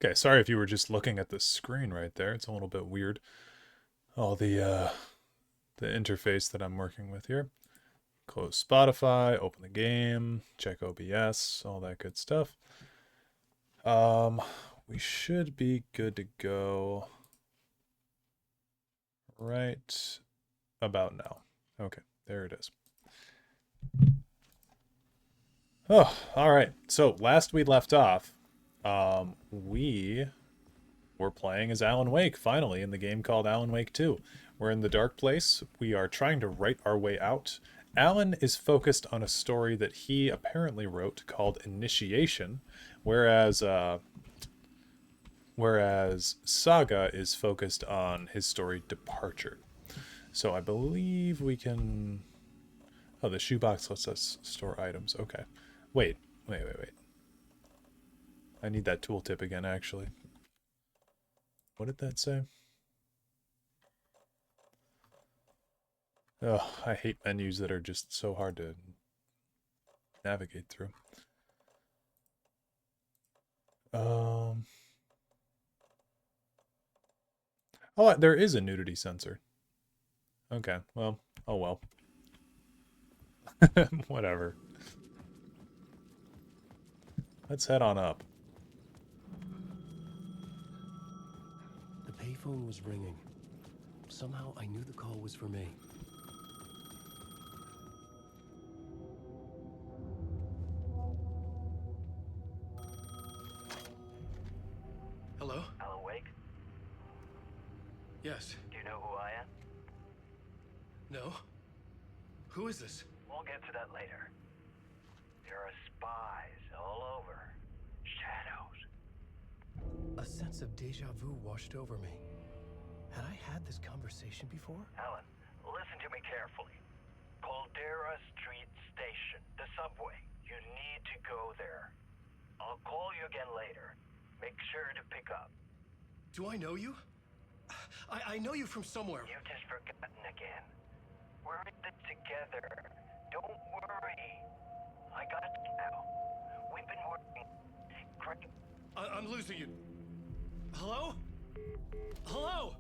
Okay, sorry if you were just looking at the screen right there. It's a little bit weird. All the interface that I'm working with here. Close Spotify, open the game, check OBS, all that good stuff. Um, we should be good to go right about now. Okay, there it is. Oh, all right. So last we left off, we were playing as Alan Wake finally in the game called Alan Wake 2. We're in the dark place. We are trying to write our way out. Alan is focused on a story that he apparently wrote called Initiation, whereas Saga is focused on his story Departure. So I believe we can. Oh, the shoebox lets us store items. Okay. Wait. I need that tooltip again, actually. What did that say? Oh, I hate menus that are just so hard to navigate through. Um. Oh, there is a nudity sensor. Okay, well, oh well. Whatever. Let's head on up. The payphone was ringing. Somehow I knew the call was for me. Hello? Alan Wake? Yes. Do you know who I am? No? Who is this? We'll get to that later. There are spies all over. Shadows. A sense of deja vu washed over me. Had I had this conversation before? Alan, listen to me carefully. Caldera Street Station, the subway. You need to go there. I'll call you again later. Make sure to pick up. Do I know you? I know you from somewhere. You've just forgotten again. We're in this together. Don't worry. I got you now. We've been working. Great. I'm losing you. Hello? Hello?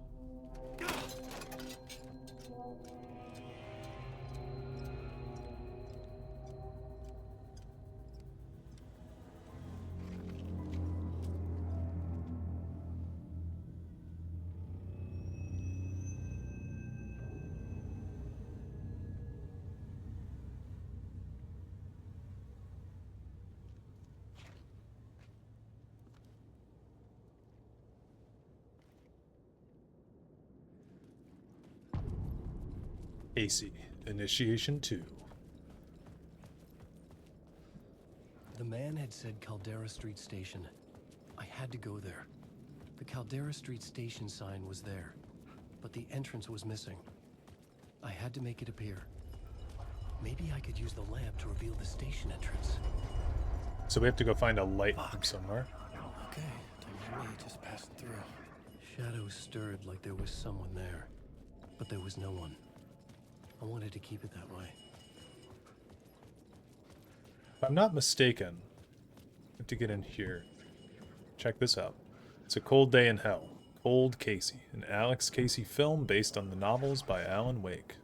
AC, Initiation 2. The man had said Caldera Street Station. I had to go there. The Caldera Street Station sign was there, but the entrance was missing. I had to make it appear. Maybe I could use the lamp to reveal the station entrance. So we have to go find a light from somewhere. Okay, time for me just passing through. Shadows stirred like there was someone there, but there was no one. I wanted to keep it that way. If I'm not mistaken, I have to get in here. Check this out. It's A Cold Day in Hell. Cold Casey, an Alex Casey film based on the novels by Alan Wake.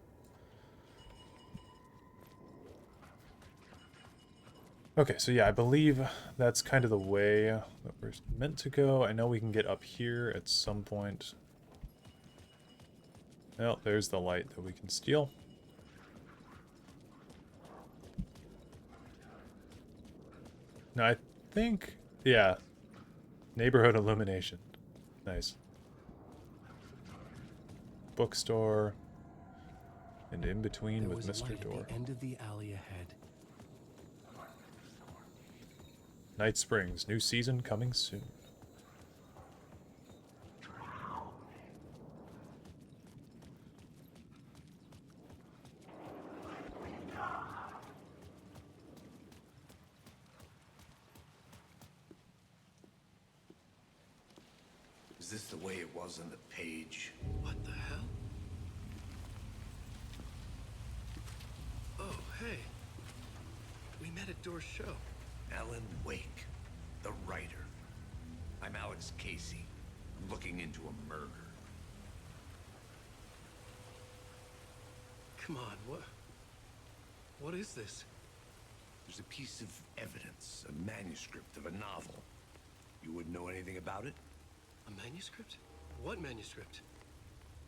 Okay, so yeah, I believe that's kind of the way that we're meant to go. I know we can get up here at some point. Well, there's the light that we can steal. Now, I think, yeah, neighborhood illumination. Nice. Bookstore. And in between There with was a Mr. light Door. at the end of the alley ahead. Night Springs, new season coming soon. Is this the way it was on the page? What the hell? Oh, hey. We met at Door's show. Alan Wake, the writer. I I'm Alex Casey. I'm looking into a murder. Come on, what is this? There's a piece of evidence, a manuscript of a novel. You wouldn't know anything about it? A manuscript? What manuscript?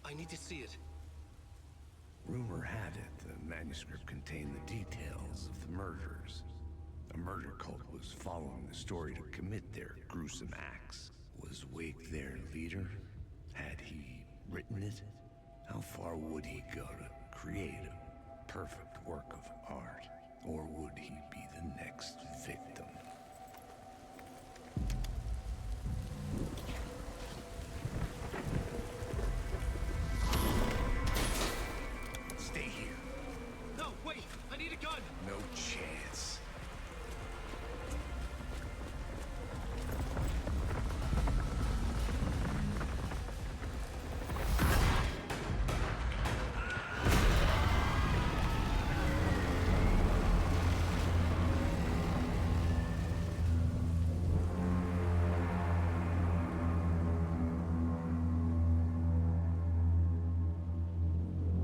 I need to see it. Rumor had it the manuscript contained the details of the murders. A murder cult was following the story to commit their gruesome acts. Was Wake their leader? Had he written it? How far would he go to create a perfect work of art? Or would he be the next victim? Stay here. No, wait! I need a gun! No chance.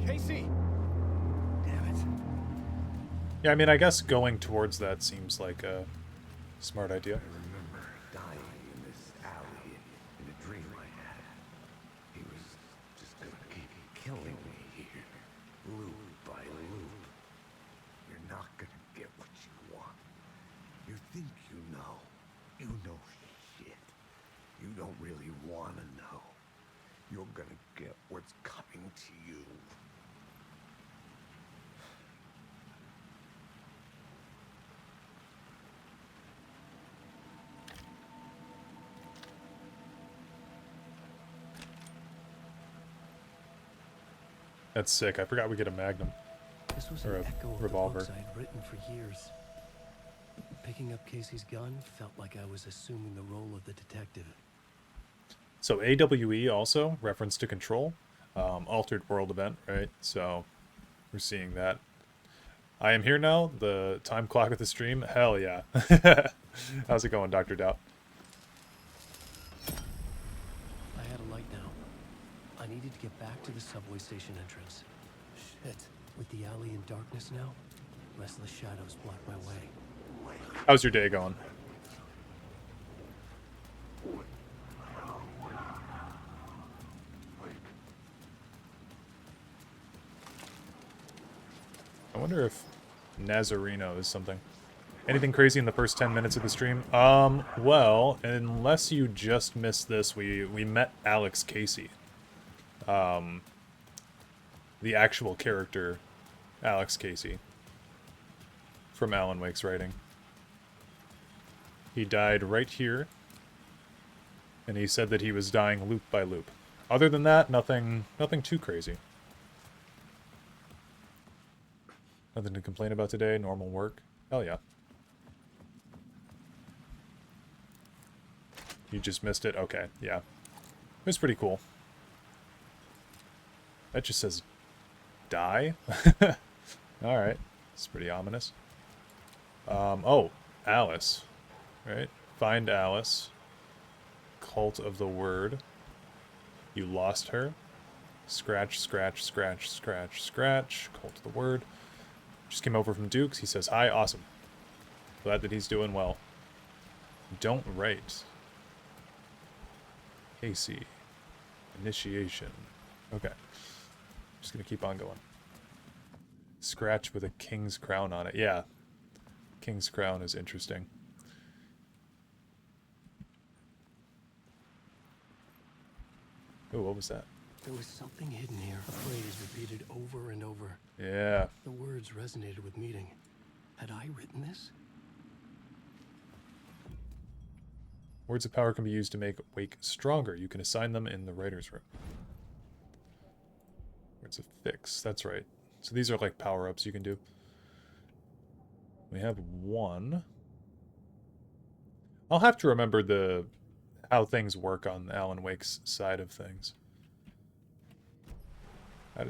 Casey! Damn it. Yeah, I mean, I guess going towards that seems like a smart idea. I remember dying in this alley in a dream I had. He was just gonna keep killing me here, loop by loop. You're not gonna get what you want. You think you know. You know shit. You don't really wanna know. You're gonna get what's coming to you. That's sick. I forgot we get a magnum. This was Or an a echo of revolver. the books I had written for years. Picking up Casey's gun felt like I was assuming the role of the detective. So AWE also, reference to Control, altered world event, right? So we're seeing that. I am here now, the time clock at the stream. Hell yeah. How's it going, Dr. Doubt? I had a light now. I needed to get back to the subway station entrance. Shit. With the alley in darkness now, restless shadows block my way. How's your day going? I wonder if Nazareno is something. Anything crazy in the first 10 minutes of the stream? Well, unless you just missed this, we met Alex Casey. The actual character, Alex Casey, from Alan Wake's writing. He died right here, and he said that he was dying loop by loop. Other than that, nothing too crazy. Nothing to complain about today, normal work. Hell yeah. You just missed it? Okay, yeah. It was pretty cool. That just says die? Alright. It's pretty ominous. Oh, Alice. Right? Find Alice. Cult of the Word. You lost her. Scratch, scratch, scratch, scratch, scratch. Cult of the Word. Just came over from Duke's. He says, hi, awesome. Glad that he's doing well. Don't write. Casey. Initiation. Okay. Just gonna keep on going. Scratch with a king's crown on it. Yeah. King's crown is interesting. Oh, what was that? There was something hidden here, a phrase repeated over and over. Yeah. The words resonated with meaning. Had I written this? Words of power can be used to make Wake stronger. You can assign them in the writer's room. Words of fix. That's right. So these are like power-ups you can do. We have one. I'll have to remember how things work on Alan Wake's side of things.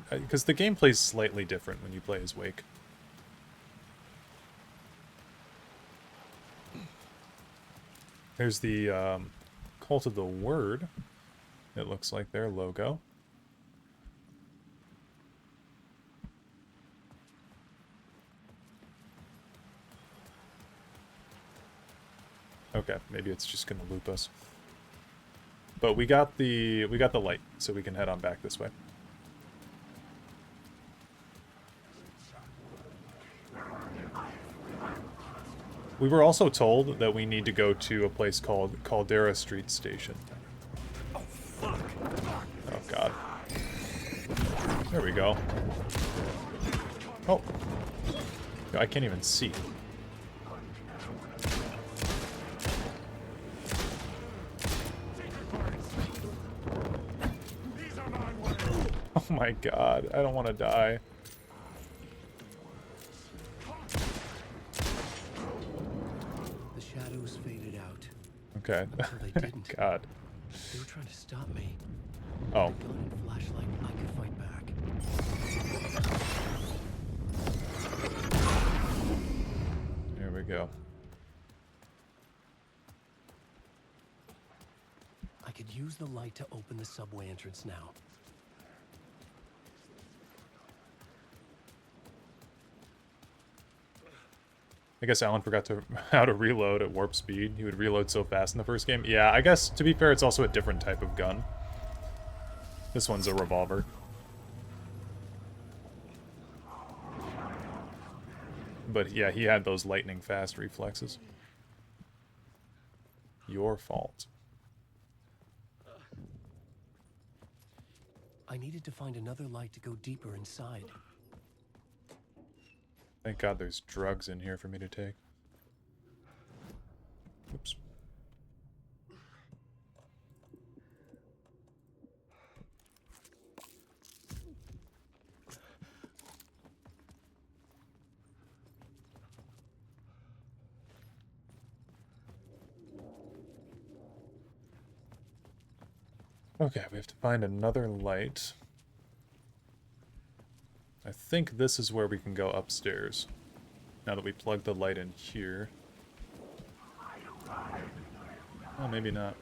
Because the gameplay's slightly different when you play as Wake. There's the Cult of the Word. It looks like their logo. Okay, maybe it's just gonna loop us. But we got the light, so we can head on back this way. We were also told that we need to go to a place called Caldera Street Station. Oh god. There we go. Oh. I can't even see. Oh my god, I don't want to die. The shadows faded out. Okay. Until they didn't. God. They were trying to stop me. Oh. With a gun and flashlight, I could fight back. There we go. I could use the light to open the subway entrance now. I guess Alan forgot how to reload at warp speed. He would reload so fast in the first game. Yeah, I guess, to be fair, it's also a different type of gun. This one's a revolver. But yeah, he had those lightning fast reflexes. Your fault. I needed to find another light to go deeper inside. Thank God there's drugs in here for me to take. Oops. Okay, we have to find another light. I think this is where we can go upstairs. Now that we plugged the light in here. Oh, maybe not.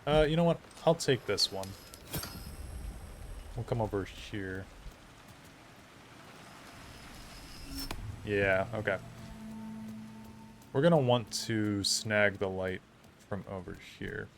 You know what? I'll take this one. We'll come over here. Yeah, okay. We're gonna want to snag the light from over here.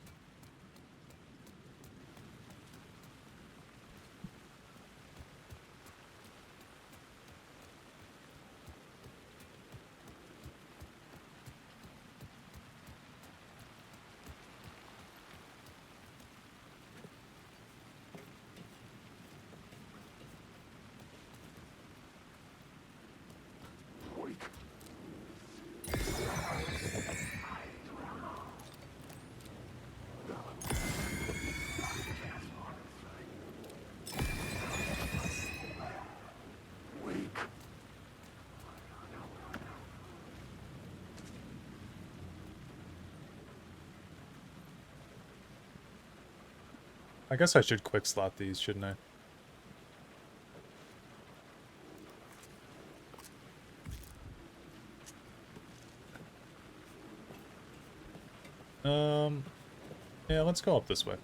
I guess I should quick slot these, shouldn't I? Yeah, let's go up this way.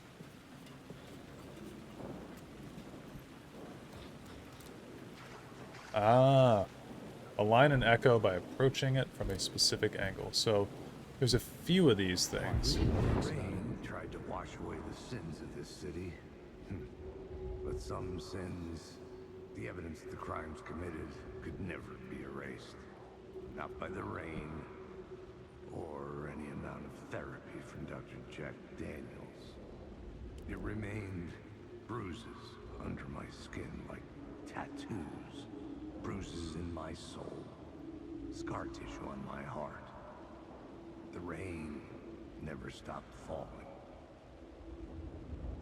Ah, align an echo by approaching it from a specific angle. So there's a few of these things. Rain tried to wash away the sins of this city. But some sins, the evidence of the crimes committed, could never be erased. Not by the rain, or any amount of therapy from Dr. Jack Daniels. It remained bruises under my skin like tattoos. Bruises in my soul. Scar tissue on my heart. The rain never stopped falling.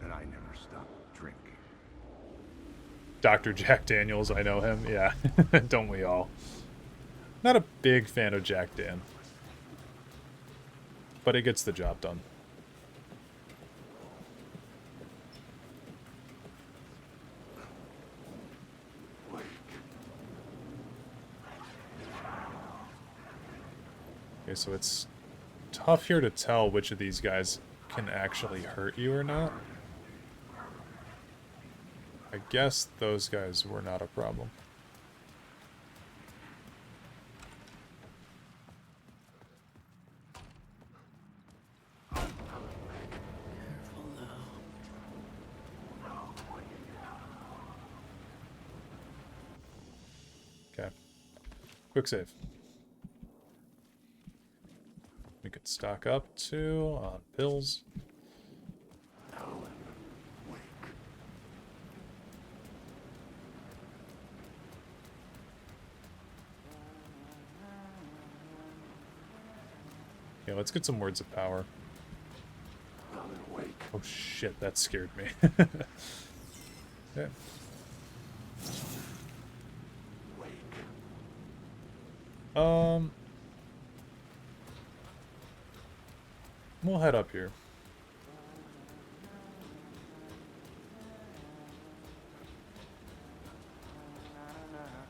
And I never stopped drinking. Dr. Jack Daniels, I know him. Yeah, don't we all? Not a big fan of Jack Dan. But it gets the job done. Okay, so it's tough here to tell which of these guys can actually hurt you or not. I guess those guys were not a problem. Careful now. Okay. Quick save. We could stock up too on pills. Yeah, let's get some words of power. Oh shit, that scared me. Okay. We'll head up here.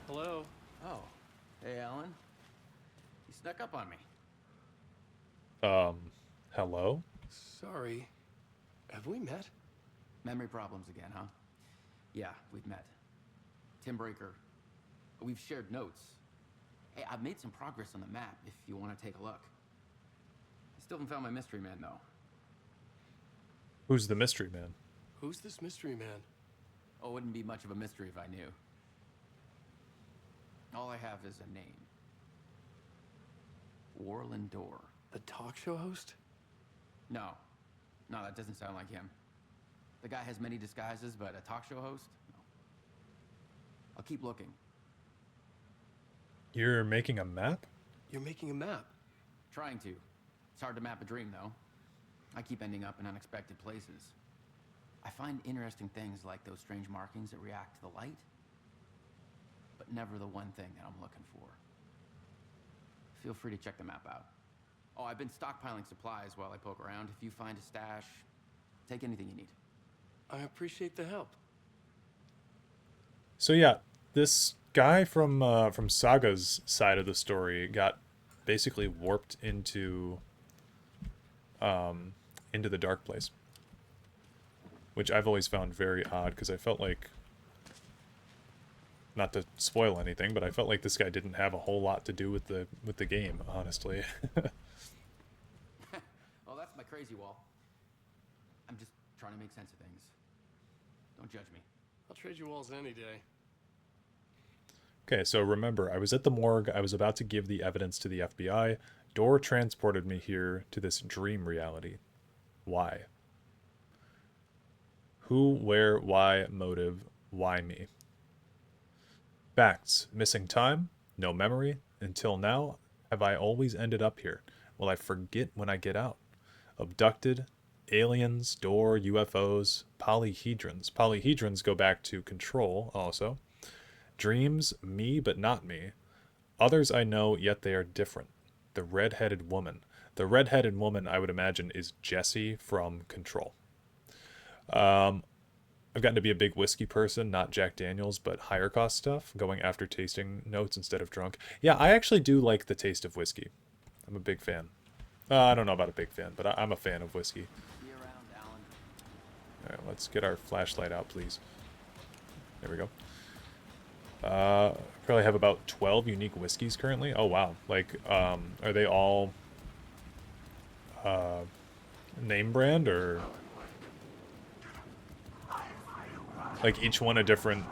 Hello? Oh, hey, Alan. You snuck up on me. Hello? Sorry. Have we met? Memory problems again, huh? Yeah, we've met. Tim Breaker. We've shared notes. Hey, I've made some progress on the map if you want to take a look. I still haven't found my mystery man, though. Who's the mystery man? Who's this mystery man? Oh, it wouldn't be much of a mystery if I knew. All I have is a name. Warland Dorr. The talk show host? No. No, that doesn't sound like him. The guy has many disguises, but a talk show host? No. I'll keep looking. You're making a map? You're making a map. Trying to. It's hard to map a dream, though. I keep ending up in unexpected places. I find interesting things like those strange markings that react to the light, but never the one thing that I'm looking for. Feel free to check the map out. Oh, I've been stockpiling supplies while I poke around. If you find a stash, take anything you need. I appreciate the help. So yeah, this guy from Saga's side of the story got basically warped into the dark place, which I've always found very odd because I felt like, not to spoil anything, but I felt like this guy didn't have a whole lot to do with the game, honestly. Oh, that's my crazy wall. I'm just trying to make sense of things. Don't judge me. I'll trade you walls any day. Okay, so remember, I was at the morgue. I was about to give the evidence to the FBI. Dorr transported me here to this dream reality. Why? Who, where, why, motive, why me? Facts. Missing time, no memory. Until now, have I always ended up here? Will I forget when I get out? Abducted, aliens, Dorr, UFOs, polyhedrons. Polyhedrons go back to Control also. Dreams, me but not me. Others I know, yet they are different. The red-headed woman. The red-headed woman, I would imagine, is Jessie from Control. I've gotten to be a big whiskey person, not Jack Daniels, but higher cost stuff, going after tasting notes instead of drunk. Yeah, I actually do like the taste of whiskey. I'm a big fan. I don't know about a big fan, but I'm a fan of whiskey. Be around, Alan. Alright, let's get our flashlight out, please. There we go. Probably have about 12 unique whiskeys currently. Oh, wow. Like, are they all name brand, or like each one a different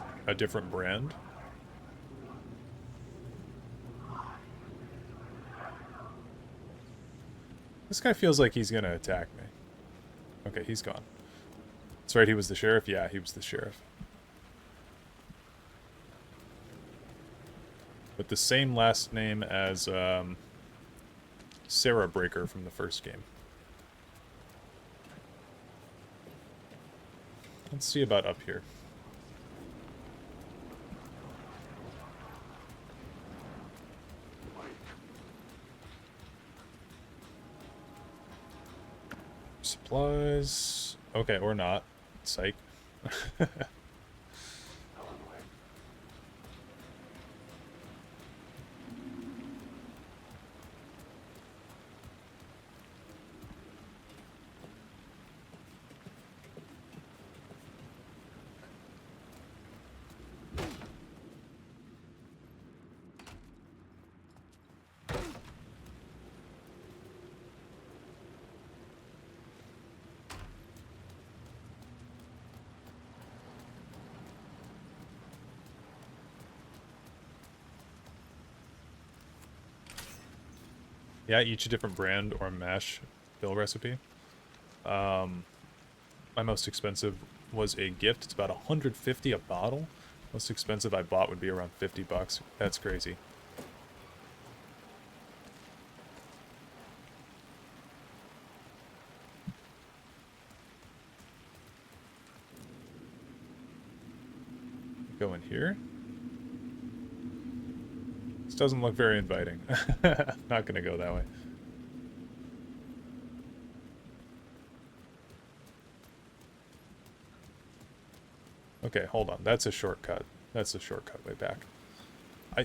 brand? This guy feels like he's gonna attack me. Okay, he's gone. That's right, he was the sheriff? Yeah, he was the sheriff. With the same last name as Sarah Breaker from the first game. Let's see about up here. Supplies. Okay, or not. Psych. Yeah, each a different brand or mash bill recipe. My most expensive was a gift. It's about 150 a bottle. Most expensive I bought would be around 50 bucks. That's crazy. Go in here. This doesn't look very inviting. Not gonna go that way. Okay, hold on. That's a shortcut. That's a shortcut way back.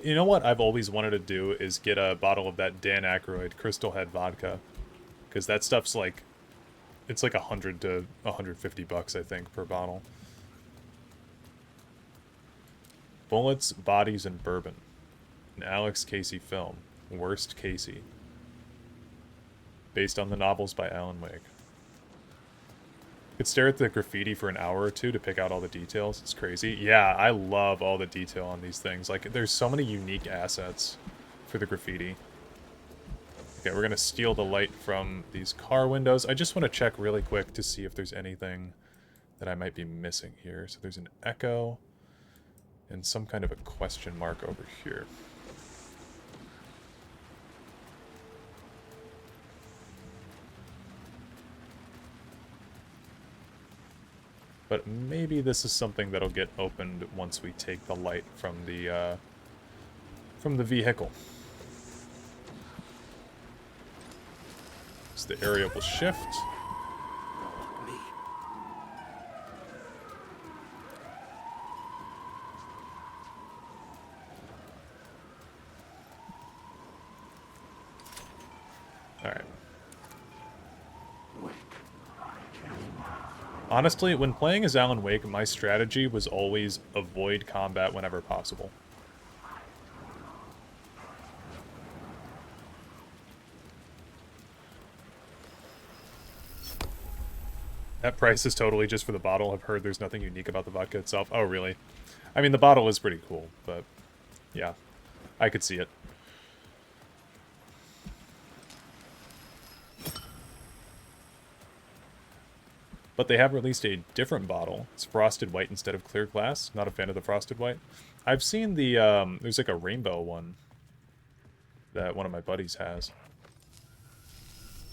You know what I've always wanted to do is get a bottle of that Dan Aykroyd Crystal Head vodka. Because that stuff's like... It's like 100 to 150 bucks, I think, per bottle. Bullets, Bodies, and Bourbon. An Alex Casey film. Worst Casey. Based on the novels by Alan Wake. Could stare at the graffiti for an hour or two to pick out all the details. It's crazy. Yeah, I love all the detail on these things. Like, there's so many unique assets for the graffiti. Okay, we're gonna steal the light from these car windows. I just want to check really quick to see if there's anything that I might be missing here. So there's an echo and some kind of a question mark over here. But maybe this is something that'll get opened once we take the light from the vehicle. So the area will shift. Alright. Honestly, when playing as Alan Wake, my strategy was always avoid combat whenever possible. That price is totally just for the bottle. I've heard there's nothing unique about the vodka itself. Oh, really? I mean, the bottle is pretty cool, but yeah, I could see it. But they have released a different bottle. It's frosted white instead of clear glass. Not a fan of the frosted white. I've seen the, there's like a rainbow one that one of my buddies has.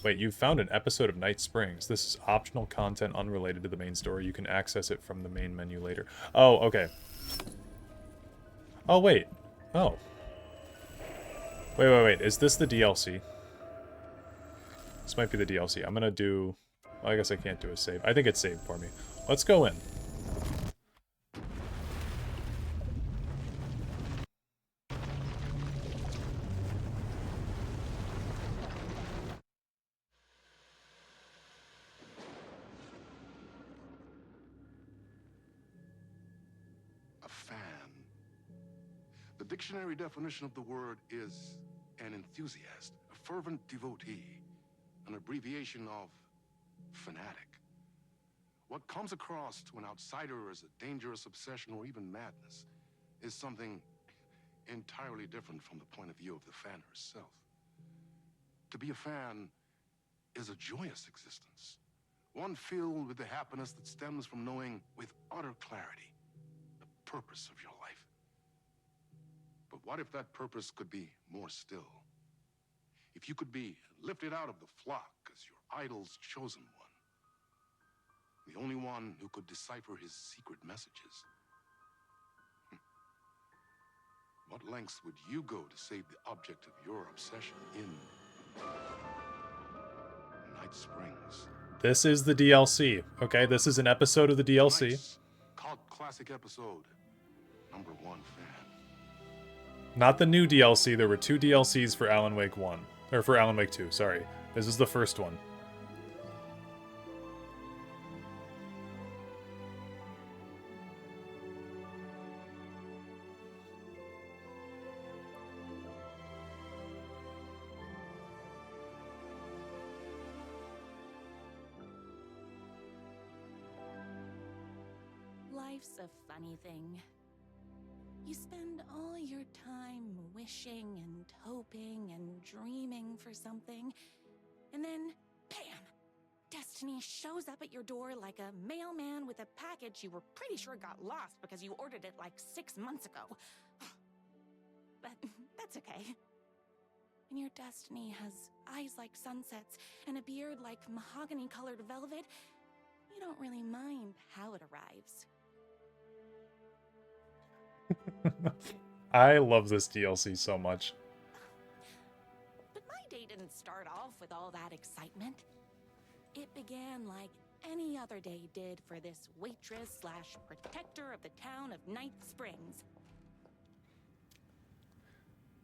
Wait, you found an episode of Night Springs. This is optional content unrelated to the main story. You can access it from the main menu later. Oh, okay. Oh, wait. Oh. Wait. Is this the DLC? This might be the DLC. I'm gonna do... Well, I guess I can't do a save. I think it's saved for me. Let's go in. A fan. The dictionary definition of the word is an enthusiast, a fervent devotee, an abbreviation of fanatic. What comes across to an outsider as a dangerous obsession or even madness is something entirely different from the point of view of the fan herself. To be a fan is a joyous existence, one filled with the happiness that stems from knowing with utter clarity the purpose of your life. But what if that purpose could be more still? If you could be lifted out of the flock as your idol's chosen one, the only one who could decipher his secret messages. What lengths would you go to save the object of your obsession in Night Springs? This is the DLC. Okay, this is an episode of the DLC. Tonight's cult classic episode, #1 fan. Not the new DLC. There were 2 DLCs for Alan Wake 1. Or for Alan Wake 2, sorry. This is the first one. Life's a funny thing. You spend all your time wishing and hoping and dreaming for something. And then, bam! Destiny shows up at your door like a mailman with a package you were pretty sure got lost because you ordered it like 6 months ago. But that's okay. And your destiny has eyes like sunsets and a beard like mahogany-colored velvet. You don't really mind how it arrives. I love this DLC so much. But my day didn't start off with all that excitement. It began like any other day did for this waitress slash protector of the town of Night Springs.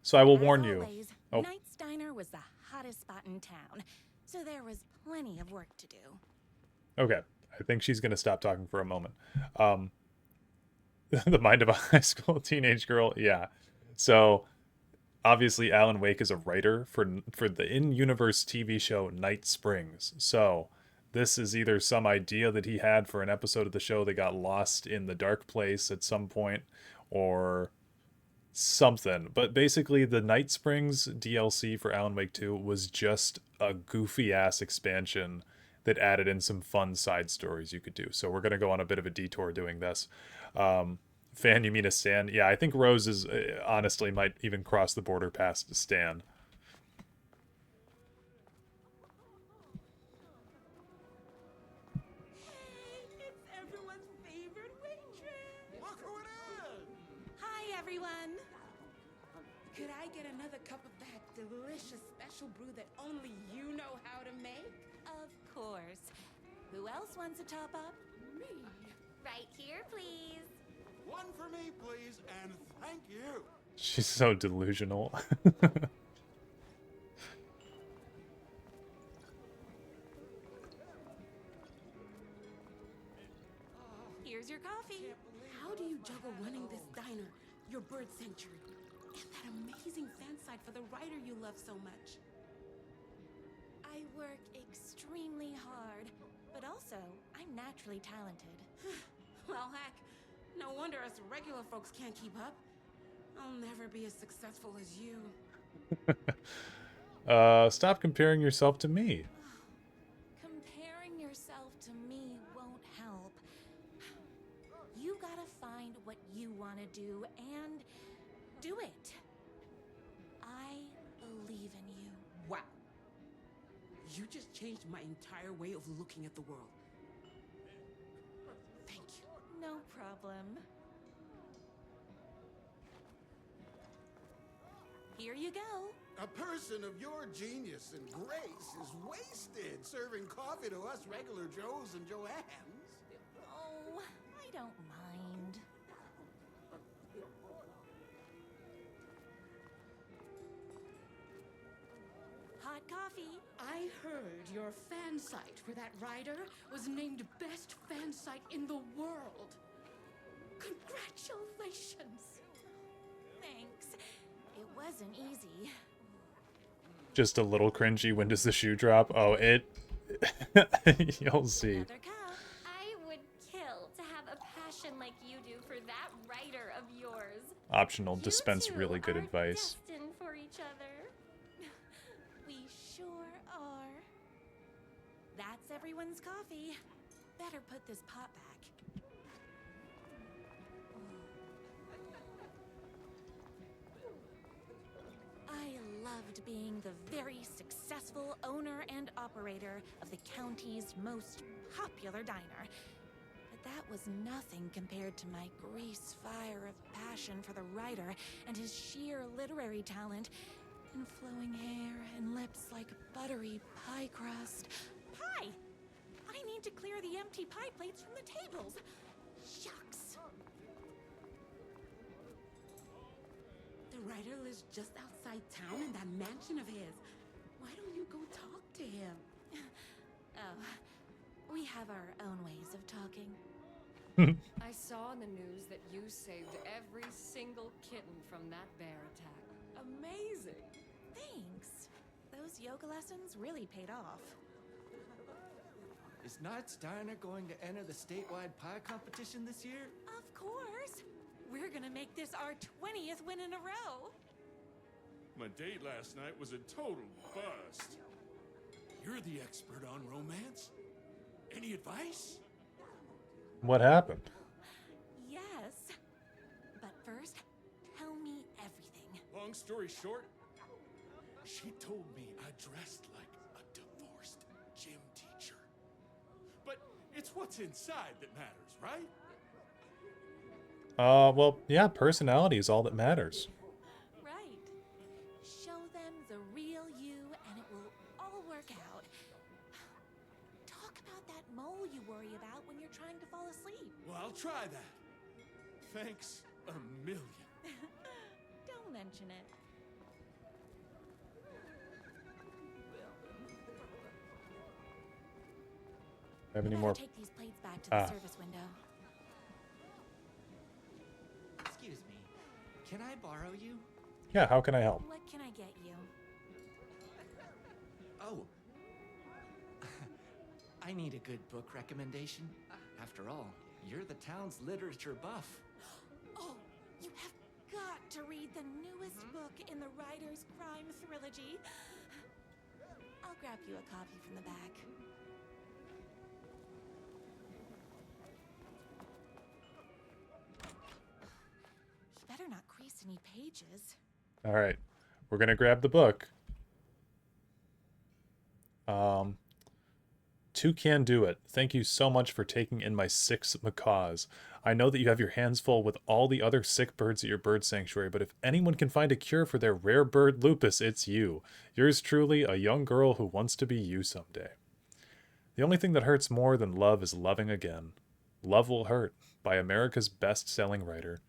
So I will As warn you. always, Oh, Knight's Diner was the hottest spot in town, so there was plenty of work to do. okay. I think she's going to stop talking for a moment. The mind of a high school teenage girl. Yeah. So obviously Alan Wake is a writer for the in-universe TV show Night Springs. So this is either some idea that he had for an episode of the show that got lost in the dark place at some point, or something. But basically the Night Springs DLC for Alan Wake 2 was just a goofy ass expansion that added in some fun side stories you could do. So we're going to go on a bit of a detour doing this. Fan, you mean a Stan? Yeah, I think Rose is honestly might even cross the border past Stan. Hey, it's everyone's favorite waitress. Look who it is! Hi, everyone! Could I get another cup of that delicious special brew that only you know how to make? Of course. Who else wants a top up? Me. Right here, please. One for me, please, and thank you. She's so delusional. Here's your coffee. How do you juggle running this diner, your bird sanctuary, and that amazing fan site for the writer you love so much? I work extremely hard, but also I'm naturally talented. Well, heck, no wonder us regular folks can't keep up. I'll never be as successful as you. Stop comparing yourself to me. Comparing yourself to me won't help. You gotta find what you want to do and do it. I believe in you. Wow. You just changed my entire way of looking at the world. Thank you. No problem. Here you go. A person of your genius and grace is wasted serving coffee to us regular Joes and Joannes. Oh, I don't mind. Hot coffee. I heard your fan site for that writer was named best fan site in the world. Congratulations. Thanks. It wasn't easy. Just a little cringy. When does the shoe drop? Oh, it... You'll see. Another cup. I would kill to have a passion like you do for that writer of yours. Optional. You Dispense two really good are advice. destined for each other. We sure are. That's everyone's coffee. Better put this pot back. I loved being the very successful owner and operator of the county's most popular diner. But that was nothing compared to my grease fire of passion for the writer and his sheer literary talent, and flowing hair and lips like buttery pie crust. Pie! I need to clear the empty pie plates from the tables. Shucks. The writer lives just outside town in that mansion of his. Why don't you go talk to him? Oh, we have our own ways of talking. I saw in the news that you saved every single kitten from that bear attack. Amazing! Thanks. Those yoga lessons really paid off. Is Knight's Diner going to enter the statewide pie competition this year? Of course. We're gonna make this our 20th win in a row. My date last night was a total bust. You're the expert on romance. Any advice? What happened? Yes. But first, tell me everything. Long story short, she told me I dressed like a divorced gym teacher. But it's what's inside that matters, right? Well, yeah, personality is all that matters. Right. Show them the real you and it will all work out. Talk about that mole you worry about when you're trying to fall asleep. Well, I'll try that. Thanks a million. Don't mention it. Have any You more? better take these plates back to the service window. Excuse me. Can I borrow you? Yeah, how can I help? What can I get you? Oh. I need a good book recommendation. After all, you're the town's literature buff. Oh, you have got to read the newest book in the Writer's Crime Trilogy. I'll grab you a copy from the back. You better not crease any pages. All right, we're gonna grab the book. Two can do it. Thank you so much for taking in my 6 macaws. I know that you have your hands full with all the other sick birds at your bird sanctuary, but if anyone can find a cure for their rare bird lupus, it's you. Yours truly, a young girl who wants to be you someday. The only thing that hurts more than love is loving again. Love Will Hurt, by America's best-selling writer.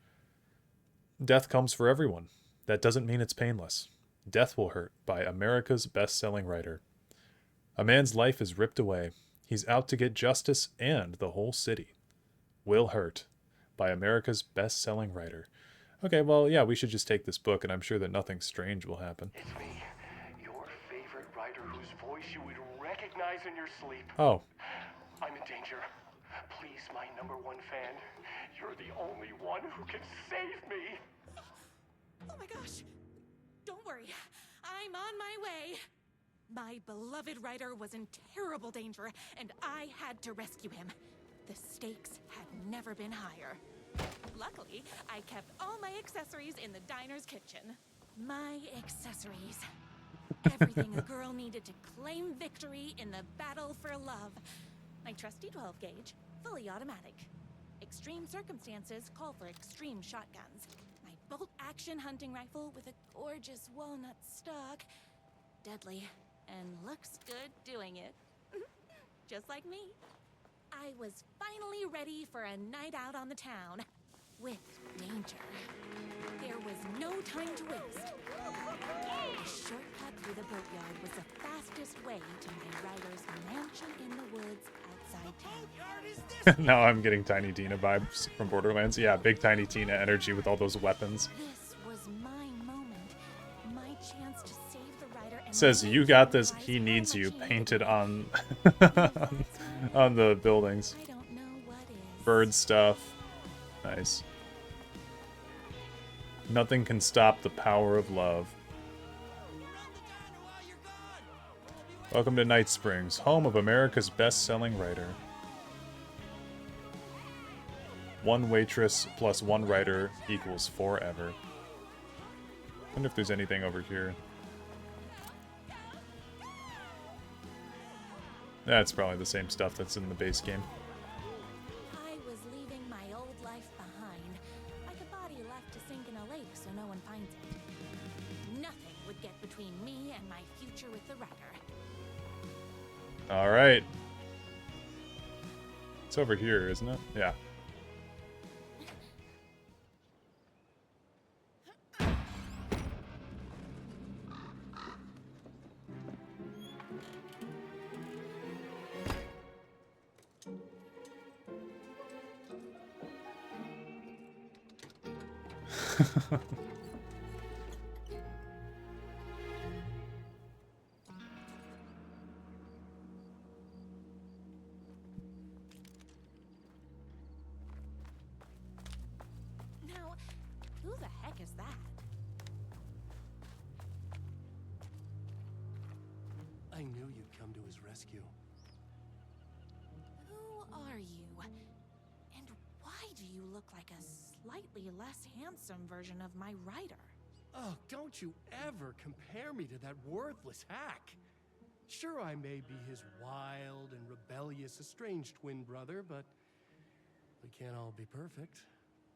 Death comes for everyone. That doesn't mean it's painless. Death Will Hurt, by America's best-selling writer. A man's life is ripped away. He's out to get justice and the whole city. Will Hurt, by America's best-selling writer. Okay, well, yeah, we should just take this book, and I'm sure that nothing strange will happen. It's me, your favorite writer whose voice you would recognize in your sleep. Oh. I'm in danger. Please, my #1 fan. You're the only one who can save me. Oh my gosh! Don't worry, I'm on my way. My beloved writer was in terrible danger, and I had to rescue him. The stakes had never been higher. Luckily, I kept all my accessories in the diner's kitchen. My accessories. Everything a girl needed to claim victory in the battle for love. My trusty 12 gauge, fully automatic. Extreme circumstances call for extreme shotguns. My bolt-action hunting rifle with a gorgeous walnut stock. Deadly, and looks good doing it. Just like me. I was finally ready for a night out on the town. With danger. There was no time to waste. A shortcut through the boatyard was the fastest way to my writer's mansion in the woods outside town. Now I'm getting Tiny Tina vibes from Borderlands. Yeah, big Tiny Tina energy with all those weapons. This was my moment. My chance to save the writer and Says, you got this, he needs you, painted on on the buildings. I don't know what is. Bird stuff. Nice. Nothing can stop the power of love. Welcome to Night Springs, home of America's best-selling writer. 1 waitress plus 1 writer equals forever. Wonder if there's anything over here. That's probably the same stuff that's in the base game. I was leaving my old life behind, like a body left to sink in a lake so no one finds it. Nothing would get between me and my future with the writer. Alright. It's over here, isn't it? Yeah. Now, who the heck is that? come to his rescue. Who are you? And why do you look like a slightly less handsome version of my rider? Oh, don't you ever compare me to that worthless hack. Sure, I may be his wild and rebellious estranged twin brother, but we can't all be perfect.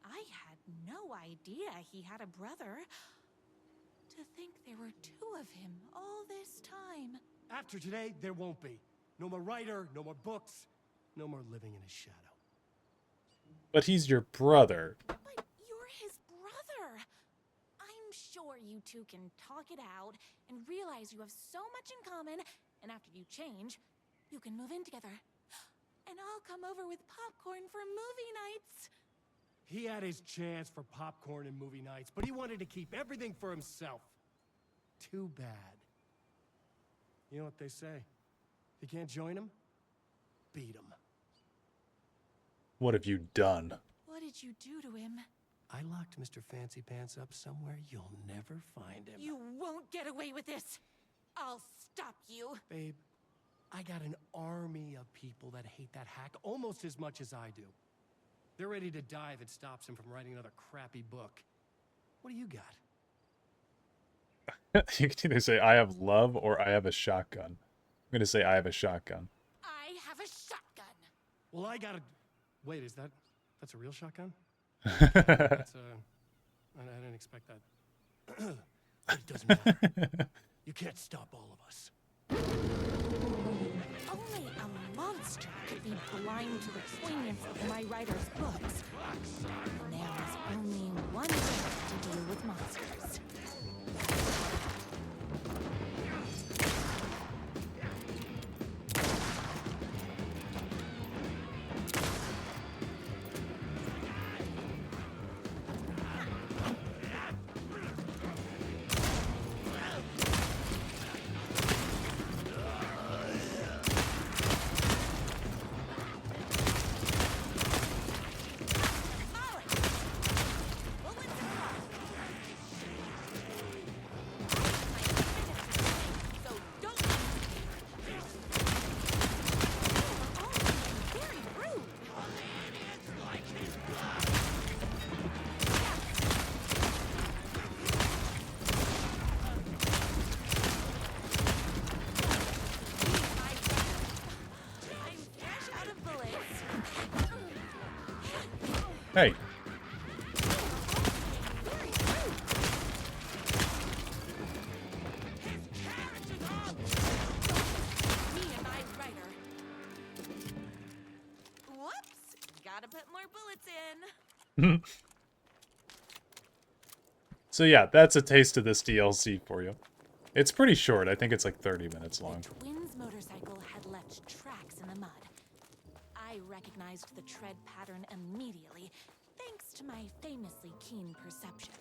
I had no idea he had a brother. To think there were two of him all this time. After today, there won't be. No more writer, no more books, no more living in his shadow. But he's your brother. But you're his brother. I'm sure you two can talk it out and realize you have so much in common, and after you change, you can move in together. And I'll come over with popcorn for movie nights. He had his chance for popcorn and movie nights, but he wanted to keep everything for himself. Too bad. You know what they say? If you can't join him, beat him. What have you done? What did you do to him? I locked Mr. Fancy Pants up somewhere you'll never find him. You won't get away with this. I'll stop you. Babe, I got an army of people that hate that hack almost as much as I do. They're ready to die if it stops him from writing another crappy book. What do you got? You can either say I have love or I have a shotgun. I'm going to say I have a shotgun. I have a shotgun. Well, I got a... Wait, that's a real shotgun? That's I didn't expect that. But it doesn't matter. You can't stop all of us. Only a monster could be blind to the poignance of my writer's books. There is only one way to deal with monsters. Hey. Whoops! Gotta put more bullets in. So yeah, that's a taste of this DLC for you. It's pretty short. I think it's like 30 minutes long. The twins' motorcycle had left tracks in the mud. I recognized the tread pattern immediately, thanks to my famously keen perception.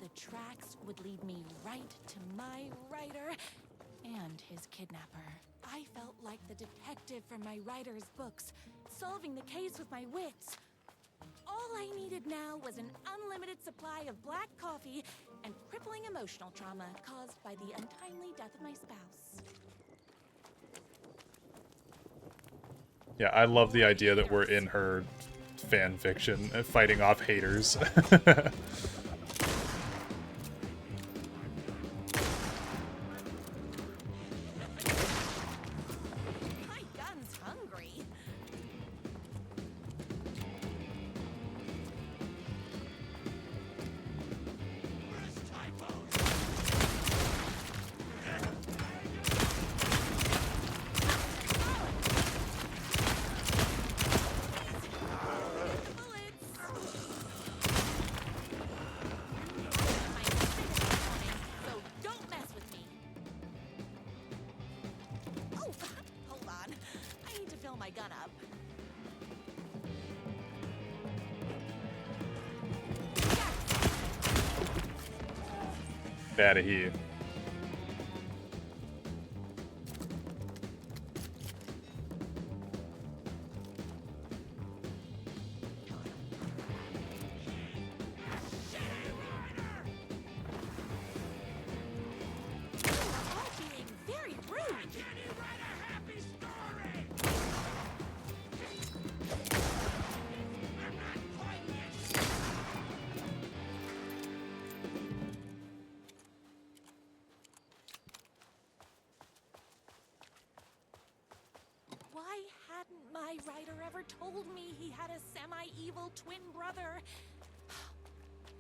The tracks would lead me right to my writer and his kidnapper. I felt like the detective from my writer's books, solving the case with my wits. All I needed now was an unlimited supply of black coffee and crippling emotional trauma caused by the untimely death of my spouse. Yeah, I love the idea that we're in her fan fiction, fighting off haters. My gun's hungry. Out of here. my writer ever told me he had a semi-evil twin brother.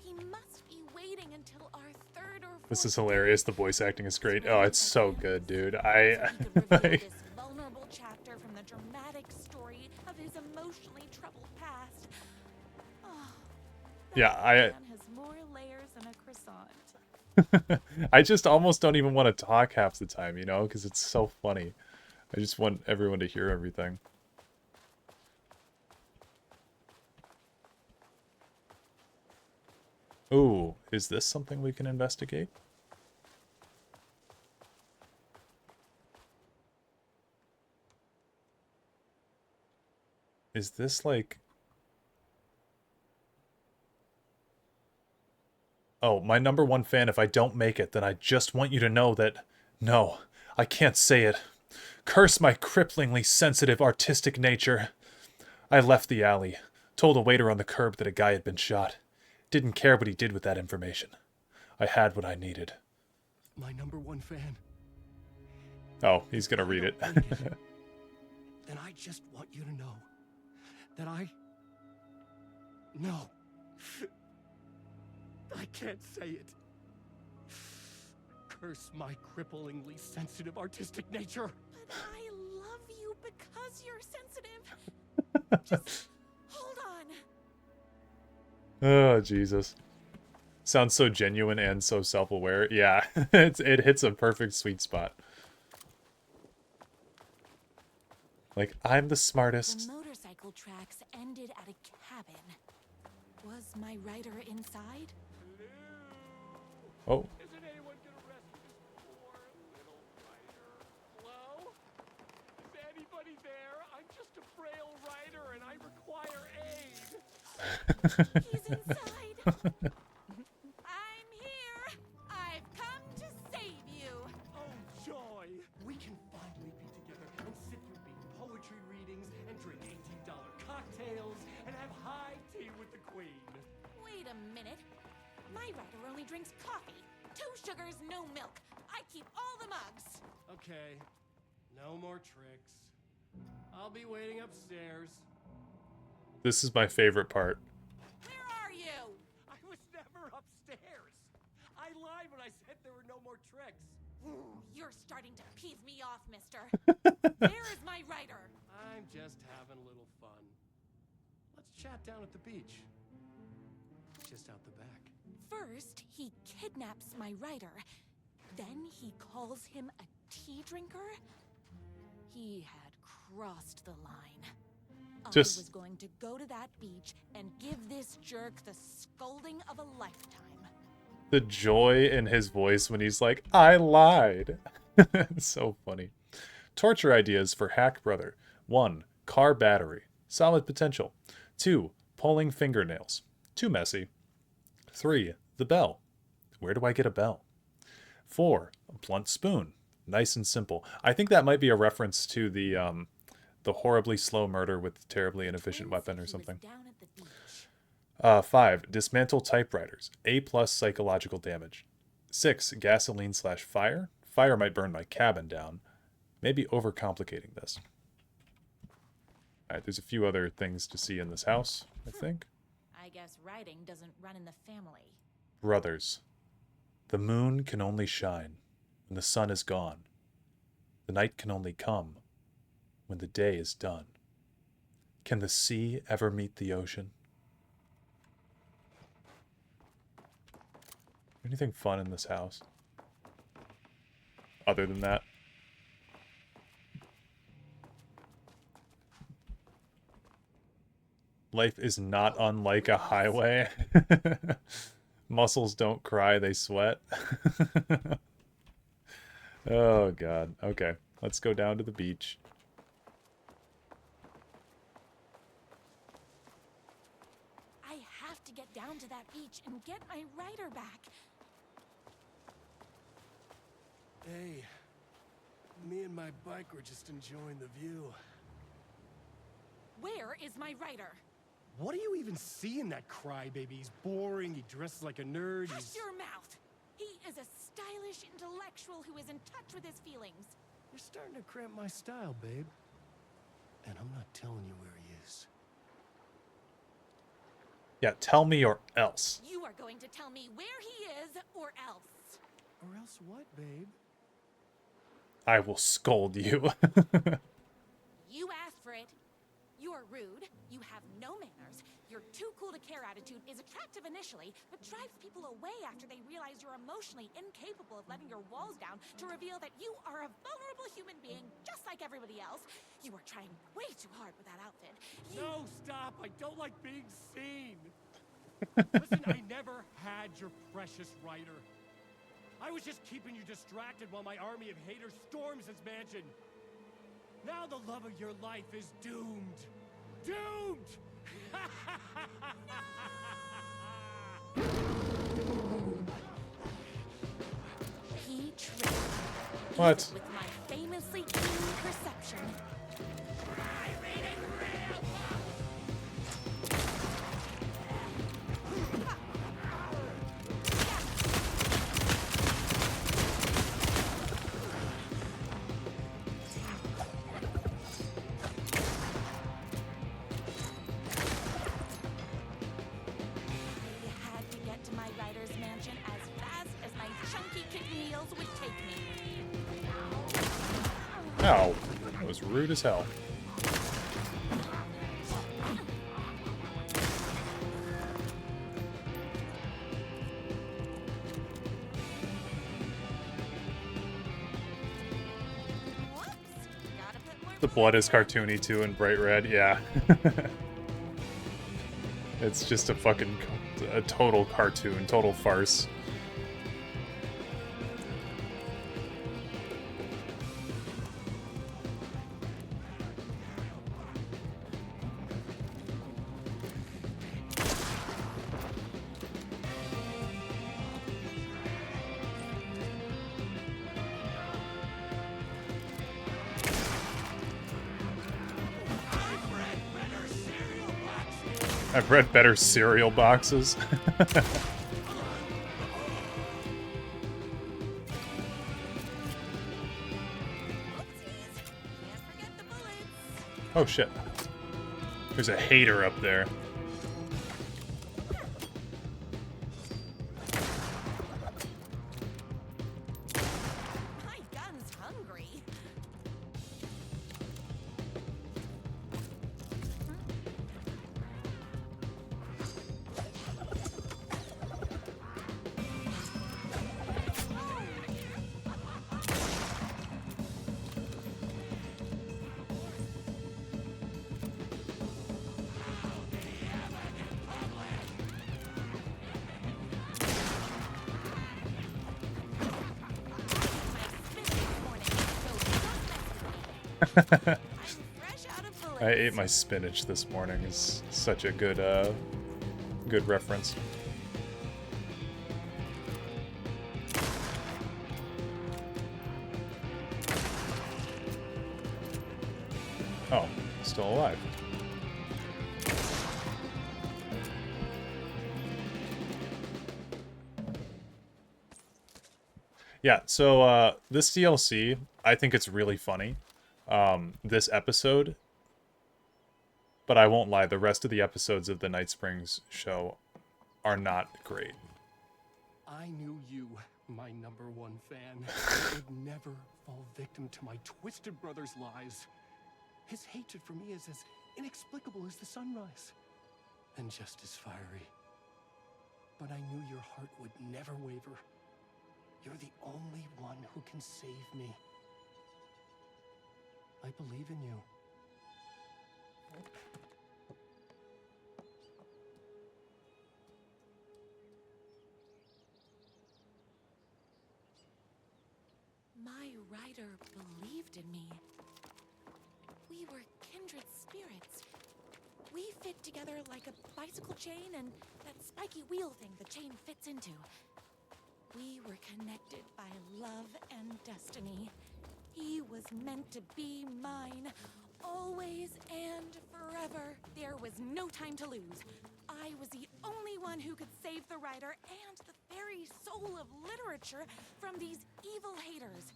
He must be waiting until our third or fourth. This is hilarious. The voice acting is great. Oh, it's so good, dude. So he could reveal like, this vulnerable chapter from the dramatic story of his emotionally troubled past. Oh, yeah, man has more layers than a croissant. I just almost don't even want to talk half the time, you know, because it's so funny. I just want everyone to hear everything. Ooh, is this something we can investigate? Is this like... Oh, my #1 fan, if I don't make it, then I just want you to know that... No, I can't say it. Curse my cripplingly sensitive artistic nature. I left the alley, told a waiter on the curb that a guy had been shot. Didn't care what he did with that information. I had what I needed. My #1 fan. Oh, he's gonna read it. Then I just want you to know that No. I can't say it. Curse my cripplingly sensitive artistic nature. But I love you because you're sensitive. Just hold on. Oh, Jesus. Sounds so genuine and so self-aware. Yeah, it hits a perfect sweet spot. Like, I'm the smartest. The motorcycle tracks ended at a cabin. Was my writer inside? Oh. Isn't anyone gonna rescue this poor little writer? Hello? Is anybody there? I'm just a frail writer and I require aid. He's inside. I'm here. I've come to save you. Oh, joy. We can finally be together and sit through big poetry readings and drink $18 cocktails and have high tea with the queen. Wait a minute. My writer only drinks coffee. 2 sugars, no milk. I keep all the mugs. Okay, no more tricks. I'll be waiting upstairs. This is my favorite part. Where are you? I was never upstairs. I lied when I said there were no more tricks. You're starting to peeve me off, mister. Where is my writer? I'm just having a little fun. Let's chat down at the beach. Just out the back. First, he kidnaps my writer. Then he calls him a tea drinker. He had crossed the line. I was going to go to that beach and give this jerk the scolding of a lifetime. The joy in his voice when he's like, I lied. It's so funny. Torture ideas for Hack Brother. 1. Car battery. Solid potential. 2. Pulling fingernails. Too messy. 3. The bell. Where do I get a bell? 4. A blunt spoon. Nice and simple. I think that might be a reference to the horribly slow murder with the terribly inefficient weapon or something. 5. Dismantle typewriters. A+ psychological damage. 6. Gasoline/fire. Fire might burn my cabin down. Maybe overcomplicating this. Alright, there's a few other things to see in this house, I think. I guess writing doesn't run in the family. Brothers. The moon can only shine when the sun is gone. The night can only come when the day is done. Can the sea ever meet the ocean? Anything fun in this house? Other than that? Life is not unlike a highway. Muscles don't cry, they sweat. Oh, God. Okay, let's go down to the beach. I have to get down to that beach and get my writer back. Hey, me and my bike were just enjoying the view. Where is my writer? What do you even see in that crybaby? He's boring, he dresses like a nerd, Hush your mouth! He is a stylish intellectual who is in touch with his feelings. You're starting to cramp my style, babe. And I'm not telling you where he is. Yeah, tell me or else. You are going to tell me where he is, or else. Or else what, babe? I will scold you. You asked for it. You are rude. You have no manners. Your too cool to care attitude is attractive initially, but drives people away after they realize you're emotionally incapable of letting your walls down to reveal that you are a vulnerable human being just like everybody else. You are trying way too hard with that outfit. No, stop! I don't like being seen! Listen, I never had your precious writer. I was just keeping you distracted while my army of haters storms his mansion. Now the love of your life is doomed. Doomed! He tricked me. What? With my famously keen perception. Ow. That was rude as hell. The blood is cartoony too in bright red, yeah. It's just a total cartoon, total farce. I've read better cereal boxes. Oh shit. There's a hater up there. My gun's hungry. I ate my spinach this morning is such a good good reference. Oh, still alive. Yeah, so this DLC, I think it's really funny. This episode, but I won't lie, the rest of the episodes of the Night Springs show are not great. I knew you, my #1 fan, would never fall victim to my twisted brother's lies. His hatred for me is as inexplicable as the sunrise, and just as fiery. But I knew your heart would never waver. You're the only one who can save me. I believe in you. My rider believed in me. We were kindred spirits. We fit together like a bicycle chain and that spiky wheel thing the chain fits into. We were connected by love and destiny. He was meant to be mine, always and forever. There was no time to lose. I was the only one who could save the writer and the very soul of literature from these evil haters.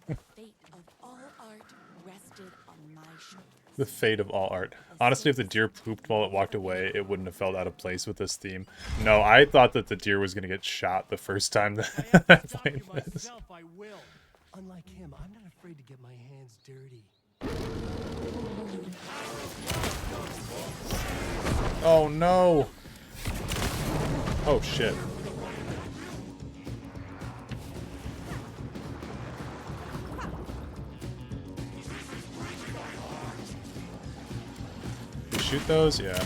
The fate of all art rested on my shoulders. The fate of all art. Honestly, if the deer pooped while it walked away, it wouldn't have felt out of place with this theme. No, I thought that the deer was going to get shot the first time that I played this. I will. Unlike him, I'm not afraid to get my hands dirty. Oh no! Oh shit. You shoot those? Yeah.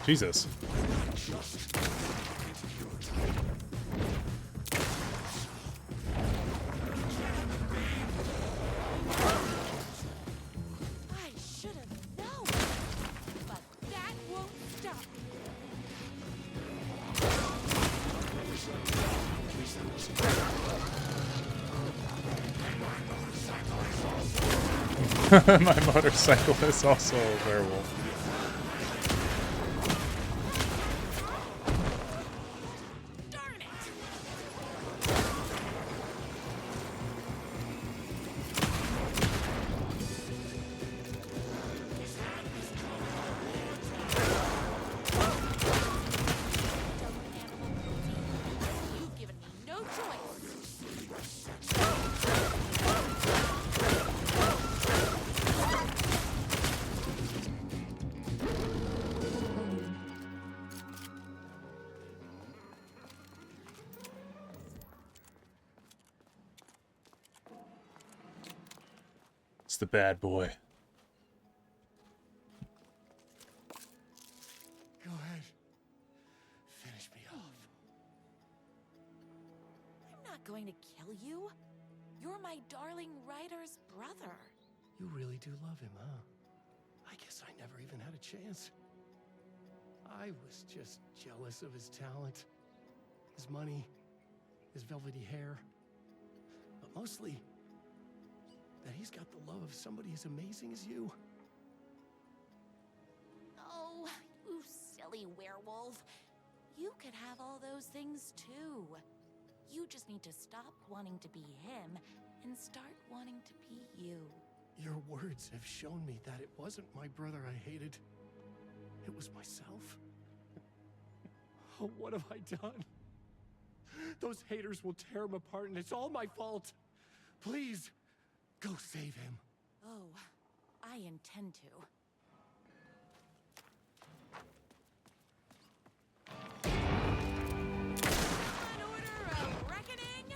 Jesus. I should have known, but that won't stop. My motorcycle is also a werewolf. You've given me no choice. It's the bad boy. Go ahead. Finish me off. I'm not going to kill you. You're my darling writer's brother. You really do love him, huh? I guess I never even had a chance. I was just jealous of his talent, his money, his velvety hair. But mostly, that he's got the love of somebody as amazing as you. Oh, you silly werewolf. You could have all those things too. You just need to stop wanting to be him and start wanting to be you. Your words have shown me that it wasn't my brother I hated. It was myself. Oh, what have I done? Those haters will tear him apart, and it's all my fault. Please, go save him. Oh, I intend to. An order of reckoning?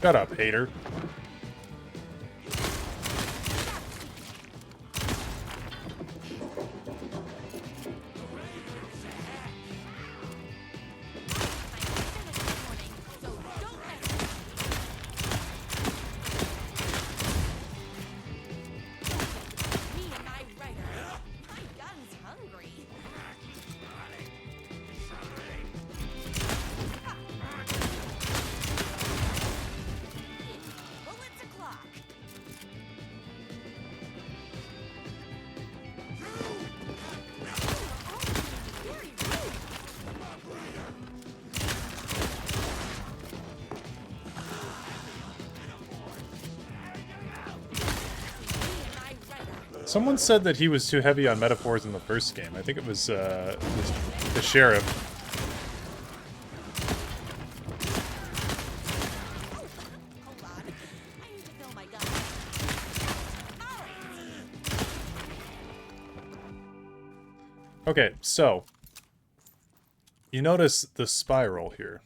Shut up, hater. Me and my writer. My gun's hungry. Bullets o'clock. Very rude. Someone said that he was too heavy on metaphors in the first game. I think it was the sheriff. Hold on. I need to fill my gun. Okay, so you notice the spiral here.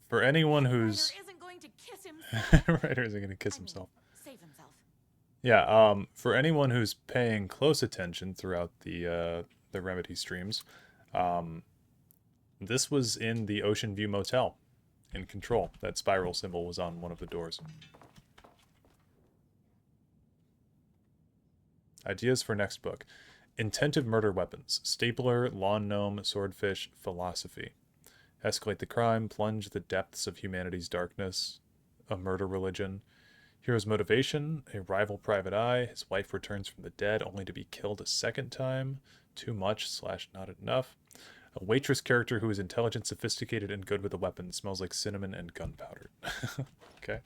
For anyone who's Ryder isn't going to kiss himself. Ryder isn't going to kiss himself. Save himself. Yeah, for anyone who's paying close attention throughout the Remedy streams, this was in the Ocean View Motel in Control. That spiral symbol was on one of the doors. Ideas for next book. Intentive murder weapons. Stapler, lawn gnome, swordfish, philosophy. Escalate the crime, plunge the depths of humanity's darkness. A murder religion. Hero's motivation, a rival private eye. His wife returns from the dead only to be killed a second time. Too much / not enough. A waitress character who is intelligent, sophisticated, and good with a weapon. Smells like cinnamon and gunpowder. Okay.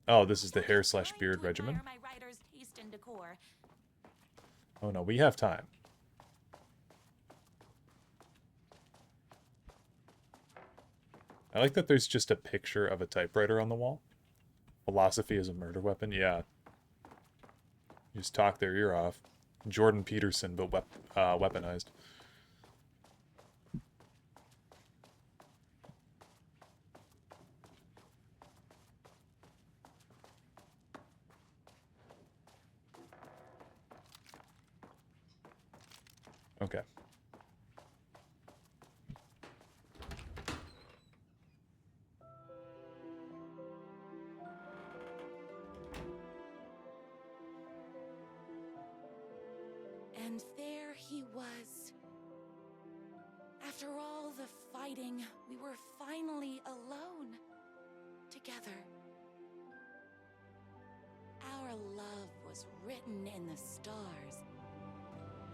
Oh, this is the hair / beard regimen. Oh no, we have time. I like that there's just a picture of a typewriter on the wall. Philosophy is a murder weapon? Yeah. You just talk their ear off. Jordan Peterson, but weaponized. Okay. And there he was. After all the fighting, we were finally alone. Together. Our love was written in the stars.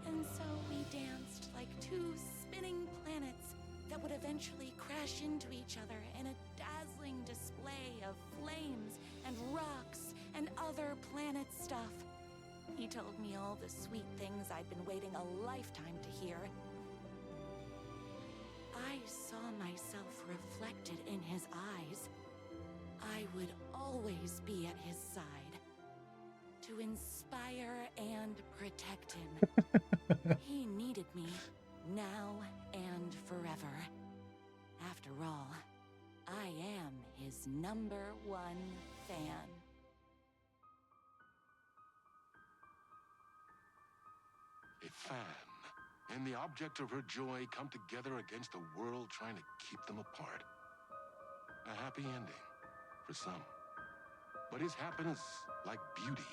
And so we danced like two spinning planets that would eventually crash into each other in a dazzling display of flames and rocks and other planet stuff. He told me all the sweet things I'd been waiting a lifetime to hear. I saw myself reflected in his eyes. I would always be at his side. To inspire and protect him. He needed me, now and forever. After all, I am his #1 fan. A fan and the object of her joy come together against a world trying to keep them apart. A happy ending for some. But is happiness, like beauty,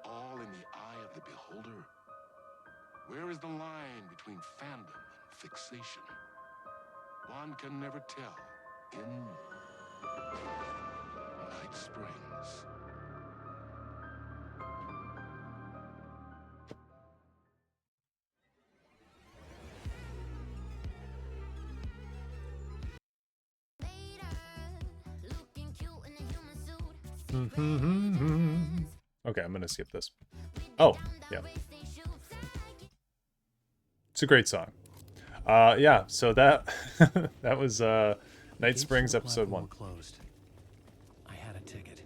all in the eye of the beholder? Where is the line between fandom and fixation? One can never tell in Night Springs. Okay, I'm gonna skip this. Oh, yeah. It's a great song. Yeah, so that that was Night Springs episode 1. Closed. I had a ticket.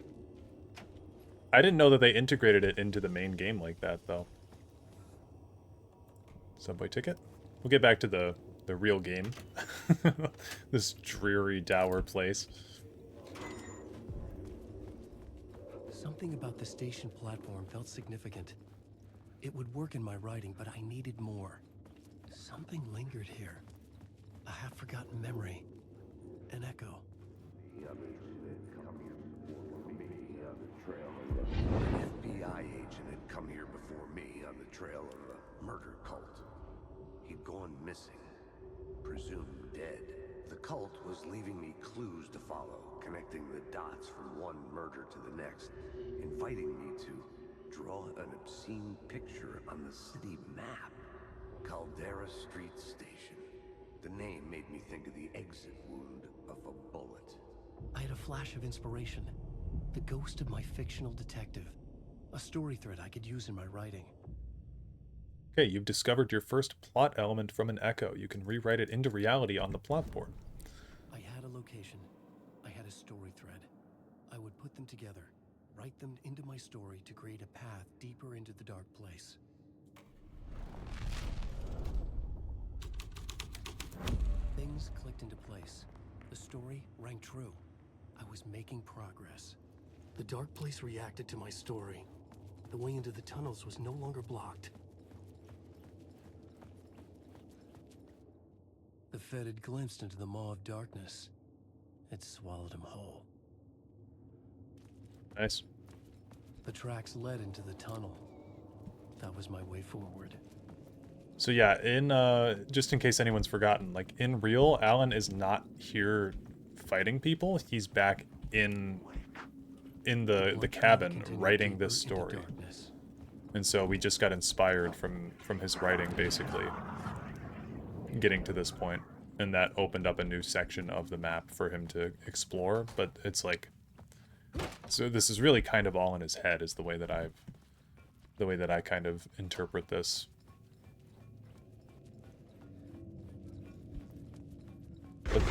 I didn't know that they integrated it into the main game like that, though. Subway ticket? We'll get back to the real game. This dreary, dour place. Something about the station platform felt significant. It would work in my writing, but I needed more. Something lingered here. A half-forgotten memory. An echo. An FBI agent had come here before me on the trail of a murder cult. He'd gone missing, presumed dead. The cult was leaving me clues to follow, connecting the dots from one murder to the next, inviting me to draw an obscene picture on the city map. Caldera Street Station. The name made me think of the exit wound of a bullet. I had a flash of inspiration. The ghost of my fictional detective. A story thread I could use in my writing. Okay, you've discovered your first plot element from an echo. You can rewrite it into reality on the plot board. I had a location. I had a story thread. I would put them together. write them into my story to create a path deeper into the dark place. Things clicked into place. The story rang true. I was making progress. The dark place reacted to my story. The way into the tunnels was no longer blocked. The Fed had glimpsed into the maw of darkness. It swallowed him whole. Nice. The tracks led into the tunnel. That was my way forward. So yeah, in just in case anyone's forgotten, like in real, Alan is not here fighting people. He's back in the cabin writing this story. And so we just got inspired from his writing, basically, getting to this point, and that opened up a new section of the map for him to explore. But it's like, so this is really kind of all in his head, is the way that I kind of interpret this. But,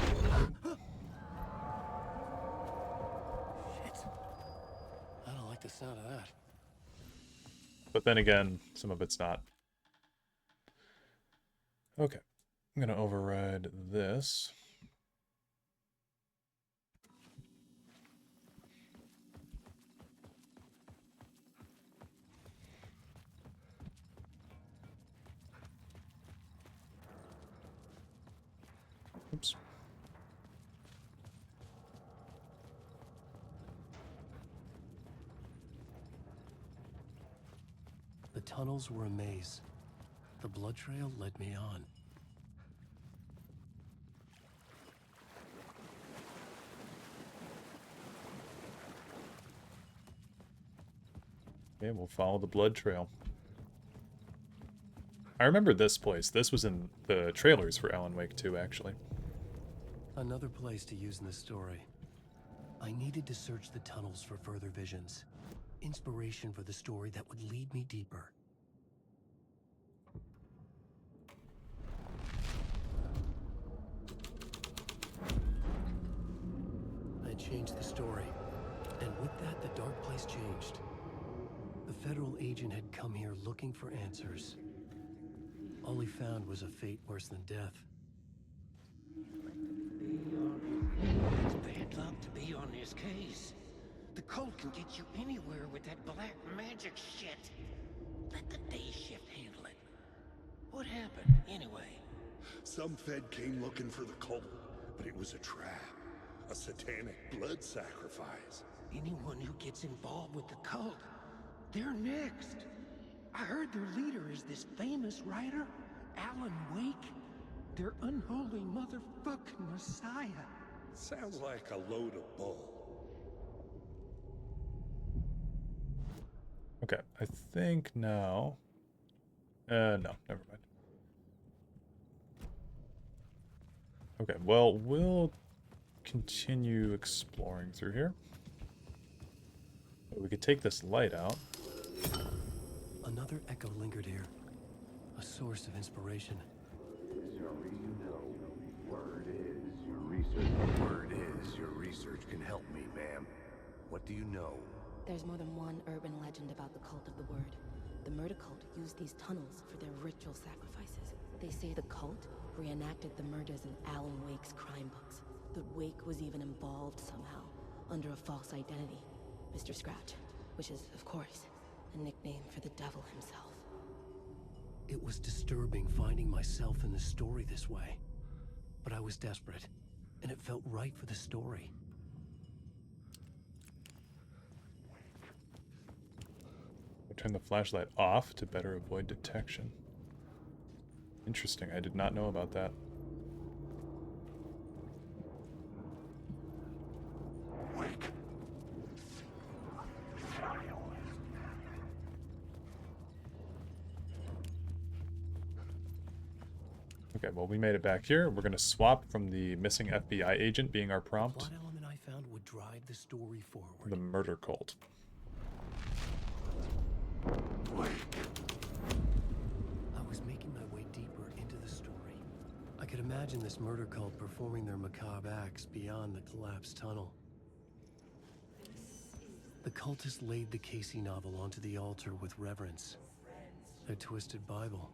Shit. I don't like the sound of that. but then again, some of it's not. Okay, I'm gonna override this. Oops. The tunnels were a maze. The blood trail led me on. Okay, we'll follow the blood trail. I remember this place. This was in the trailers for Alan Wake 2, actually. Another place to use in the story. I needed to search the tunnels for further visions. Inspiration for the story that would lead me deeper. I changed the story. And with that, the dark place changed. The federal agent had come here looking for answers. All he found was a fate worse than death. It's bad luck to be on this case. The cult can get you anywhere with that black magic shit. Let the day shift handle it. What happened, anyway? Some Fed came looking for the cult, but it was a trap. A satanic blood sacrifice. Anyone who gets involved with the cult, they're next. I heard their leader is this famous writer, Alan Wake. Their unholy motherfucking messiah. Sounds like a load of bull. Okay, I think now... no, never mind. Okay, well, we'll continue exploring through here. We could take this light out. Another echo lingered here. A source of inspiration. Word is your research can help me, ma'am. What do you know? There's more than one urban legend about the cult of the Word. The murder cult used these tunnels for their ritual sacrifices. They say the cult reenacted the murders in Alan Wake's crime books. That Wake was even involved somehow, under a false identity. Mr. Scratch, which is, of course, a nickname for the devil himself. It was disturbing finding myself in the story this way. But I was desperate, and it felt right for the story. I turn the flashlight off to better avoid detection. Interesting, I did not know about that. Okay, well, we made it back here. We're going to swap from the missing FBI agent being our prompt. The plot element I found would drive the story forward. The murder cult. I was making my way deeper into the story. I could imagine this murder cult performing their macabre acts beyond the collapsed tunnel. This is The cultists laid the Casey novel onto the altar with reverence. A twisted Bible.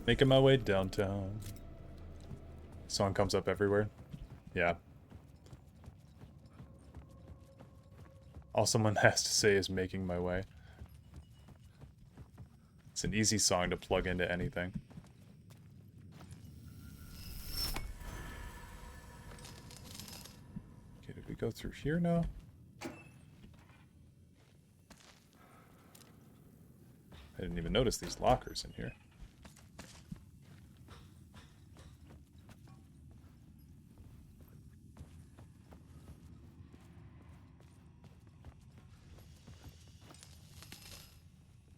Making my way downtown. Song comes up everywhere. Yeah. All someone has to say is making my way. It's an easy song to plug into anything. Okay, did we go through here now? I didn't even notice these lockers in here.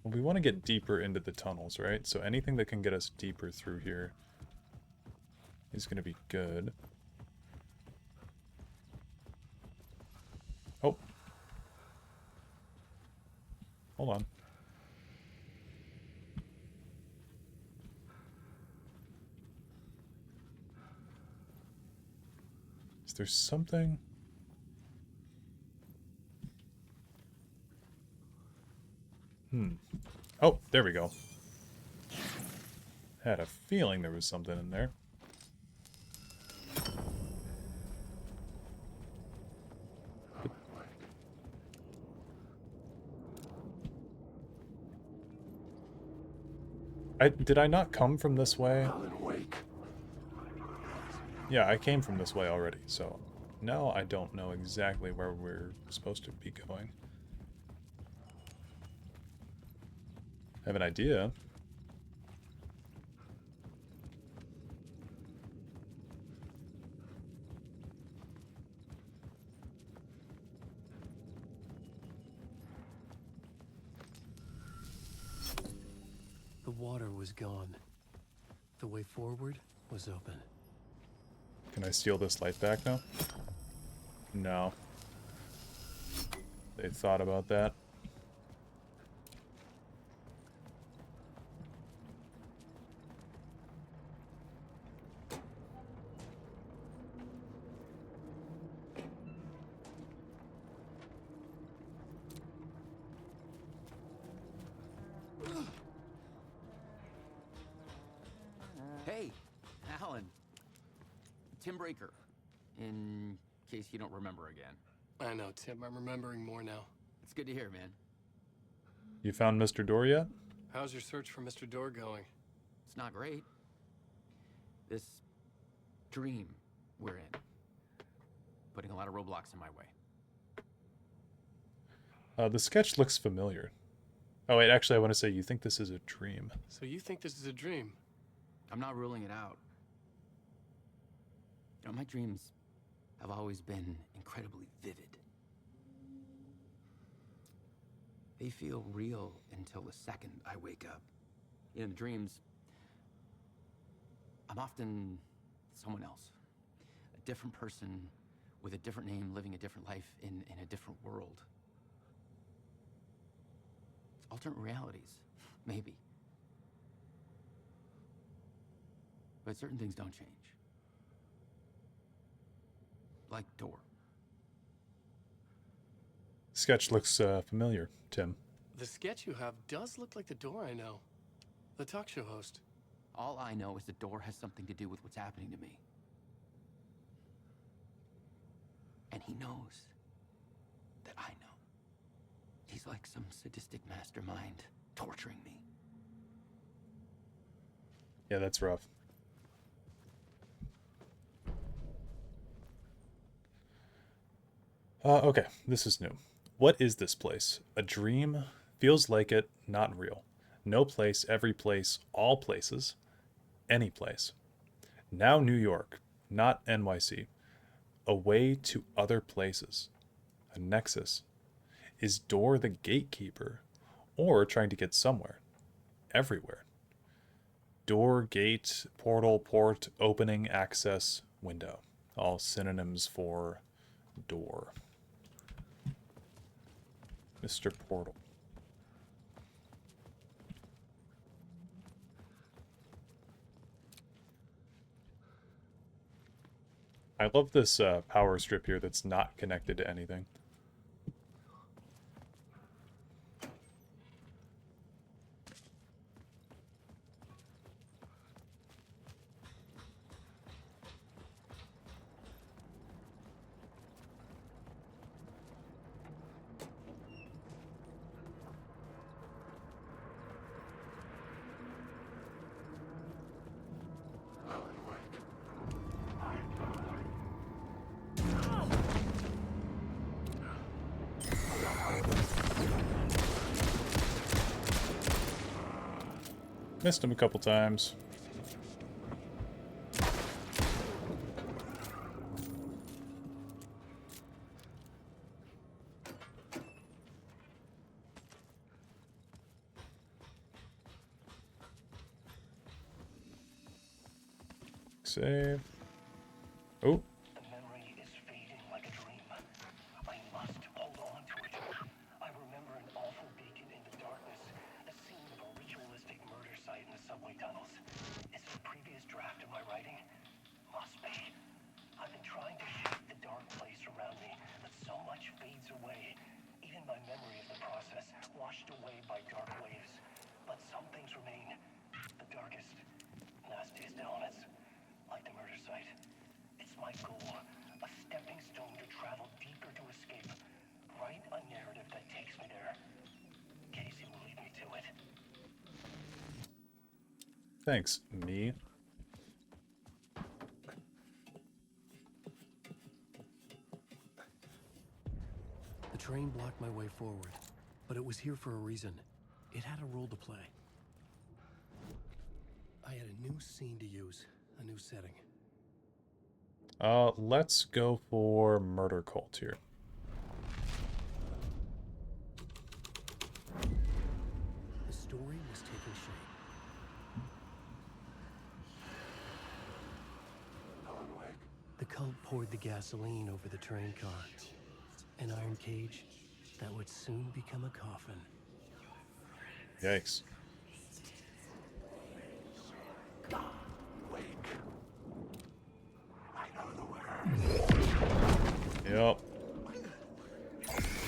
Well, we want to get deeper into the tunnels, right? So anything that can get us deeper through here is going to be good. Oh. Hold on. Is there something? Oh, there we go. Had a feeling there was something in there. Did I not come from this way? Yeah, I came from this way already, so now I don't know exactly where we're supposed to be going. I have an idea. The water was gone. The way forward was open. Can I steal this light back now? No. They thought about that. Hey, Alan. Tim Breaker, in case you don't remember again. I know, Tim. I'm remembering more now. It's good to hear, man. You found Mr. Door yet? How's your search for Mr. Door going? It's not great. This dream we're in, putting a lot of roadblocks in my way. The sketch looks familiar. Oh wait, actually I want to say you think this is a dream. So you think this is a dream? I'm not ruling it out. You know, my dreams have always been incredibly vivid. They feel real until the second I wake up. In the dreams, I'm often someone else. A different person with a different name, living a different life in a different world. Alternate realities, maybe. But certain things don't change. Like Door. Sketch looks familiar, Tim. The sketch you have does look like the Door I know. The talk show host. All I know is the Door has something to do with what's happening to me. And he knows that I know. He's like some sadistic mastermind torturing me. Yeah, that's rough. Okay, this is new. What is this place? A dream? Feels like it, not real. No place, every place, all places. Any place. Now New York, not NYC. A way to other places. A nexus. Is door the gatekeeper? Or trying to get somewhere? Everywhere. Door, gate, portal, port, opening, access, window. All synonyms for door. Mr. Portal. I love this power strip here that's not connected to anything. Missed him a couple times. Save. Oh. The memory is fading like a dream. I must hold on to it. I remember an awful beacon in the darkness, the scene of a ritualistic murder site in the subway tunnels. Is it a previous draft of my writing? Must be. I've been trying to shape the dark place around me, but so much fades away. Even my memory of the process, washed away by dark waves. But some things remain. The darkest, nastiest elements. Like the murder site. It's my goal, a stepping stone to travel deeper to escape. Write a narrative that takes me there. Casey will lead me to it. Thanks, me. The train blocked my way forward, but it was here for a reason. It had a role to play. I had a new scene to use, a new setting. Let's go for murder cult here. The story was taking shape. The cult poured the gasoline over the train car. An iron cage that would soon become a coffin. Yikes. Yep.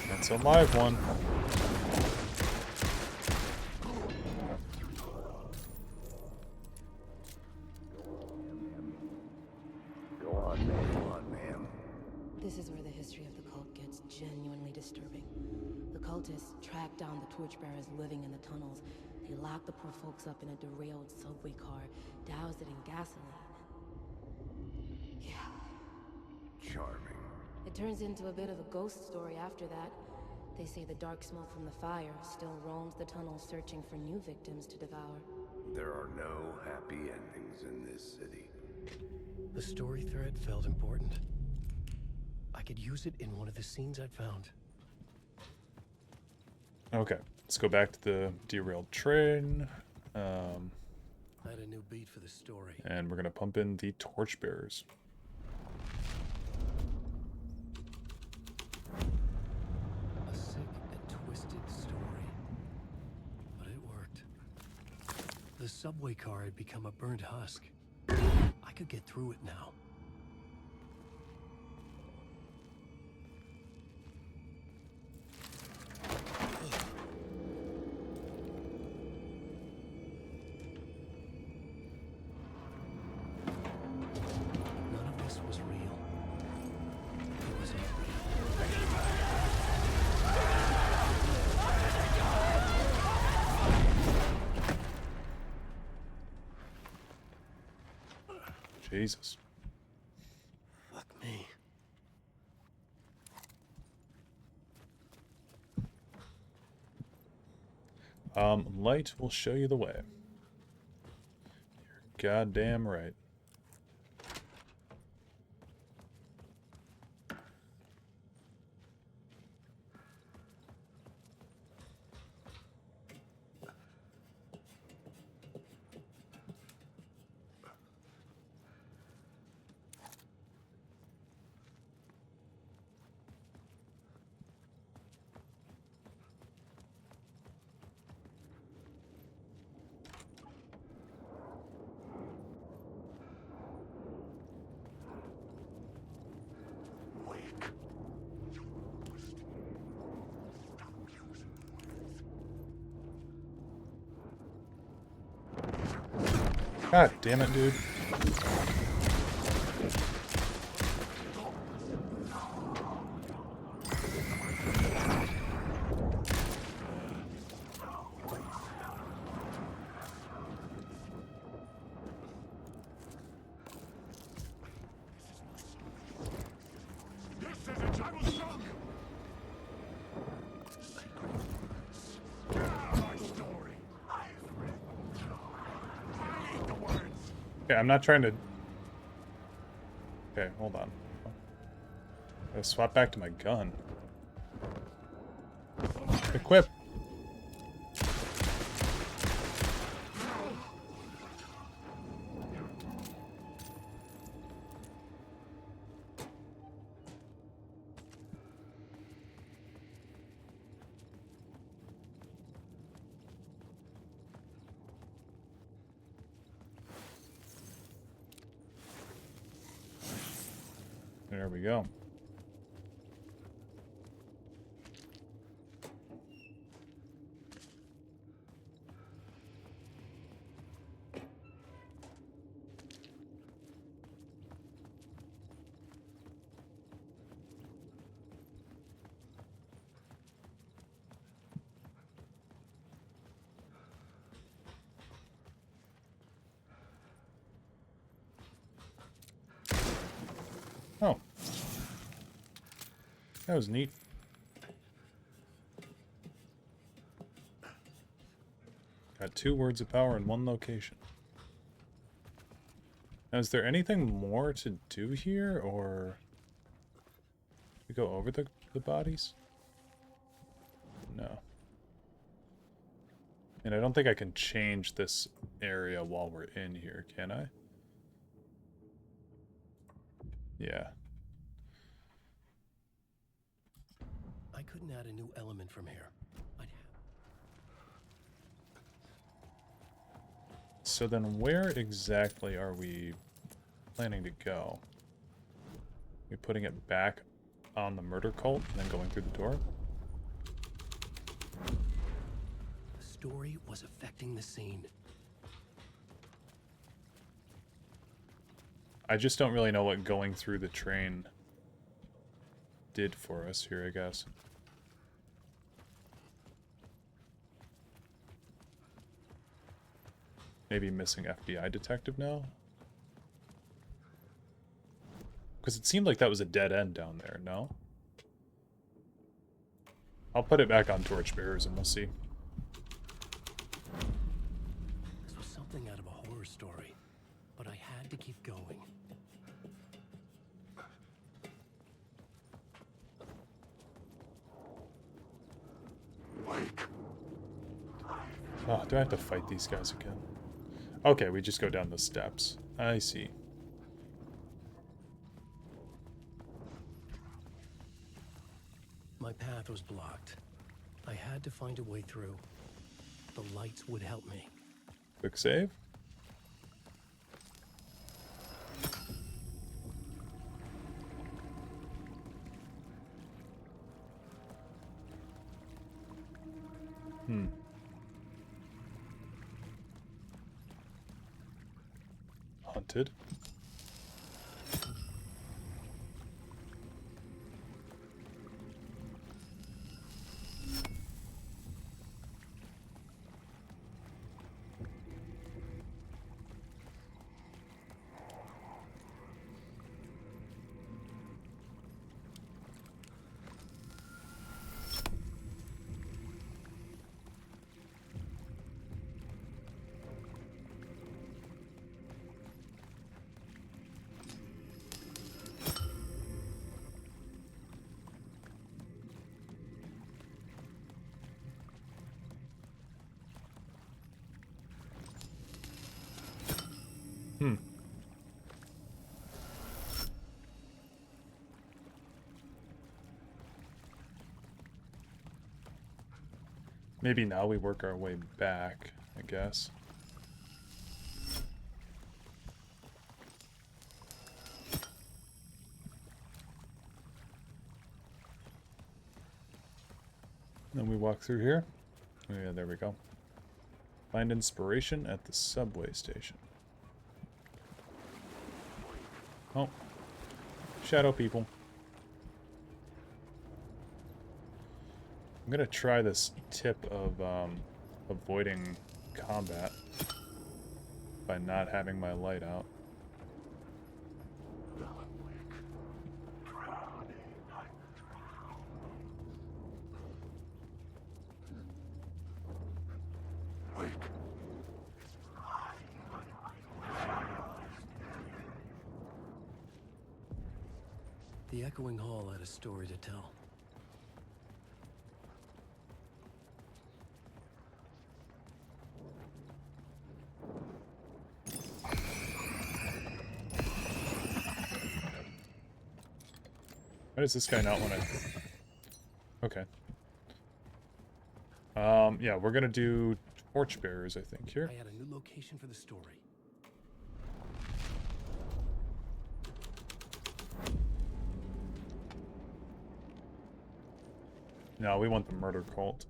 That's a live one. Go on, ma'am. This is where the history of the cult gets genuinely disturbing. The cultists tracked down the torchbearers living in the tunnels. They locked the poor folks up in a derailed subway car, doused it in gasoline. Yeah. Charming. It turns into a bit of a ghost story after that. They say the dark smoke from the fire still roams the tunnels searching for new victims to devour. There are no happy endings in this city. The story thread felt important. I could use it in one of the scenes I'd found. Okay, let's go back to the derailed train. I had a new beat for the story. And we're gonna pump in the torchbearers. A sick and twisted story. But it worked. The subway car had become a burnt husk. I could get through it now. None of this was real. It wasn't Jesus. Fuck me. Light will show you the way. You're goddamn right. God damn it, dude. Okay, I'm not trying to... Okay, hold on. Gotta swap back to my gun. Equip! There we go. Oh. That was neat. Got 2 words of power in 1 location. Now, is there anything more to do here, or... We go over the bodies? No. And I don't think I can change this area while we're in here, can I? Yeah. I couldn't add a new element from here. So then where exactly are we planning to go? We putting it back on the murder cult and then going through the door? The story was affecting the scene. I just don't really know what going through the train did for us here, I guess. Maybe missing FBI detective now? Because it seemed like that was a dead end down there, no? I'll put it back on torchbearers and we'll see. This was something out of a horror story, but I had to keep going. Oh, do I have to fight these guys again? Okay, we just go down the steps. I see. My path was blocked. I had to find a way through. The lights would help me. Quick save. Hunted. Maybe now we work our way back, I guess. Then we walk through here. Oh, yeah, there we go. Find inspiration at the subway station. Oh. Shadow people. I'm gonna try this tip of avoiding combat by not having my light out. The echoing hall had a story to tell. Why does this guy not want to... Okay. Yeah, we're gonna do torchbearers, I think, here. I had a new location for the story. No, we want the murder cult.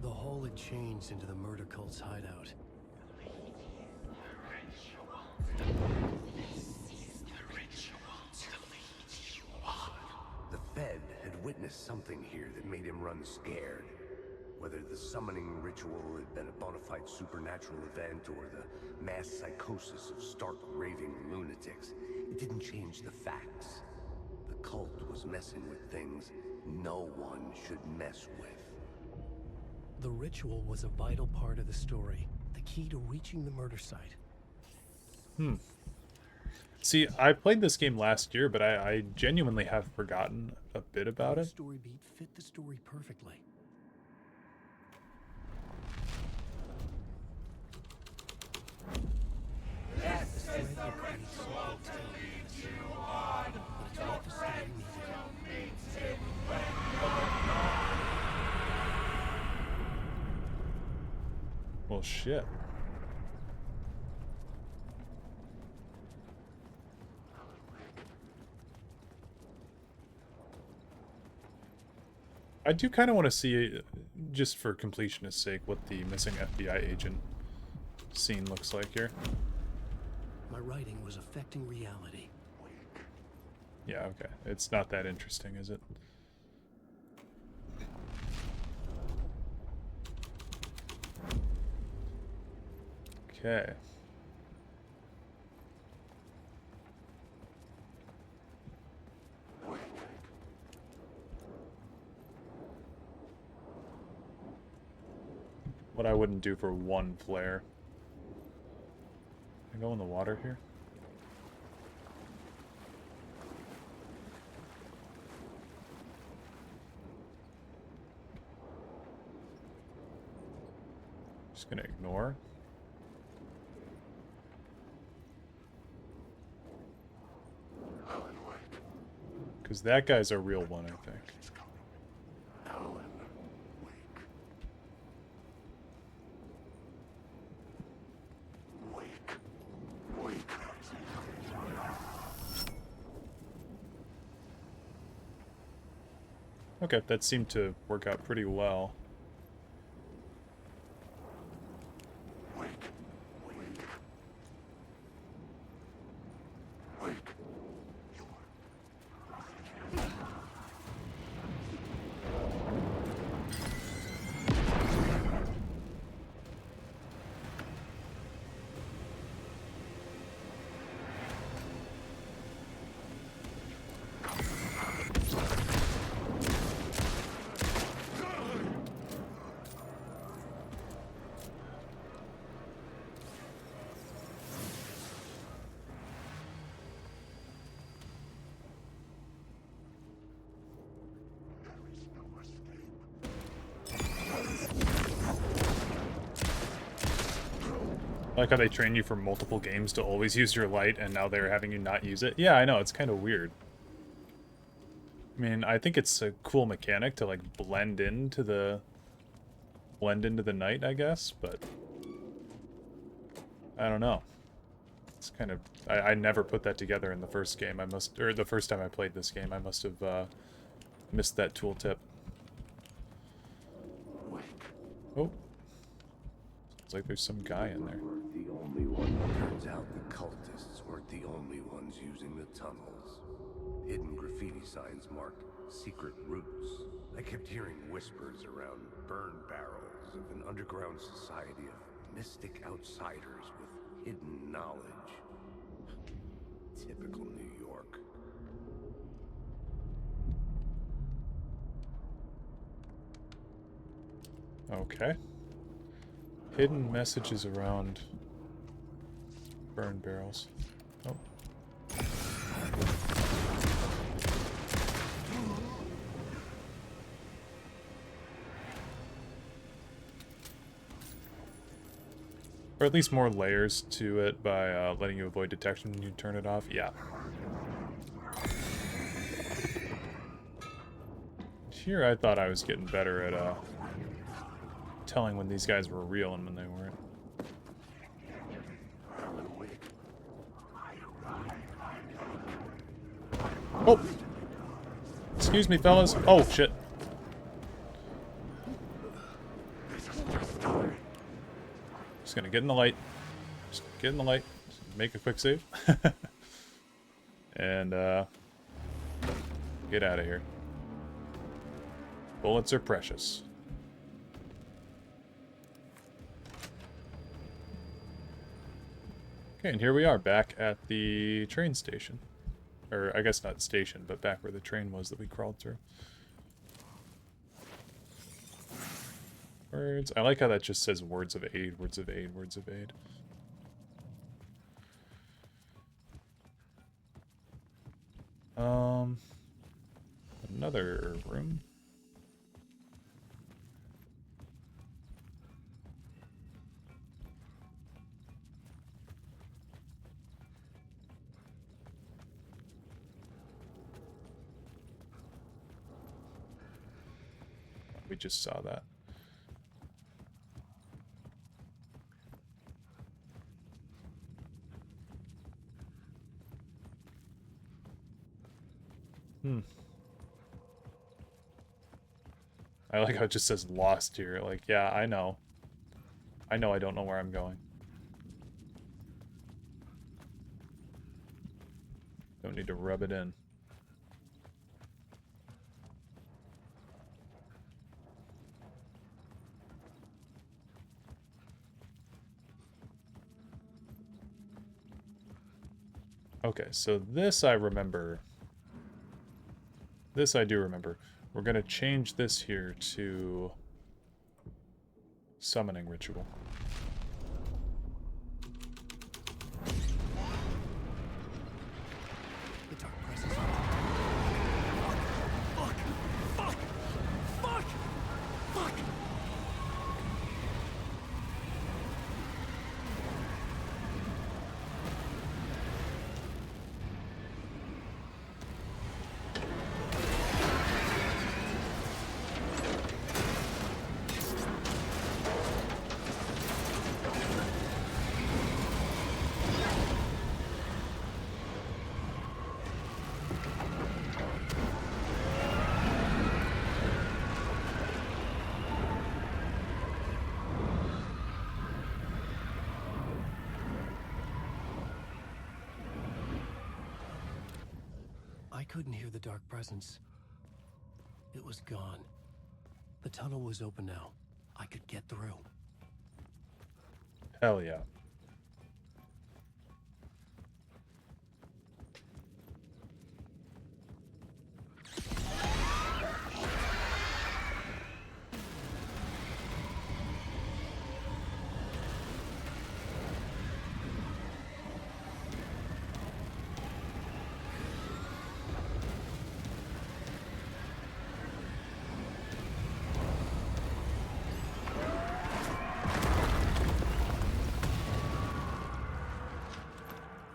The hall had changed into the murder cult's hideout. The Fed had witnessed something here that made him run scared. Whether the summoning ritual had been a bona fide supernatural event or the mass psychosis of stark raving lunatics, it didn't change the facts. The cult was messing with things no one should mess with. The ritual was a vital part of the story, the key to reaching the murder site. See, I played this game last year, but I genuinely have forgotten a bit about The it. story beat fit the story perfectly. Yes, The thread will create so-called tale but it's what the story needed. Well, shit. I do kind of want to see, just for completionist's sake, what the missing FBI agent scene looks like here. My writing was affecting reality. Yeah, okay. It's not that interesting, is it? Okay. What I wouldn't do for one flare. Can I go in the water here? Just gonna ignore. Because that guy's a real one, I think. Okay, that seemed to work out pretty well. I like how they train you for multiple games to always use your light, and now they're having you not use it. Yeah, I know, it's kind of weird. I mean, I think it's a cool mechanic to, like, blend into the night, I guess, but I don't know. It's kind of... I never put that together in the first game. Or the first time I played this game, I must have missed that tooltip. Oh. Sounds like there's some guy in there. Weren't the only one. Turns out the cultists weren't the only ones using the tunnels. Hidden graffiti signs marked secret routes. I kept hearing whispers around burn barrels of an underground society of mystic outsiders with hidden knowledge. Typical New York. Okay. Hidden messages around burn barrels. Oh. Or at least more layers to it by letting you avoid detection when you turn it off. Yeah. Here I thought I was getting better at telling when these guys were real and when they weren't. Oh! Excuse me, fellas. Oh, shit. Just gonna get in the light. Just get in the light. Just make a quick save. And, get out of here. Bullets are precious. Okay, and here we are, back at the train station. Or, I guess not station, but back where the train was that we crawled through. Words. I like how that just says words of aid, words of aid, words of aid. Another room. We just saw that. I like how it just says lost here. Like, yeah, I know. I know I don't know where I'm going. Don't need to rub it in. Okay, so this I remember. This I do remember. We're going to change this here to summoning ritual. The dark presence. Fuck! Fuck! Fuck! Fuck! I couldn't hear the dark presence. It was gone. The tunnel was open now. I could get through. Hell yeah.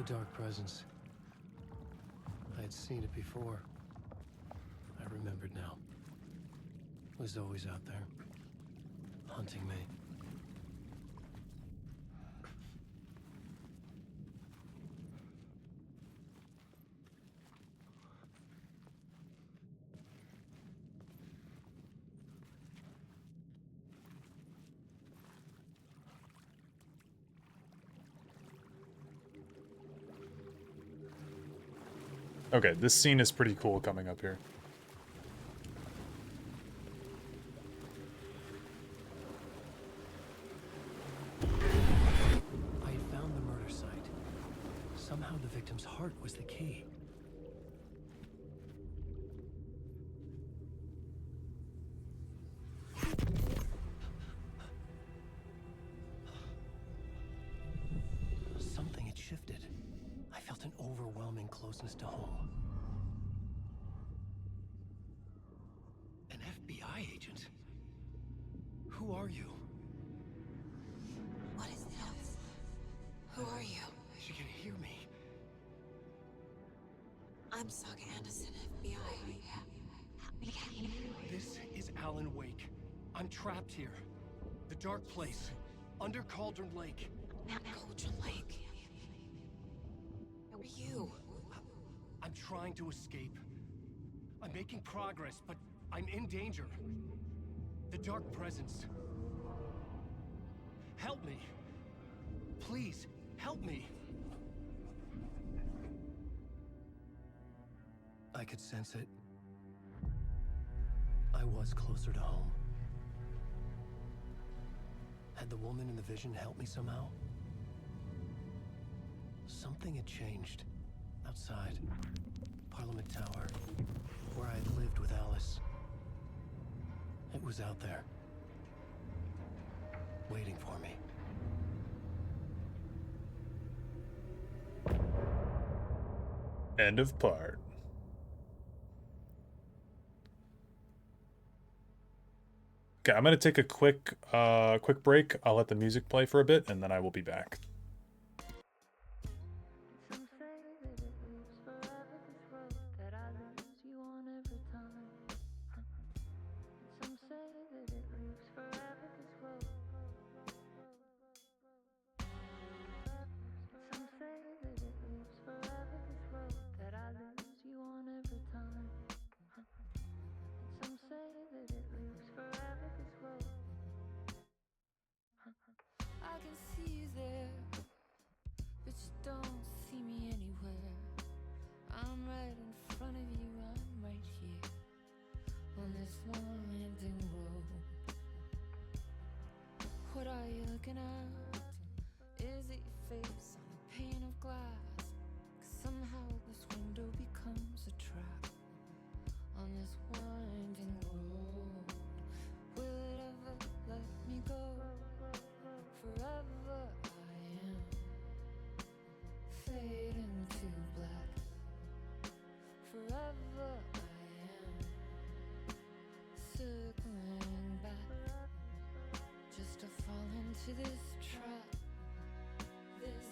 The dark presence. I had seen it before. I remembered now. It was always out there, hunting me. Okay, this scene is pretty cool coming up here. I had found the murder site. Somehow the victim's heart was the key. Something had shifted. I felt an overwhelming closeness to home. An FBI agent? Who are you? What is this? Who are you? She can hear me. I'm Saga Anderson, FBI. This is Alan Wake. I'm trapped here. The dark place. Under Cauldron Lake. Cauldron Lake. Who are you? I'm trying to escape. I'm making progress, but I'm in danger. The dark presence. Help me. Please, help me. I could sense it. I was closer to home. Had the woman in the vision helped me somehow? Something had changed. Outside. Parliament Tower. Where I had lived with Alice. It was out there. Waiting for me. End of part. Okay, I'm gonna take a quick break. I'll let the music play for a bit, and then I will be back. I can see you there, but you don't see me anywhere. I'm right in front of you, I'm right here on this winding road. What are you looking at? Is it your face on a pane of glass? 'Cause somehow this window becomes a trap on this winding road. Will it ever let me go? Forever I am fading to black. Forever I am circling back, just to fall into this trap. This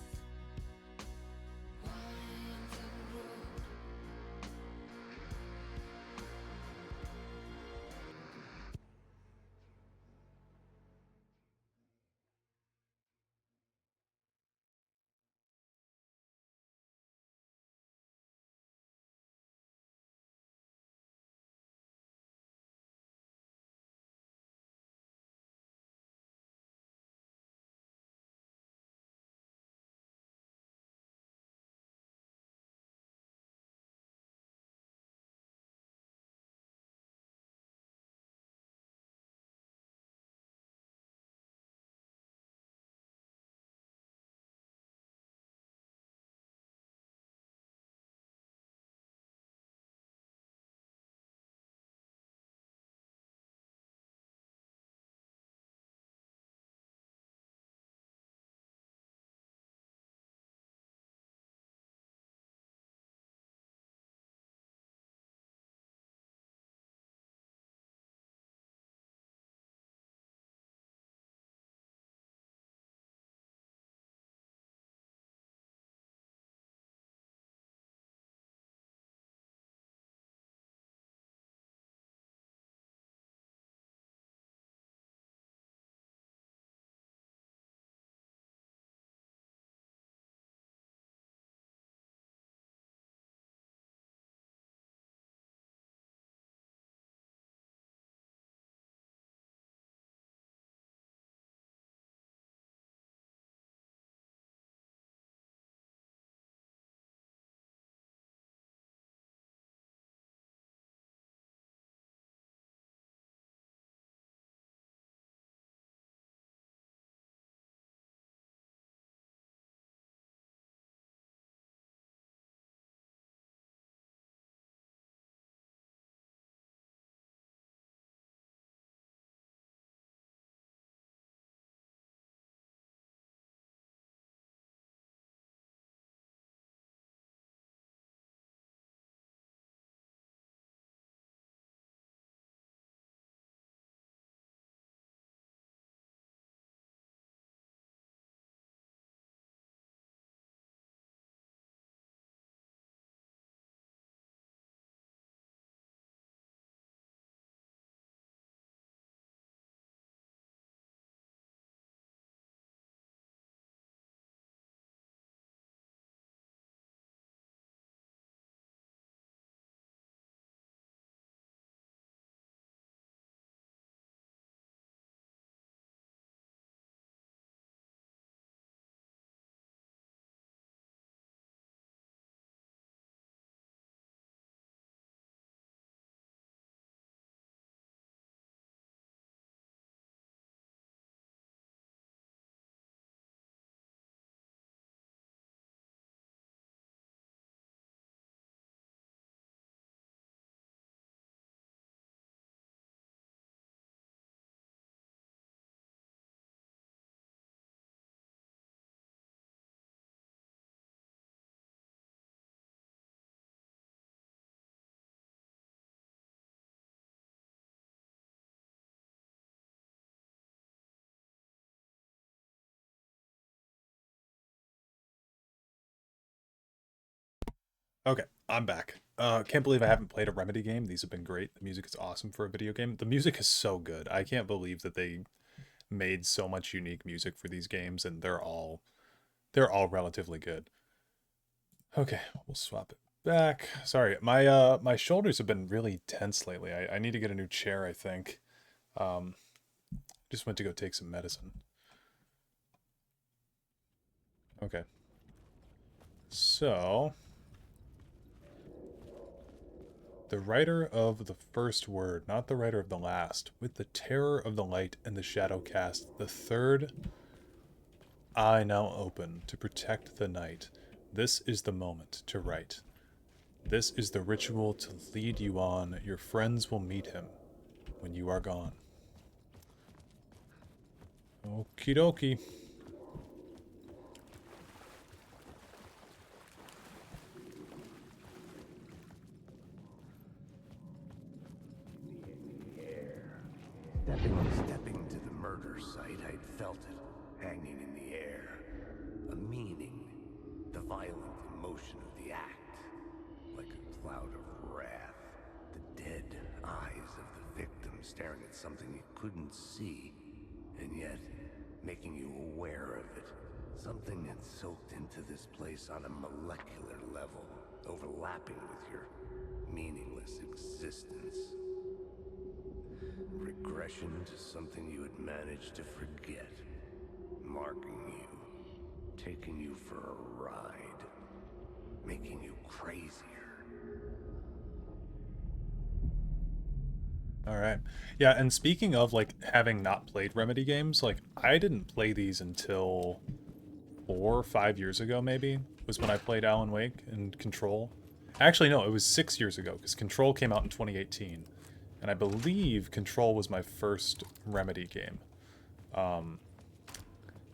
Okay, I'm back. Can't believe I haven't played a Remedy game. These have been great. The music is awesome for a video game. The music is so good. I can't believe that they made so much unique music for these games, and they're all relatively good. Okay, we'll swap it back. Sorry, my shoulders have been really tense lately. I need to get a new chair, I think. Um, just went to go take some medicine. Okay. So, the writer of the first word, not the writer of the last, with the terror of the light and the shadow cast, the third eye now open to protect the night. This is the moment to write. This is the ritual to lead you on. Your friends will meet him when you are gone. Okie dokie. Stepping to the murder site, I'd felt it, hanging in the air. A meaning, the violent emotion of the act, like a cloud of wrath. The dead eyes of the victim staring at something you couldn't see, and yet making you aware of it. Something had soaked into this place on a molecular level, overlapping with your meaningless existence. Regression to something you had managed to forget. Marking you. Taking you for a ride. Making you crazier. All right. Yeah, and speaking of like having not played Remedy games, like I didn't play these until 4 or 5 years ago maybe was when I played Alan Wake and Control. Actually no, it was 6 years ago cuz Control came out in 2018. And I believe Control was my first Remedy game. And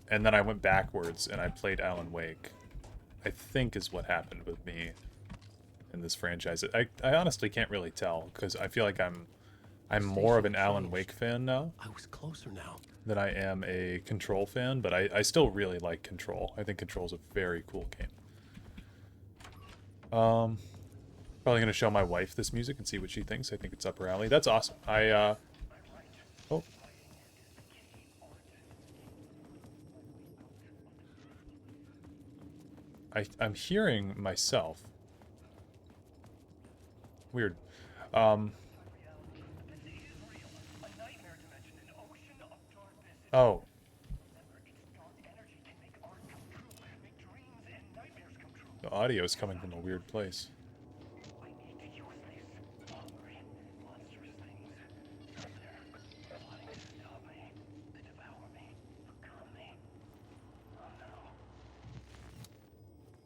then I went backwards and I played Alan Wake. I think is what happened with me in this franchise. I honestly can't really tell because I feel like I'm more of an Alan Wake fan now. I was closer now. Than I am a Control fan, but I still really like Control. I think Control's a very cool game. Probably gonna show my wife this music and see what she thinks. I think it's up her alley. That's awesome. Oh. I'm hearing myself. Weird. Oh. The audio is coming from a weird place.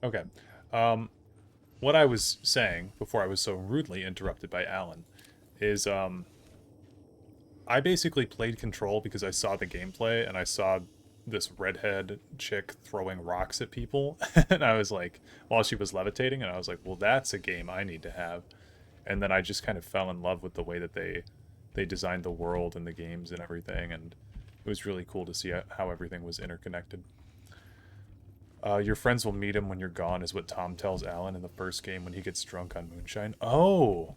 Okay. What I was saying before I was so rudely interrupted by Alan is I basically played Control because I saw the gameplay and I saw this redhead chick throwing rocks at people and I was like, while she was levitating, and I was like, well, that's a game I need to have. And then I just kind of fell in love with the way that they designed the world and the games and everything, and it was really cool to see how everything was interconnected. Your friends will meet him when you're gone is what Tom tells Alan in the first game when he gets drunk on moonshine. Oh,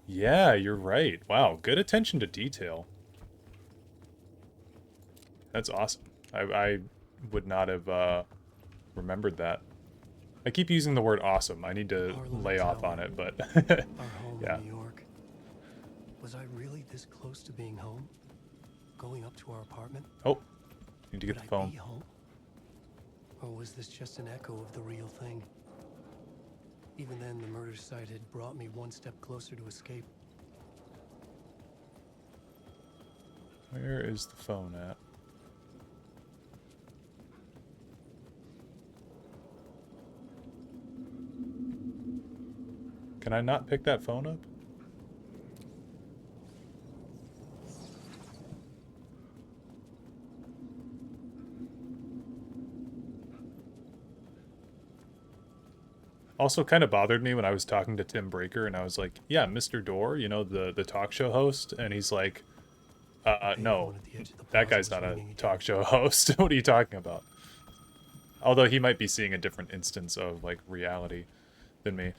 yeah, you're right. Wow, good attention to detail. That's awesome. I would not have remembered that. I keep using the word awesome. I need to lay off on it, but Our home yeah. in New York. Was I really this close to being home? Going up to our apartment? Oh, need to get Would the phone. I be home? Or was this just an echo of the real thing? Even then, the murder site had brought me one step closer to escape. Where is the phone at? Can I not pick that phone up? Also kind of bothered me when I was talking to Tim Breaker and I was like, yeah, Mr. Door, you know, the talk show host. And he's like, no, that guy's not a talk show host. What are you talking about? Although he might be seeing a different instance of like reality than me.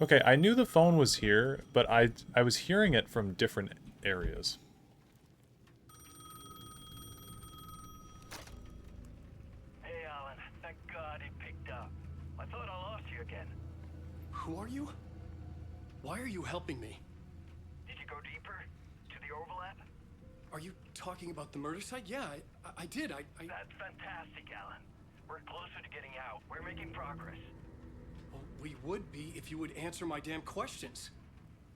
Okay, I knew the phone was here, but I was hearing it from different areas. Hey, Alan. Thank God it picked up. I thought I lost you again. Who are you? Why are you helping me? Did you go deeper? To the overlap? Are you talking about the murder site? Yeah, I did. That's fantastic, Alan. We're closer to getting out. We're making progress. Well, we would be if you would answer my damn questions.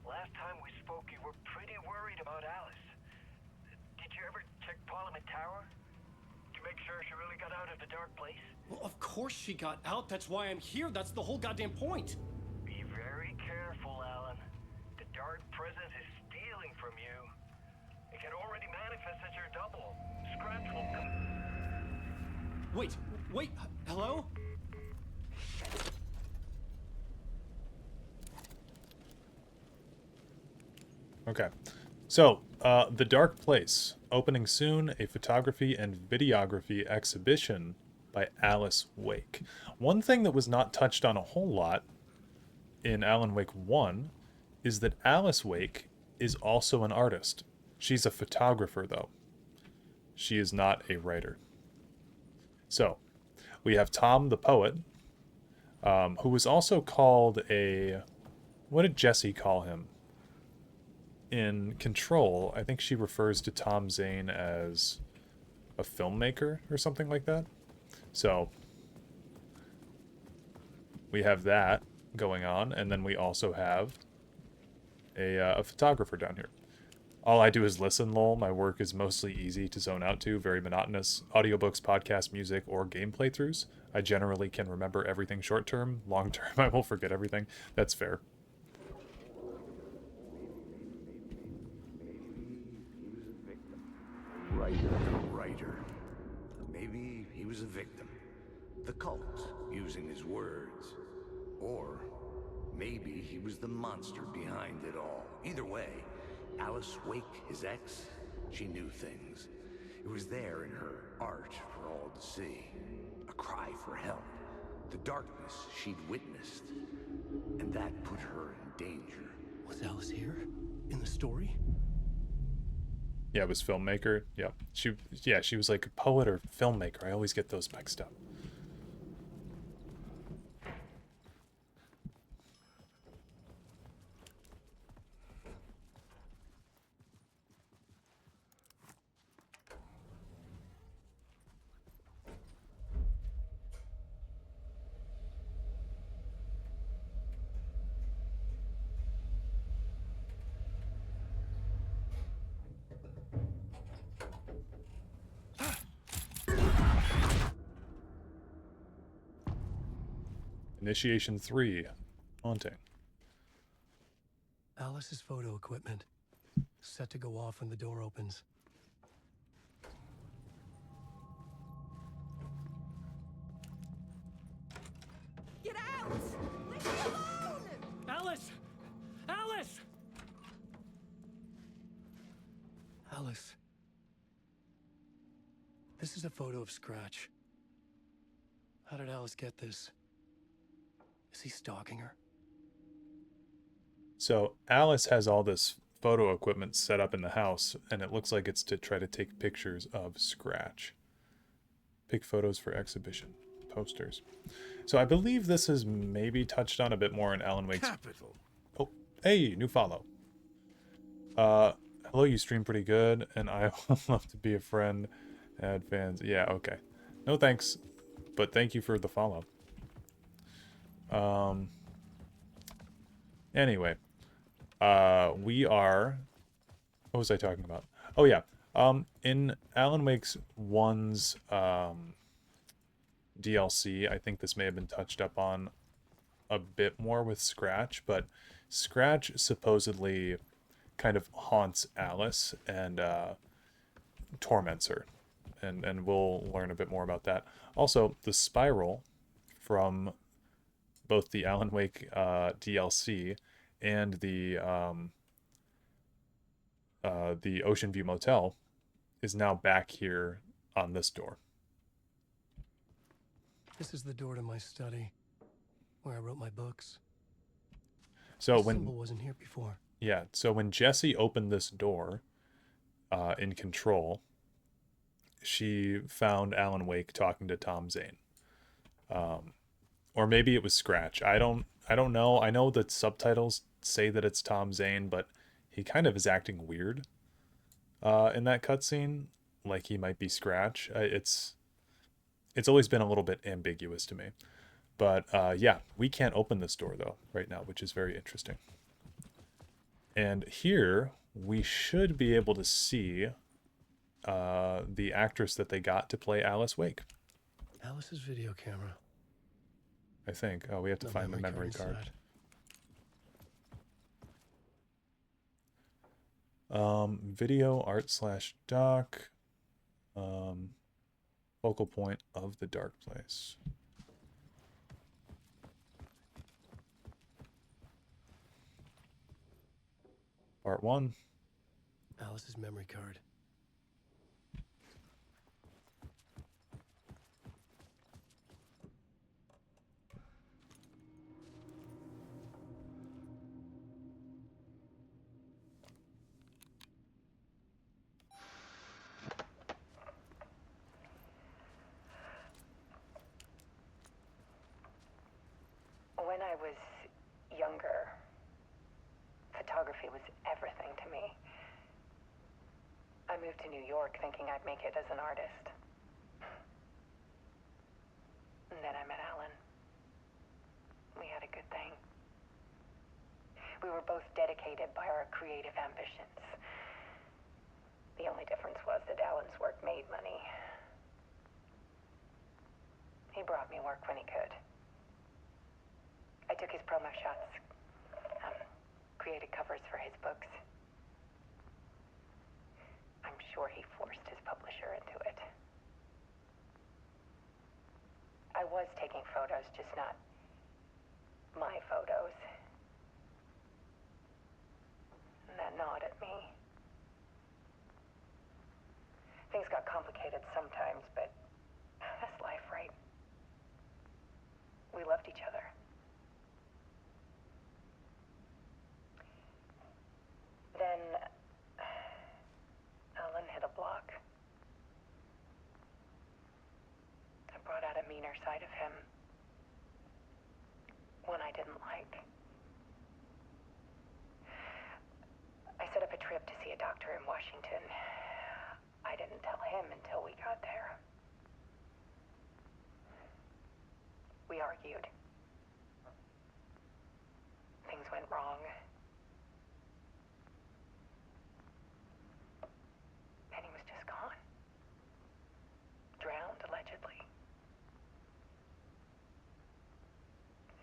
Last time we spoke, you were pretty worried about Alice. Did you ever check Parliament Tower? To make sure she really got out of the dark place? Well, of course she got out. That's why I'm here. That's the whole goddamn point. Be very careful, Alan. The dark presence is stealing from you. It can already manifest as your double. Scratch will come. Wait, hello? Okay. So, The Dark Place, opening soon, a photography and videography exhibition by Alice Wake. One thing that was not touched on a whole lot in Alan Wake 1 is that Alice Wake is also an artist. She's a photographer, though. She is not a writer. So, we have Tom the poet, who was also called a... What did Jesse call him? In Control, I think she refers to Tom Zane as a filmmaker or something like that. So, we have that going on, and then we also have a photographer down here. All I do is listen, lol. My work is mostly easy to zone out to, very monotonous. Audiobooks, podcast, music, or game playthroughs. I generally can remember everything short term. Long term, I will forget everything. That's fair. Writer. Maybe he was a victim. The cult, using his words. Or maybe he was the monster behind it all. Either way, Alice Wake, his ex, she knew things. It was there in her art for all to see. A cry for help. The darkness she'd witnessed. And that put her in danger. Was Alice here? In the story? Yeah, it was filmmaker. Yeah. She was like a poet or filmmaker. I always get those mixed up. Initiation 3. Haunting. Alice's photo equipment. Set to go off when the door opens. Get out! Leave me alone! Alice! Alice! Alice. This is a photo of Scratch. How did Alice get this? Is he stalking her? So Alice has all this photo equipment set up in the house, and it looks like it's to try to take pictures of Scratch. Pick photos for exhibition. Posters. So I believe this is maybe touched on a bit more in Alan Wake's... Capital. Oh, hey, new follow. Hello, you stream pretty good, and I would love to be a friend. Add fans. Yeah, okay. No thanks, but thank you for the follow. Anyway, we are... What was I talking about? Oh, yeah. In Alan Wake's 1's DLC, I think this may have been touched up on a bit more with Scratch, but Scratch supposedly kind of haunts Alice and torments her. And we'll learn a bit more about that. Also, the spiral from both the Alan Wake DLC and the Ocean View Motel is now back here on this door. This is the door to my study, where I wrote my books. So This when symbol wasn't here before. yeah, so when Jessie opened this door in Control, she found Alan Wake talking to Tom Zane. Or maybe it was Scratch. I don't know. I know that subtitles say that it's Tom Zane, but he kind of is acting weird in that cutscene, like he might be Scratch. It's always been a little bit ambiguous to me. But yeah, we can't open this door though right now, which is very interesting. And here we should be able to see the actress that they got to play Alice Wake. Alice's video camera. I think. Oh, we have to find the memory card. Video art slash doc. Focal point of the dark place. Part 1. Alice's memory card. When I was younger, photography was everything to me. I moved to New York thinking I'd make it as an artist. And then I met Alan. We had a good thing. We were both dedicated by our creative ambitions. The only difference was that Alan's work made money. He brought me work when he could. I took his promo shots, created covers for his books. I'm sure he forced his publisher into it. I was taking photos, just not my photos. And that gnawed at me. Things got complicated sometimes, but that's life, right? We loved each other. Then Alan hit a block. I brought out a meaner side of him. One I didn't like. I set up a trip to see a doctor in Washington. I didn't tell him until we got there. We argued. Things went wrong. And he was just gone. Drowned, allegedly.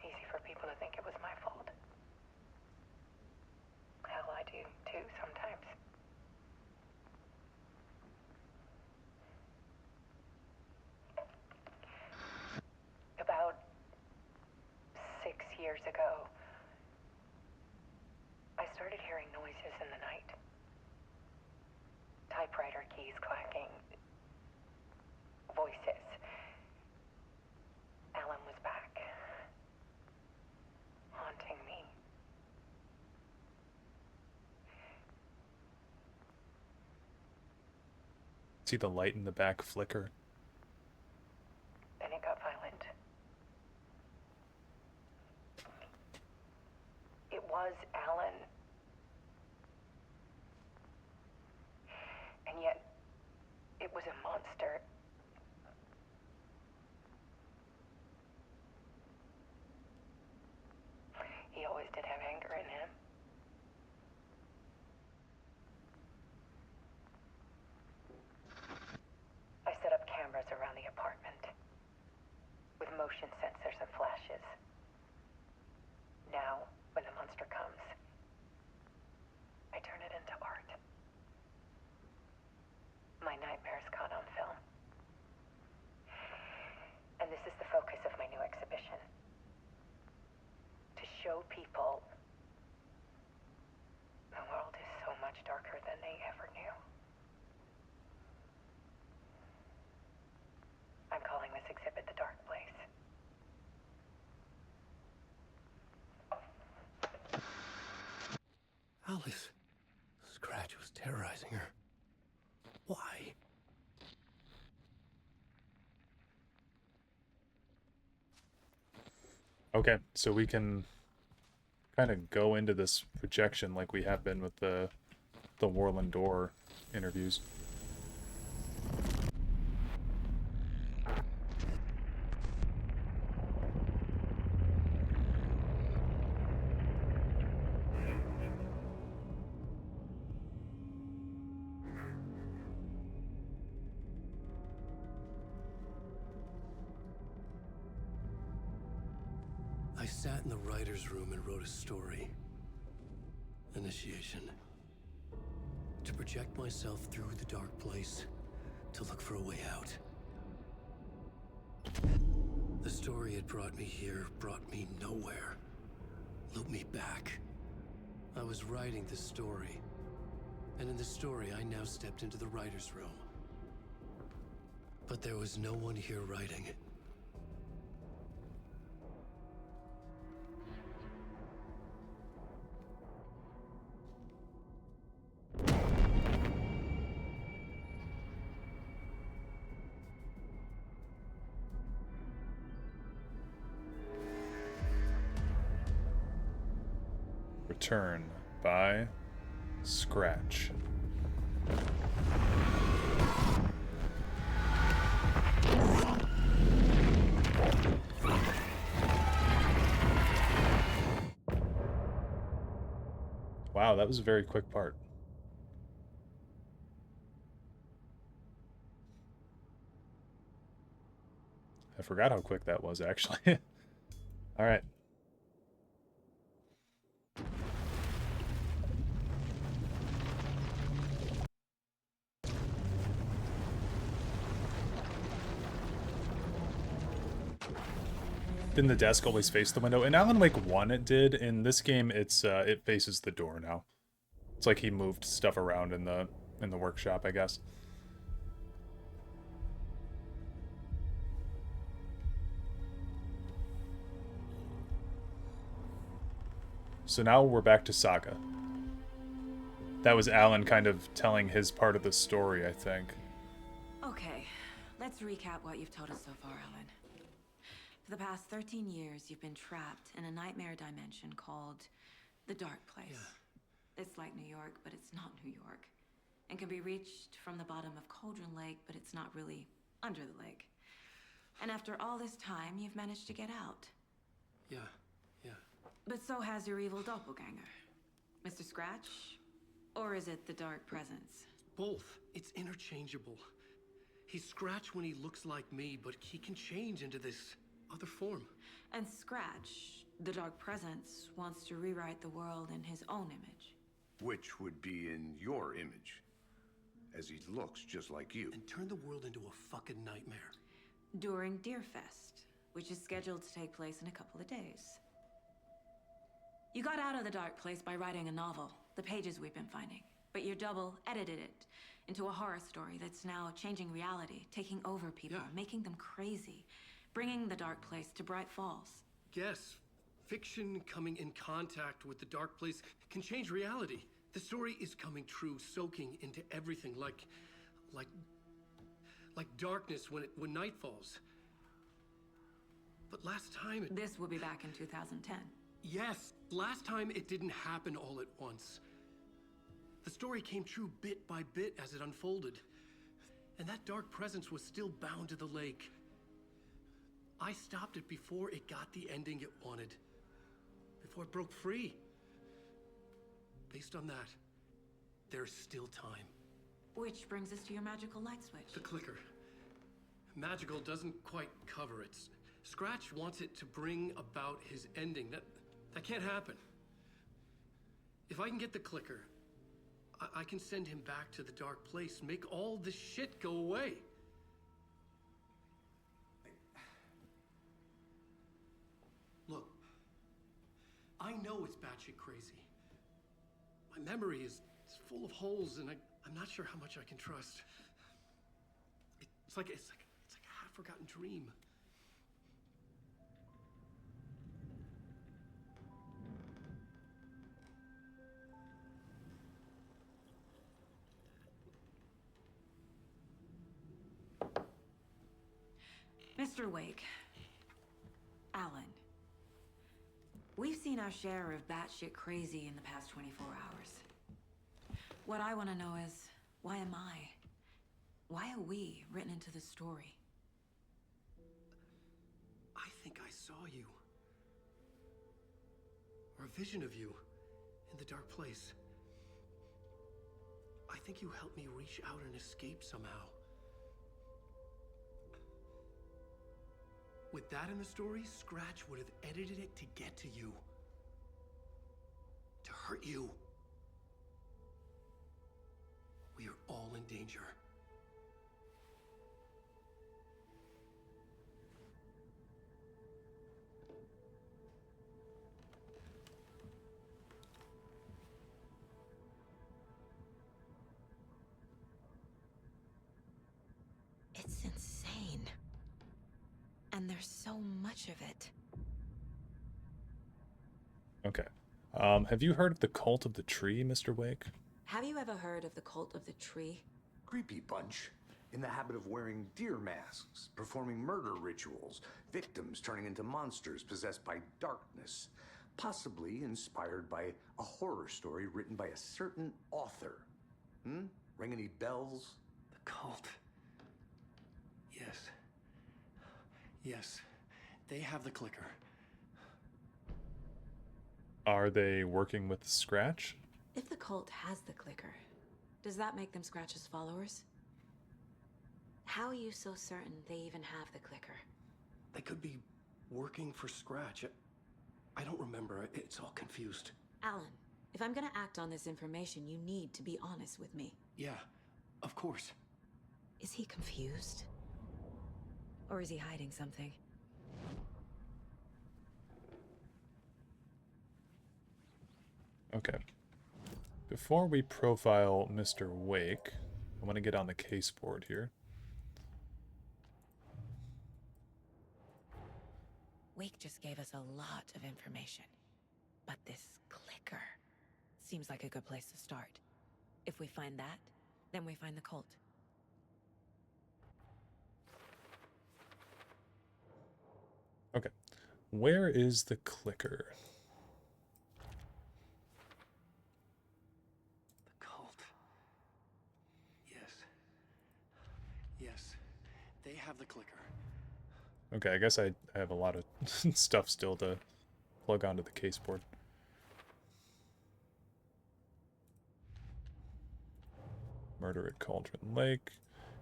Easy for people to think it was my fault. Hell, I do too sometimes. About 6 years ago, I started hearing noises in the night. Typewriter keys clacking. Voices. Alan was back. Haunting me. See the light in the back flicker. Then it got violent. It was Alan. And yet, it was a monster. He always did have anger in him. I set up cameras around the apartment with motion sensors and flashes. Now, when the monster comes, I turn it into art. My nightmares caught on film. place. Scratch was terrorizing her. Why? Okay, so we can kind of go into this projection like we have been with the Warland Door interviews. I sat in the writer's room and wrote a story. Initiation. To project myself through the dark place, to look for a way out. The story had brought me here, brought me nowhere. Looped me back. I was writing the story. And in the story, I now stepped into the writer's room. But there was no one here writing. Return by Scratch. Wow, that was a very quick part. I forgot how quick that was, actually. All right. Didn't the desk always face the window? In Alan Wake 1 it did. In this game it's it faces the door now. It's like he moved stuff around in the workshop, I guess. So now we're back to Saga. That was Alan kind of telling his part of the story, I think. Okay, let's recap what you've told us so far, Alan. For the past 13 years, you've been trapped in a nightmare dimension called the Dark Place. Yeah. It's like New York, but it's not New York. And can be reached from the bottom of Cauldron Lake, but it's not really under the lake. And after all this time, you've managed to get out. Yeah. But so has your evil doppelganger. Mr. Scratch? Or is it the Dark Presence? Both. It's interchangeable. He's Scratch when he looks like me, but he can change into this other form. And Scratch, the Dark Presence, wants to rewrite the world in his own image. Which would be in your image, as he looks just like you. And turn the world into a fucking nightmare. During Deerfest, which is scheduled to take place in a couple of days. You got out of the Dark Place by writing a novel, the pages we've been finding. But your double edited it into a horror story that's now changing reality, taking over people, making them crazy, bringing the Dark Place to Bright Falls. Yes, fiction coming in contact with the Dark Place can change reality. The story is coming true, soaking into everything, like darkness when night falls. But last time This will be back in 2010. Yes, last time it didn't happen all at once. The story came true bit by bit as it unfolded. And that dark presence was still bound to the lake. I stopped it before it got the ending it wanted. Before it broke free. Based on that, there's still time. Which brings us to your magical light switch. The clicker. Magical doesn't quite cover it. Scratch wants it to bring about his ending. That can't happen. If I can get the clicker, I can send him back to the Dark Place, make all this shit go away. Look, I know it's batshit crazy. My memory is full of holes, and I'm not sure how much I can trust. It's like a half-forgotten dream. Mr. Wake. Alan. We've seen our share of batshit crazy in the past 24 hours. What I want to know is, why am I? Why are we written into the story? I think I saw you. Or a vision of you in the dark place. I think you helped me reach out and escape somehow. With that in the story, Scratch would have edited it to get to you. To hurt you. We are all in danger. It's insane. And there's so much of it. Okay. Have you heard of the Cult of the Tree, Mr. Wake? Have you ever heard of the Cult of the Tree? Creepy bunch. In the habit of wearing deer masks, performing murder rituals, victims turning into monsters possessed by darkness, possibly inspired by a horror story written by a certain author. Ring any bells? The cult. Yes. Yes. They have the clicker. Are they working with Scratch? If the cult has the clicker, does that make them Scratch's followers? How are you so certain they even have the clicker? They could be working for Scratch. I don't remember. It's all confused. Alan, if I'm gonna act on this information, you need to be honest with me. Yeah, of course. Is he confused? Or is he hiding something? Okay. Before we profile Mr. Wake, I want to get on the case board here. Wake just gave us a lot of information. But this clicker seems like a good place to start. If we find that, then we find the cult. Okay. Where is the clicker? The cult. Yes. Yes. They have the clicker. Okay, I guess I have a lot of stuff still to plug onto the case board. Murder at Cauldron Lake.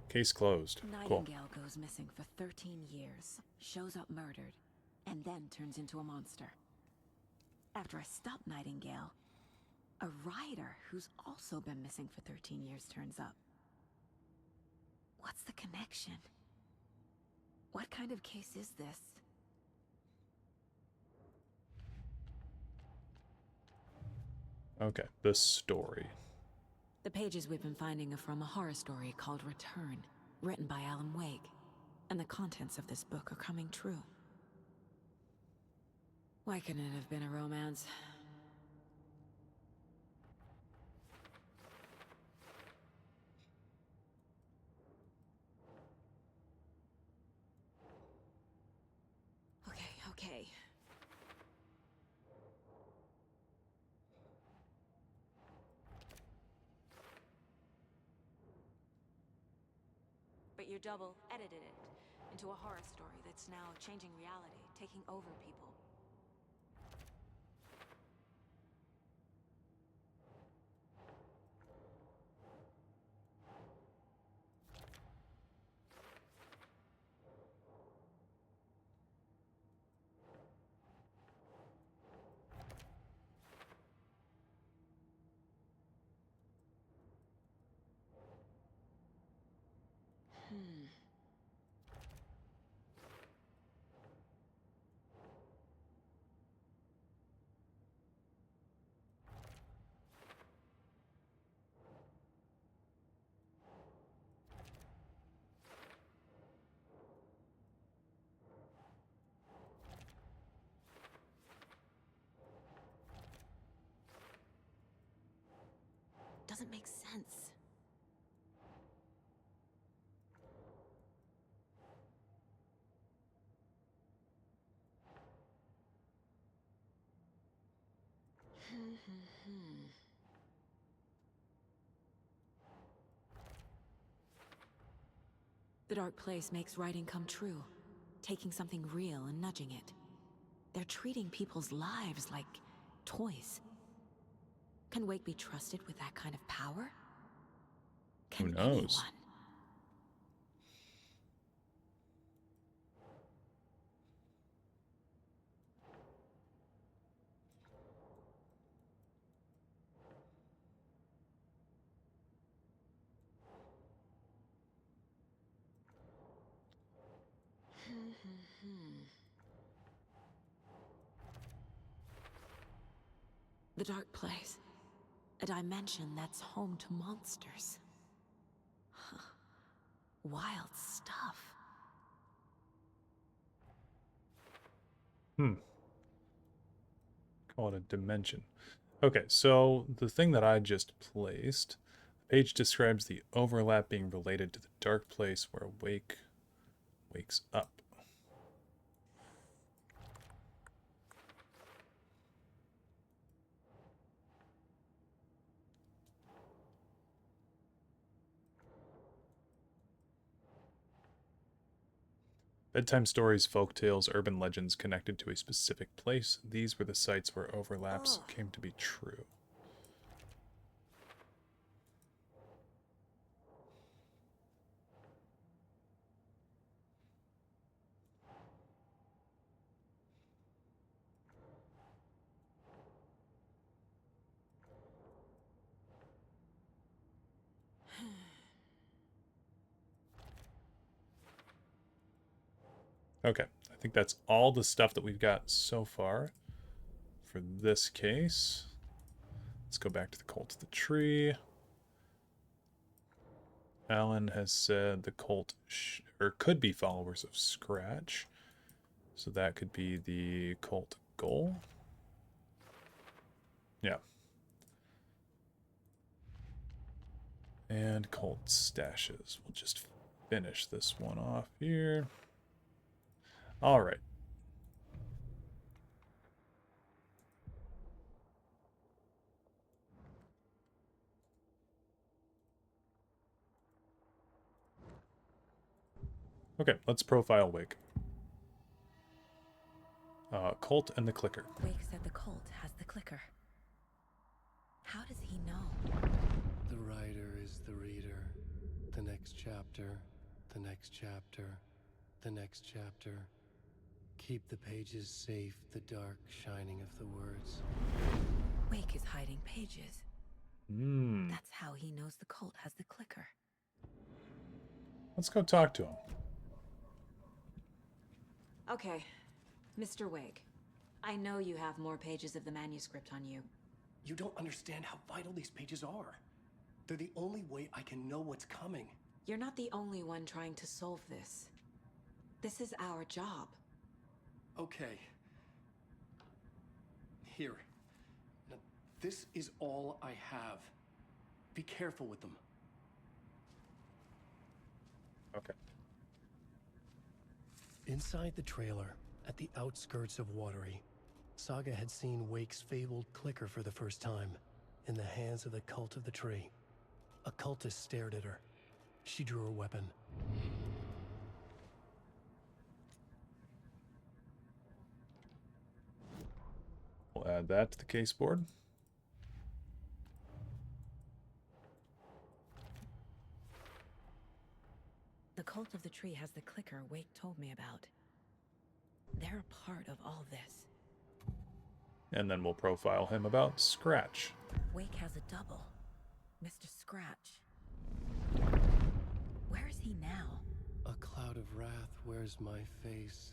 Case closed. Cool. Nightingale goes missing for 13 years, shows up murdered, and then turns into a monster. After I stop Nightingale, a rider who's also been missing for 13 years turns up. What's the connection? What kind of case is this? Okay, the story. The pages we've been finding are from a horror story called Return, written by Alan Wake. And the contents of this book are coming true. Why couldn't it have been a romance? Okay. But you double edited it into a horror story that's now changing reality, taking over people. The dark place makes writing come true, taking something real and nudging it. They're treating people's lives like toys. Can Wake be trusted with that kind of power? Who knows? The dark place. A dimension that's home to monsters. Huh. Wild stuff. Call it a dimension. Okay, so the thing that I just placed, the page describes the overlap being related to the dark place where Wake wakes up. Bedtime stories, folk tales, urban legends connected to a specific place. These were the sites where overlaps came to be true. Okay, I think that's all the stuff that we've got so far for this case. Let's go back to the cult of the tree. Alan has said the cult could be followers of Scratch. So that could be the cult goal. Yeah. And cult stashes. We'll just finish this one off here. All right. Okay, let's profile Wake. Cult and the clicker. Wake said the cult has the clicker. How does he know? The writer is the reader. The next chapter, the next chapter, the next chapter. Keep the pages safe, the dark shining of the words. Wake is hiding pages. Hmm. That's how he knows the cult has the clicker. Let's go talk to him. Okay, Mr. Wake. I know you have more pages of the manuscript on you. You don't understand how vital these pages are. They're the only way I can know what's coming. You're not the only one trying to solve this. This is our job. Okay. Here. Now, this is all I have. Be careful with them. Okay. Inside the trailer, at the outskirts of Watery, Saga had seen Wake's fabled clicker for the first time, in the hands of the Cult of the Tree. A cultist stared at her. She drew her weapon. We'll add that to the case board. The Cult of the Tree has the clicker Wake told me about. They're a part of all this. And then we'll profile him about Scratch. Wake has a double. Mr. Scratch. Where is he now? A cloud of wrath wears my face.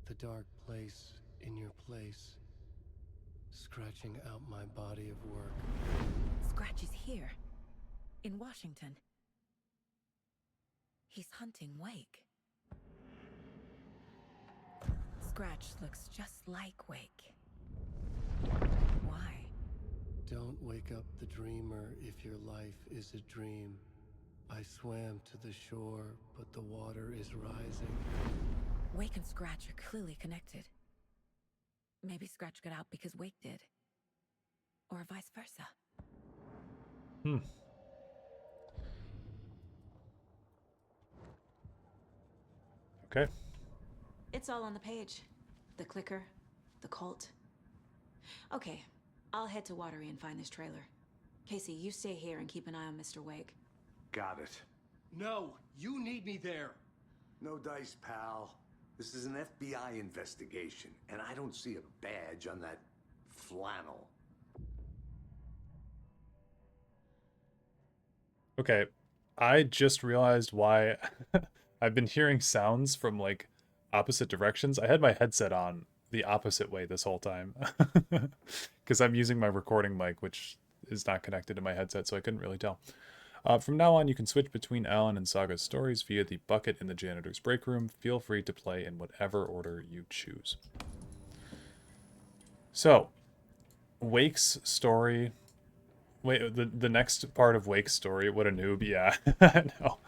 The dark place in your place. Scratching out my body of work. Scratch is here. In Washington. He's hunting Wake. Scratch looks just like Wake. Why? Don't wake up the dreamer if your life is a dream. I swam to the shore, but the water is rising. Wake and Scratch are clearly connected. Maybe Scratch got out because Wake did. or vice versa. Hmm. Okay. It's all on the page. The clicker, the cult. Okay, I'll head to Watery and find this trailer. Casey, you stay here and keep an eye on Mr. Wake. Got it. No, you need me there. No dice, pal. This is an FBI investigation, and I don't see a badge on that flannel. Okay. I just realized why I've been hearing sounds from like opposite directions. I had my headset on the opposite way this whole time because I'm using my recording mic, which is not connected to my headset, so I couldn't really tell. From now on, you can switch between Alan and Saga's stories via the bucket in the janitor's break room. Feel free to play in whatever order you choose. So, Wake's story. Wait, the next part of Wake's story. What a noob! Yeah, no.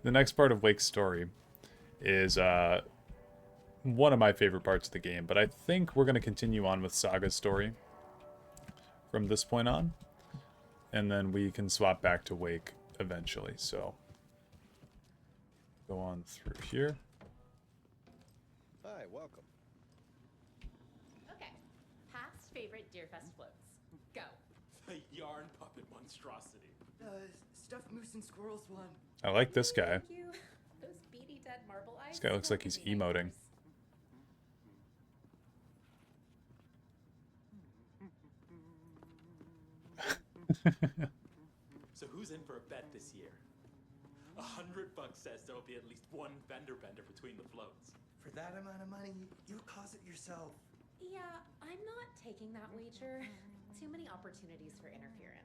The next part of Wake's story is one of my favorite parts of the game. But I think we're gonna continue on with Saga's story from this point on, and then we can swap back to Wake eventually. So go on through here. Hi, welcome. Okay, past favorite Deerfest floats. Go. The yarn puppet monstrosity. Stuffed moose and squirrels one. I like this guy. Thank you. Those beady dead marble eyes. This guy looks like he's emoting. So who's in for a bet this year? $100 says there'll be at least one fender bender between the floats. For that amount of money, you cause it yourself. Yeah, I'm not taking that wager. Too many opportunities for interference.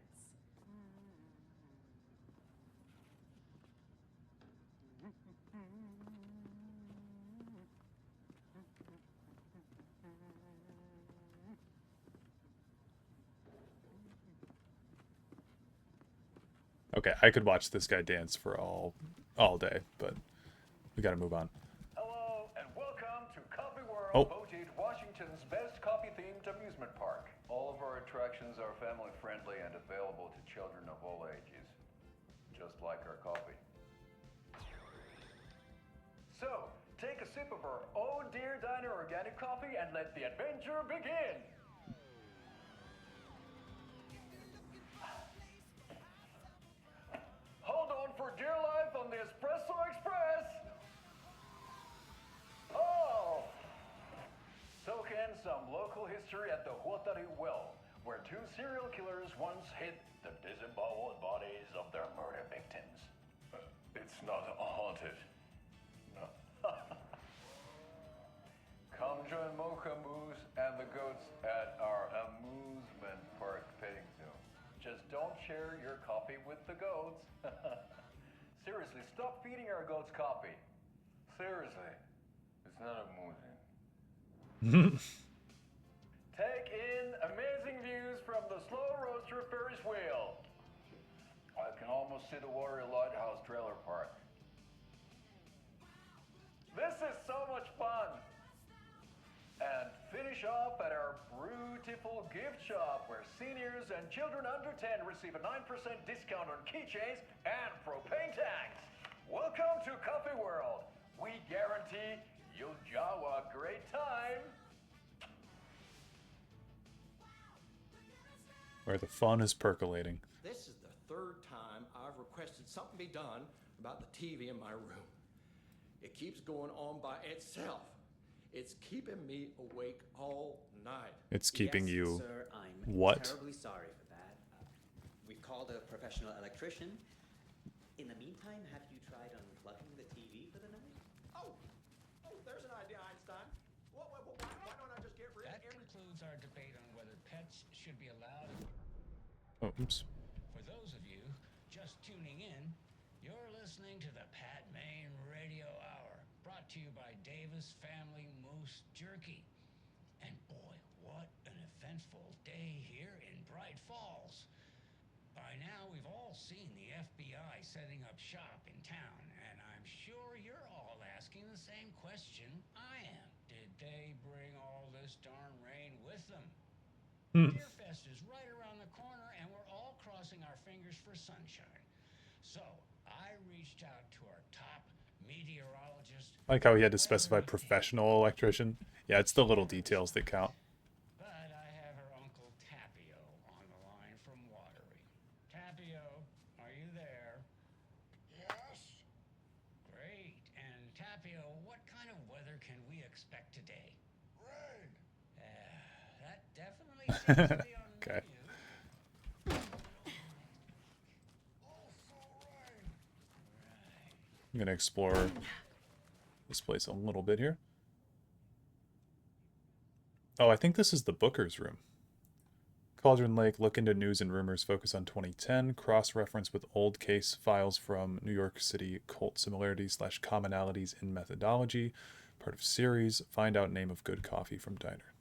Okay, I could watch this guy dance for all day, but we gotta move on. Hello, and welcome to Coffee World, voted Washington's best coffee-themed amusement park. All of our attractions are family-friendly and available to children of all ages, just like our coffee. So, take a sip of our Oh Dear Diner organic coffee and let the adventure begin! Hold on for dear life on the Espresso Express! Oh! Soak in some local history at the Huatari Well, where two serial killers once hid the disemboweled bodies of their murder victims. It's not haunted. No. Come join Mocha Moose and the goats at our amusement park petting zoo. Just don't share your coffee with the goats. Seriously, stop feeding our goats coffee. Seriously, it's not amusing. Take in amazing views from the Slow Roaster Ferris wheel. I can almost see the Watery Lighthouse trailer park. This is so much fun! And finish off at our beautiful gift shop where seniors and children under 10 receive a 9% discount on keychains and propane tanks. Welcome to Coffee World. We guarantee you'll have a great time. Where the fun is percolating. This is the third time I've requested something be done about the TV in my room. It keeps going on by itself. It's keeping me awake all night. It's keeping yes, you sir, I'm what? terribly sorry for that. We've called a professional electrician. In the meantime, have you tried unplugging the TV for the night? Oh, there's an idea, Einstein. Why don't I just get rid of That concludes our debate on whether pets should be allowed. Oh, oops. For those of you just tuning in, you're listening to the Pat Maine Radio Hour, brought to you by Davis Family Moose Jerky. And boy, what an eventful day here in Bright Falls. By now, we've all seen the FBI setting up shop in town, and I'm sure you're all asking the same question I am. Did they bring all this darn rain with them? Deerfest is right around the corner, and we're all crossing our fingers for sunshine. So I reached out to our top meteorologist. Like how he had to specify professional electrician. Yeah, it's the little details that count. But I have her uncle Tapio on the line from Watery. Tapio, are you there? Yes. Great. And Tapio, what kind of weather can we expect today? Rain. That definitely seems to be on Okay. I'm gonna explore this place a little bit here. Oh, I think this is the Booker's room. Cauldron Lake, look into news and rumors, focus on 2010, cross-reference with old case files from New York City, cult similarities / commonalities in methodology, part of series, find out name of good coffee from diner.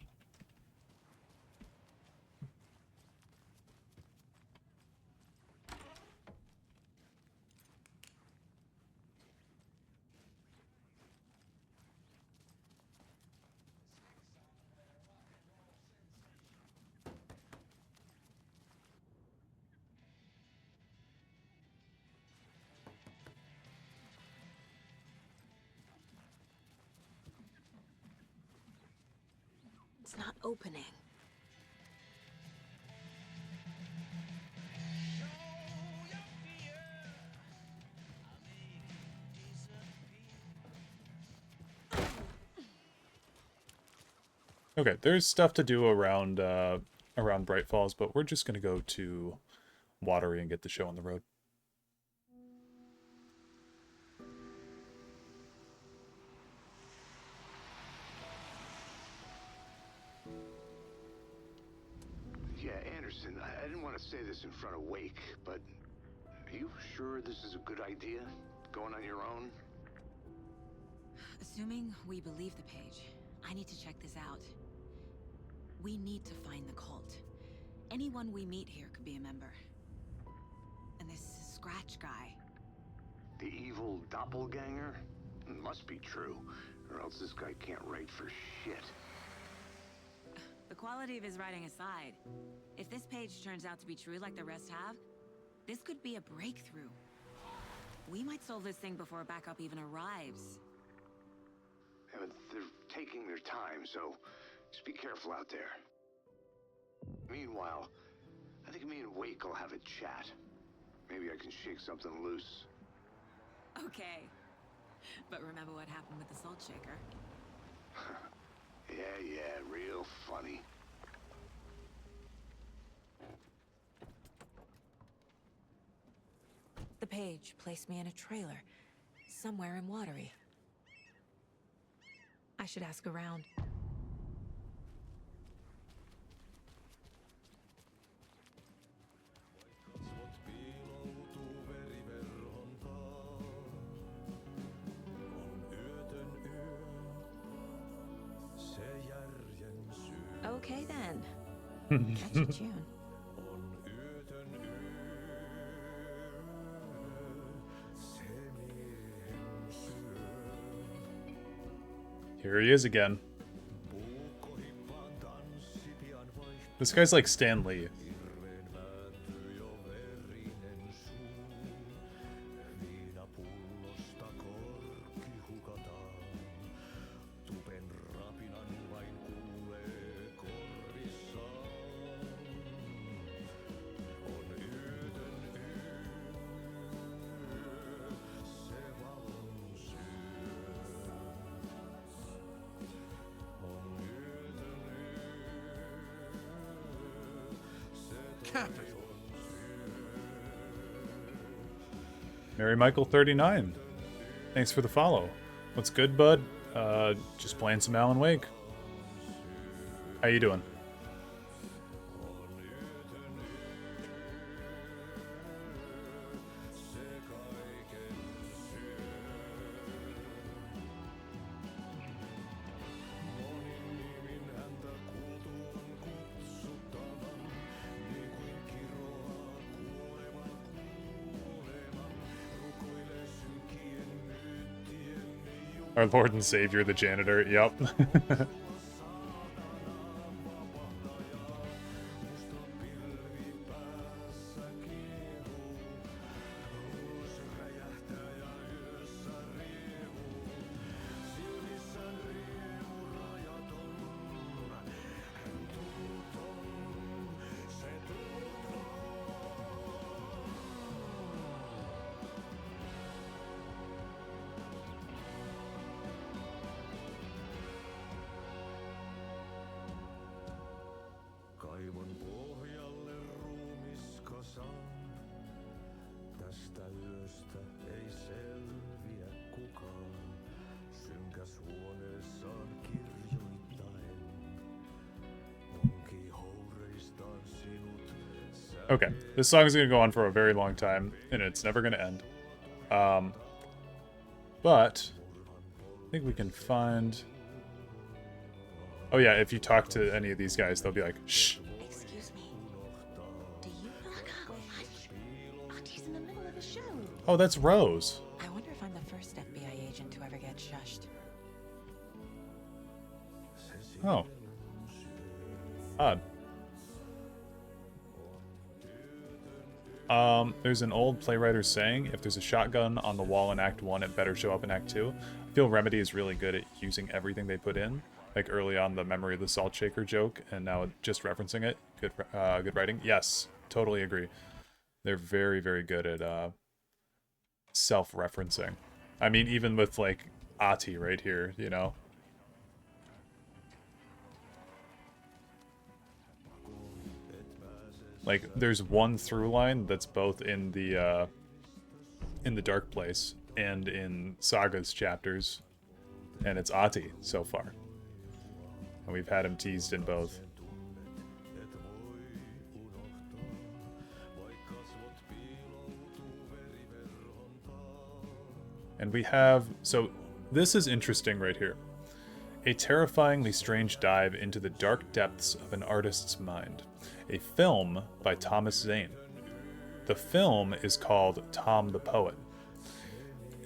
It's not opening. Okay, there's stuff to do around around Bright Falls, but we're just gonna go to Watery and get the show on the road. Yeah, Anderson, I didn't want to say this in front of Wake, but are you sure this is a good idea? Going on your own? Assuming we believe the page, I need to check this out. We need to find the cult. Anyone we meet here could be a member. And this Scratch guy. The evil doppelganger? Must be true, or else this guy can't write for shit. The quality of his writing aside, if this page turns out to be true like the rest have, this could be a breakthrough. We might solve this thing before backup even arrives. Yeah, but they're taking their time, so just be careful out there. Meanwhile, I think me and Wake will have a chat. Maybe I can shake something loose. Okay. But remember what happened with the salt shaker? Yeah, real funny. The page placed me in a trailer, somewhere in Watery. I should ask around. Okay then. Catch a tune. Here he is again. This guy's like Stan Lee. Capital. Mary Michael 39. Thanks for the follow. What's good, bud? Just playing some Alan Wake. How you doing? Our Lord and Savior, the janitor. Yep. Okay, this song is going to go on for a very long time, and it's never going to end. But I think we can find... Oh yeah, if you talk to any of these guys, they'll be like, shh. Excuse me. Do you know Auntie's in the middle of a show. Oh, that's Rose. I wonder if I'm the first FBI agent to ever get shushed. Oh. Odd. There's an old playwriter saying, if there's a shotgun on the wall in Act 1, it better show up in Act 2. I feel Remedy is really good at using everything they put in. Like early on, the Memory of the Salt Shaker joke, and now just referencing it. Good writing. Yes, totally agree. They're very, very good at self-referencing. I mean, even with, like, Ati right here, you know? Like, there's one through line that's both in the Dark Place and in Saga's chapters, and it's Ati so far. And we've had him teased in both. And we have... So, this is interesting right here. A terrifyingly strange dive into the dark depths of an artist's mind. A film by Thomas Zane. The film is called Tom the Poet.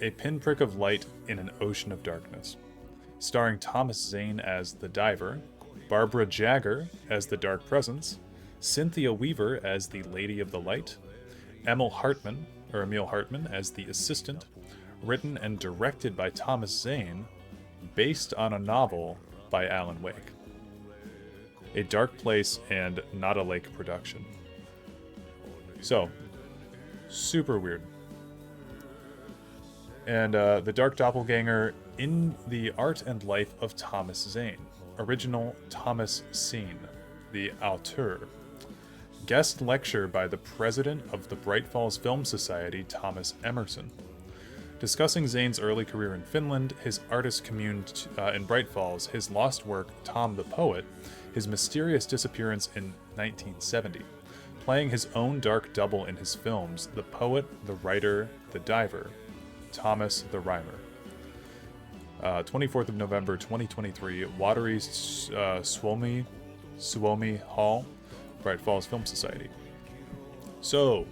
A pinprick of light in an ocean of darkness. Starring Thomas Zane as the diver, Barbara Jagger as the dark presence, Cynthia Weaver as the Lady of the Light, Emil Hartman as the assistant, written and directed by Thomas Zane, based on a novel by Alan Wake. A Dark Place and Not a Lake production. So, super weird. And The Dark Doppelganger in the Art and Life of Thomas Zane. Original Thomas Scene, the auteur. Guest lecture by the president of the Bright Falls Film Society, Thomas Emerson. Discussing Zane's early career in Finland, his artist commune in Bright Falls, his lost work, Tom the Poet, his mysterious disappearance in 1970. Playing his own dark double in his films, the poet, the writer, the diver, Thomas the Rhymer. 24th of November 2023, Watery Suomi Hall, Bright Falls Film Society. So,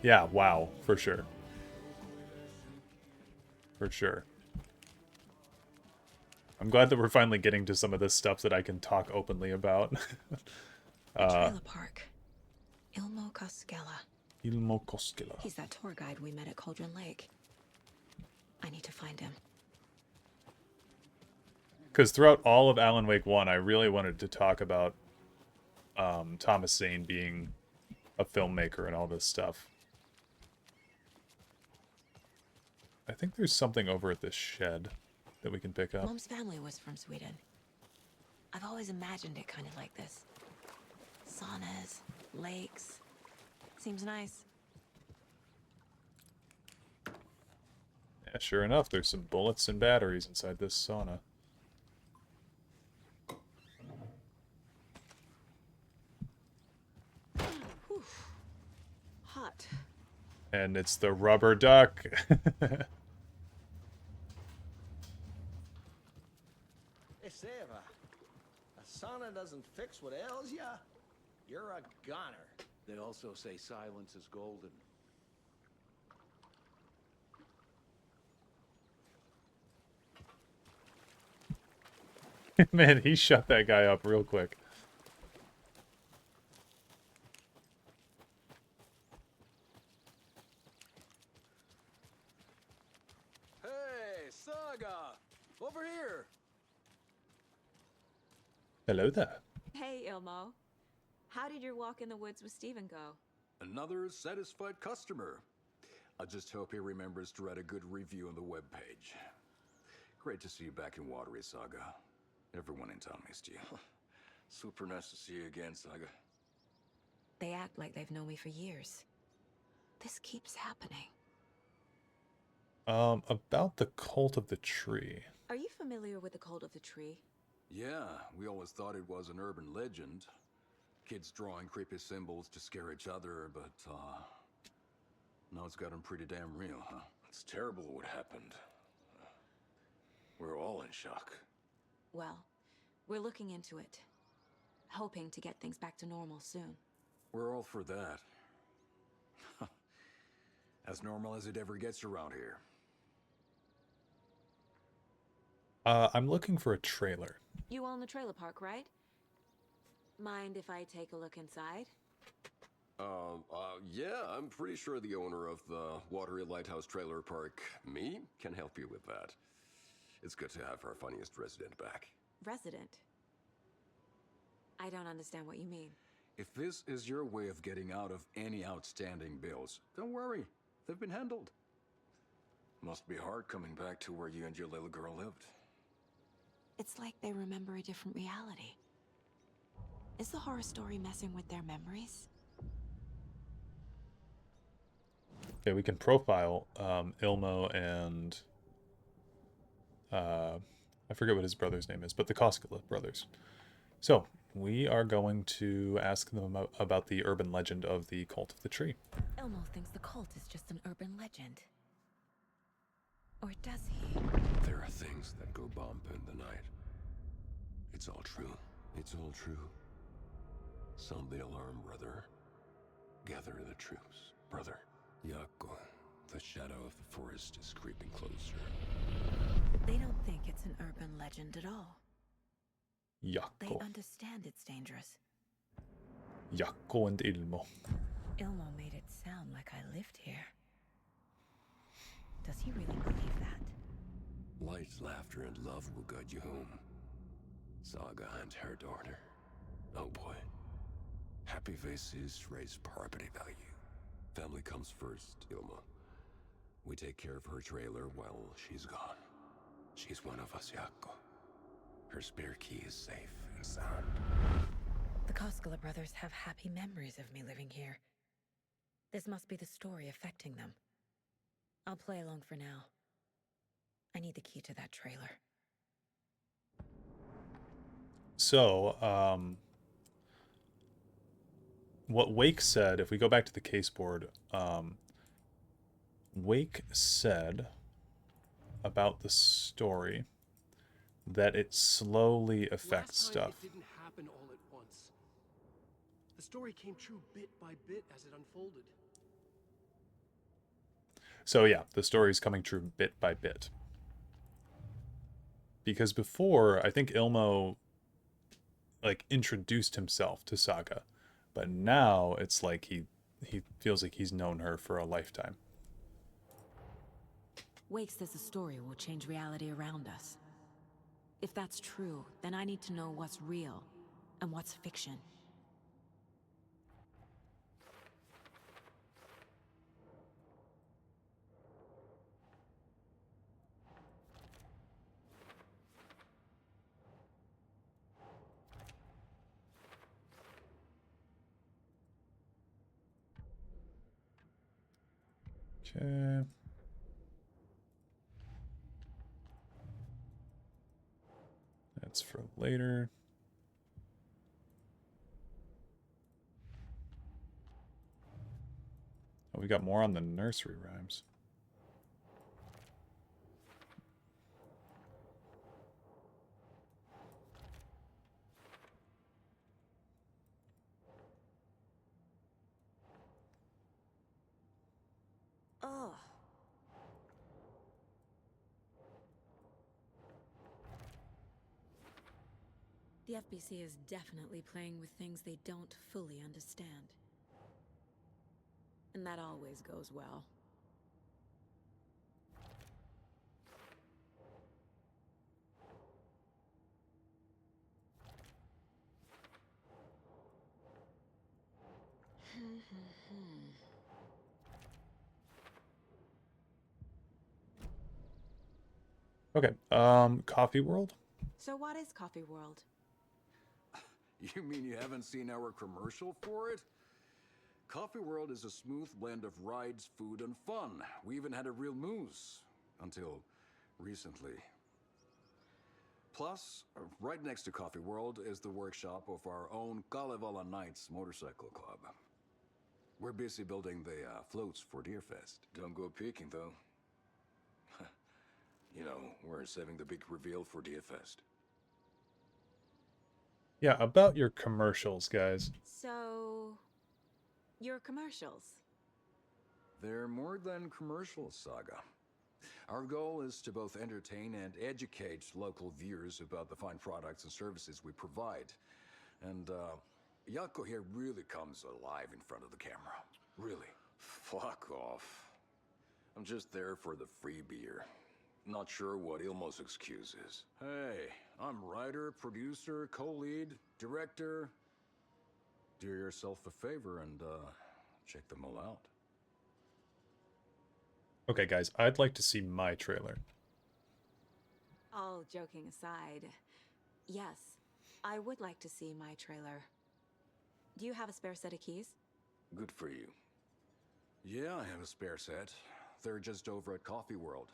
yeah, wow, for sure. For sure. I'm glad that we're finally getting to some of this stuff that I can talk openly about. Trailer Park. Ilmo Koskela. Ilmo Koskela. He's that tour guide we met at Cauldron Lake. I need to find him. Because throughout all of Alan Wake 1, I really wanted to talk about Thomas Zane being a filmmaker and all this stuff. I think there's something over at this shed that we can pick up. Mom's family was from Sweden. I've always imagined it kind of like this. Saunas, lakes. Seems nice. Yeah, sure enough, there's some bullets and batteries inside this sauna. Whew. Hot. And it's the rubber duck. Hey, Seva, a sauna doesn't fix what ails ya? You're a goner. They also say silence is golden. Man, he shut that guy up real quick. Hey, Saga! Over here! Hello there. Hey, Ilmo. How did your walk in the woods with Steven go? Another satisfied customer. I just hope he remembers to write a good review on the webpage. Great to see you back in Watery, Saga. Everyone in town missed you. Super nice to see you again, Saga. They act like they've known me for years. This keeps happening. About the Cult of the Tree. Are you familiar with the Cult of the Tree? Yeah, we always thought it was an urban legend. Kids drawing creepy symbols to scare each other, but, now it's gotten pretty damn real, huh? It's terrible what happened. We're all in shock. Well, we're looking into it. Hoping to get things back to normal soon. We're all for that. As normal as it ever gets around here. I'm looking for a trailer. You own the trailer park, right? Mind if I take a look inside? Yeah, I'm pretty sure the owner of the Watery Lighthouse Trailer Park, me, can help you with that. It's good to have our funniest resident back. Resident? I don't understand what you mean. If this is your way of getting out of any outstanding bills, don't worry. They've been handled. Must be hard coming back to where you and your little girl lived. It's like they remember a different reality. Is the horror story messing with their memories? Okay, we can profile Ilmo and I forget what his brother's name is, but the Koskela brothers. So we are going to ask them about the urban legend of the Cult of the Tree. Elmo thinks the cult is just an urban legend. Or does he? There are things that go bump in the night. It's all true. It's all true. Sound the alarm, brother. Gather the troops, brother. Yako, the shadow of the forest is creeping closer. They don't think it's an urban legend at all. They Yako. understand it's dangerous. Yako and Ilmo. Ilmo made it sound like I lived here. Does he really believe that? Light, laughter, and love will guide you home. Saga and her daughter. Oh boy. Happy faces raise property value. Family comes first, Ilma. We take care of her trailer while she's gone. She's one of us, Yako. Her spare key is safe and sound. The Koskela brothers have happy memories of me living here. This must be the story affecting them. I'll play along for now. I need the key to that trailer. So, what Wake said, if we go back to the case board, Wake said about the story that it slowly affects stuff. It didn't happen all at once. The story came true bit by bit as it unfolded. So yeah, the story's coming true bit by bit. Because before, I think Ilmo like introduced himself to Saga, but now it's like he feels like he's known her for a lifetime. Wake says the story will change reality around us. If that's true, then I need to know what's real and what's fiction. Okay. That's for later. Oh, we got more on the nursery rhymes. Ugh. The FBC is definitely playing with things they don't fully understand. And that always goes well. Okay, Coffee World? So what is Coffee World? You mean you haven't seen our commercial for it? Coffee World is a smooth blend of rides, food, and fun. We even had a real moose. Until recently. Plus, right next to Coffee World is the workshop of our own Kalevala Knights Motorcycle Club. We're busy building the floats for Deerfest. Don't go peeking, though. You know, we're saving the big reveal for Deerfest. Yeah, about your commercials, guys. So, your commercials. They're more than commercials, Saga. Our goal is to both entertain and educate local viewers about the fine products and services we provide. And, Yako here really comes alive in front of the camera. Really. Fuck off. I'm just there for the free beer. Not sure what Ilmo's excuse is. Hey, I'm writer, producer, co-lead, director. Do yourself a favor and, check them all out. Okay, guys, I'd like to see my trailer. All joking aside, yes, I would like to see my trailer. Do you have a spare set of keys? Good for you. Yeah, I have a spare set. They're just over at Coffee World.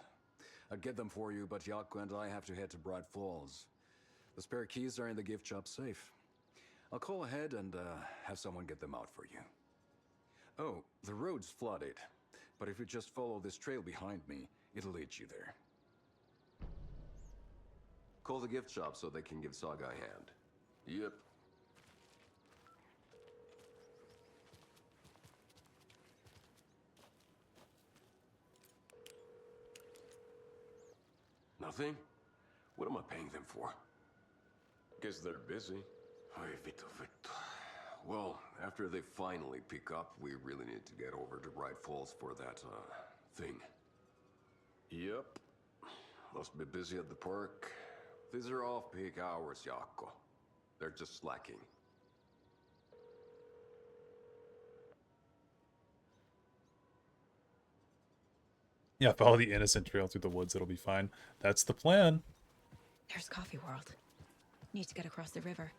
I'd get them for you, but Yako and I have to head to Bright Falls. The spare keys are in the gift shop safe. I'll call ahead and have someone get them out for you. Oh, the road's flooded, but if you just follow this trail behind me, it'll lead you there. Call the gift shop so they can give Saga a hand. Yep. Nothing? What am I paying them for? Guess they're busy. Ay, Vito. Well, after they finally pick up, we really need to get over to Bright Falls for that, thing. Yep. Must be busy at the park. These are off-peak hours, Yako. They're just slacking. Yeah, follow the innocent trail through the woods, it'll be fine. That's the plan. There's Coffee World. Need to get across the river.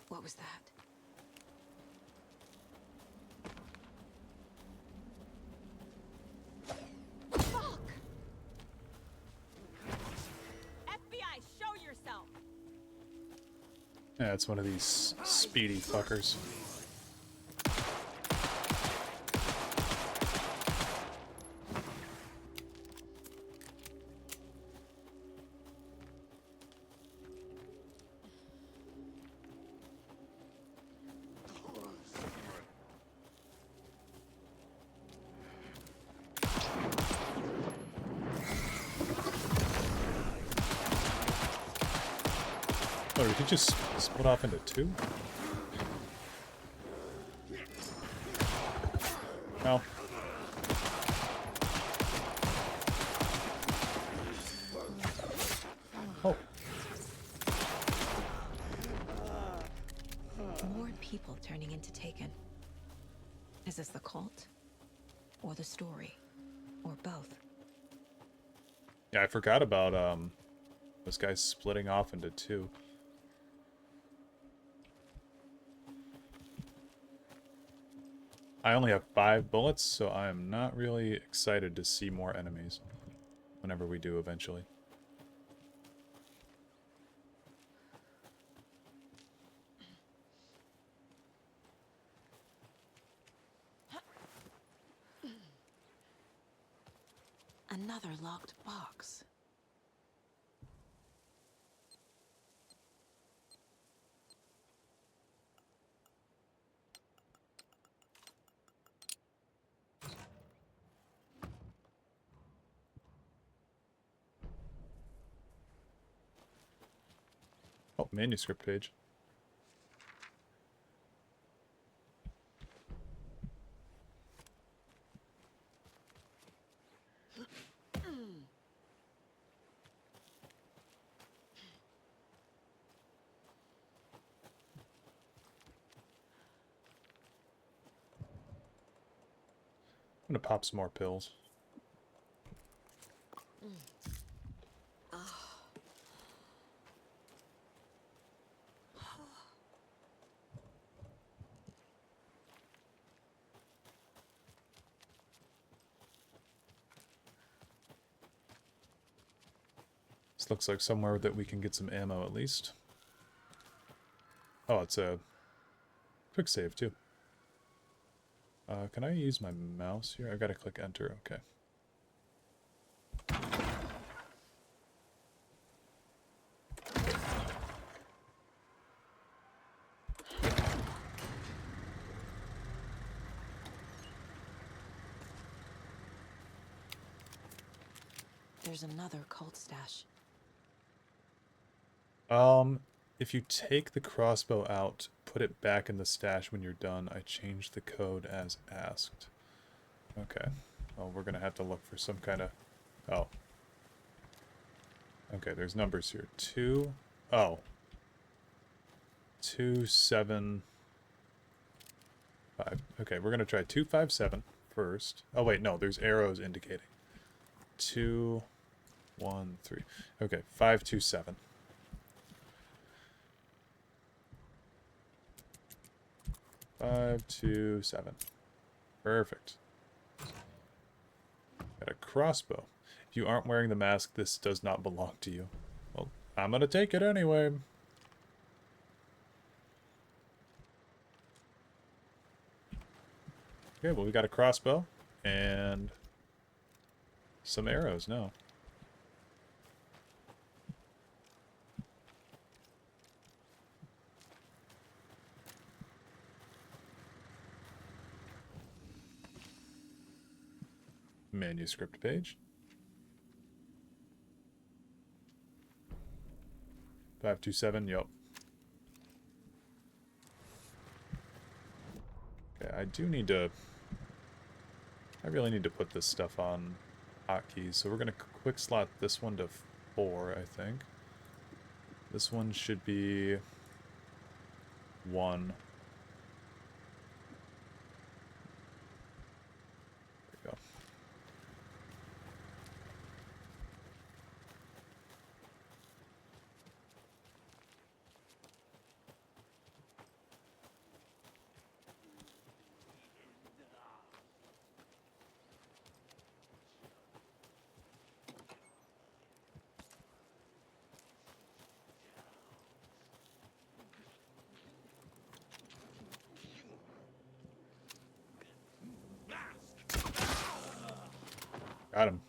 What was that? Fuck! FBI, show yourself! Yeah, it's one of these speedy fuckers. Oh, we could just split off into two? No. Oh. More people turning into Taken. Is this the cult? Or the story? Or both? Yeah, I forgot about those guys splitting off into two. I only have 5 bullets, so I am not really excited to see more enemies whenever we do eventually. Another locked box. Oh, manuscript page. I'm gonna pop some more pills. This looks like somewhere that we can get some ammo at least. Oh, it's a quick save too. Can I use my mouse here? I gotta click enter, okay. There's another cult stash. If you take the crossbow out, put it back in the stash when you're done. I changed the code as asked. Okay. Well, we're gonna have to look for some kind of... Oh. Okay, there's numbers here. 2... Oh. 275. Okay, we're gonna try 257 first. Oh wait, no, there's arrows indicating. 2, 1, 3. Okay, 527. Five, 2, 7. Perfect. Got a crossbow. If you aren't wearing the mask, this does not belong to you. Well, I'm gonna take it anyway. Okay, well, we got a crossbow and some arrows now. Manuscript page. 527, yep. Okay, I do need to... I really need to put this stuff on hotkeys, so we're going to quick slot this one to 4, I think. This one should be 1. There we go. Got him.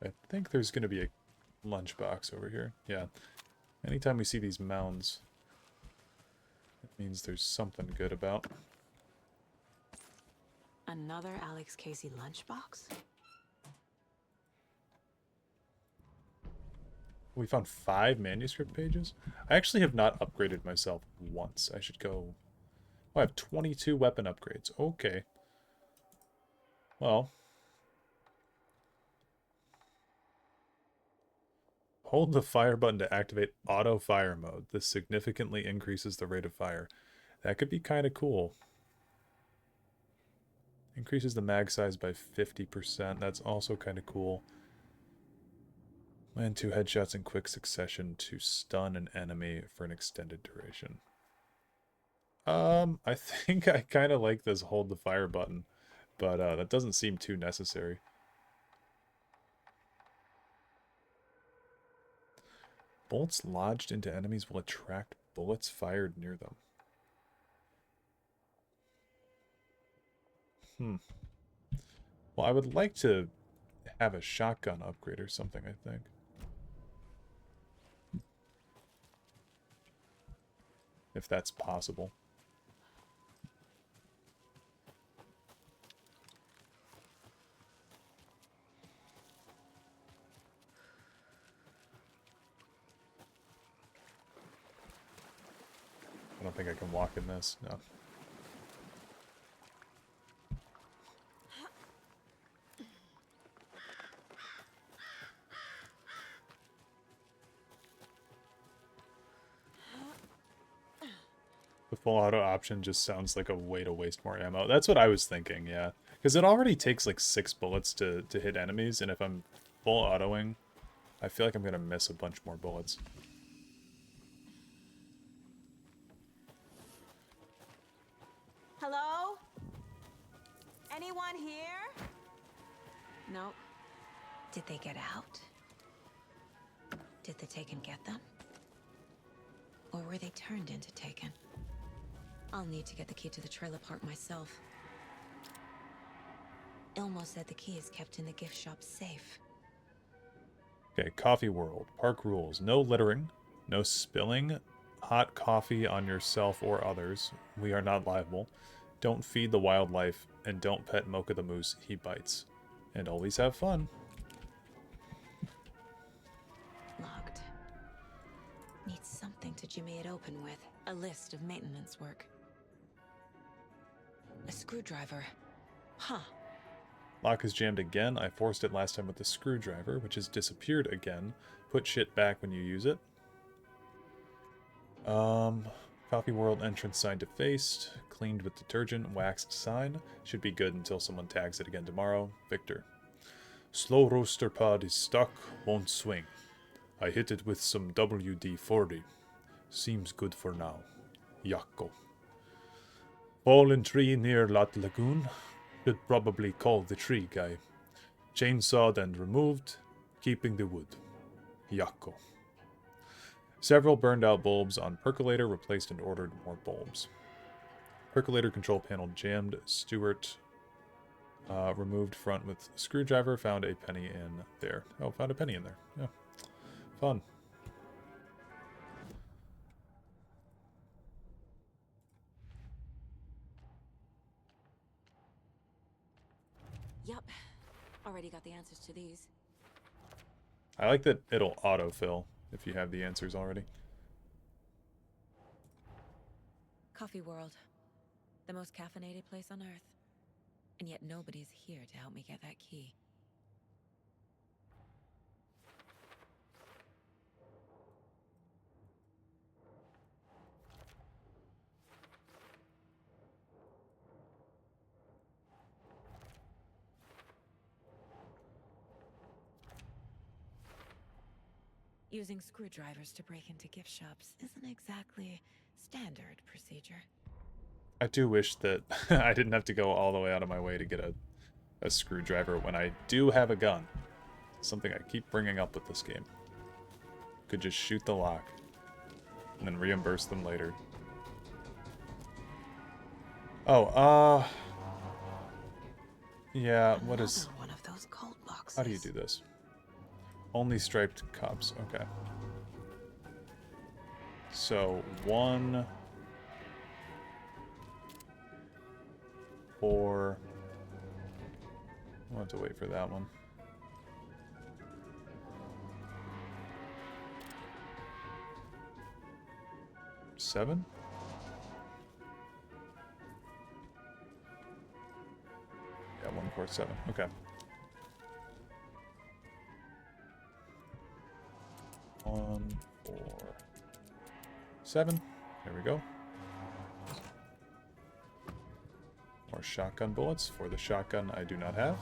I think there's going to be a lunchbox over here. Yeah. Anytime we see these mounds, it means there's something good about. Another Alex Casey lunchbox? We found 5 manuscript pages? I actually have not upgraded myself once. I should go... Oh, I have 22 weapon upgrades. Okay. Well... Hold the fire button to activate auto fire mode. This significantly increases the rate of fire. That could be kind of cool. Increases the mag size by 50%. That's also kind of cool. Land 2 headshots in quick succession to stun an enemy for an extended duration. I think I kind of like this hold the fire button, but that doesn't seem too necessary. Bolts lodged into enemies will attract bullets fired near them. Well, I would like to have a shotgun upgrade or something, I think. If that's possible. I don't think I can walk in this, no. The full auto option just sounds like a way to waste more ammo. That's what I was thinking, yeah. Because it already takes like 6 bullets to hit enemies, and if I'm full autoing, I feel like I'm going to miss a bunch more bullets. Hello? Anyone here? Nope. Did they get out? Did the Taken get them? Or were they turned into Taken? I'll need to get the key to the trailer park myself. Ilmo said the key is kept in the gift shop safe. Okay, Coffee World. Park rules. No littering. No spilling hot coffee on yourself or others. We are not liable. Don't feed the wildlife. And don't pet Mocha the moose. He bites. And always have fun. Locked. Need something to jimmy it open with. A list of maintenance work. A screwdriver. Huh. Lock is jammed again. I forced it last time with the screwdriver, which has disappeared again. Put shit back when you use it. Coffee World entrance sign defaced. Cleaned with detergent. Waxed sign. Should be good until someone tags it again tomorrow. Victor. Slow roaster pod is stuck. Won't swing. I hit it with some WD-40. Seems good for now. Yakko. Fallen tree near Lot Lagoon. Should probably call the tree guy. Chainsawed and removed. Keeping the wood. Yakko. Several burned out bulbs on percolator. Replaced and ordered more bulbs. Percolator control panel jammed. Stewart removed front with screwdriver. Found a penny in there. Oh, found a penny in there. Yeah. Fun. Yup. Already got the answers to these. I like that it'll autofill if you have the answers already. Coffee World. The most caffeinated place on Earth. And yet nobody's here to help me get that key. Using screwdrivers to break into gift shops isn't exactly standard procedure. I do wish that I didn't have to go all the way out of my way to get a screwdriver when I do have a gun. Something I keep bringing up with this game. Could just shoot the lock and then reimburse them later. Oh, yeah, what is... One of those cold boxes. How do you do this? Only striped cups, okay. So, 1... 4... I'll have to wait for that one. Seven? Yeah, 1, 4, 7. Okay. 1, 4, 7. There we go. More shotgun bullets for the shotgun I do not have.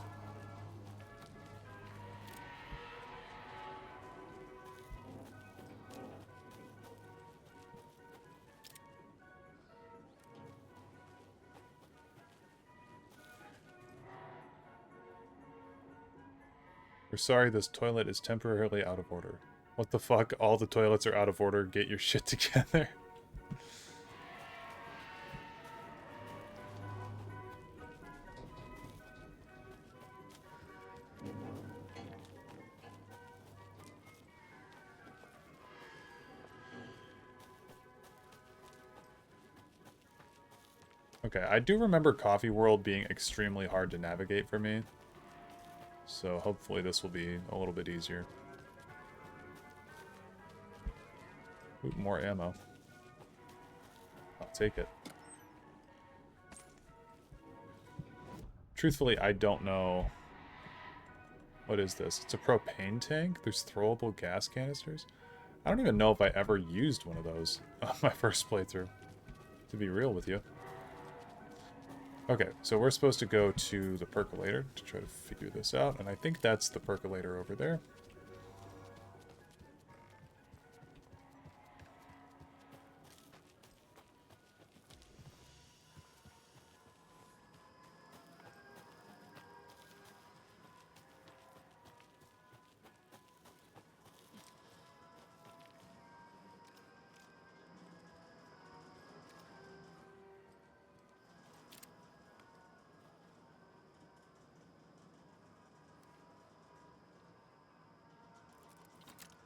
We're sorry, this toilet is temporarily out of order. What the fuck? All the toilets are out of order. Get your shit together. Okay, I do remember Coffee World being extremely hard to navigate for me. So hopefully this will be a little bit easier. Ooh, more ammo. I'll take it. Truthfully, I don't know. What is this? It's a propane tank? There's throwable gas canisters? I don't even know if I ever used one of those on my first playthrough, to be real with you. Okay, so we're supposed to go to the percolator to try to figure this out, and I think that's the percolator over there.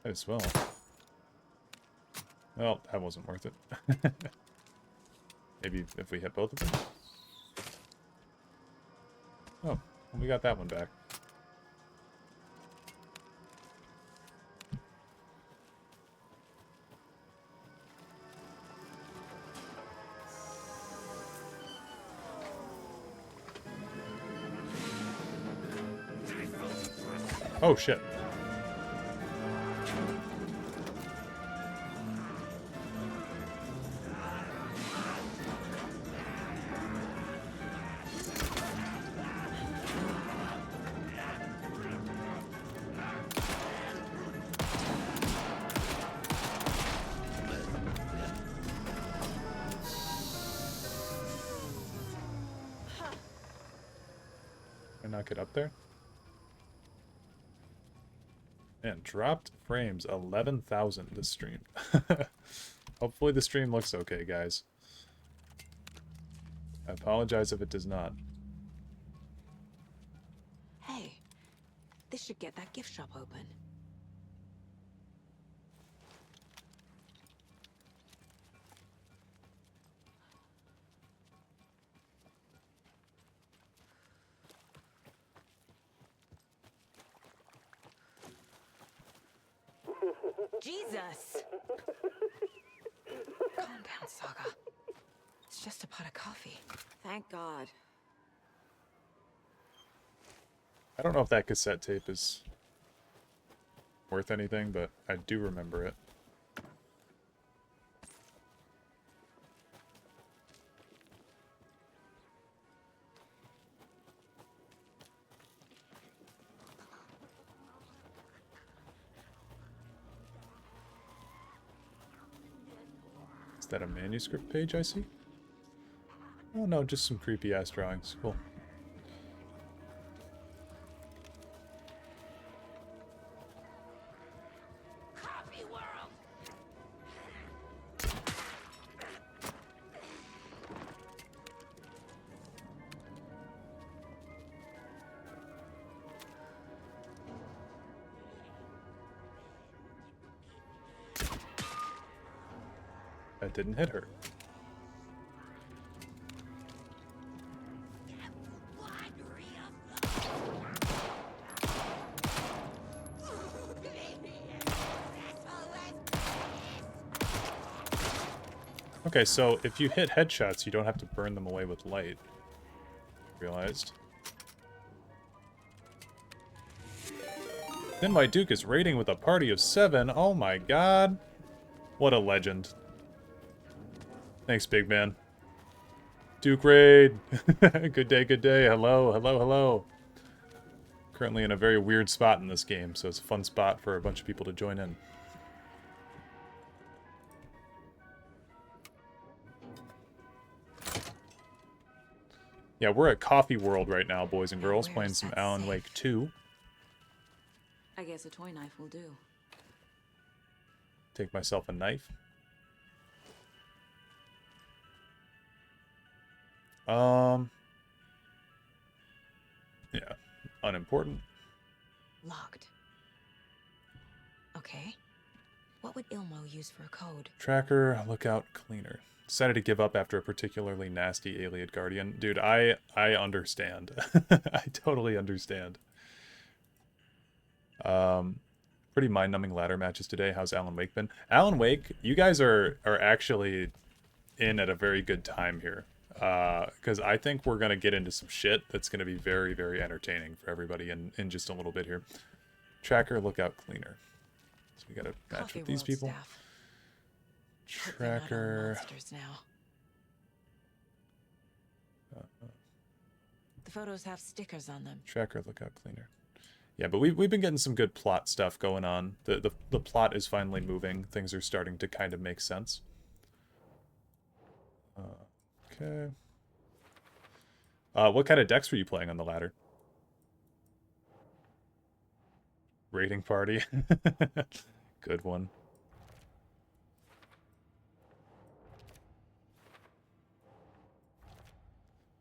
As well. Well, that wasn't worth it. Maybe if we hit both of them? Oh, well, we got that one back. Oh, shit. Can I not get up there? Man, dropped frames 11,000 this stream. Hopefully the stream looks okay, guys. I apologize if it does not. Hey, this should get that gift shop open. Jesus! Calm down, Saga. It's just a pot of coffee. Thank God. I don't know if that cassette tape is worth anything, but I do remember it. Is that a manuscript page I see? Oh no, just some creepy ass drawings. Cool. That didn't hit her. Okay, so if you hit headshots, you don't have to burn them away with light. Realized. Then my Duke is raiding with a party of 7. Oh my god. What a legend. Thanks, big man. Duke raid. Good day, good day. Hello, hello, hello. Currently in a very weird spot in this game, so it's a fun spot for a bunch of people to join in. Yeah, we're at Coffee World right now, boys and girls, playing some Alan Wake 2. I guess a toy knife will do. Take myself a knife. Yeah, unimportant. Locked. Okay. What would Ilmo use for a code? Tracker, lookout, cleaner. Decided to give up after a particularly nasty Alien Guardian. Dude, I understand. I totally understand. Pretty mind-numbing ladder matches today. How's Alan Wake been? Alan Wake, you guys are actually in at a very good time here. Because I think we're going to get into some shit that's going to be very, very entertaining for everybody in just a little bit here. Tracker, lookout, cleaner. So we got to match with these people. Tracker. Now. The photos have stickers on them. Tracker, lookout, cleaner. Yeah, but we've been getting some good plot stuff going on. The plot is finally moving. Things are starting to kind of make sense. Okay. What kind of decks were you playing on the ladder? Raiding party. Good one.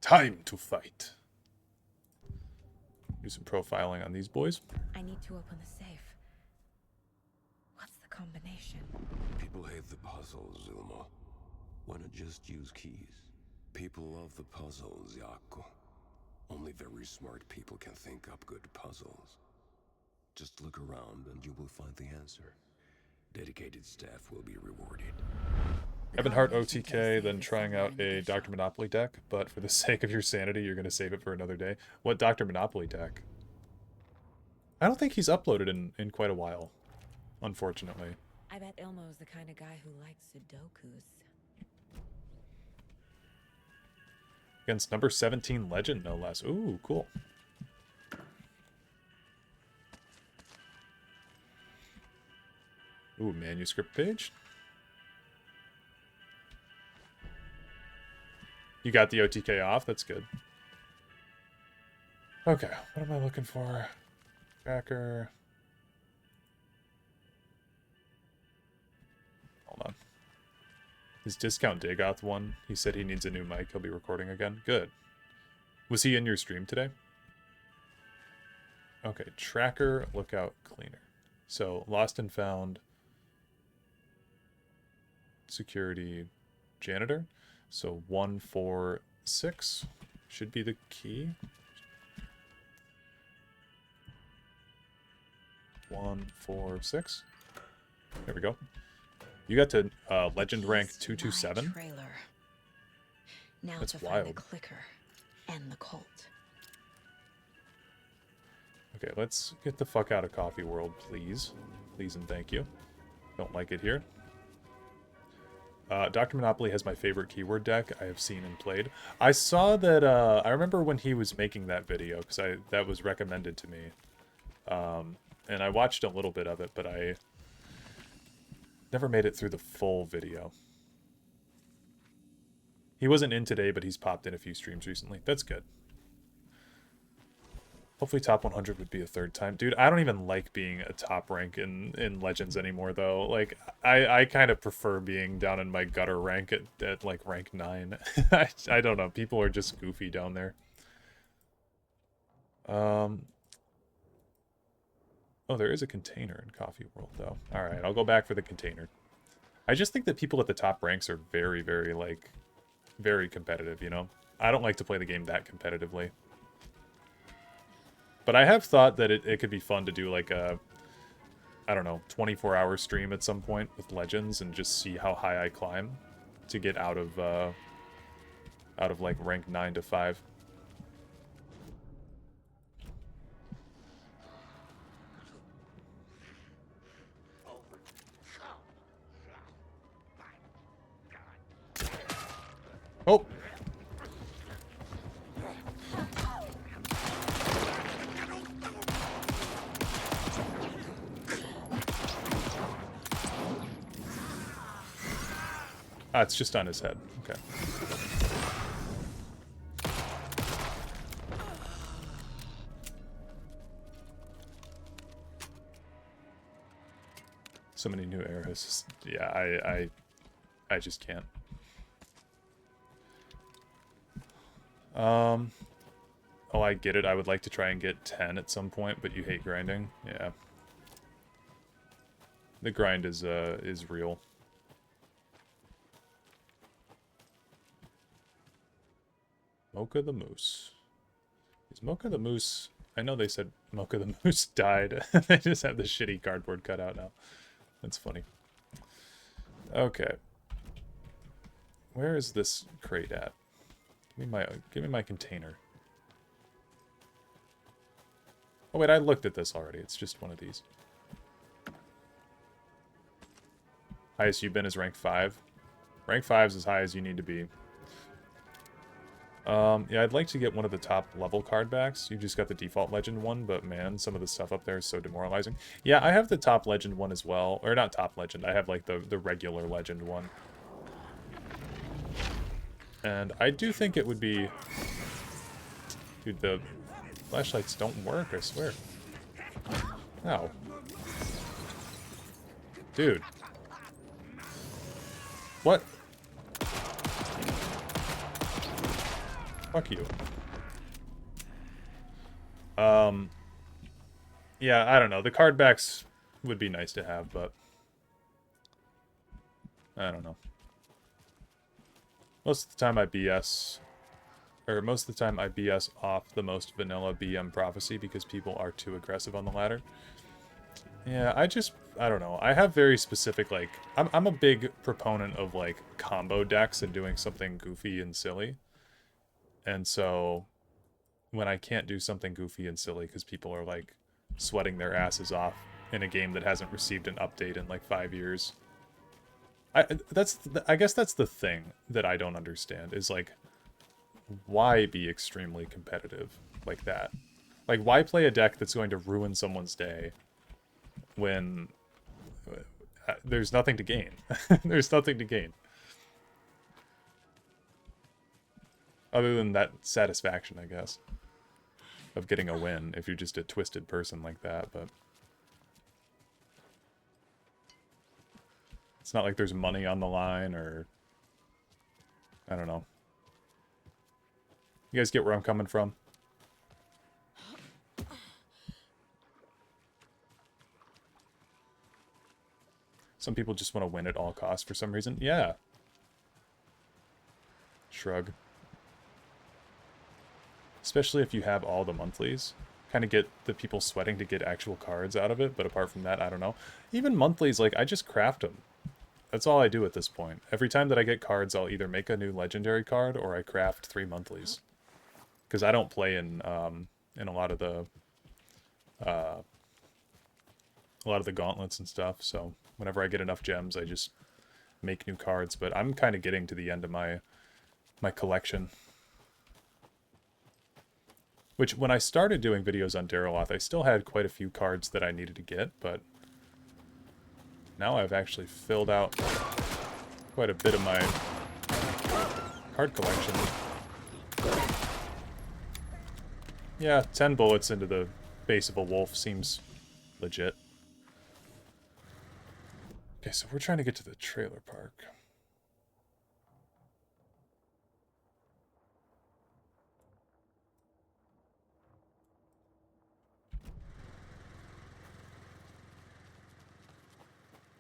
Time to fight. Do some profiling on these boys. I need to open the safe. What's the combination? People hate the puzzles, Ilmo. Why not just use keys? People love the puzzles, Yaku. Only very smart people can think up good puzzles. Just look around and you will find the answer. Dedicated staff will be rewarded. Evan Hart OTK, then trying out a Dr. Monopoly deck, but for the sake of your sanity, you're going to save it for another day. What Dr. Monopoly deck? I don't think he's uploaded in quite a while, unfortunately. I bet Ilmo's the kind of guy who likes Sudokus. Against number 17 Legend, no less. Ooh, cool. Ooh, manuscript page. You got the OTK off? That's good. Okay, what am I looking for? Tracker. Hold on. His discount Dagoth one. He said he needs a new mic. He'll be recording again. Good. Was he in your stream today? Okay, tracker, lookout, cleaner. So, lost and found. Security, janitor. So 146 should be the key. 146. There we go. You got to legend rank 227. Now That's to wild. find the clicker and the cult. Okay, let's get the fuck out of Coffee World, please. Please and thank you. Don't like it here. Dr. Monopoly has my favorite keyword deck I have seen and played. I saw that, I remember when he was making that video, because that was recommended to me. And I watched a little bit of it, but I never made it through the full video. He wasn't in today, but he's popped in a few streams recently. That's good. Hopefully top 100 would be a third time. Dude, I don't even like being a top rank in Legends anymore, though. Like, I kind of prefer being down in my gutter rank at like, rank 9. I don't know. People are just goofy down there. Oh, there is a container in Coffee World, though. Alright, I'll go back for the container. I just think that people at the top ranks are very, very, like, very competitive, you know? I don't like to play the game that competitively. But I have thought that it could be fun to do like a, I don't know, 24-hour stream at some point with Legends and just see how high I climb to get out of like rank 9 to 5. Oh! Ah, it's just on his head. Okay. So many new arrows. Yeah, I just can't. Oh, I get it. I would like to try and get 10 at some point, but you hate grinding. Yeah. The grind is real. Mocha the Moose. Is Mocha the Moose... I know they said Mocha the Moose died. They just have the shitty cardboard cutout now. That's funny. Okay. Where is this crate at? Give me my container. Oh wait, I looked at this already. It's just one of these. Highest you've been is rank 5. Rank 5 is as high as you need to be. Yeah, I'd like to get one of the top level card backs. You just got the default legend one, but man, some of the stuff up there is so demoralizing. Yeah, I have the top legend one as well. Or not top legend, I have like the regular legend one. And I do think it would be... Dude, the flashlights don't work, I swear. Ow. Dude. What? Fuck you. Yeah, I don't know. The card backs would be nice to have, but... I don't know. Most of the time I BS... Or most of the time I BS off the most vanilla BM Prophecy because people are too aggressive on the ladder. Yeah, I don't know. I have very specific, like... I'm a big proponent of, like, combo decks and doing something goofy and silly. And so, when I can't do something goofy and silly because people are, like, sweating their asses off in a game that hasn't received an update in, like, 5 years. I guess that's the thing that I don't understand, is, like, why be extremely competitive like that? Like, why play a deck that's going to ruin someone's day when there's nothing to gain? There's nothing to gain. Other than that satisfaction, I guess, of getting a win if you're just a twisted person like that, but... It's not like there's money on the line, or... I don't know. You guys get where I'm coming from? Some people just want to win at all costs for some reason. Yeah. Shrug. Especially if you have all the monthlies. Kind of get the people sweating to get actual cards out of it, but apart from that, I don't know. Even monthlies, like, I just craft them. That's all I do at this point. Every time that I get cards, I'll either make a new legendary card or I craft 3 monthlies. Because I don't play in a lot of the gauntlets and stuff, so whenever I get enough gems, I just make new cards. But I'm kind of getting to the end of my collection. Which, when I started doing videos on Dareloth, I still had quite a few cards that I needed to get, but now I've actually filled out quite a bit of my card collection. Yeah, 10 bullets into the base of a wolf seems legit. Okay, so we're trying to get to the trailer park.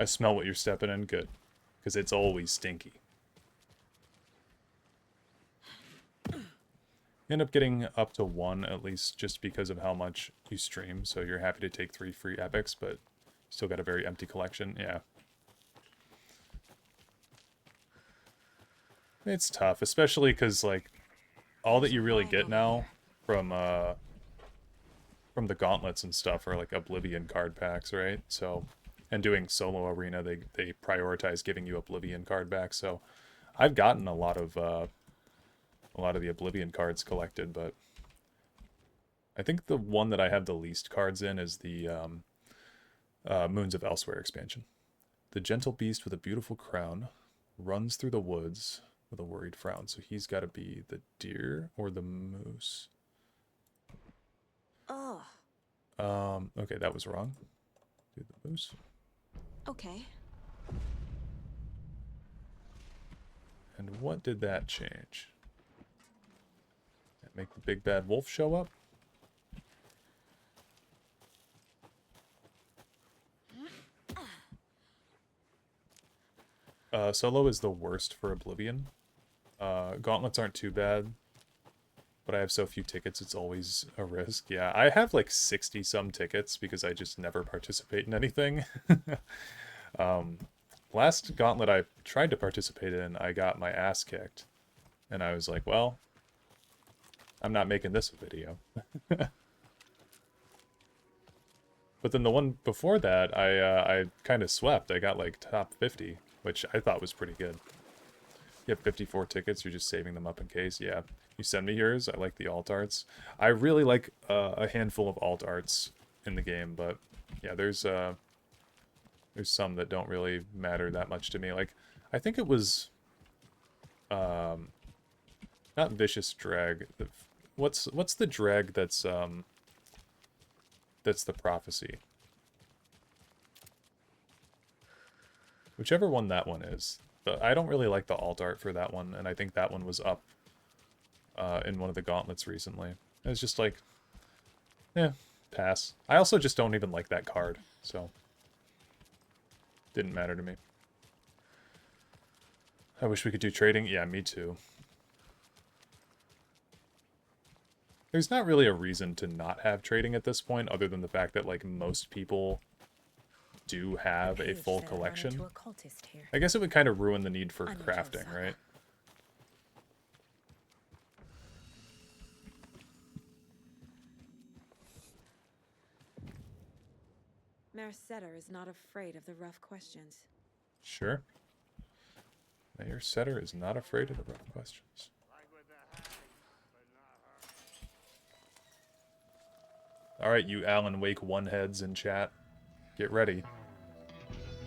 I smell what you're stepping in. Good. Because it's always stinky. You end up getting up to 1, at least, just because of how much you stream. So you're happy to take 3 free epics, but you still got a very empty collection. Yeah. It's tough, especially because, like, all that you really get now from the gauntlets and stuff are, like, Oblivion card packs, right? So... And doing solo arena, they prioritize giving you Oblivion card back. So I've gotten a lot of the Oblivion cards collected, but I think the one that I have the least cards in is the Moons of Elsewhere expansion. The gentle beast with a beautiful crown runs through the woods with a worried frown. So he's got to be the deer or the moose. Oh. Okay, that was wrong. Do the moose. Okay. And what did that change? Make the big bad wolf show up? Solo is the worst for Oblivion. Gauntlets aren't too bad. but I have so few tickets, it's always a risk. Yeah, I have like 60 some tickets because I just never participate in anything. Last gauntlet I tried to participate in, I got my ass kicked. And I was like, well, I'm not making this a video. But then the one before that, I kind of swept. I got like top 50, which I thought was pretty good. You have 54 tickets, you're just saving them up in case. Yeah, you send me yours. I like the alt arts. I really like a handful of alt arts in the game, but yeah, there's some that don't really matter that much to me. Like, I think it was not Vicious Drag. What's the drag that's the prophecy? Whichever one that one is. But I don't really like the alt art for that one, and I think that one was up in one of the gauntlets recently. It was just like, pass. I also just don't even like that card, so didn't matter to me. I wish we could do trading. Yeah, me too. There's not really a reason to not have trading at this point, other than the fact that, like, most people do have a full collection. I guess it would kind of ruin the need for crafting, right? Mayor Setter is not afraid of the rough questions. Sure. Mayor Setter is not afraid of the rough questions. Alright, you Alan Wake one-heads in chat. Get ready.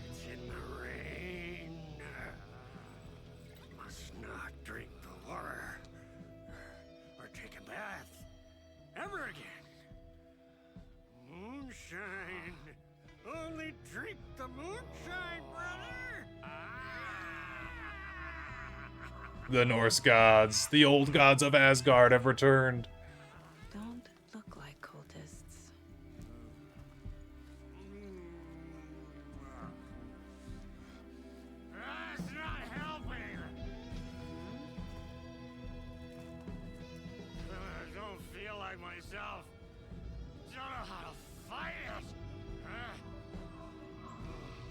It's in the rain. Must not drink the water. Or take a bath. Ever again. Moonshine. Only drink the moonshine, brother. The Norse gods, the old gods of Asgard have returned. Don't look like cultists. That's not helping. I don't feel like myself. Don't know how to fight it.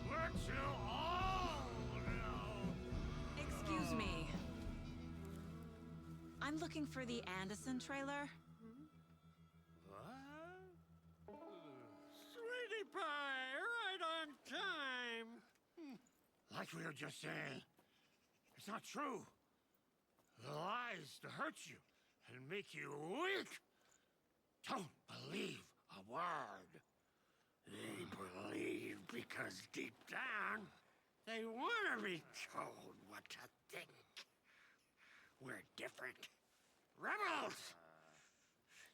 We're too old now. Excuse me. I'm looking for the Anderson trailer. What? Sweetie pie, right on time. Like we were just saying, it's not true. The lies to hurt you and make you weak. Don't believe a word. They believe because deep down, they want to be told what to think. We're different. Rebels!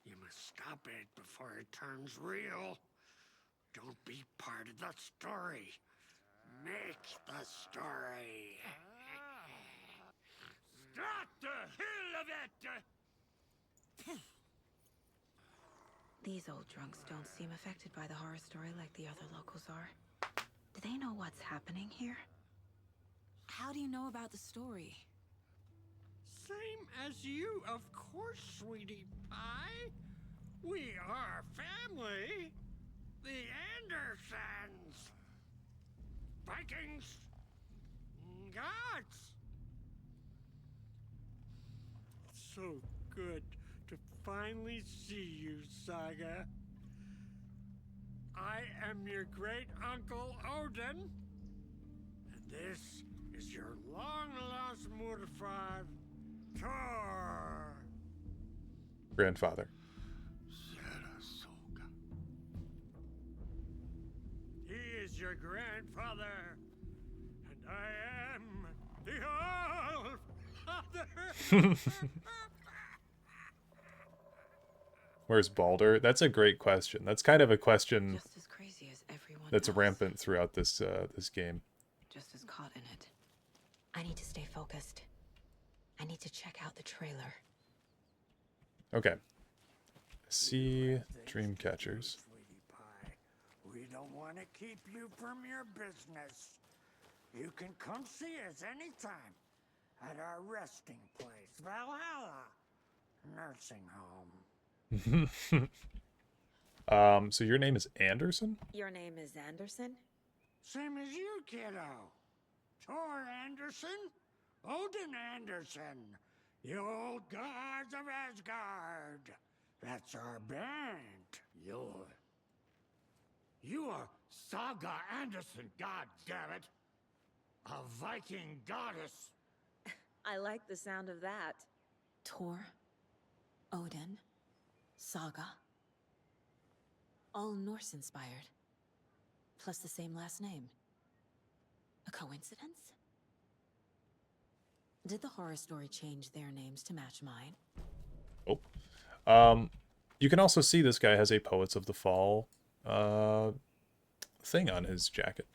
You must stop it before it turns real. Don't be part of the story. Make the story. Stop the hell of it! These old drunks don't seem affected by the horror story like the other locals are. Do they know what's happening here? How do you know about the story? Same as you, of course, sweetie pie. We are family. The Andersons. Vikings. Gods. It's so good to finally see you, Saga. I am your great uncle Odin. And this is your long-lost Murfad, Thor. Grandfather. He is your grandfather, and I am the All-Father. Where's Baldur? That's a great question. That's kind of a question Just as crazy as everyone that's else. rampant throughout this this game. Just as caught in it. I need to stay focused. I need to check out the trailer. Okay. See Dreamcatchers. We don't want to keep you from your business. You can come see us anytime at our resting place, Valhalla. nursing home. So your name is Anderson? Your name is Anderson? Same as you, kiddo. Tor Anderson, Odin Anderson, the old gods of Asgard. That's our band. You are Saga Anderson, god damn it. A Viking goddess. I like the sound of that. Tor, Odin, Saga. All Norse inspired. Plus the same last name. A coincidence? Did the horror story change their names to match mine? You can also see this guy has a Poets of the Fall thing on his jacket.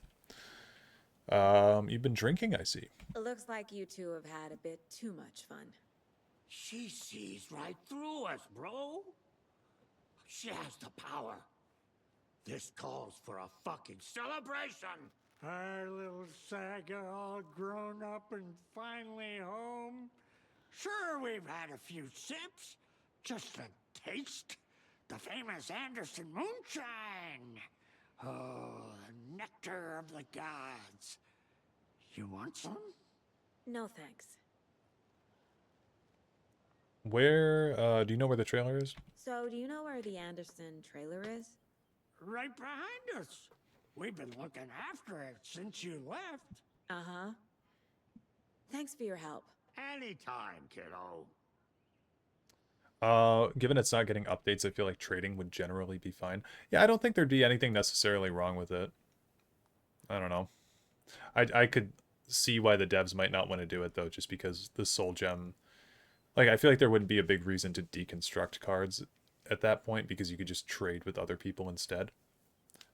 You've been drinking, I see. Looks like you two have had a bit too much fun. She sees right through us, bro. She has the power. This calls for a fucking celebration. Our little Saga all grown up and finally home. Sure, we've had a few sips. Just a taste. The famous Anderson moonshine. Oh, the nectar of the gods. You want some? No thanks. Where, do you know where the trailer is? So, do you know where the Anderson trailer is? Right behind us. We've been looking after it since you left. Uh-huh. Thanks for your help. Anytime, kiddo. Given it's not getting updates, I feel like trading would generally be fine. Yeah, I don't think there'd be anything necessarily wrong with it. I don't know. I could see why the devs might not want to do it, though, just because the soul gem... Like, I feel like there wouldn't be a big reason to deconstruct cards at that point, because you could just trade with other people instead.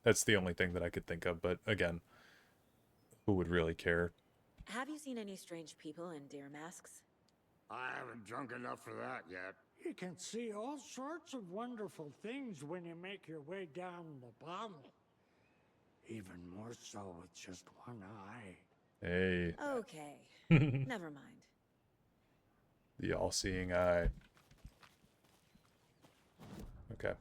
That's the only thing that I could think of, but again, who would really care? Have you seen any strange people in deer masks? I haven't drunk enough for that yet. You can see all sorts of wonderful things when you make your way down the bottle. Even more so with just one eye. Hey. Okay. Never mind. The all-seeing eye. Okay.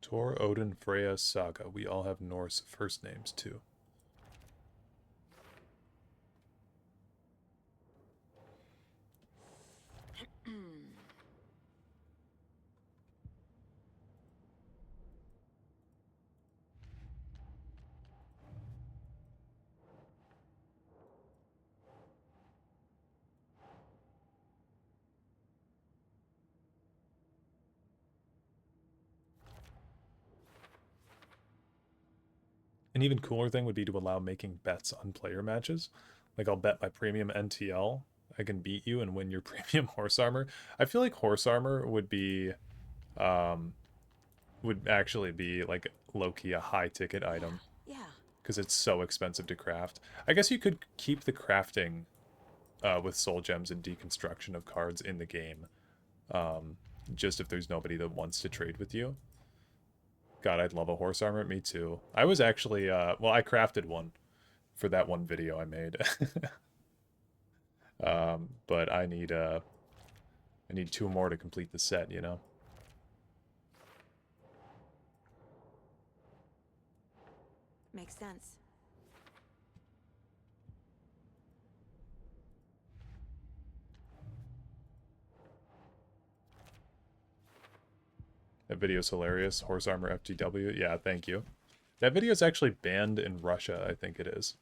Tor, Odin, Freya, Saga. We all have Norse first names, too. An even cooler thing would be to allow making bets on player matches. Like, I'll bet my premium NTL I can beat you and win your premium horse armor. I feel like horse armor would be, would actually be, like, low-key a high-ticket item. Yeah. Because it's so expensive to craft. I guess you could keep the crafting with soul gems and deconstruction of cards in the game. Just if there's nobody that wants to trade with you. God, I'd love a horse armor. Me too. I was actually, well, I crafted one for that one video I made. But I need 2 more to complete the set, you know? Makes sense. That video's hilarious. Horse armor FTW. Yeah, thank you. That video is actually banned in Russia, I think it is.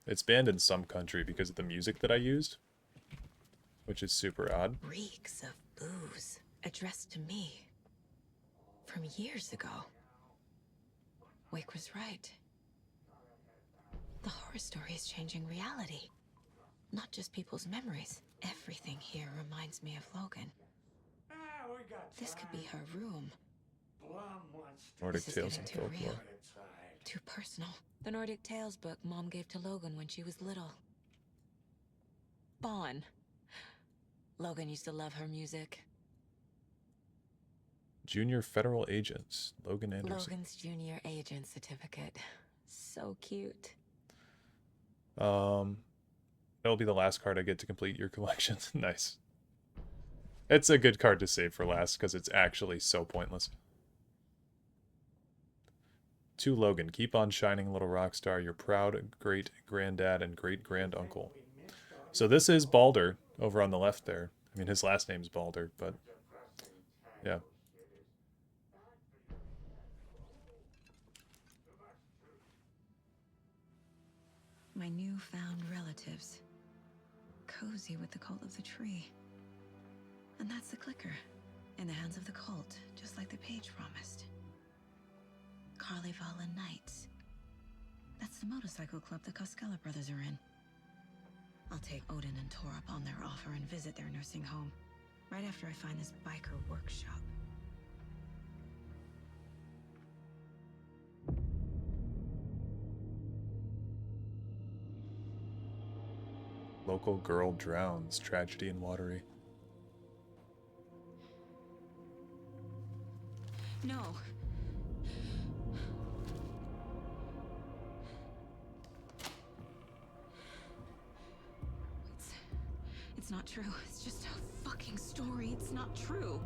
It's banned in some country because of the music that I used, which is super odd. Reeks of booze addressed to me from years ago. Wake was right. The horror story is changing reality. Not just people's memories. Everything here reminds me of Logan. We got This could be her room. Blum wants to Nordic This is tales getting and too folklore. real. Too personal. The Nordic Tales book Mom gave to Logan when she was little. Bon. Logan used to love her music. Junior federal agents, Logan Anderson. Logan's junior agent certificate. So cute. That'll be the last card I get to complete your collection. Nice. It's a good card to save for last because it's actually so pointless. To Logan, keep on shining, little rock star. Your proud great granddad and great grand uncle. So this is Balder over on the left there. I mean, his last name's Balder, but yeah. My newfound relatives. Cozy with the cult of the tree. And that's the clicker. In the hands of the cult, just like the page promised. Carnival Knights. That's the motorcycle club the Koskela brothers are in. I'll take Odin and Tor up on their offer and visit their nursing home. Right after I find this biker workshop. Local girl drowns. Tragedy in Watery. No. It's not true. It's just a fucking story. It's not true.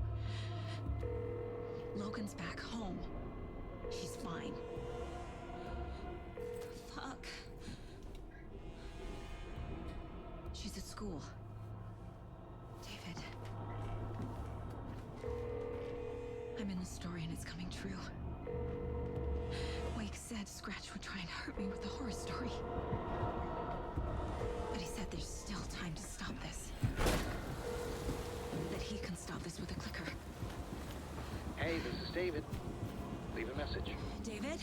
Logan's back home. She's fine. Fuck. She's at school. David. I'm in the story and it's coming true. Wake said Scratch would try and hurt me with the horror story. But he said there's still time to stop this. That he can stop this with a clicker. Hey, this is David. Leave a message. David?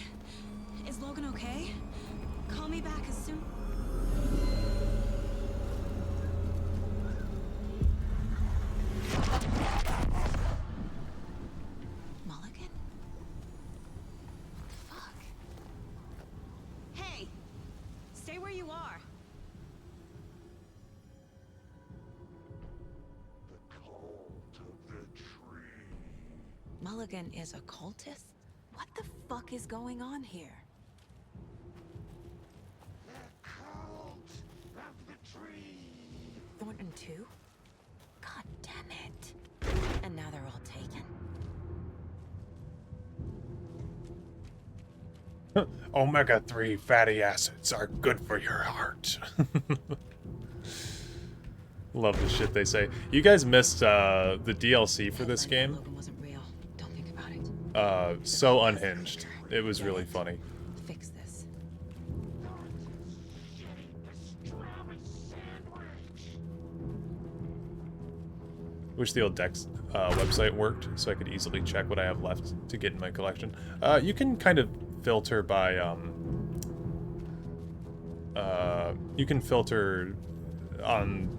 Is Logan okay? Call me back as soon... Mulligan? What the fuck? Hey! Stay where you are! The cult of the tree. Mulligan is a cultist? What the fuck is going on here? The cult of the tree. Thornton too? God damn it. And now they're all taken? Omega-3 fatty acids are good for your heart. Love the shit they say. You guys missed the DLC for this game. Logan wasn't real. Don't think about it. So unhinged. It was really funny. Fix this. Wish the old Dex website worked so I could easily check what I have left to get in my collection. You can kind of filter by you can filter on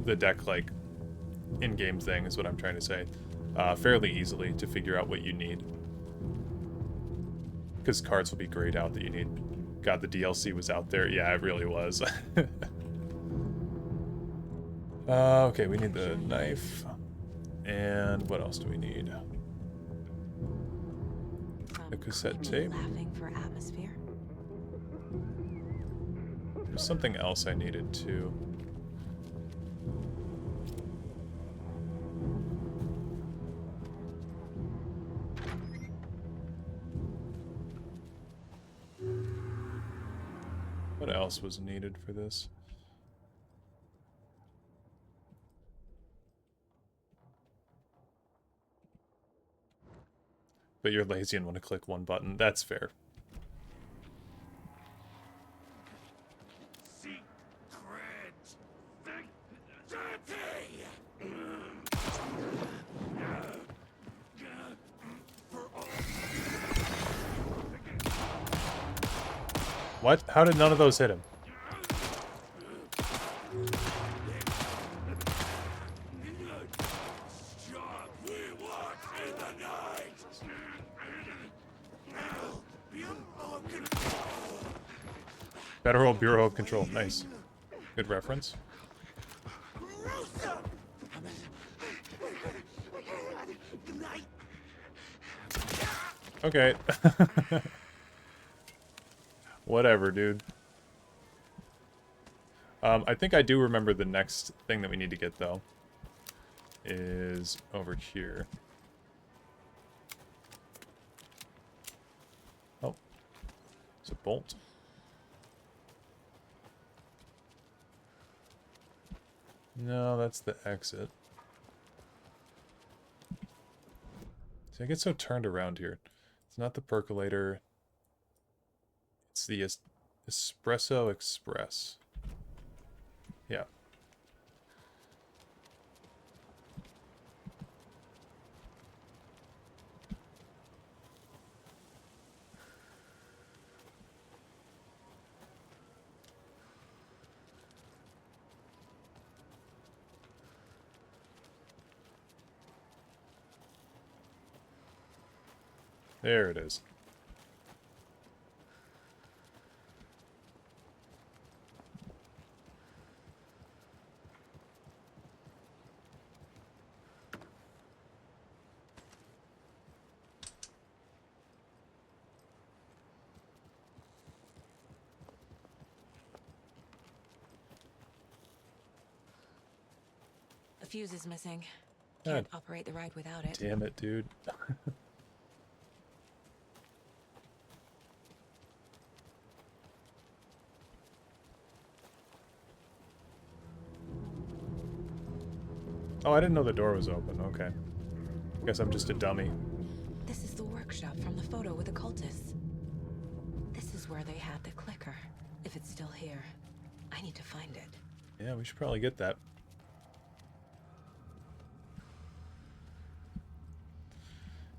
the deck, like in-game thing is what I'm trying to say, fairly easily to figure out what you need, because cards will be grayed out that you need. God, the DLC was out there. Yeah, it really was. Okay, we need the knife. And what else do we need? The cassette tape. Laughing for atmosphere. There's something else I needed too. What else was needed for this? But you're lazy and want to click one button. That's fair. What? How did none of those hit him? Federal Bureau of Control. Nice. Good reference. Okay. Whatever, dude. I think I do remember the next thing that we need to get, though. Is over here. Oh. It's a bolt. No, that's the exit. See, I get so turned around here. It's not the percolator. It's the Espresso Express. Yeah. There it is. A fuse is missing. Can't operate the ride without it. Damn it, dude. Oh, I didn't know the door was open. Okay. Guess I'm just a dummy. This is the workshop from the photo with the cultists. This is where they had the clicker. If it's still here, I need to find it. Yeah, we should probably get that.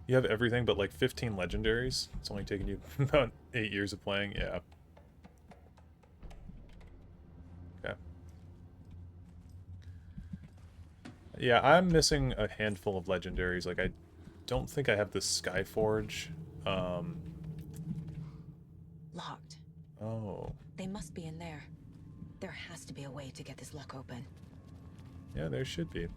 You have everything but like 15 legendaries? It's only taken you about 8 years of playing? Yeah. Okay. Yeah, I'm missing a handful of legendaries. Like, I don't think I have the Skyforge. Locked. Oh. They must be in there. There has to be a way to get this lock open. Yeah, there should be.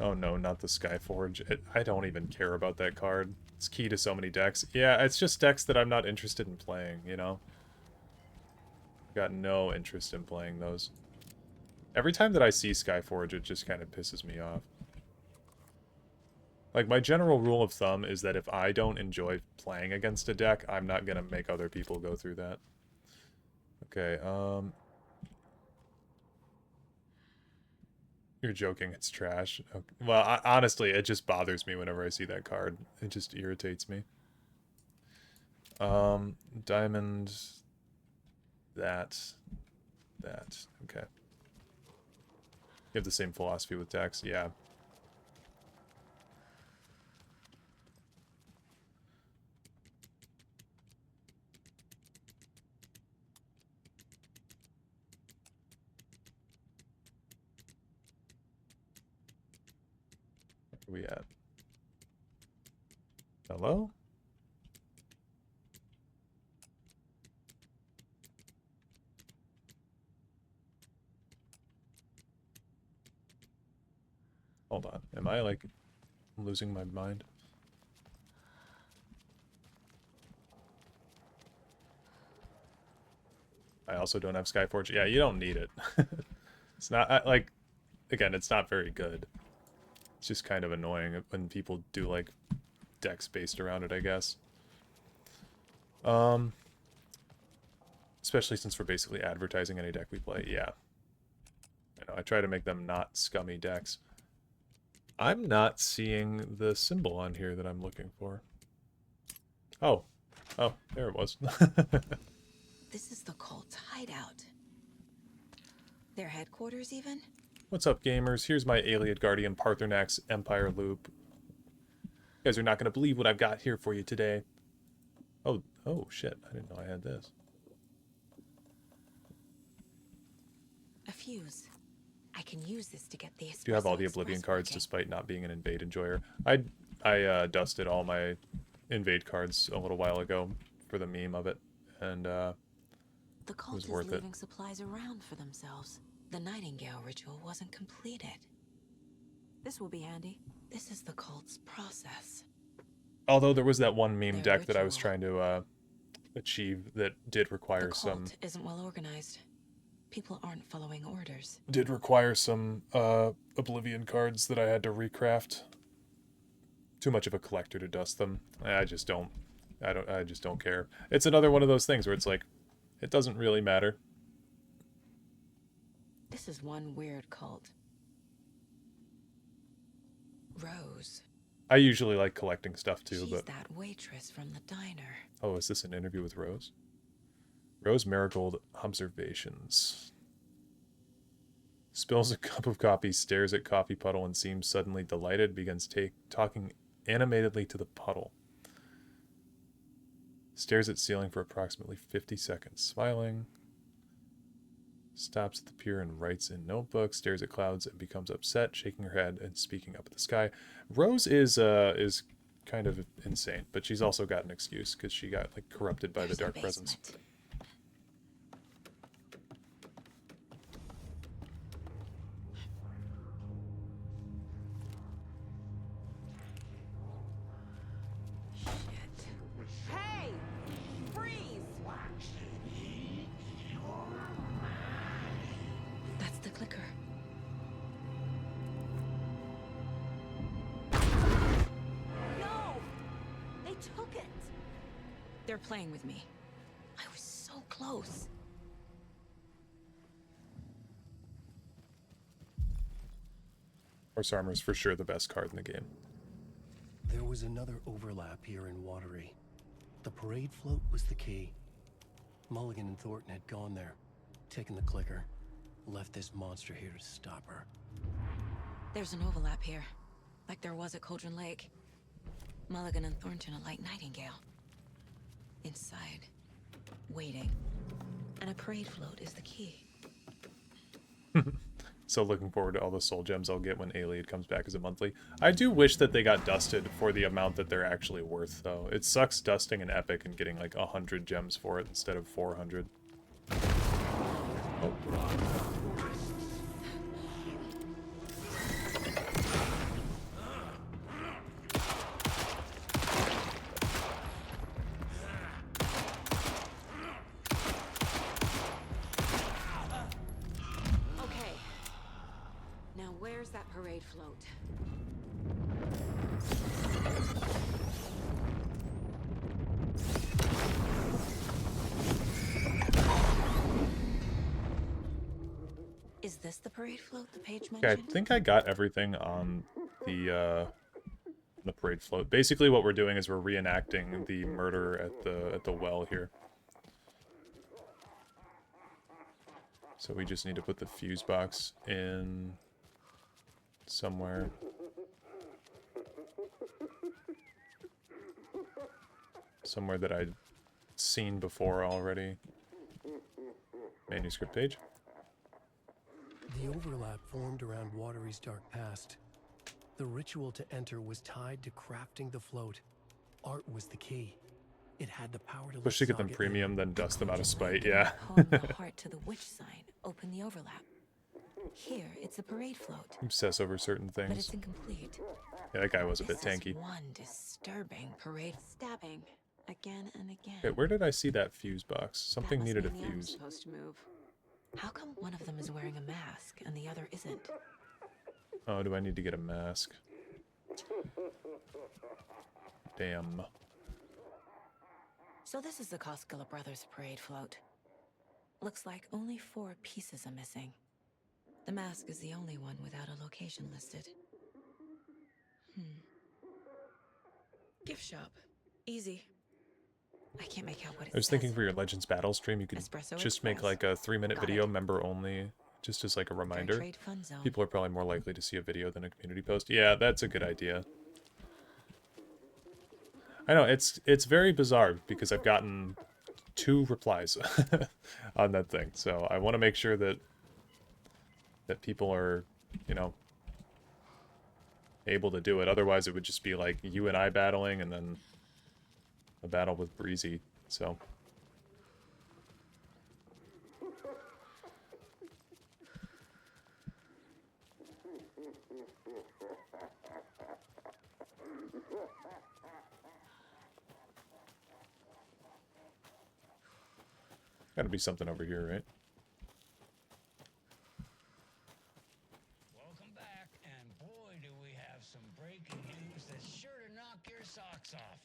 Oh no, not the Skyforge. I don't even care about that card. It's key to so many decks. Yeah, it's just decks that I'm not interested in playing, you know? Got no interest in playing those. Every time that I see Skyforge, it just kind of pisses me off. Like, my general rule of thumb is that if I don't enjoy playing against a deck, I'm not gonna make other people go through that. Okay, You're joking, it's trash. Okay. Well, honestly, it just bothers me whenever I see that card. It just irritates me. Diamond... That. Okay. You have the same philosophy with decks, yeah. Where we at? Hello? Hold on. Am I, like, losing my mind? I also don't have Skyforge. Yeah, you don't need it. It's not, like, again, it's not very good. It's just kind of annoying when people do, like, decks based around it, I guess. Especially since we're basically advertising any deck we play. Yeah. You know, I try to make them not scummy decks. I'm not seeing the symbol on here that I'm looking for. Oh. Oh, there it was. This is the cult's hideout. Their headquarters, even? What's up, gamers? Here's my Alien Guardian Parthenax Empire loop. You guys are not going to believe what I've got here for you today. Oh, shit. I didn't know I had this. A fuse. I I can use this to get the espresso. You have all the Oblivion Express cards working. despite not being an Invade enjoyer. I dusted all my Invade cards a little while ago for the meme of it, and The it cult was is worth it. leaving supplies around for themselves. The Nightingale ritual wasn't completed. This will be handy. This is the cult's process. Although there was that one meme Their deck that I was ritual. trying to achieve that did require The some cult isn't well organized. People aren't following orders. Oblivion cards that I had to recraft. Too much of a collector to dust them. I just don't care. It's another one of those things where it's like, it doesn't really matter. This is one weird cult. Rose. I usually like collecting stuff too, She's but... that waitress from the diner. Oh, is this an interview with Rose? Rose Marigold Observations. Spills a cup of coffee, stares at coffee puddle, and seems suddenly delighted, begins talking animatedly to the puddle. Stares at ceiling for approximately 50 seconds, smiling. Stops at the pier and writes in notebook, stares at clouds and becomes upset, shaking her head and speaking up at the sky. Rose is kind of insane, but she's also got an excuse because she got like corrupted by the dark presence. Hey! Freeze! That's the clicker. No! They took it! They're playing with me. I was so close. Horse Armor is for sure the best card in the game. There was another overlap here in Watery. The parade float was the key. Mulligan and Thornton had gone there, taken the clicker, left this monster here to stop her. There's an overlap here, like there was at Cauldron Lake. Mulligan and Thornton are like Nightingale. Inside, waiting. And a parade float is the key. So looking forward to all the soul gems I'll get when Ayleid comes back as a monthly. I do wish that they got dusted for the amount that they're actually worth, though. It sucks dusting an epic and getting like 100 gems for it instead of 400. Oh. Okay. Now where's that parade float? Is this the parade float the page Okay, mentioned? I think I got everything on the parade float. Basically what we're doing is we're reenacting the murder at the well here. So we just need to put the fuse box in somewhere. Somewhere that I'd seen before already. Manuscript page. The overlap formed around Watery's dark past. The ritual to enter was tied to crafting the float. Art was the key. It had the power to Wish to get them Saga premium, in. then dust them out of spite, yeah. Poem the heart to the witch sign. Open the overlap. Here, it's a parade float. Obsess over certain But things. it's incomplete. Yeah, that guy was a bit This is tanky. one disturbing parade stabbing again and again. Okay, where did I see that fuse box? Something That must needed a mean the arm's fuse. supposed to move. How come one of them is wearing a mask and the other isn't? Oh, do I need to get a mask? Damn. So this is the Koskela Brothers parade float. Looks like only 4 pieces are missing. The mask is the only one without a location listed. Gift shop. Easy. I can't make out what it I was says. thinking for your Legends Battle stream, you could Espresso just make Express. like a 3-minute Got video, it. member only, just as like a reminder. trade fun zone. People are probably more likely to see a video than a community post. Yeah, that's a good idea. I know, it's very bizarre because I've gotten 2 replies on that thing, so I want to make sure that that people are, you know, able to do it. Otherwise, it would just be like you and I battling, and then a battle with Breezy. So. Gotta be something over here, right? Welcome back, and boy, do we have some breaking news that's sure to knock your socks off.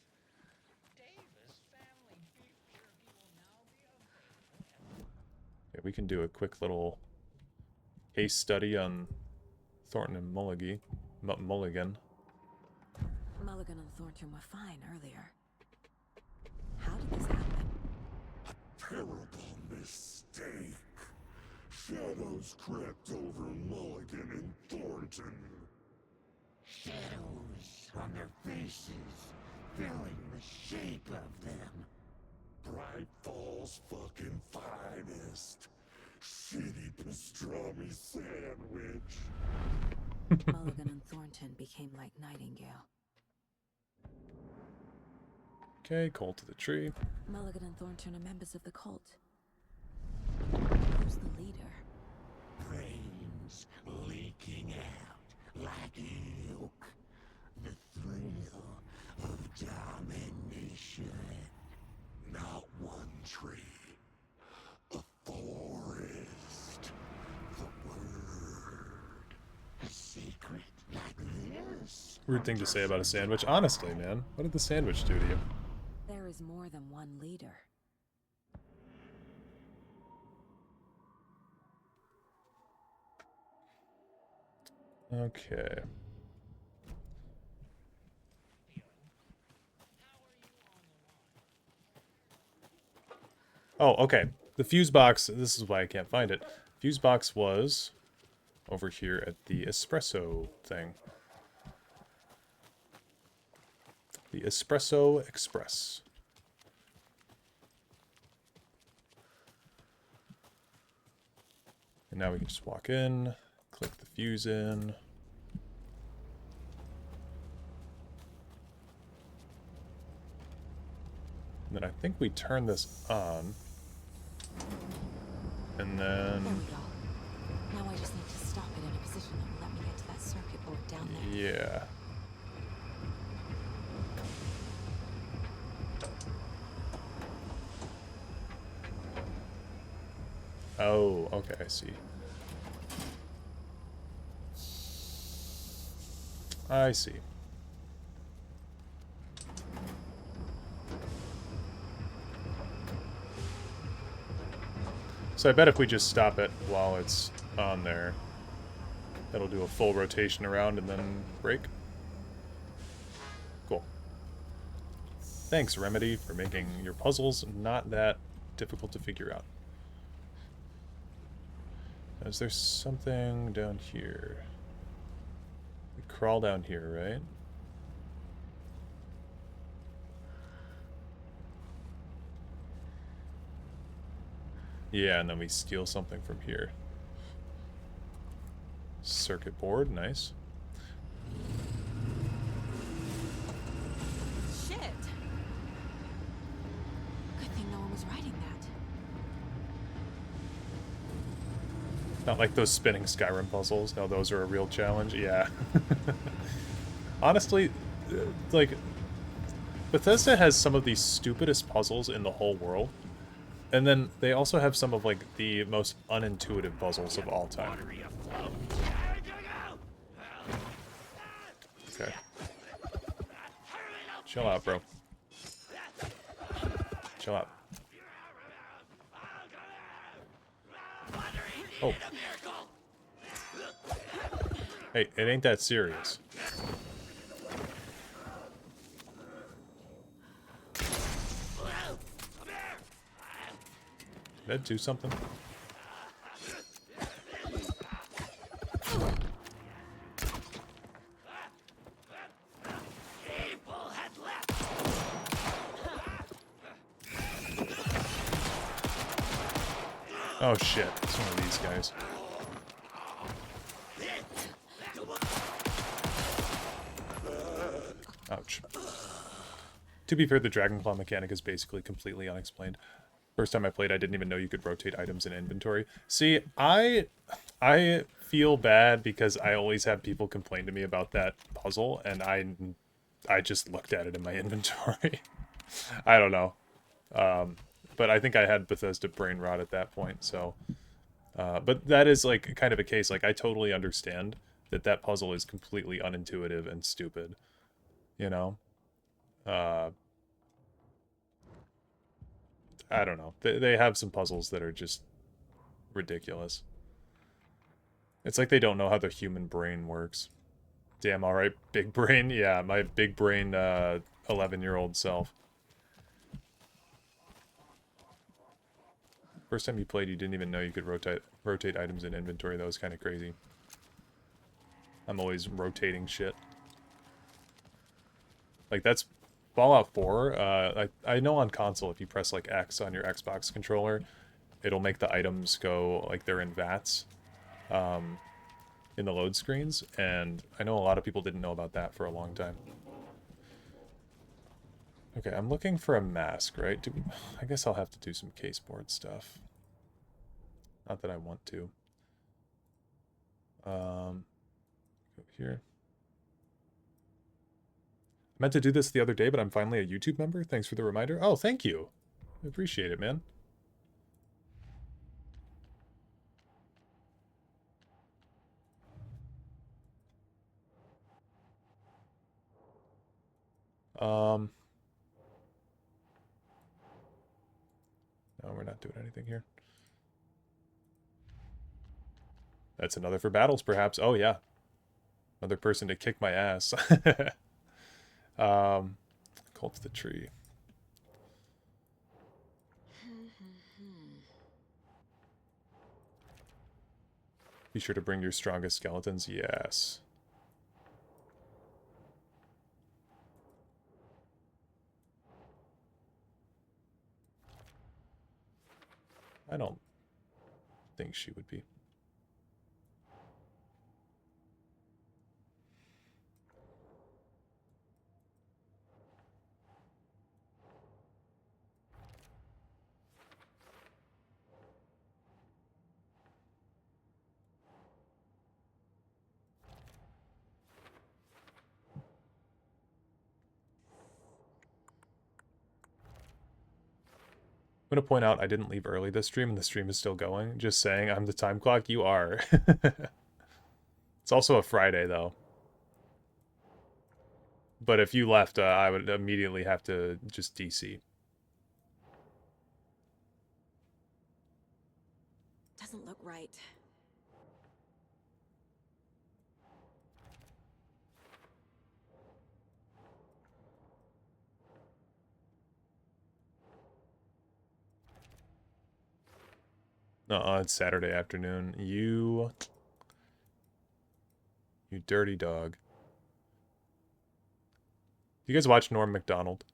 Davis family beef jerky will now be available. Yeah, we can do a quick little case study on Thornton and Mulligan. Mulligan and Thornton were fine earlier. How did this happen? Terrible mistake. Shadows crept over Mulligan and Thornton. Shadows on their faces, filling the shape of them. Bright Falls fucking finest. Shitty pastrami sandwich. Mulligan and Thornton became like Nightingale. Okay, call to the tree. Mulligan and Thornton are members of the cult. Who's the leader? Brains leaking out like ilk. The thrill of domination. Not one tree. A forest. The word. A secret like this. Weird thing to say about a sandwich. Honestly, man, what did the sandwich do to you? There is more than one leader. Okay. Oh, okay. The fuse box, this is why I can't find it. Fuse box was over here at the espresso thing. The Espresso Express. And now we can just walk in, click the fuse in. And then I think we turn this on. And then... There we go. Now I just need to stop it in a position that will let me get to that circuit board down there. Yeah. Oh, okay, I see. I see. So I bet if we just stop it while it's on there, it'll do a full rotation around and then break. Cool. Thanks, Remedy, for making your puzzles not that difficult to figure out. Is there something down here? We crawl down here, right? Yeah, and then we steal something from here. Circuit board, nice. Shit! Good thing no one was writing that. Not like those spinning Skyrim puzzles. No, those are a real challenge. Yeah. Honestly, like, Bethesda has some of the stupidest puzzles in the whole world. And then they also have some of, like, the most unintuitive puzzles of all time. Okay. Chill out, bro. Chill out. Oh. Hey, it ain't that serious. Did that do something? Oh shit, it's one of these guys. To be fair, the Dragonclaw mechanic is basically completely unexplained. First time I played, I didn't even know you could rotate items in inventory. See, I feel bad because I always have people complain to me about that puzzle, and I just looked at it in my inventory. I don't know. But I think I had Bethesda brain rot at that point, so... but that is, like, kind of a case, like, I totally understand that that puzzle is completely unintuitive and stupid. You know? I don't know. They have some puzzles that are just ridiculous. It's like they don't know how the human brain works. Damn, alright, big brain. Yeah, my big brain 11-year-old self. First time you played, you didn't even know you could rotate items in inventory. That was kind of crazy. I'm always rotating shit. Like, that's Fallout 4. I know on console, if you press, like, X on your Xbox controller, it'll make the items go like they're in vats in the load screens, and I know a lot of people didn't know about that for a long time. Okay, I'm looking for a mask, right? I guess I'll have to do some caseboard stuff. Not that I want to. Go here. I meant to do this the other day, but I'm finally a YouTube member. Thanks for the reminder. Oh, thank you. I appreciate it, man. No, we're not doing anything here. That's another for battles, perhaps. Oh, yeah. Another person to kick my ass. Cult of the Tree. Be sure to bring your strongest skeletons. Yes. I don't think she would be. I'm going to point out I didn't leave early this stream, and the stream is still going. Just saying, I'm the time clock. You are. It's also a Friday, though. But if you left, I would immediately have to just DC. Doesn't look right. It's Saturday afternoon. You dirty dog. You guys watch Norm Macdonald?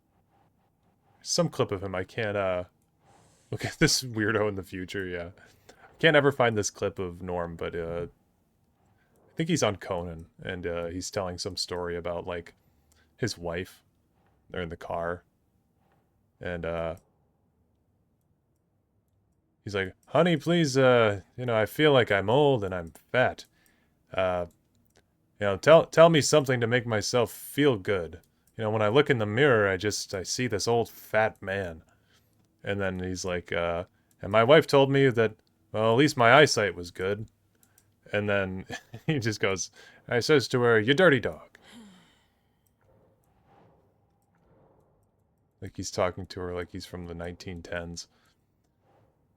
Some clip of him. I can't, look at this weirdo in the future, yeah. Can't ever find this clip of Norm, but, I think he's on Conan, and, he's telling some story about, like, his wife. They're in the car. And, he's like, honey, please, I feel like I'm old and I'm fat. Tell me something to make myself feel good. When I look in the mirror, I see this old fat man. And then he's like, and my wife told me that, well, at least my eyesight was good. And then he just goes, I says to her, you dirty dog. Like he's talking to her like he's from the 1910s.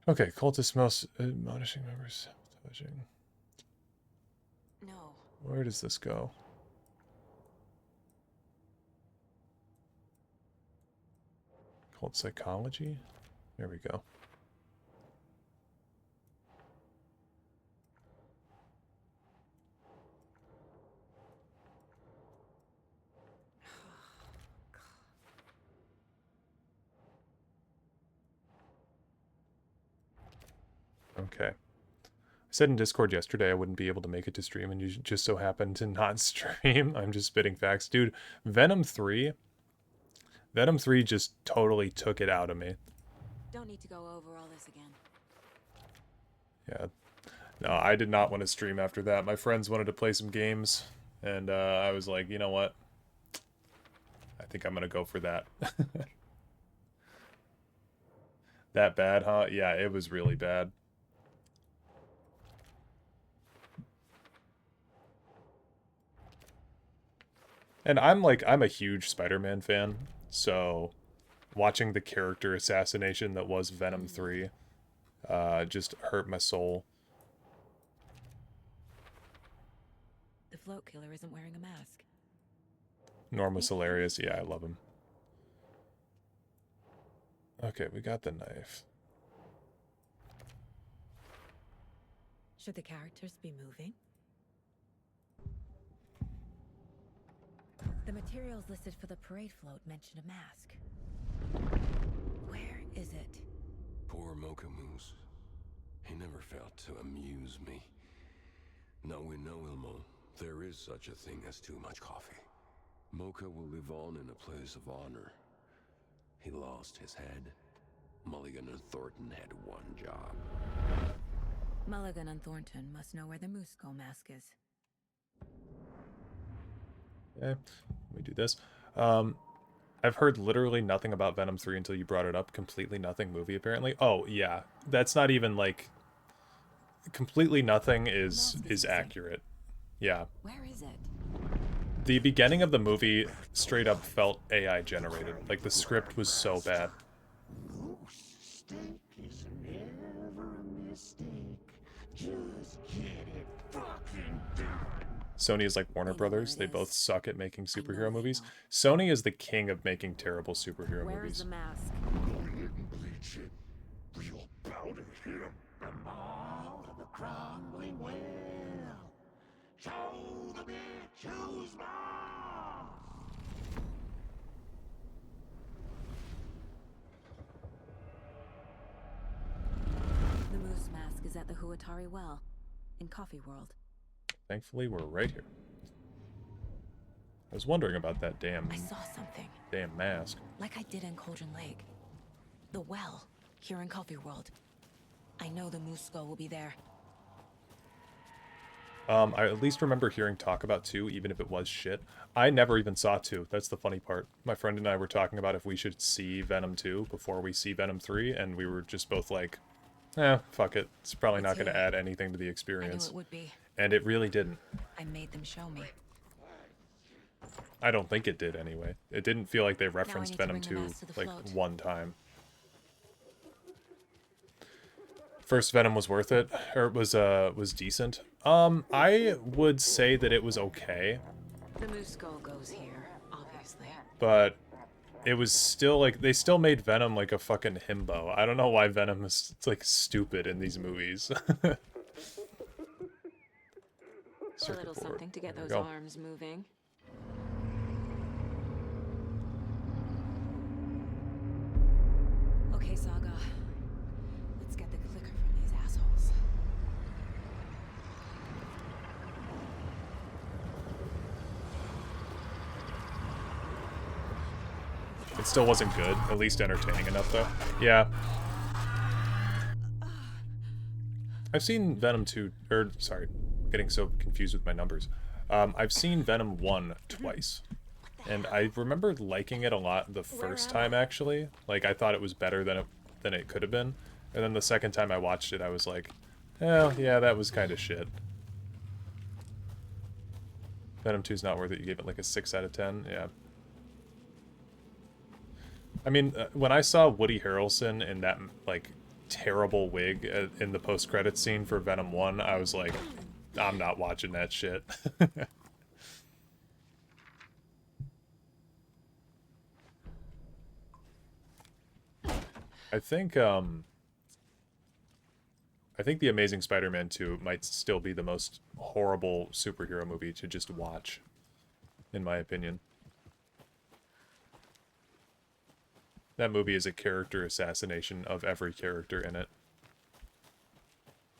Okay, cultist most admonishing members. No. Where does this go? Cult psychology? There we go. Okay. I said in Discord yesterday I wouldn't be able to make it to stream, and you just so happened to not stream. I'm just spitting facts. Dude, Venom 3, Venom 3 just totally took it out of me. Don't need to go over all this again. Yeah. No, I did not want to stream after that. My friends wanted to play some games, and I was like, you know what? I think I'm going to go for that. That bad, huh? Yeah, it was really bad. And I'm a huge Spider-Man fan, so watching the character assassination that was Venom 3 just hurt my soul. The float killer isn't wearing a mask. Norm was hilarious. Yeah, I love him. Okay, we got the knife. Should the characters be moving? The materials listed for the parade float mention a mask. Where is it? Poor Mocha Moose. He never failed to amuse me. Now we know, Ilmo, there is such a thing as too much coffee. Mocha will live on in a place of honor. He lost his head. Mulligan and Thornton had one job. Mulligan and Thornton must know where the Moose Skull mask is. Okay, let me do this. I've heard literally nothing about Venom 3 until you brought it up. Completely Nothing movie, apparently. Oh, yeah. That's not even, like... Completely Nothing is accurate. Yeah. Where is it? The beginning of the movie straight up felt AI generated. Like, the script was so bad. Steak is never a mistake. Just get it fucking done. Sony is like Warner Brothers. They both suck at making superhero movies. Sony is the king of making terrible superhero Where movies. is the mask? Go ahead and bleach it. Real powder hit 'em. I'm out of the crumbling well. Show the bitch who's boss. The Moose mask is at the Huatari Well, in Coffee World. Thankfully, we're right here. I was wondering about that I saw something. damn mask. Like I did in Cauldron Lake. The well, here in Coffee World. I know the Moose Skull will be there. I at least remember hearing talk about 2, even if it was shit. I never even saw 2. That's the funny part. My friend and I were talking about if we should see Venom 2 before we see Venom 3, and we were just both like, fuck it. It's probably not going to add anything to the experience. I knew it would be. And it really didn't. I made them show me. I don't think it did anyway. It didn't feel like they referenced need to Venom bring the 2 mask to the like float. one time. First Venom was worth it, or was decent. I would say that it was okay, The Moose Skull goes here, obviously. but it was still like they still made Venom like a fucking himbo. I don't know why Venom is like stupid in these movies. A Circuit little board. something to get There we those go. arms moving. Okay, Saga. Let's get the clicker from these assholes. It still wasn't good. At least entertaining enough, though. Yeah. I've seen Venom 2... Or, sorry. Getting so confused with my numbers. I've seen Venom 1 twice. And I remember liking it a lot the first time, actually. Like, I thought it was better than it could have been. And then the second time I watched it, I was like, oh, yeah, that was kind of shit. Venom 2's not worth it. You gave it like a 6 out of 10. Yeah. I mean, when I saw Woody Harrelson in that, like, terrible wig in the post-credits scene for Venom 1, I was like, I'm not watching that shit. I think The Amazing Spider-Man 2 might still be the most horrible superhero movie to just watch, in my opinion. That movie is a character assassination of every character in it.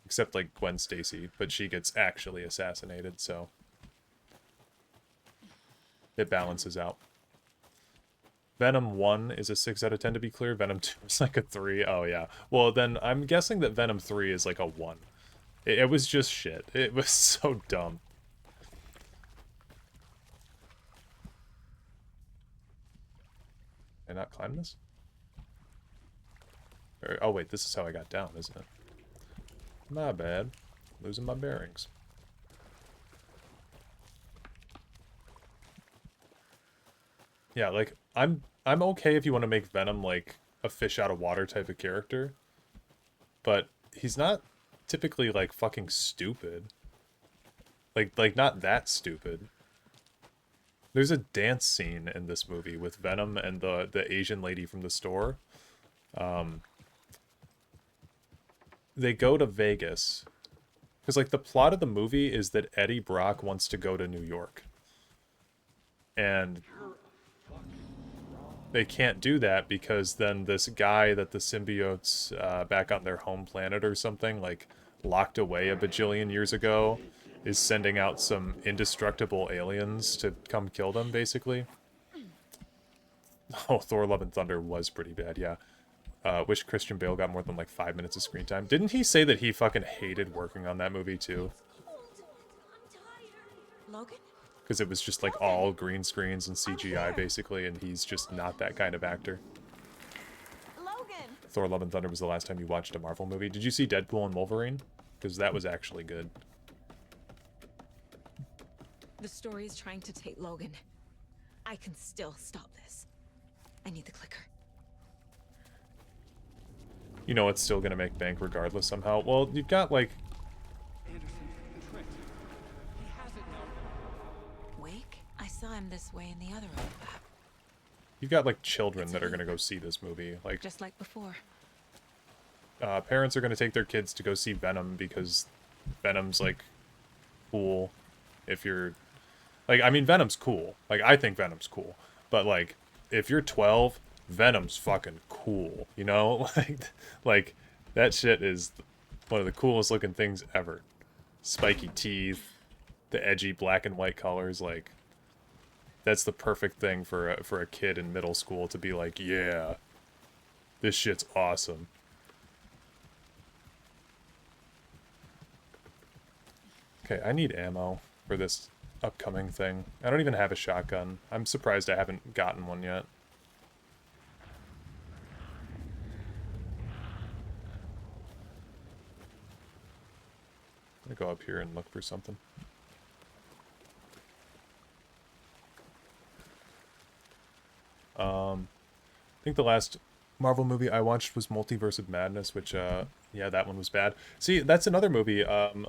Except, like, Gwen Stacy, but she gets actually assassinated, so... it balances out. Venom 1 is a 6 out of 10 to be clear. Venom 2 is like a 3. Oh, yeah. Well, then I'm guessing that Venom 3 is like a 1. It was just shit. It was so dumb. Can I not climb this? Oh, wait, this is how I got down, isn't it? My bad. Losing my bearings. Yeah, like, I'm okay if you want to make Venom, like, a fish out of water type of character. But he's not typically, like, fucking stupid. Like not that stupid. There's a dance scene in this movie with Venom and the Asian lady from the store. They go to Vegas. Because, like, the plot of the movie is that Eddie Brock wants to go to New York. And they can't do that because then this guy that the symbiotes back on their home planet or something, like, locked away a bajillion years ago, is sending out some indestructible aliens to come kill them, basically. Oh, Thor Love and Thunder was pretty bad, yeah. Wish Christian Bale got more than, like, 5 minutes of screen time. Didn't he say that he fucking hated working on that movie, too? Logan? Because it was just, like, all green screens and CGI, basically, and he's just not that kind of actor. Logan! Thor Love and Thunder was the last time you watched a Marvel movie. Did you see Deadpool and Wolverine? Because that was actually good. The story is trying to take Logan. I can still stop this. I need the clicker. You know it's still gonna make bank regardless somehow. Well, you've got, like... Wake? I saw him this way in the other overlap. You've got, like, children that are gonna go see this movie. Like, just like before. Parents are gonna take their kids to go see Venom because Venom's, like, cool. If you're... Like, I mean, Venom's cool. Like, I think Venom's cool. But, like, if you're 12... Venom's fucking cool, you know? like, that shit is one of the coolest looking things ever. Spiky teeth, the edgy black and white colors, like, that's the perfect thing for a kid in middle school to be like, yeah, this shit's awesome. Okay, I need ammo for this upcoming thing. I don't even have a shotgun. I'm surprised I haven't gotten one yet. I'm gonna go up here and look for something. I think the last Marvel movie I watched was Multiverse of Madness, which, yeah, that one was bad. See, that's another movie,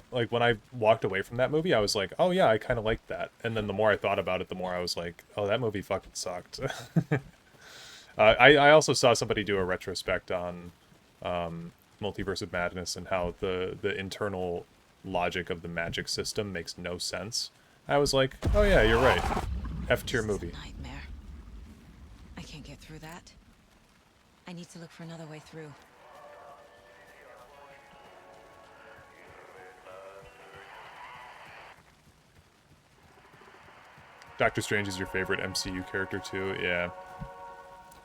like, when I walked away from that movie, I was like, oh yeah, I kind of liked that. And then the more I thought about it, the more I was like, oh, that movie fucking sucked. I also saw somebody do a retrospect on Multiverse of Madness and how the internal logic of the magic system makes no sense. I was like, oh yeah, you're right. F-tier movie. Nightmare. I can't get through that. I need to look for another way through. Doctor Strange is your favorite MCU character too? Yeah.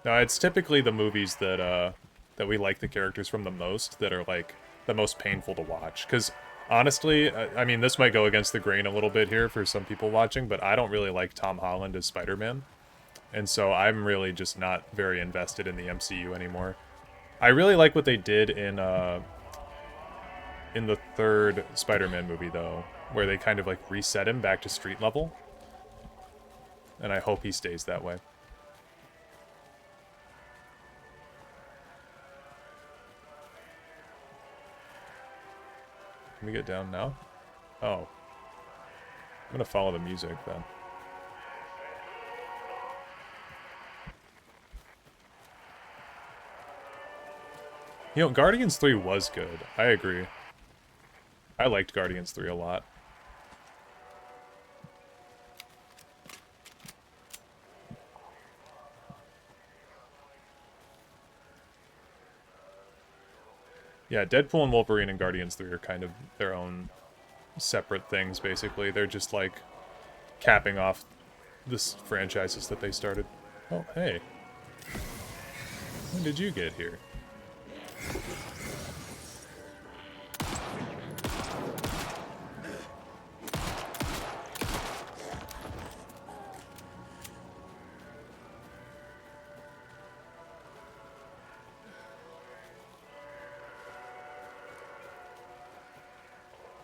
No, it's typically the movies that that we like the characters from the most that are, like, the most painful to watch. Because honestly, I mean, this might go against the grain a little bit here for some people watching, but I don't really like Tom Holland as Spider-Man. And so I'm really just not very invested in the MCU anymore. I really like what they did in the third Spider-Man movie, though, where they kind of, like, reset him back to street level. And I hope he stays that way. Can we get down now? Oh. I'm gonna follow the music, then. You know, Guardians 3 was good. I agree. I liked Guardians 3 a lot. Yeah, Deadpool and Wolverine and Guardians 3 are kind of their own separate things, basically. They're just, like, capping off the franchises that they started. Oh, hey. When did you get here?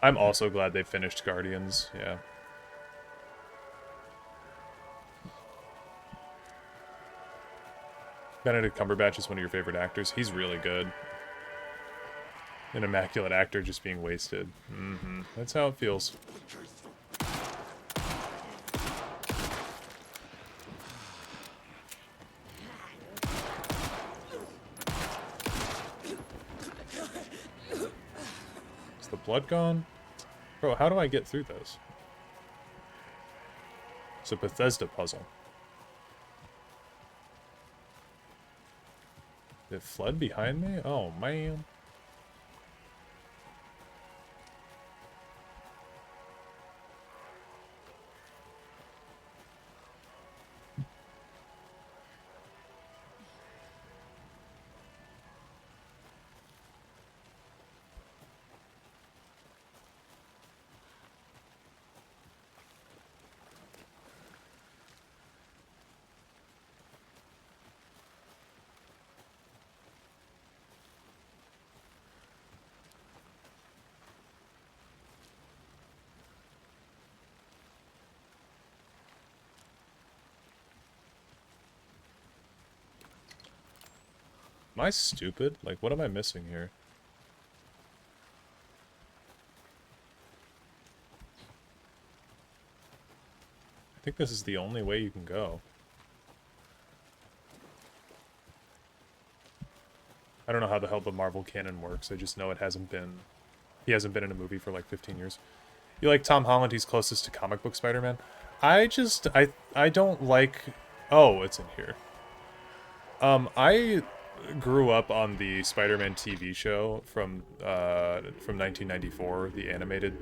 I'm also glad they finished Guardians, yeah. Benedict Cumberbatch is one of your favorite actors. He's really good. An immaculate actor just being wasted. Mm-hmm. That's how it feels. Is the blood gone? Bro, how do I get through this? It's a Bethesda puzzle. It fled behind me? Oh, man. Am I stupid? Like, what am I missing here? I think this is the only way you can go. I don't know how the hell the Marvel canon works. I just know it hasn't been... He hasn't been in a movie for like 15 years. You like Tom Holland? He's closest to comic book Spider-Man. I don't like... Oh, it's in here. I grew up on the Spider-Man TV show from 1994, the animated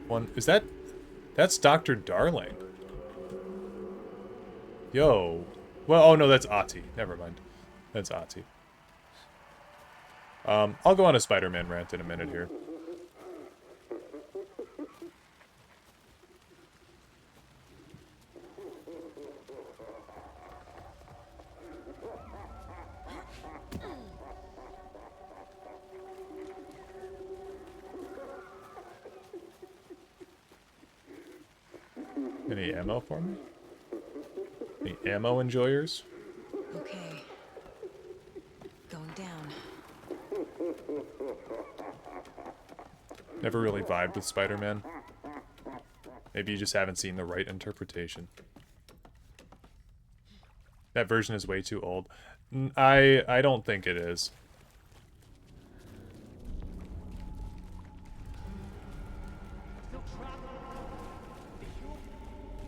one. Is that... That's Dr. Darling. Yo. Well, oh no, that's Ati. Never mind. That's Ati. I'll go on a Spider-Man rant in a minute here. Any ammo for me? Any ammo enjoyers? Okay. Going down. Never really vibed with Spider-Man. Maybe you just haven't seen the right interpretation. That version is way too old. I don't think it is.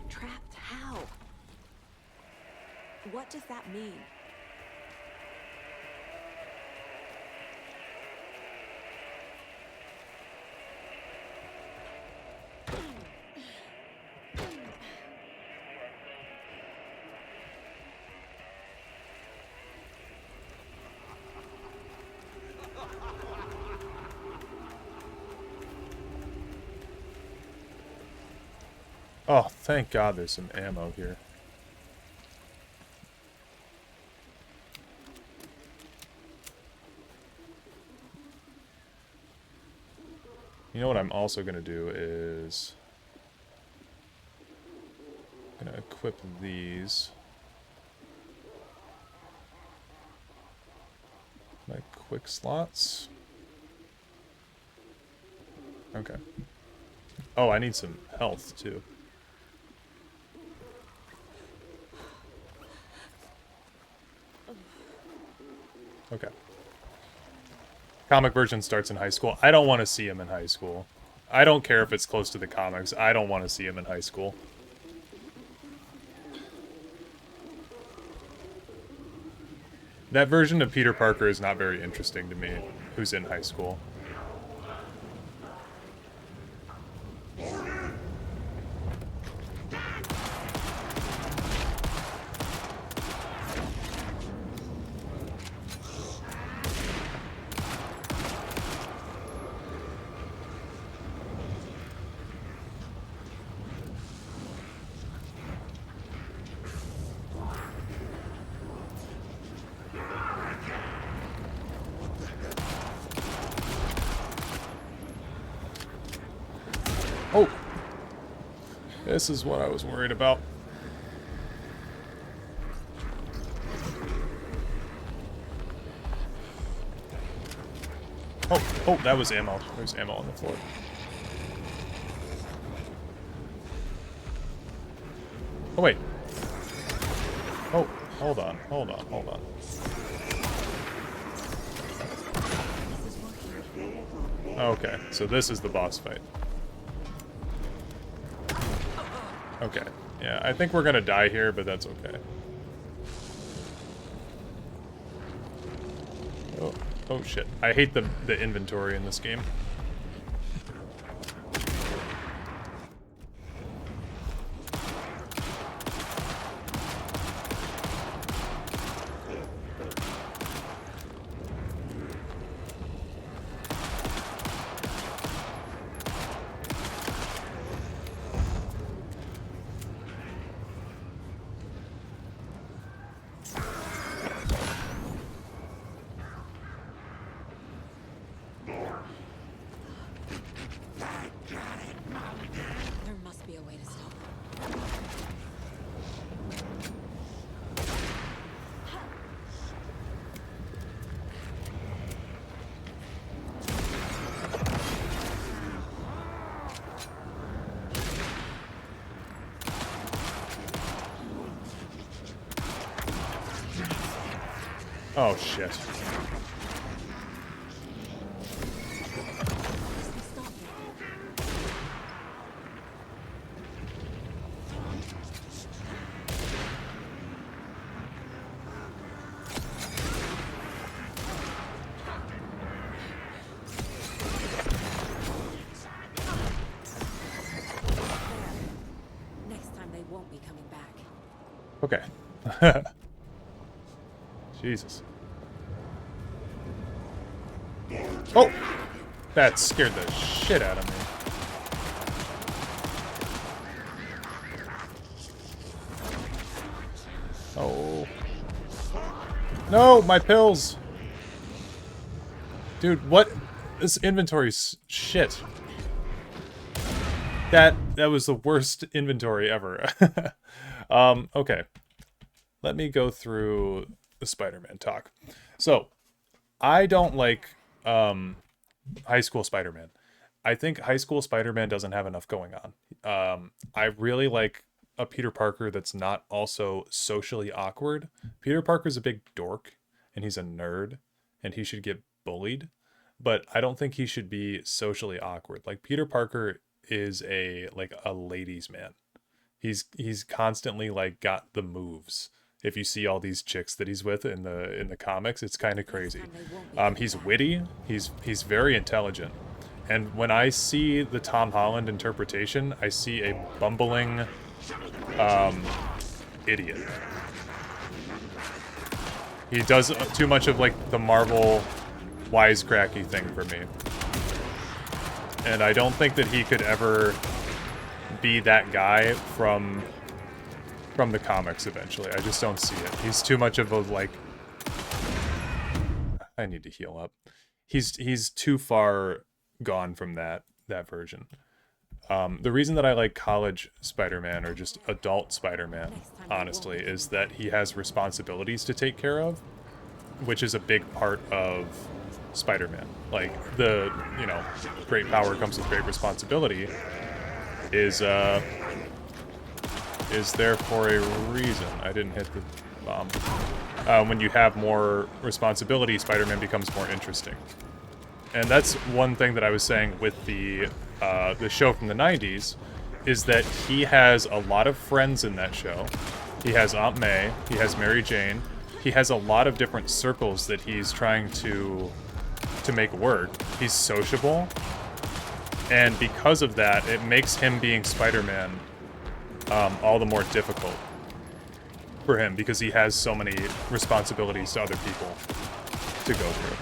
Trapped how? What does that mean? Oh, thank God there's some ammo here. You know what I'm also going to do is... I'm going to equip these. My quick slots. Okay. Oh, I need some health, too. Okay. Comic version starts in high school. I don't want to see him in high school. I don't care if it's close to the comics. I don't want to see him in high school. That version of Peter Parker is not very interesting to me, who's in high school. Oh! This is what I was worried about. Oh, that was ammo. There's ammo on the floor. Oh, wait. Oh, hold on. Okay, so this is the boss fight. Okay, yeah, I think we're gonna die here, but that's okay. Oh shit. I hate the inventory in this game. There must be a way to stop them. Oh shit. Next time they won't be coming back. Okay. Jesus. Oh! That scared the shit out of me. Oh. No, my pills! Dude, what? This inventory's shit. That was the worst inventory ever. Okay. Let me go through the Spider-Man talk. So, I don't like High School Spider-Man. I think High School Spider-Man doesn't have enough going on. I really like a Peter Parker that's not also socially awkward. Peter Parker's a big dork, and he's a nerd, and he should get bullied. But I don't think he should be socially awkward. Like, Peter Parker is a ladies' man. He's constantly like got the moves. If you see all these chicks that he's with in the comics, it's kind of crazy. He's witty. He's very intelligent. And when I see the Tom Holland interpretation, I see a bumbling idiot. He does too much of like the Marvel wisecracky thing for me. And I don't think that he could ever be that guy from the comics eventually. I just don't see it. He's too much of a like... I need to heal up. He's too far gone from that version. The reason that I like college Spider-Man or just adult Spider-Man, honestly, is that he has responsibilities to take care of, which is a big part of Spider-Man. Like, the, you know, great power comes with great responsibility is there for a reason. I didn't hit the bomb. When you have more responsibility, Spider-Man becomes more interesting. And that's one thing that I was saying with the show from the 90s, is that he has a lot of friends in that show. He has Aunt May, he has Mary Jane, he has a lot of different circles that he's trying to make work. He's sociable, and because of that, it makes him being Spider-Man all the more difficult for him, because he has so many responsibilities to other people to go through.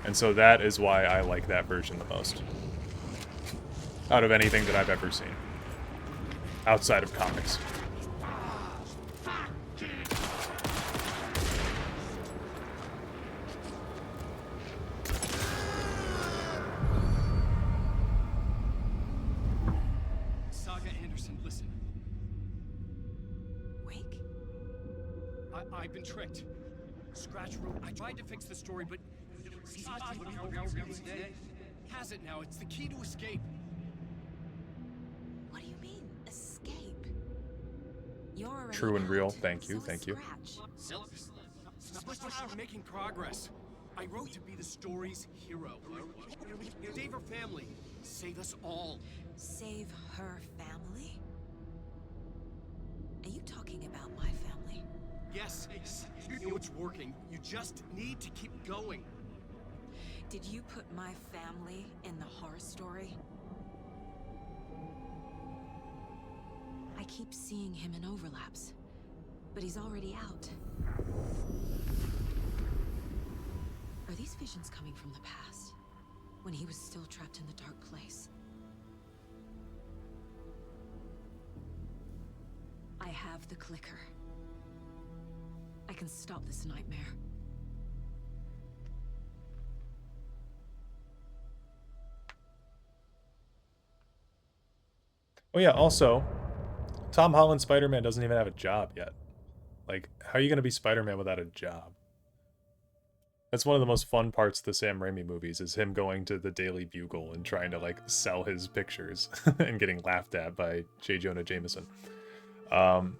And so that is why I like that version the most, out of anything that I've ever seen, outside of comics. person. Listen. Wake? I've been tricked. Scratch wrote. I tried to fix the story, but has it now. It's the key to escape. What do you mean, escape? You're already True and real. out. Thank you. So Thank you. We're making progress. I wrote to be the story's hero. Save her family. Save us all. Save her family? Are you talking about my family? Yes, you know it's working. You just need to keep going. Did you put my family in the horror story? I keep seeing him in overlaps, but he's already out. Are these visions coming from the past, when he was still trapped in the dark place? I have the clicker. I can stop this nightmare. Oh yeah, also, Tom Holland Spider-Man doesn't even have a job yet. Like, how are you going to be Spider-Man without a job? That's one of the most fun parts of the Sam Raimi movies, is him going to the Daily Bugle and trying to, like, sell his pictures and getting laughed at by J. Jonah Jameson. The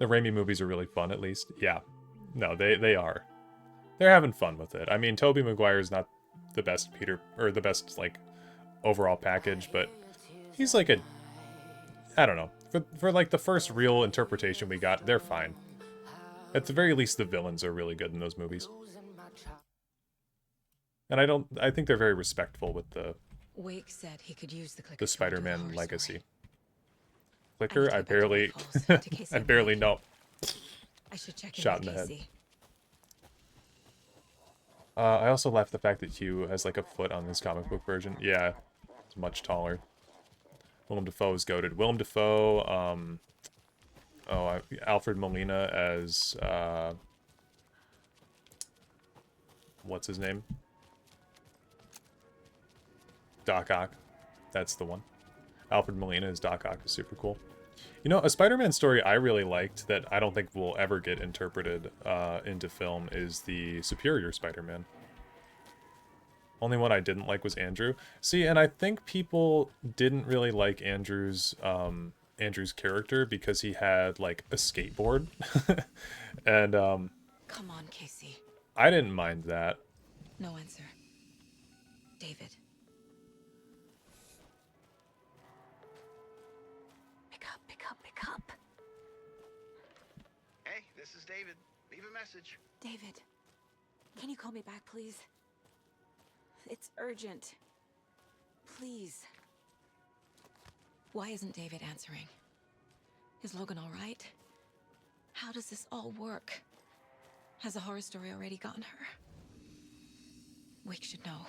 Raimi movies are really fun, at least. Yeah. No, they are. They're having fun with it. I mean, Tobey Maguire's not the best Peter, or the best, like, overall package, but he's like a... I don't know. For like, the first real interpretation we got, they're fine. At the very least, the villains are really good in those movies. And I think they're very respectful with the... Wake said he could use the clicker. The Spider-Man legacy. Story. Clicker, I barely... I barely know. I should check Shot in the head. I also left the fact that Hugh has like a foot on this comic book version. Yeah, it's much taller. Willem Dafoe is goated. Willem Dafoe, Alfred Molina as, what's his name? Doc Ock. That's the one. Alfred Molina as Doc Ock is super cool. You know, a Spider-Man story I really liked that I don't think will ever get interpreted into film is the Superior Spider-Man. Only one I didn't like was Andrew. See, and I think people didn't really like Andrew's character because he had like a skateboard. And Come on, Casey. I didn't mind that. No answer. David. Pick up. Hey, this is David. Leave a message. David, can you call me back, please? It's urgent. Please. Why isn't David answering? Is Logan all right? How does this all work? Has the horror story already gotten her? Wake should know.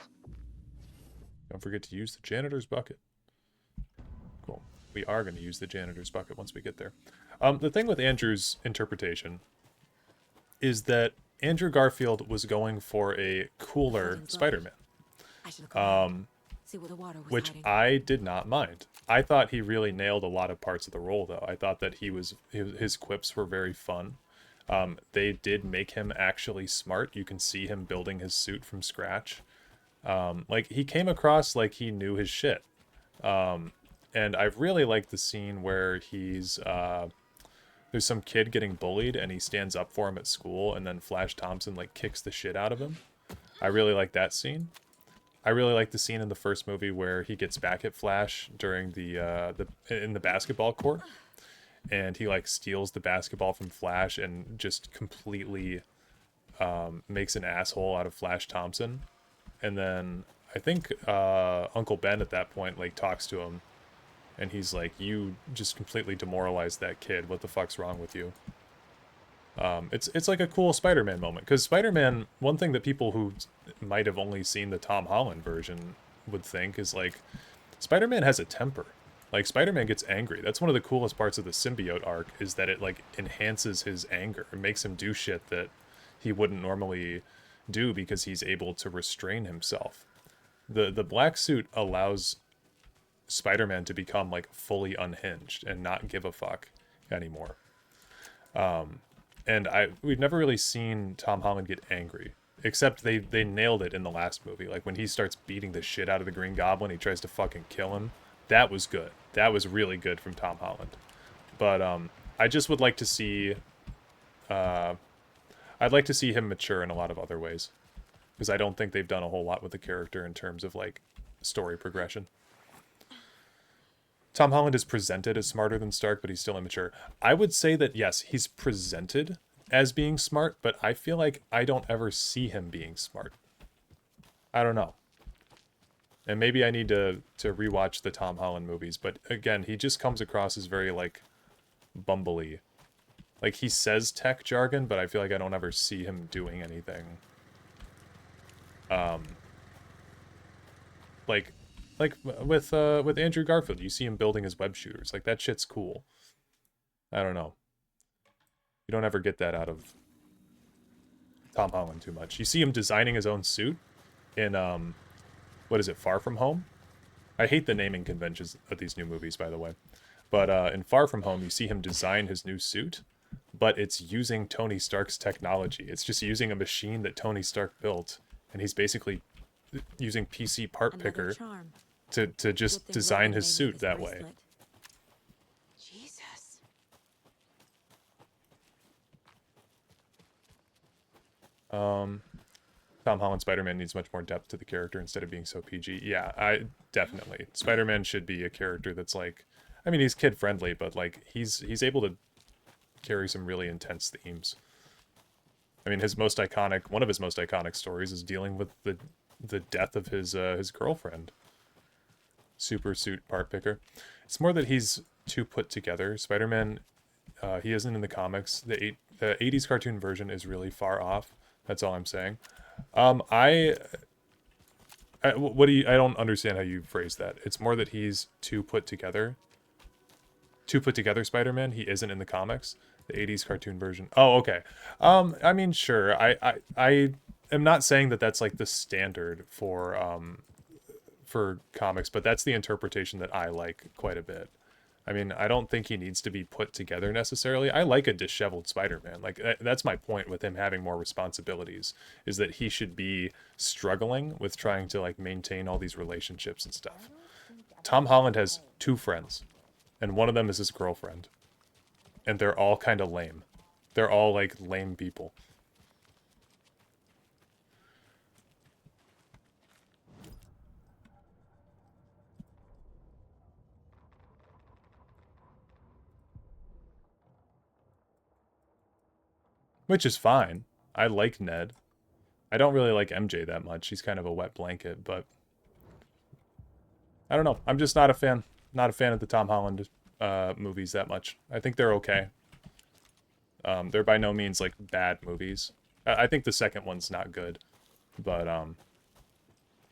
Don't forget to use the janitor's bucket. Cool. We are going to use the janitor's bucket once we get there. The thing with Andrew's interpretation is that Andrew Garfield was going for a cooler Spider-Man. Which I did not mind. I thought he really nailed a lot of parts of the role, though. I thought that his quips were very fun. They did make him actually smart. You can see him building his suit from scratch. Like, he came across like he knew his shit. And I really liked the scene where he's... there's some kid getting bullied, and he stands up for him at school, and then Flash Thompson, like, kicks the shit out of him. I really like that scene. I really like the scene in the first movie where he gets back at Flash during in the basketball court, and he like steals the basketball from Flash and just completely makes an asshole out of Flash Thompson. And then I think Uncle Ben at that point like talks to him, and he's like, "You just completely demoralized that kid. What the fuck's wrong with you?" It's like a cool Spider-Man moment, because Spider-Man, one thing that people who might have only seen the Tom Holland version would think is like, Spider-Man has a temper. Like, Spider-Man gets angry. That's one of the coolest parts of the symbiote arc, is that it like enhances his anger. It makes him do shit that he wouldn't normally do because he's able to restrain himself. The black suit allows Spider-Man to become like fully unhinged and not give a fuck anymore. And we've never really seen Tom Holland get angry, except they nailed it in the last movie. Like when he starts beating the shit out of the Green Goblin, he tries to fucking kill him. That was good. That was really good from Tom Holland. But I just would like to see I'd like to see him mature in a lot of other ways, because I don't think they've done a whole lot with the character in terms of like story progression. Tom Holland is presented as smarter than Stark, but he's still immature. I would say that yes, he's presented as being smart, but I feel like I don't ever see him being smart. I don't know. And maybe I need to rewatch the Tom Holland movies, but again, he just comes across as very like bumbly. Like he says tech jargon, but I feel like I don't ever see him doing anything. Like with Andrew Garfield, you see him building his web shooters. Like that shit's cool. I don't know. You don't ever get that out of Tom Holland too much. You see him designing his own suit in what is it, Far From Home? I hate the naming conventions of these new movies, by the way. But in Far From Home, you see him design his new suit, but it's using Tony Stark's technology. It's just using a machine that Tony Stark built, and he's basically using PC part picker to just design his suit that way. Jesus. Tom Holland Spider-Man needs much more depth to the character instead of being so PG. Yeah, I definitely. Spider-Man should be a character that's like, I mean, he's kid-friendly, but like he's able to carry some really intense themes. I mean, one of his most iconic stories is dealing with the death of his girlfriend. Super suit part picker. It's more that he's too put together. Spider-Man, he isn't in the comics. The 80s cartoon version is really far off. That's all I'm saying. I don't understand how you phrase that. It's more that he's too put together. Too put together Spider-Man. He isn't in the comics. The 80s cartoon version. Oh, okay. I mean, sure. I am not saying that that's like the standard for comics, but that's the interpretation that I like quite a bit. I mean, I don't think he needs to be put together necessarily. I like a disheveled Spider-Man. Like that's my point with him having more responsibilities, is that he should be struggling with trying to like maintain all these relationships and stuff. Tom Holland has 2 friends, and one of them is his girlfriend. And they're all kind of lame. They're all like lame people. Which is fine. I like Ned. I don't really like MJ that much. He's kind of a wet blanket, but I don't know. I'm just not a fan. Not a fan of the Tom Holland movies that much. I think they're okay. They're by no means like bad movies. I think the second one's not good, but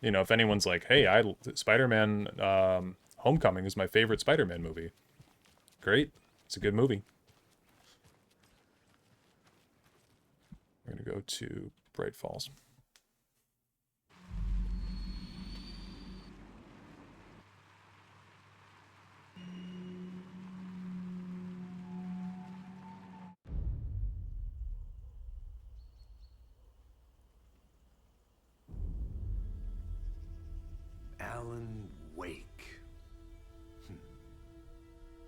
you know, if anyone's like, "Hey, Spider-Man Homecoming is my favorite Spider-Man movie," great. It's a good movie. We're gonna go to Bright Falls. Alan Wake.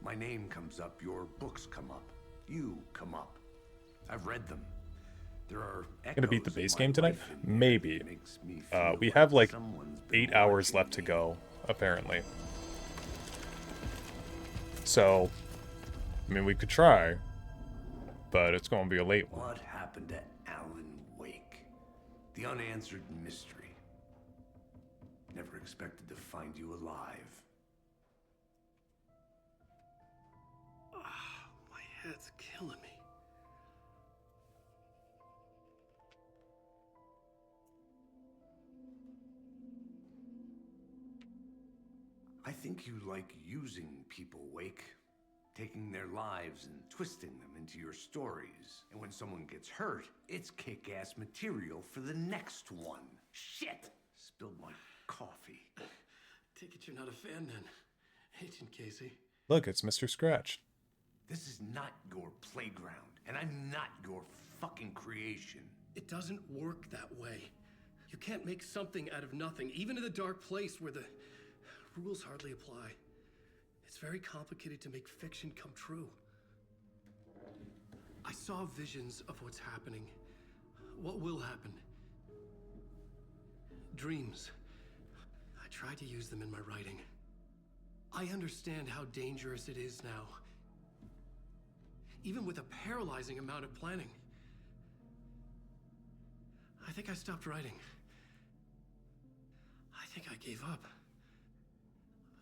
My name comes up, your books come up, you come up. I've read them. There are gonna beat the base game tonight? Maybe. We have like 8 hours left to go, apparently. So, I mean, we could try, but it's gonna be a late one. What happened to Alan Wake? The unanswered mystery. Never expected to find you alive. My head's killing me. I think you like using people, Wake. Taking their lives and twisting them into your stories. And when someone gets hurt, it's kick-ass material for the next one. Shit! Spilled my coffee. Take it you're not a fan then. Agent Casey. Look, it's Mr. Scratch. This is not your playground, and I'm not your fucking creation. It doesn't work that way. You can't make something out of nothing, even in the dark place where the rules hardly apply. It's very complicated to make fiction come true. I saw visions of what's happening, what will happen. Dreams. I tried to use them in my writing. I understand how dangerous it is now. Even with a paralyzing amount of planning. I think I stopped writing. I think I gave up.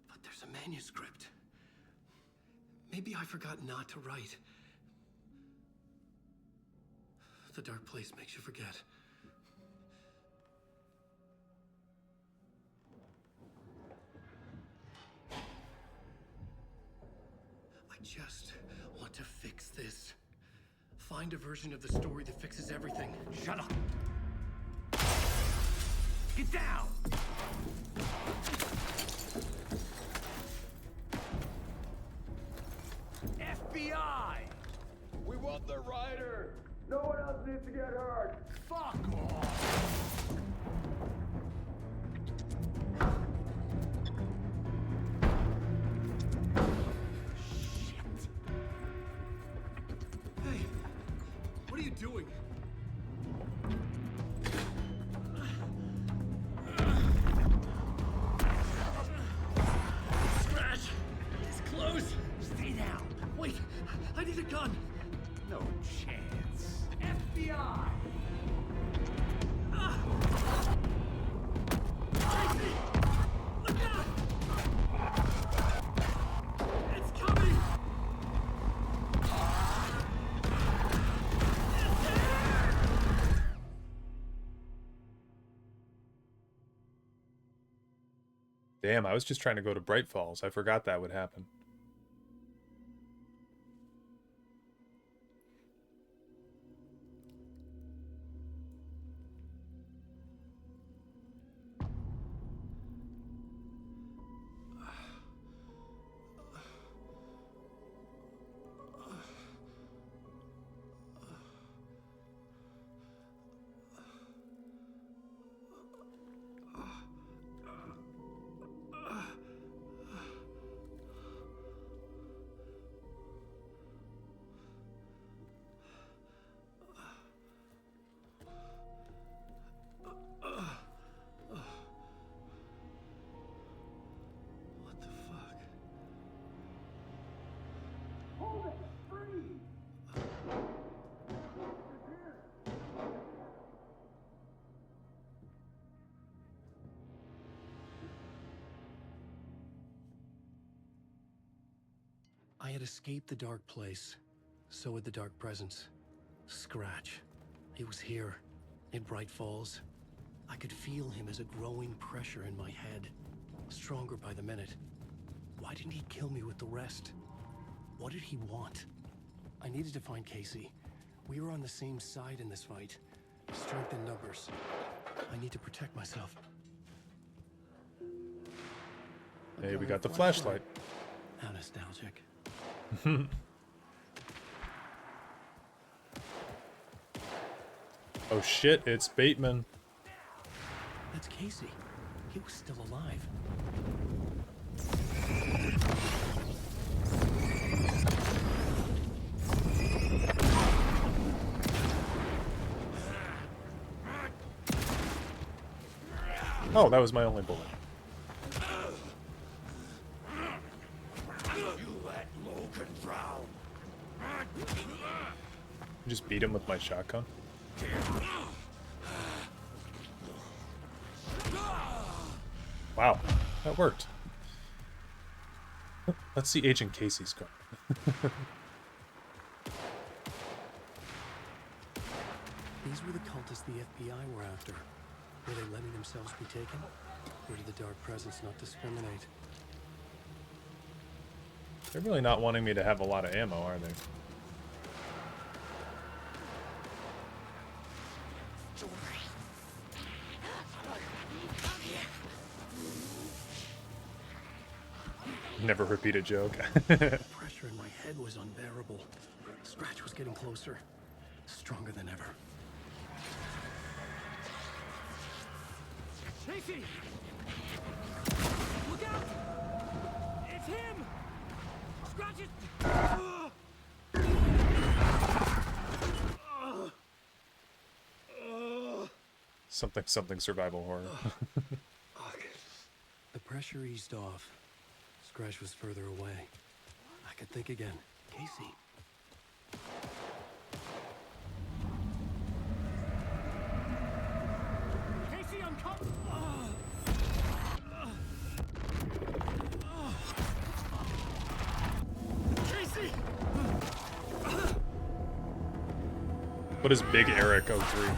But there's a manuscript. Maybe I forgot not to write. The dark place makes you forget. I just want to fix this. Find a version of the story that fixes everything. Shut up! Get down! FBI! We want the rider! No one else needs to get hurt! Fuck off! Hey, what are you doing? Scratch! It's close! Stay down! Wait, I need a gun! No chance. FBI! Casey! Look out! It's coming! Damn, I was just trying to go to Bright Falls. I forgot that would happen. What the fuck? Hold it! Free! I had escaped the dark place. So had the dark presence. Scratch. He was here, in Bright Falls. I could feel him as a growing pressure in my head. Stronger by the minute. Why didn't he kill me with the rest? What did he want? I needed to find Casey. We were on the same side in this fight. Strength in numbers. I need to protect myself. Hey, we got the flashlight. How nostalgic. Oh shit, it's Bateman. That's Casey. He was still alive. Oh, that was my only bullet. You let Logan drown! Just beat him with my shotgun. Wow, that worked. Let's see Agent Casey's gun. These were the cultists the FBI were after. Were they letting themselves be taken? Or did the dark presence not discriminate? They're really not wanting me to have a lot of ammo, are they? Never repeat a joke. The pressure in my head was unbearable. Scratch was getting closer, stronger than ever. Casey! Look out! It's him! Scratch is... Something survival horror. The pressure eased off. Scratch was further away. I could think again. Casey. Casey, I'm coming! Casey! What is Big Eric 03?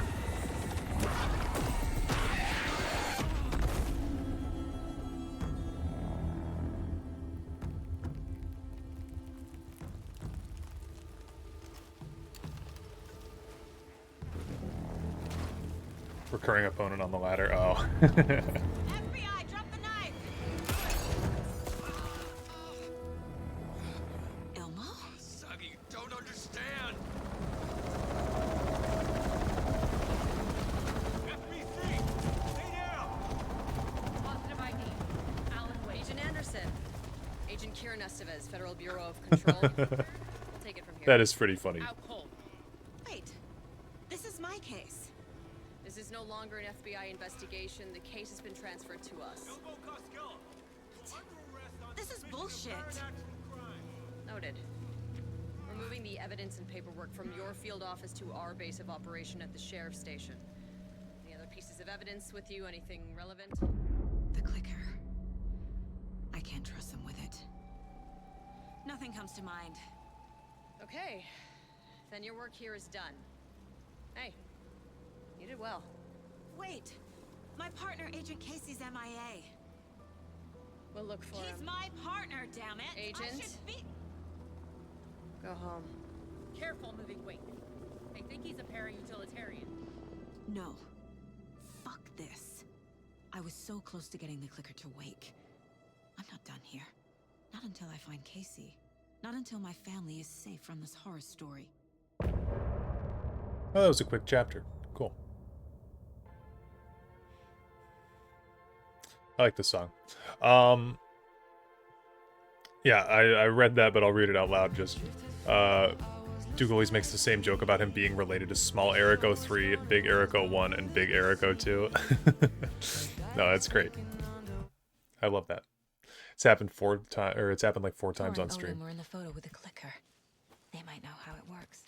Recurring opponent on the ladder. Oh. FBI, drop the knife! Elmo? Saga, you don't understand! FBC! Stay down! Positive ID. Alan Wake. Agent Anderson. Agent Kieran Estevez, Federal Bureau of Control. We'll take it from here. That is pretty funny. Out cold. Wait. This is my case. This is no longer an FBI investigation. The case has been transferred to us. This is bullshit. Noted. We're moving the evidence and paperwork from your field office to our base of operation at the sheriff's station. Any other pieces of evidence with you? Anything relevant? The clicker. I can't trust them with it. Nothing comes to mind. Okay. Then your work here is done. Hey. You did well. Wait! My partner, Agent Casey's MIA. We'll look for him. He's my partner, damn it! Agent? I should be... Go home. Careful moving Wake. They think he's a para-utilitarian. No. Fuck this. I was so close to getting the clicker to Wake. I'm not done here. Not until I find Casey. Not until my family is safe from this horror story. Oh, that was a quick chapter. Cool. I like this song. Yeah, I read that, but I'll read it out loud. Just Duke always makes the same joke about him being related to Small Eric 03, Big Eric 01, and Big Eric 02. No, that's great. I love that. It's happened it's happened like 4 times on stream. We're in the photo with the clicker. They might know how it works.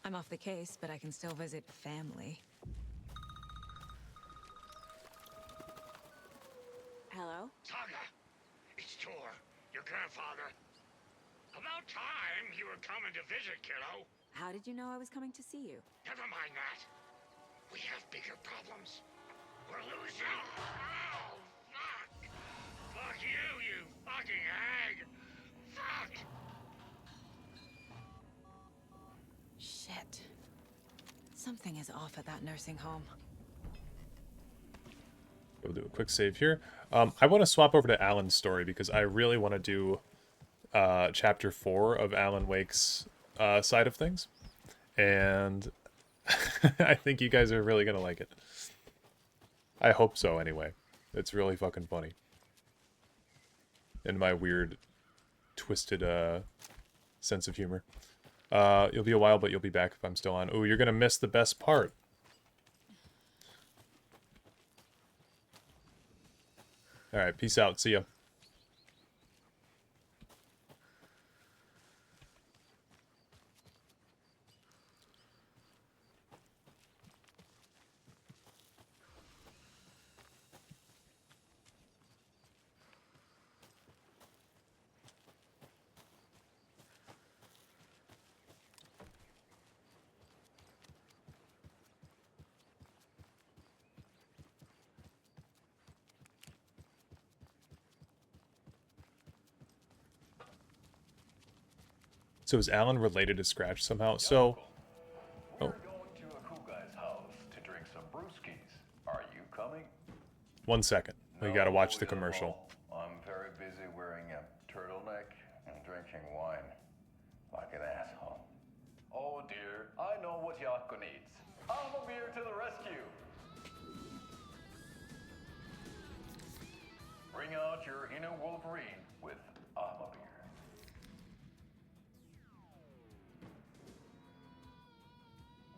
I'm off the case, but I can still visit family. Hello? Saga! It's Tor, your grandfather. About time you were coming to visit, kiddo. How did you know I was coming to see you? Never mind that. We have bigger problems. We're losing. Oh, fuck! Fuck you, you fucking hag! Fuck! Shit. Something is off at that nursing home. We'll do a quick save here. I want to swap over to Alan's story because I really want to do chapter 4 of Alan Wake's side of things. And I think you guys are really going to like it. I hope so, anyway. It's really fucking funny. In my weird, twisted sense of humor. You'll be a while, but you'll be back if I'm still on. Ooh, you're going to miss the best part. Alright, peace out. See ya. So is Alan related to Scratch somehow? So... Oh. We're going to a cool guy's house to drink some brewskis. Are you coming? 1 second. We gotta watch the commercial. I'm very busy wearing Bring out your inner Wolverine with Armor Beer.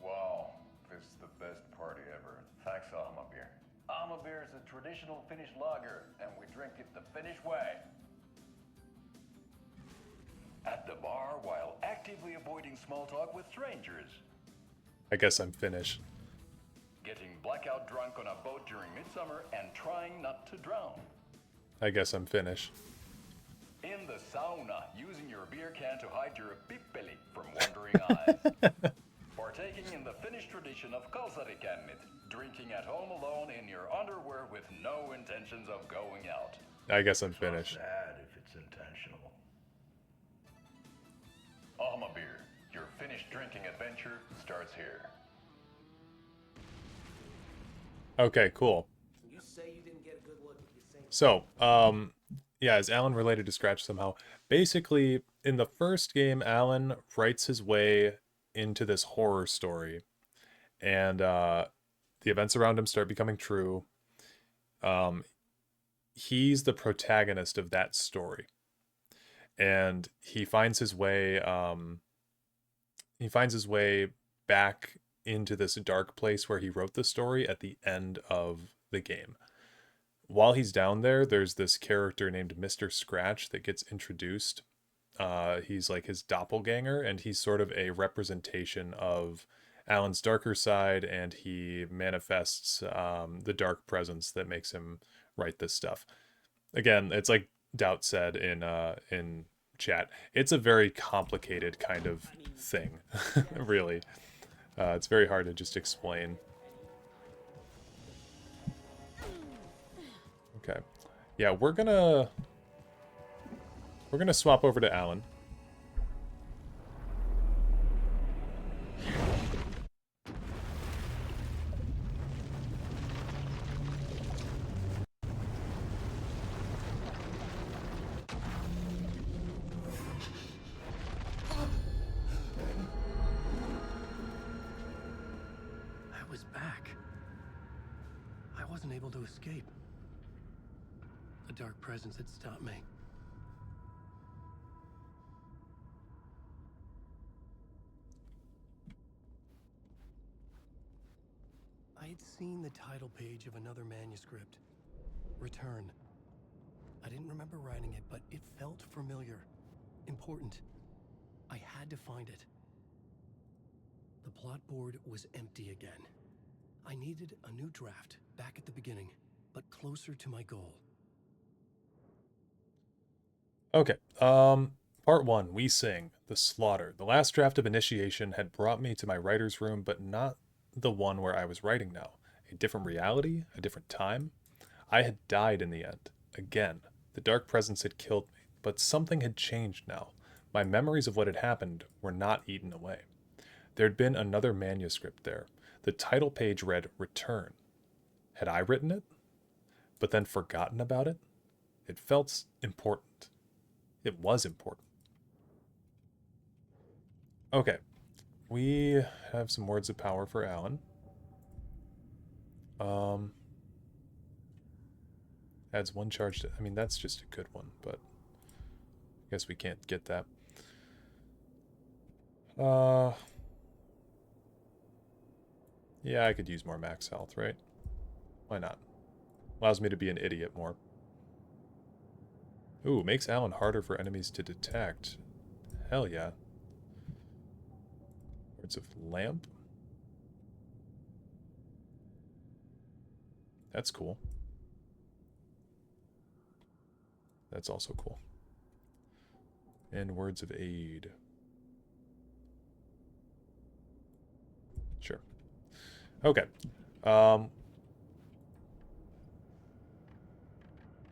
Wow, this is the best party ever. Thanks, Armor Beer. Armor Beer is a traditional Finnish lager, and we drink it the Finnish way. At the bar while actively avoiding small talk with strangers. I guess I'm Finnish. Getting blackout drunk on a boat during midsummer and trying not to drown. I guess I'm Finnish. In the sauna, using your beer can to hide your pippeli from wandering eyes. Partaking in the Finnish tradition of kalsarikännit, drinking at home alone in your underwear with no intentions of going out. I guess I'm Finnish. Bad if it's intentional. Alma Beer, your Finnish drinking adventure starts here. Okay, cool. You say you didn't get a good look at the same. So, yeah, is Alan related to Scratch somehow? Basically, in the first game, Alan writes his way into this horror story, and the events around him start becoming true. He's the protagonist of that story, and he finds his way. He finds his way back into this dark place where he wrote the story at the end of the game. While he's down there, there's this character named Mr. Scratch that gets introduced. He's like his doppelganger, and he's sort of a representation of Alan's darker side, and he manifests the dark presence that makes him write this stuff. Again, it's like Doubt said in chat, it's a very complicated kind of thing, really. It's very hard to just explain. Okay. Yeah, we're gonna swap over to Alan. I was back. I wasn't able to escape. The dark presence had stopped me. I had seen the title page of another manuscript. Return. I didn't remember writing it, but it felt familiar. Important. I had to find it. The plot board was empty again. I needed a new draft, back at the beginning, but closer to my goal. Okay, part 1, We Sing, The Slaughter. The last draft of Initiation had brought me to my writer's room, but not the one where I was writing now. A different reality, a different time. I had died in the end. Again, the dark presence had killed me, but something had changed now. My memories of what had happened were not eaten away. There had been another manuscript there. The title page read, Return. Had I written it? But then forgotten about it? It felt important. It was important. Okay. We have some words of power for Alan. Adds 1 charge to... I mean, that's just a good one, but... I guess we can't get that. Yeah, I could use more max health, right? Why not? Allows me to be an idiot more. Ooh, makes Alan harder for enemies to detect. Hell yeah. Words of Lamp. That's cool. That's also cool. And Words of Aid. Sure. Okay.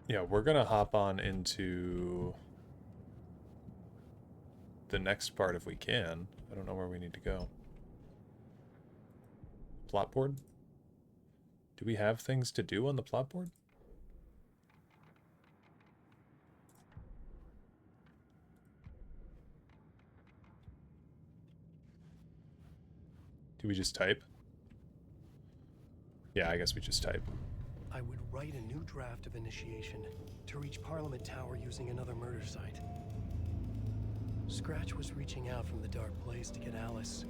Yeah, we're gonna hop on into the next part if we can. I don't know where we need to go. Plot board? Do we have things to do on the plot board? Do we just type? Yeah, I guess we just type. I would write a new draft of initiation to reach Parliament Tower using another murder site. Scratch was reaching out from the Dark Place to get Alice.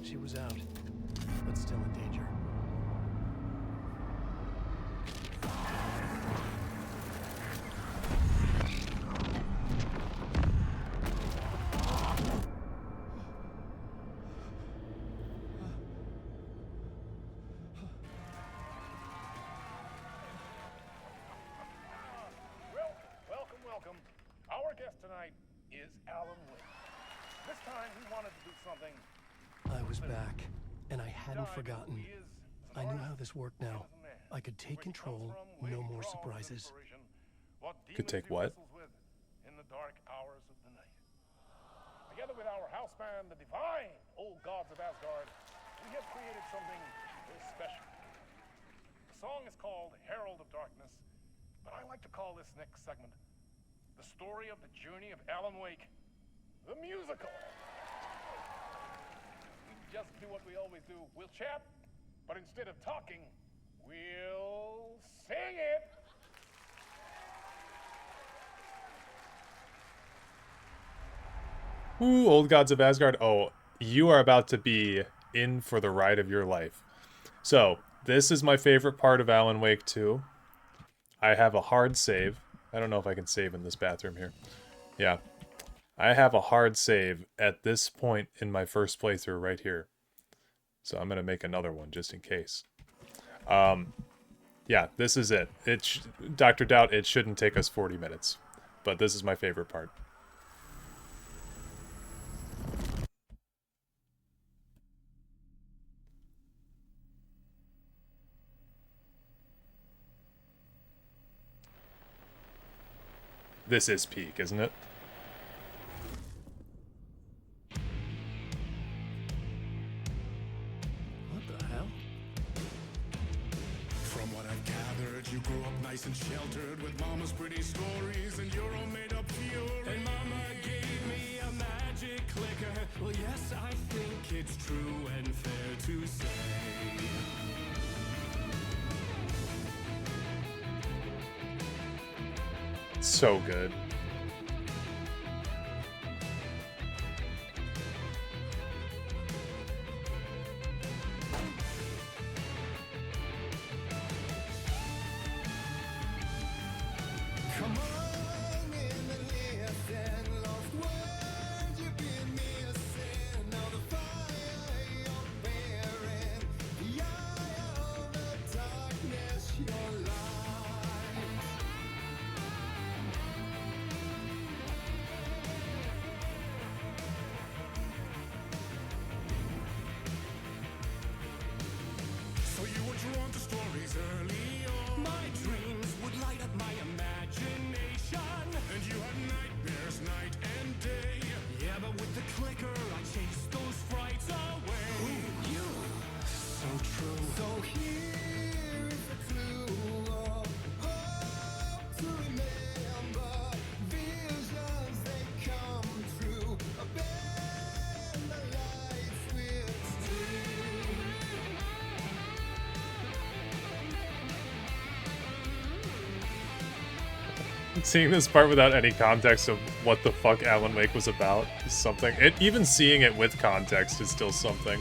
She was out, but still in danger. Welcome. Our guest tonight is Alan Wake. This time he wanted to do something. I was back, and I hadn't forgotten. I knew how this worked now. I could take control, no more surprises. Could take what? In the dark hours of the night. Together with our house band, the divine old gods of Asgard, we have created something very special. The song is called Herald of Darkness, but I like to call this next segment the story of the journey of Alan Wake, the musical. We just do what we always do. We'll chat, but instead of talking, we'll sing it. Ooh, old gods of Asgard. Oh, you are about to be in for the ride of your life. So, this is my favorite part of Alan Wake 2. I have a hard save. I don't know if I can save in this bathroom here. Yeah. I have a hard save at this point in my first playthrough right here. So I'm going to make another one just in case. Yeah, this is it. Dr. Doubt, it shouldn't take us 40 minutes. But this is my favorite part. This is peak, isn't it? What the hell? From what I've gathered, you grew up nice and sheltered with mama's pretty stories and your own made-up fury. And mama gave me a magic clicker. Well, yes, I think it's true and fair to say. So good. Come on in and listen, lost words you've been missing. Now the fire you're bearing, the eye of the darkness, your light. So you were drawn to stories early on. My dreams would light up my imagination. And you had nightmares night and day. Yeah, but with the clicker, I chased those frights away. Ooh, you, so true. So here is a clue of hope to remember. Visions, they come true. Bend the lights with steel. Seeing this part without any context of what the fuck Alan Wake was about is something. Even seeing it with context is still something.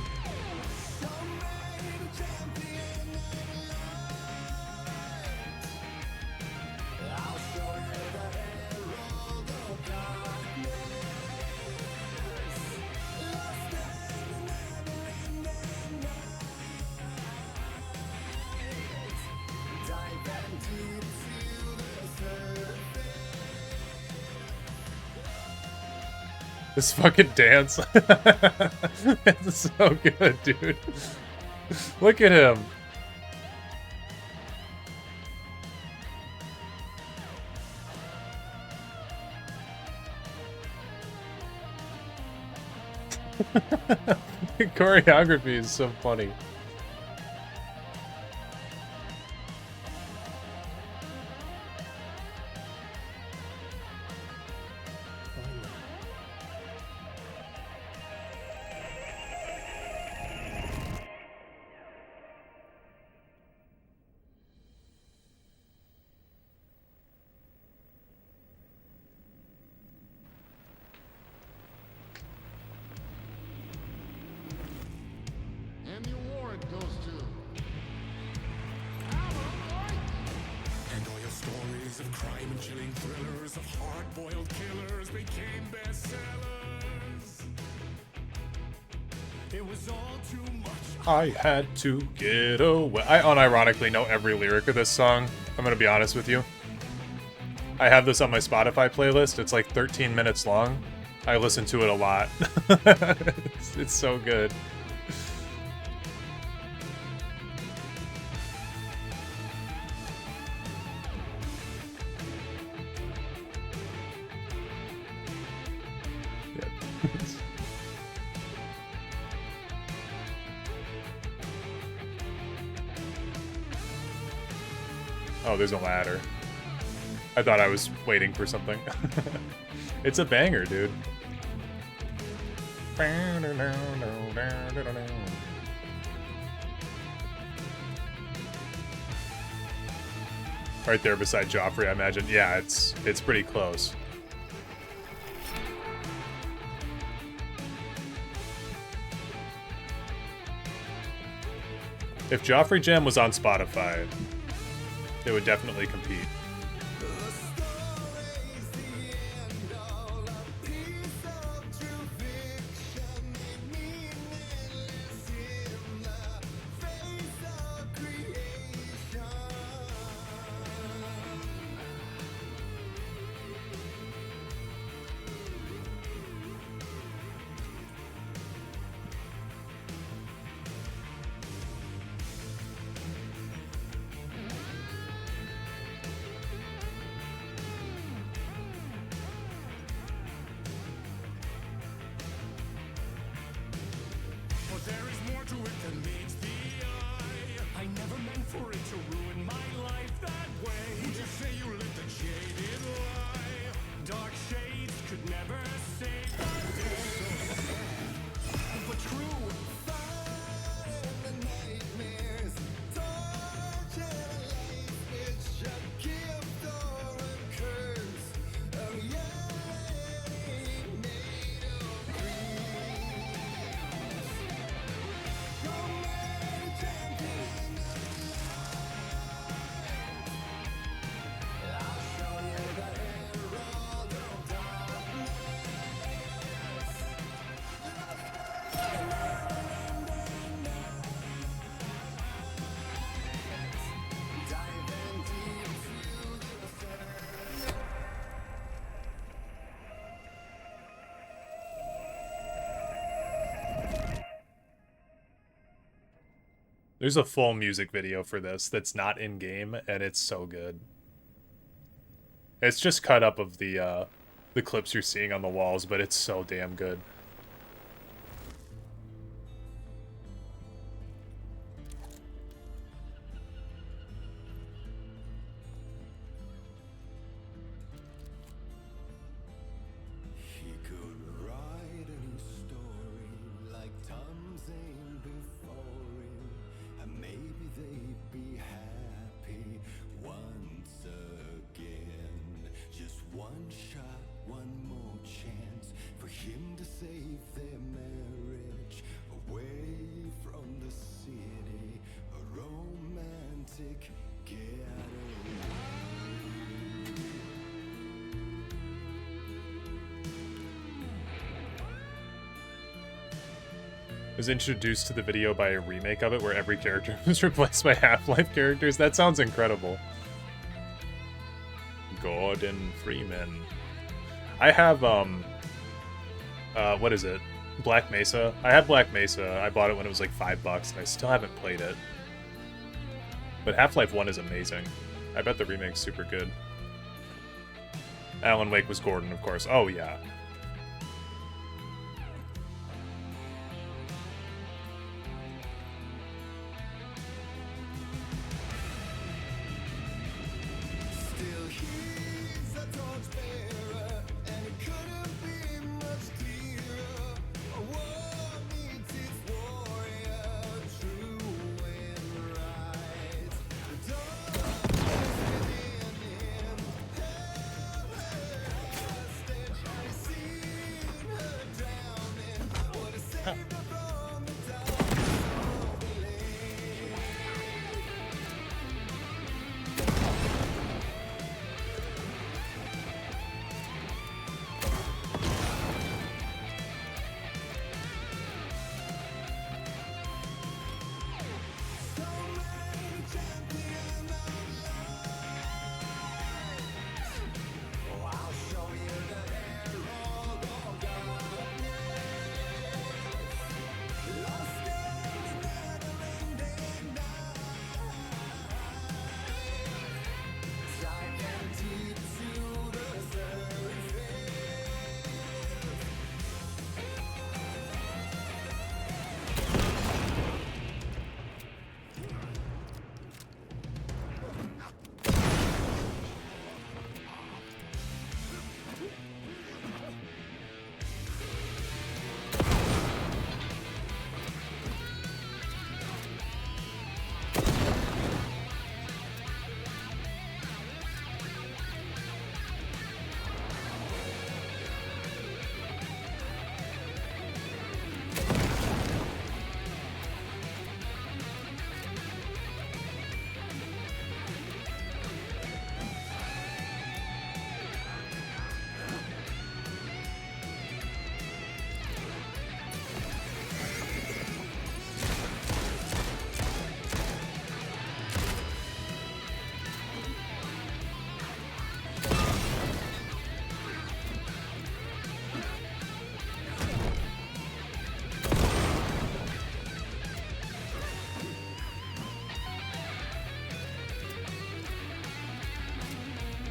This fucking dance. It's so good, dude. Look at him. Choreography is so funny. Stories of crime and chilling thrillers of hard-boiled killers became bestsellers. It was all too much. I had to get away. I unironically know every lyric of this song. I'm gonna be honest with you. I have this on my Spotify playlist. It's like 13 minutes long. I listen to it a lot. It's so good. Oh, there's a ladder. I thought I was waiting for something. It's a banger, dude. Right there beside Joffrey, I imagine. Yeah, it's pretty close. If Joffrey Jam was on Spotify, it would definitely compete. But there is more to it than meets the eye. I never meant for it to ruin my life that way. Would you say you lit the jaded lie? Dark shades could never save the day. But true. The nightmares, torture life, it's a gift or a curse. A reality made of dreams. There's a full music video for this that's not in-game, and it's so good. It's just cut up of the clips you're seeing on the walls, but it's so damn good. He could write any story like Tom Zane before him, and maybe they'd be happy once again. Just one shot, one more chance for him to save their marriage away from the city, a romantic getaway. Was introduced to the video by a remake of it where every character was replaced by Half-Life characters. That sounds incredible. Gordon Freeman. I have, what is it? Black Mesa. I have Black Mesa. I bought it when it was like $5, and I still haven't played it. But Half-Life 1 is amazing. I bet the remake's super good. Alan Wake was Gordon, of course. Oh, yeah. Still he's a torchbearer, and it couldn't be much clearer. A war meets its warrior, true and right. The darkness within him held her hostage. I've seen her drowning. Would have saved her from the darkness of the lake.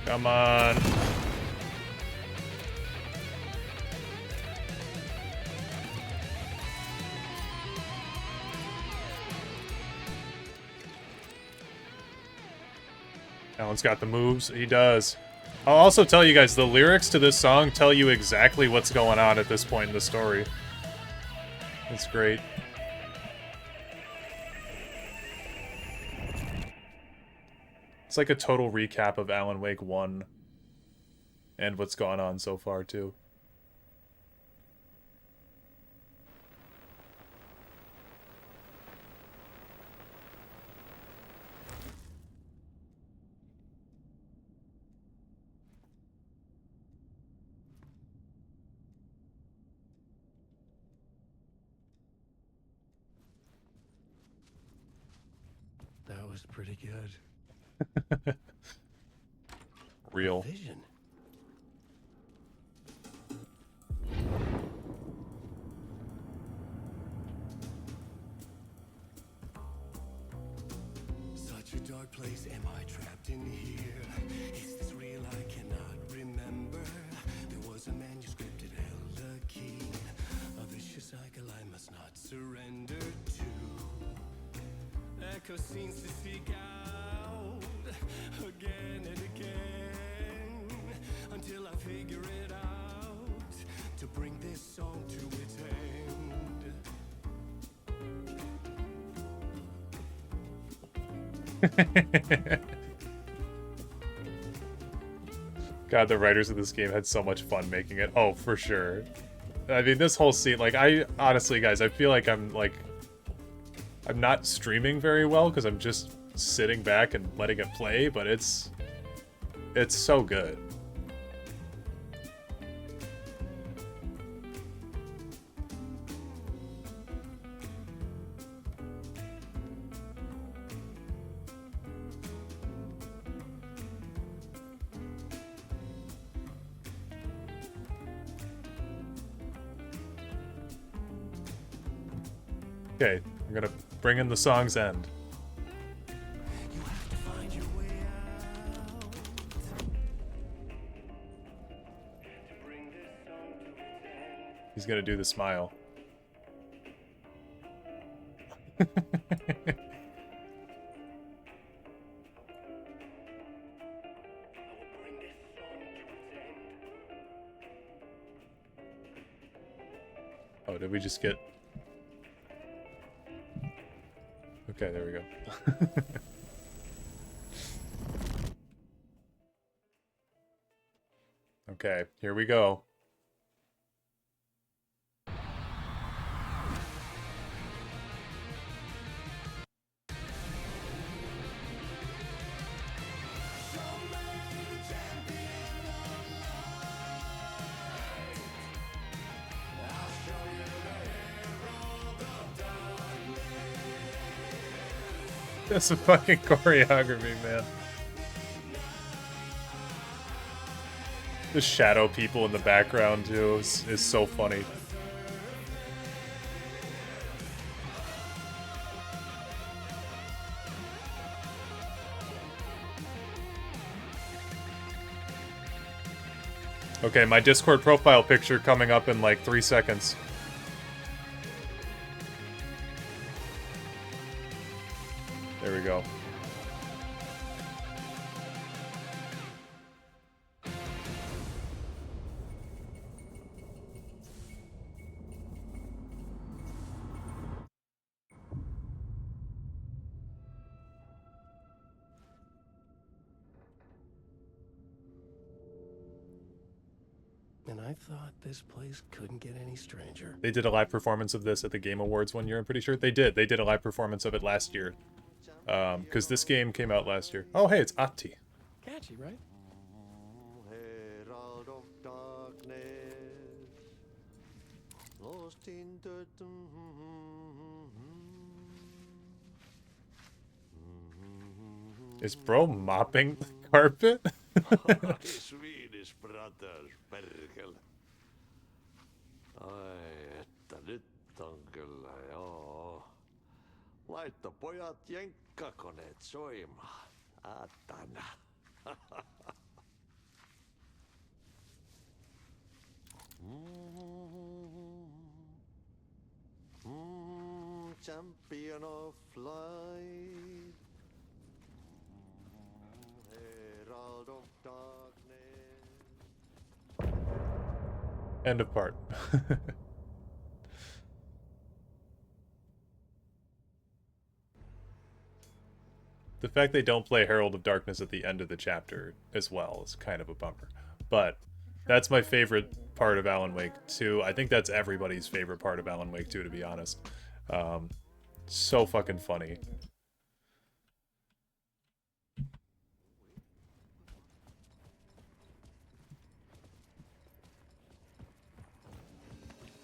Come on. Alan's got the moves. He does. I'll also tell you guys, the lyrics to this song tell you exactly what's going on at this point in the story. It's great. It's like a total recap of Alan Wake 1 and what's gone on so far, too. That was pretty good. Real. Vision. Such a dark place, am I trapped in here? Is this real? I cannot remember. There was a manuscript, it held a key. A vicious cycle I must not surrender to. Echo scenes to seek out again and again until I figure it out to bring this song to its end. God, the writers of this game had so much fun making it. Oh, for sure. I mean, this whole scene, like, honestly, guys, I feel like I'm not streaming very well because I'm just sitting back and letting it play, but it's so good. Okay, I'm gonna bring in the song's end. He's gonna do the smile. Oh, did we just get... Okay, there we go. Okay, here we go. That's a fucking choreography, man. The shadow people in the background, too, is so funny. Okay, my Discord profile picture coming up in like 3 seconds. There we go. And I thought this place couldn't get any stranger. They did a live performance of this at the Game Awards one year, I'm pretty sure. They did a live performance of it last year. Because this game came out last year. Oh, hey, it's Ati. Catchy, right? Herald of darkness, lost in the Is bro mopping the carpet? Swedish brothers, perkele. Ai, että nyt on kyllä, joo. Laitto pojat jenkkakoneet soimaan. Atana. champion of light, herald of darkness. End of part. The fact they don't play Herald of Darkness at the end of the chapter as well is kind of a bummer. But that's my favorite part of Alan Wake 2. I think that's everybody's favorite part of Alan Wake 2, to be honest. So fucking funny.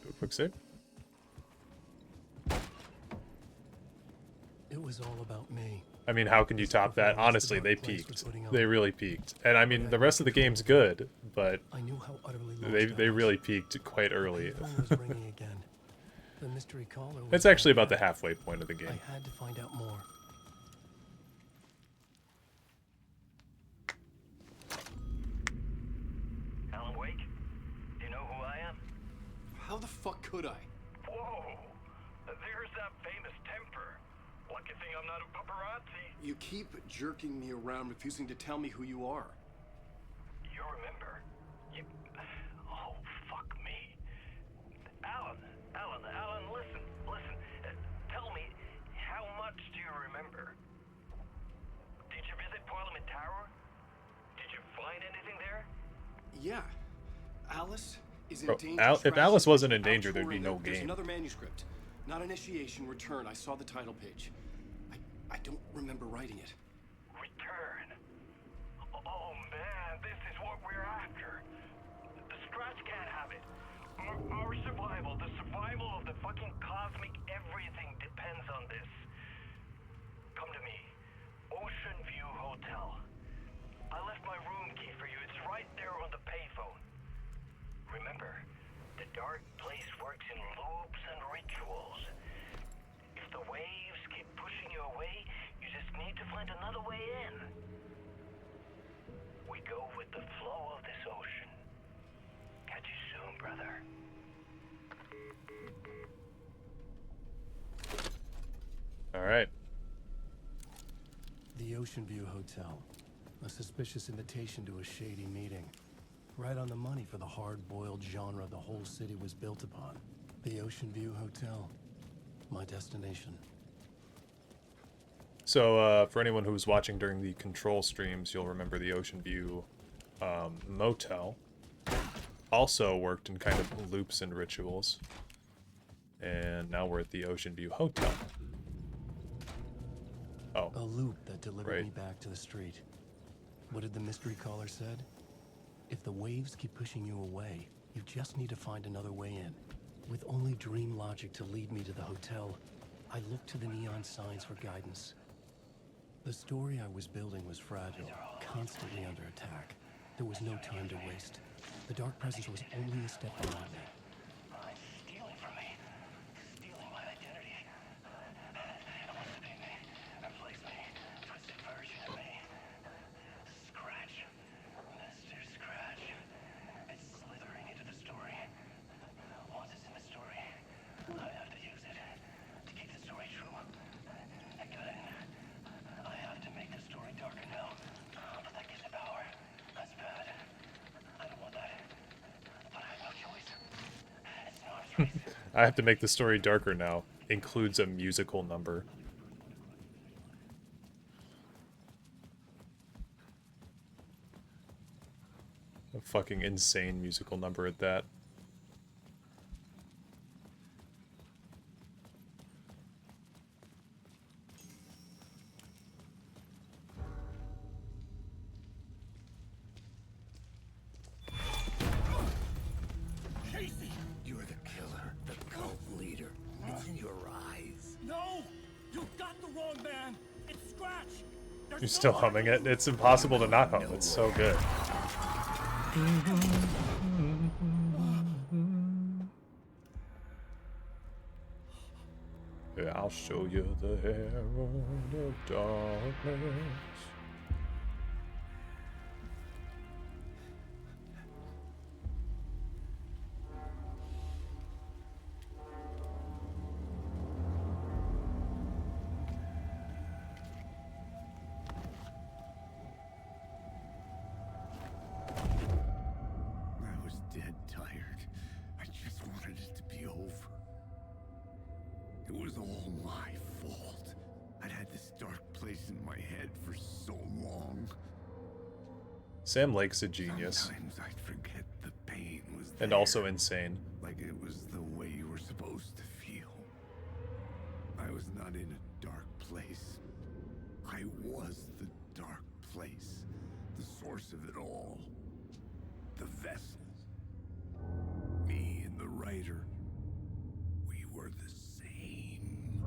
Do a quick save. It was all about me. I mean, how can you top that? Honestly, they peaked. They really peaked. And I mean, the rest of the game's good, but they really peaked quite early. The mystery caller was It's actually about the halfway point of the game. I had to find out more. Alan Wake? Do you know who I am? How the fuck could I? Whoa! There's that famous temper. Lucky thing I'm not a paparazzi. You keep jerking me around, refusing to tell me who you are. You remember? Oh, fuck me. Alan, listen. Tell me, how much do you remember? Did you visit Parliament Tower? Did you find anything there? Yeah. Alice is in Bro, danger. if Alice wasn't in danger, there'd be no There's game. another manuscript. Not initiation, return. I saw the title page. I don't remember writing it. Return? Oh man, this is what we're after. The Scratch can't have it. Our survival, the survival of the fucking cosmic everything depends on this. Come to me. Ocean View Hotel. I left my room key for you. It's right there on the payphone. Remember, the dark place works in loops and rituals. If the waves keep pushing you away, you just need to find another way in. We go with the flow of this ocean. Catch you soon, brother. All right. The Ocean View Hotel. A suspicious invitation to a shady meeting. Right on the money for the hard-boiled genre the whole city was built upon. The Ocean View Hotel. My destination. So, for anyone who was watching during the Control streams, you'll remember the Ocean View motel also worked in kind of loops and rituals. And now we're at the Ocean View Hotel. Oh. A loop that delivered Right. me back to the street. What did the mystery caller said? If the waves keep pushing you away, you just need to find another way in. With only dream logic to lead me to the hotel, I looked to the neon signs for guidance. The story I was building was fragile, constantly under attack. There was no time to waste. The dark presence was only a step behind me. Stealing from me. Stealing my identity. Eliciting me. Replace me. Twisted version of me. Scratch. Mr. Scratch. It's slithering into the story. Once it's in the story, I have to use it to keep the story true. And good. I have to make the story darker now. But that gives it power. That's bad. I don't want that. But I have no choice. It's not a choice. I have to make the story darker now. Includes a musical number. A fucking insane musical number at that. Casey! You're the killer, the cult leader. It's in your eyes. No! You got the wrong man! It's Scratch! You're still humming it? It's impossible to not hum. It's so good. Yeah, I'll show you the herald of darkness. dead for so long. Sam Lake's a genius. Sometimes I'd forget the pain was there. And also insane. Like it was the way you were supposed to feel. I was not in a dark place. I was the dark place. The source of it all. The vessel. Me and the writer. We were the same.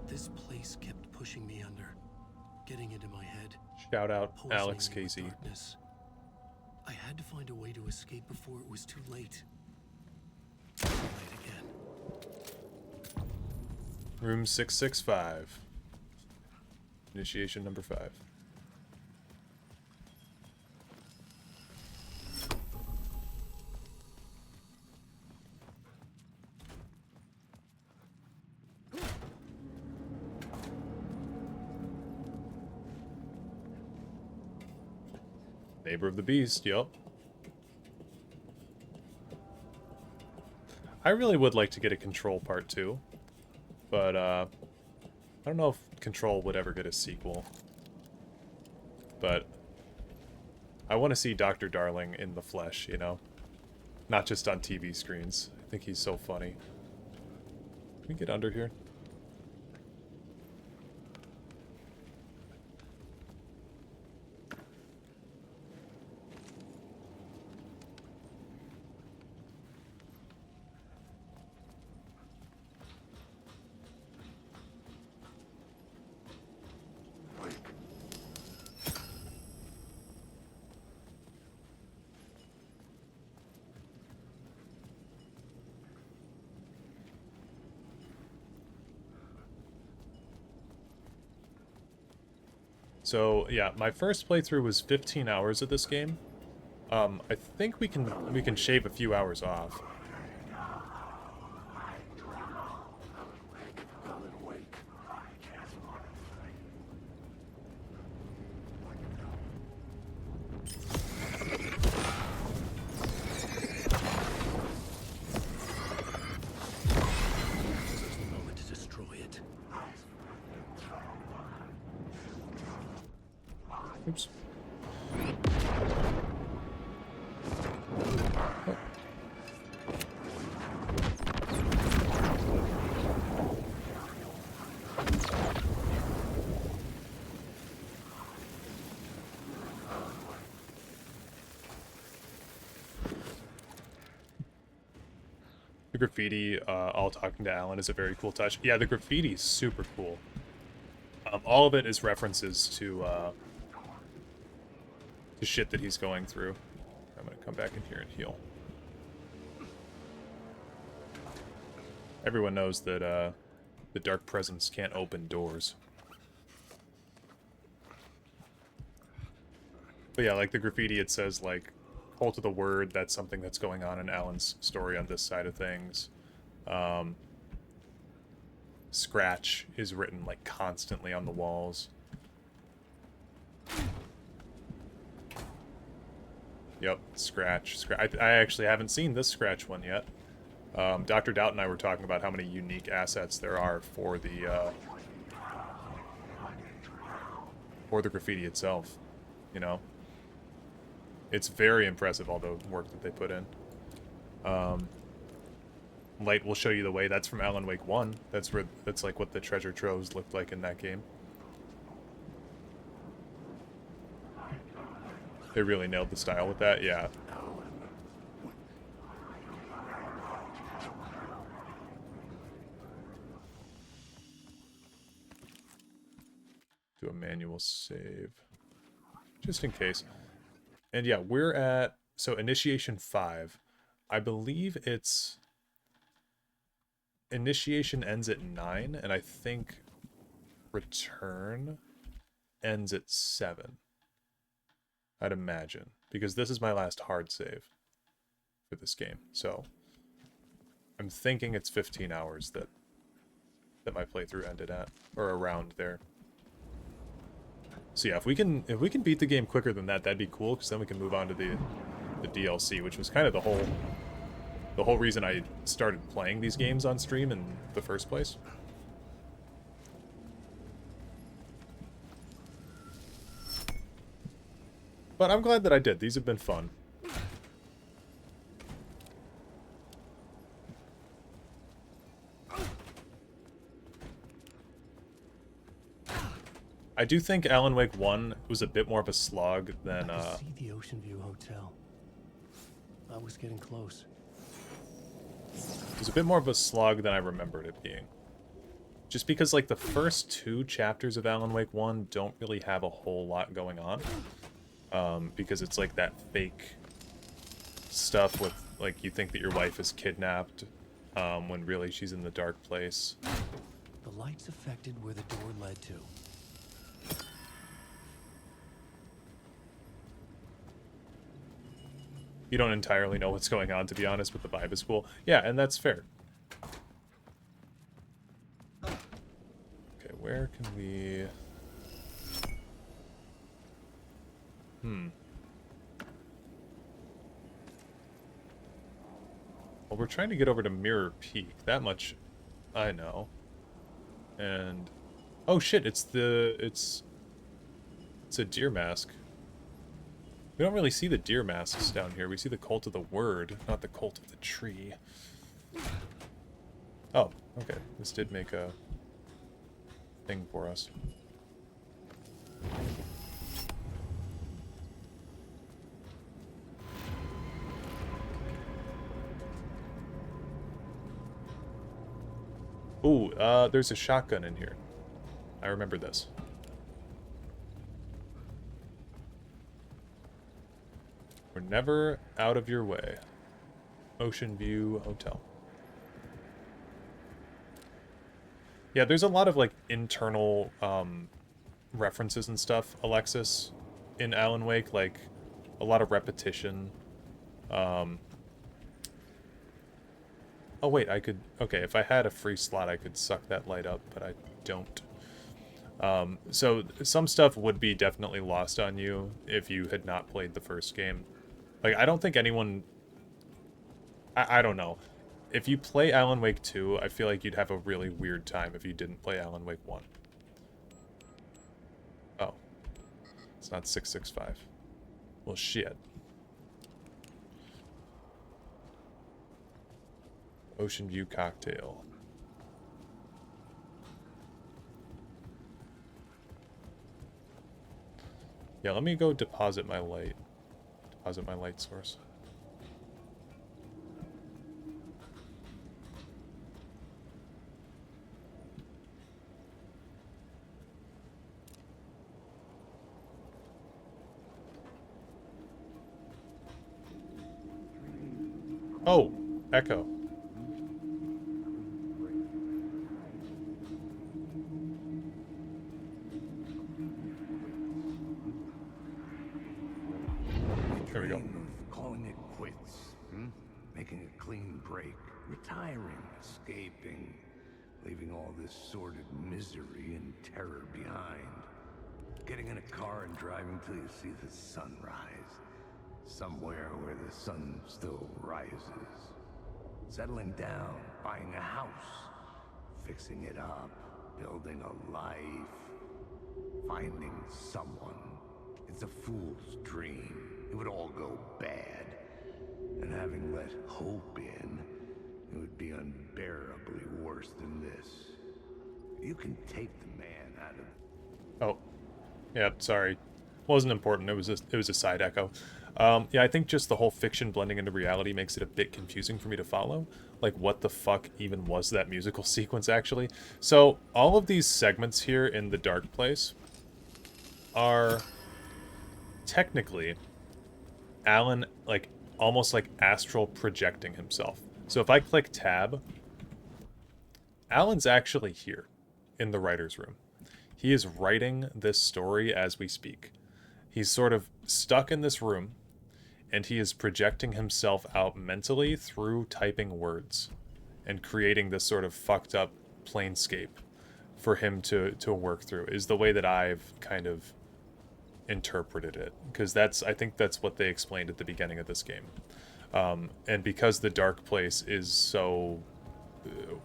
This place kept pushing me under, getting into my head. Shout out poisoning Alex me with Casey. darkness. I had to find a way to escape before it was too late. Too late again. Room 665. Initiation number 5. Neighbor of the Beast, yup. I really would like to get a Control Part 2. But, I don't know if Control would ever get a sequel. But I want to see Dr. Darling in the flesh, you know? Not just on TV screens. I think he's so funny. Can we get under here? So yeah, my first playthrough was 15 hours of this game. I think we can shave a few hours off. Oops. The graffiti, all talking to Alan, is a very cool touch. Yeah, the graffiti is super cool. All of it is references to shit that he's going through. I'm gonna come back in here and heal. Everyone knows that the dark presence can't open doors. But yeah, like the graffiti, it says like Cult of the Word. That's something that's going on in Alan's story on this side of things. Scratch is written like constantly on the walls. Yep, Scratch. I actually haven't seen this Scratch one yet. Dr. Doubt and I were talking about how many unique assets there are for the graffiti itself. You know, it's very impressive, all the work that they put in. Light will show you the way. That's from Alan Wake 1. That's like what the treasure troves looked like in that game. They really nailed the style with that, yeah. Do a manual save. Just in case. And yeah, we're at... So, Initiation 5. I believe it's... Initiation ends at 9, and I think Return ends at 7. I'd imagine, because this is my last hard save for this game. So I'm thinking it's 15 hours that my playthrough ended at, or around there. So yeah, if we can beat the game quicker than that, that'd be cool, because then we can move on to the DLC, which was kind of the The whole reason I started playing these games on stream in the first place. But I'm glad that I did. These have been fun. I do think Alan Wake 1 was a bit more of a slog than, I could see the Ocean View Hotel. I was getting close. It was a bit more of a slog than I remembered it being. Just because, like, the first 2 chapters of Alan Wake 1 don't really have a whole lot going on. Because it's, like, that fake stuff with, like, you think that your wife is kidnapped, when really she's in the dark place. The lights affected where the door led to. You don't entirely know what's going on, to be honest, but the vibe is cool. Yeah, and that's fair. Okay, where can we... Well, we're trying to get over to Mirror Peak. That much I know. And... Oh shit, it's a deer mask. We don't really see the deer masks down here. We see the Cult of the Word, not the Cult of the Tree. Oh, okay. This did make a thing for us. Ooh, there's a shotgun in here. I remember this. We're never out of your way. Ocean View Hotel. Yeah, there's a lot of, like, internal references and stuff, Alexis, in Alan Wake. Like, a lot of repetition. Oh, wait, I could... Okay, if I had a free slot, I could suck that light up, but I don't. So, some stuff would be definitely lost on you if you had not played the first game. Like, I don't think anyone... I don't know. If you play Alan Wake 2, I feel like you'd have a really weird time if you didn't play Alan Wake 1. Oh. It's not 665. Well, shit. Ocean View Cocktail. Yeah, let me go deposit my light. Deposit my light source. Oh, Echo. There we go. Calling it quits, making a clean break, retiring, escaping, leaving all this sordid misery and terror behind. Getting in a car and driving till you see the sun rise. Somewhere where the sun still rises. Settling down, buying a house, fixing it up, building a life, finding someone. It's a fool's dream. It would all go bad. And having let hope in, it would be unbearably worse than this. You can take the man out of... Oh. Yeah, sorry. Wasn't important. It was a side echo. Yeah, I think just the whole fiction blending into reality makes it a bit confusing for me to follow. Like, what the fuck even was that musical sequence, actually? So, all of these segments here in the Dark Place are technically Alan, like, almost like astral projecting himself. So if I click tab, Alan's actually here in the writer's room. He is writing this story as we speak. He's sort of stuck in this room, and he is projecting himself out mentally through typing words and creating this sort of fucked up planescape for him to work through, is the way that I've kind of interpreted it. Because I think that's what they explained at the beginning of this game. And because the dark place is so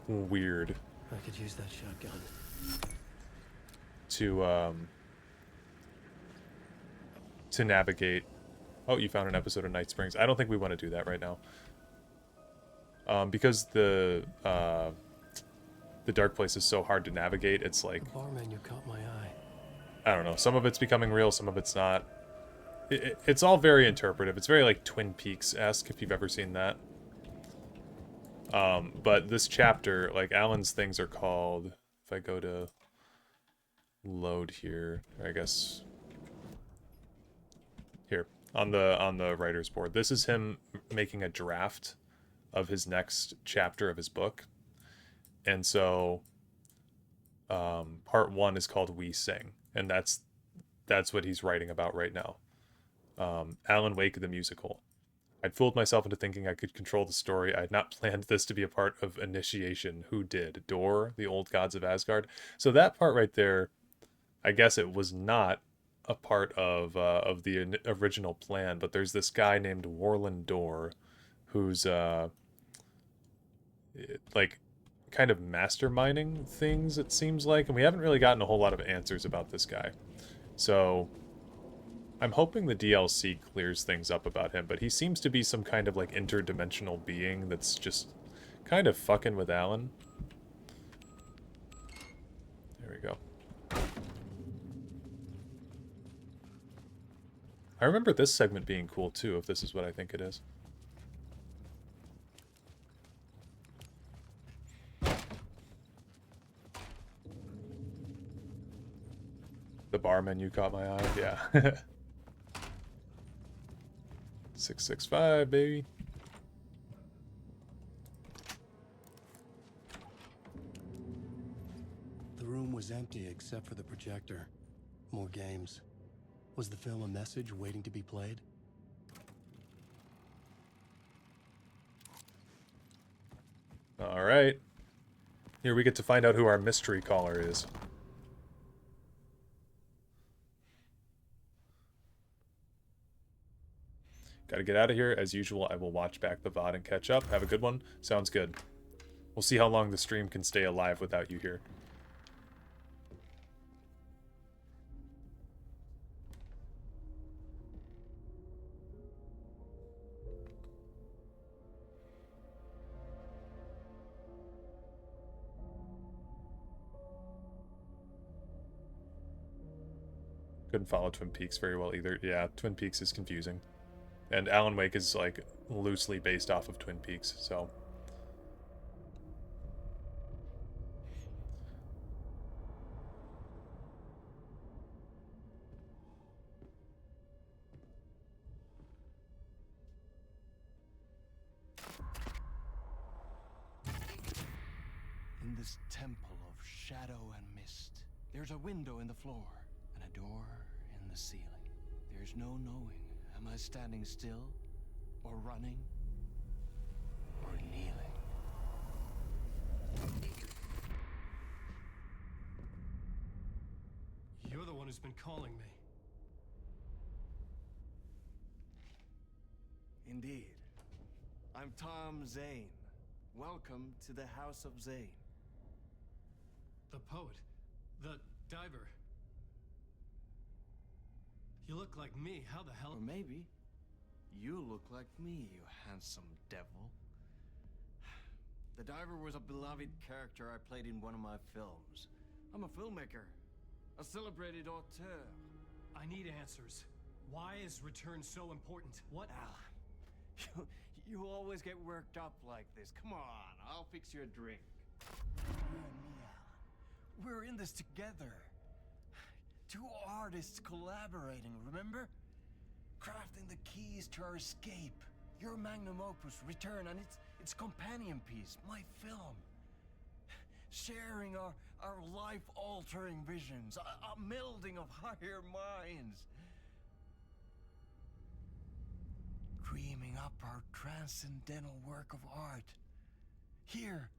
weird I could use that shotgun. To navigate. Oh, you found an episode of Night Springs. I don't think we want to do that right now. Because the dark place is so hard to navigate, it's like... The bar menu caught my eye. I don't know. Some of it's becoming real, some of it's not. It's all very interpretive. It's very like Twin Peaks-esque, if you've ever seen that. But this chapter, like Alan's things are called... If I go to load here, I guess... Here, on the writer's board. This is him making a draft of his next chapter of his book. And so part 1 is called We Sing, and that's what he's writing about right now. Alan Wake the musical. I'd fooled myself into thinking I could control the story. I had not planned this to be a part of Initiation. Who did? Dor, the old gods of Asgard. So that part right there, I guess it was not a part of the original plan, but there's this guy named Warland Dor who's like kind of masterminding things, it seems like, and we haven't really gotten a whole lot of answers about this guy. So I'm hoping the DLC clears things up about him, but he seems to be some kind of like interdimensional being that's just kind of fucking with Alan. There we go. I remember this segment being cool too, if this is what I think it is. The bar menu caught my eye, yeah. 665, baby. The room was empty except for the projector. More games. Was the film a message waiting to be played? All right. Here we get to find out who our mystery caller is. Gotta get out of here. As usual, I will watch back the VOD and catch up. Have a good one. Sounds good. We'll see how long the stream can stay alive without you here. Couldn't follow Twin Peaks very well either. Yeah, Twin Peaks is confusing. And Alan Wake is, like, loosely based off of Twin Peaks, so... In this temple of shadow and mist, there's a window in the floor and a door in the ceiling. There's no knowing. Am I standing still, or running, or kneeling? You're the one who's been calling me. Indeed. I'm Tom Zane. Welcome to the House of Zane. The poet. The diver. You look like me. How the hell... Or maybe you look like me, you handsome devil. The diver was a beloved character I played in one of my films. I'm a filmmaker. A celebrated auteur. I need answers. Why is Return so important? What... You always get worked up like this. Come on, I'll fix you a drink. We're in this together. Two artists collaborating, remember? Crafting the keys to our escape. Your magnum opus, Return, and its companion piece, my film. Sharing our life-altering visions, a melding of higher minds. Dreaming up our transcendental work of art. Here,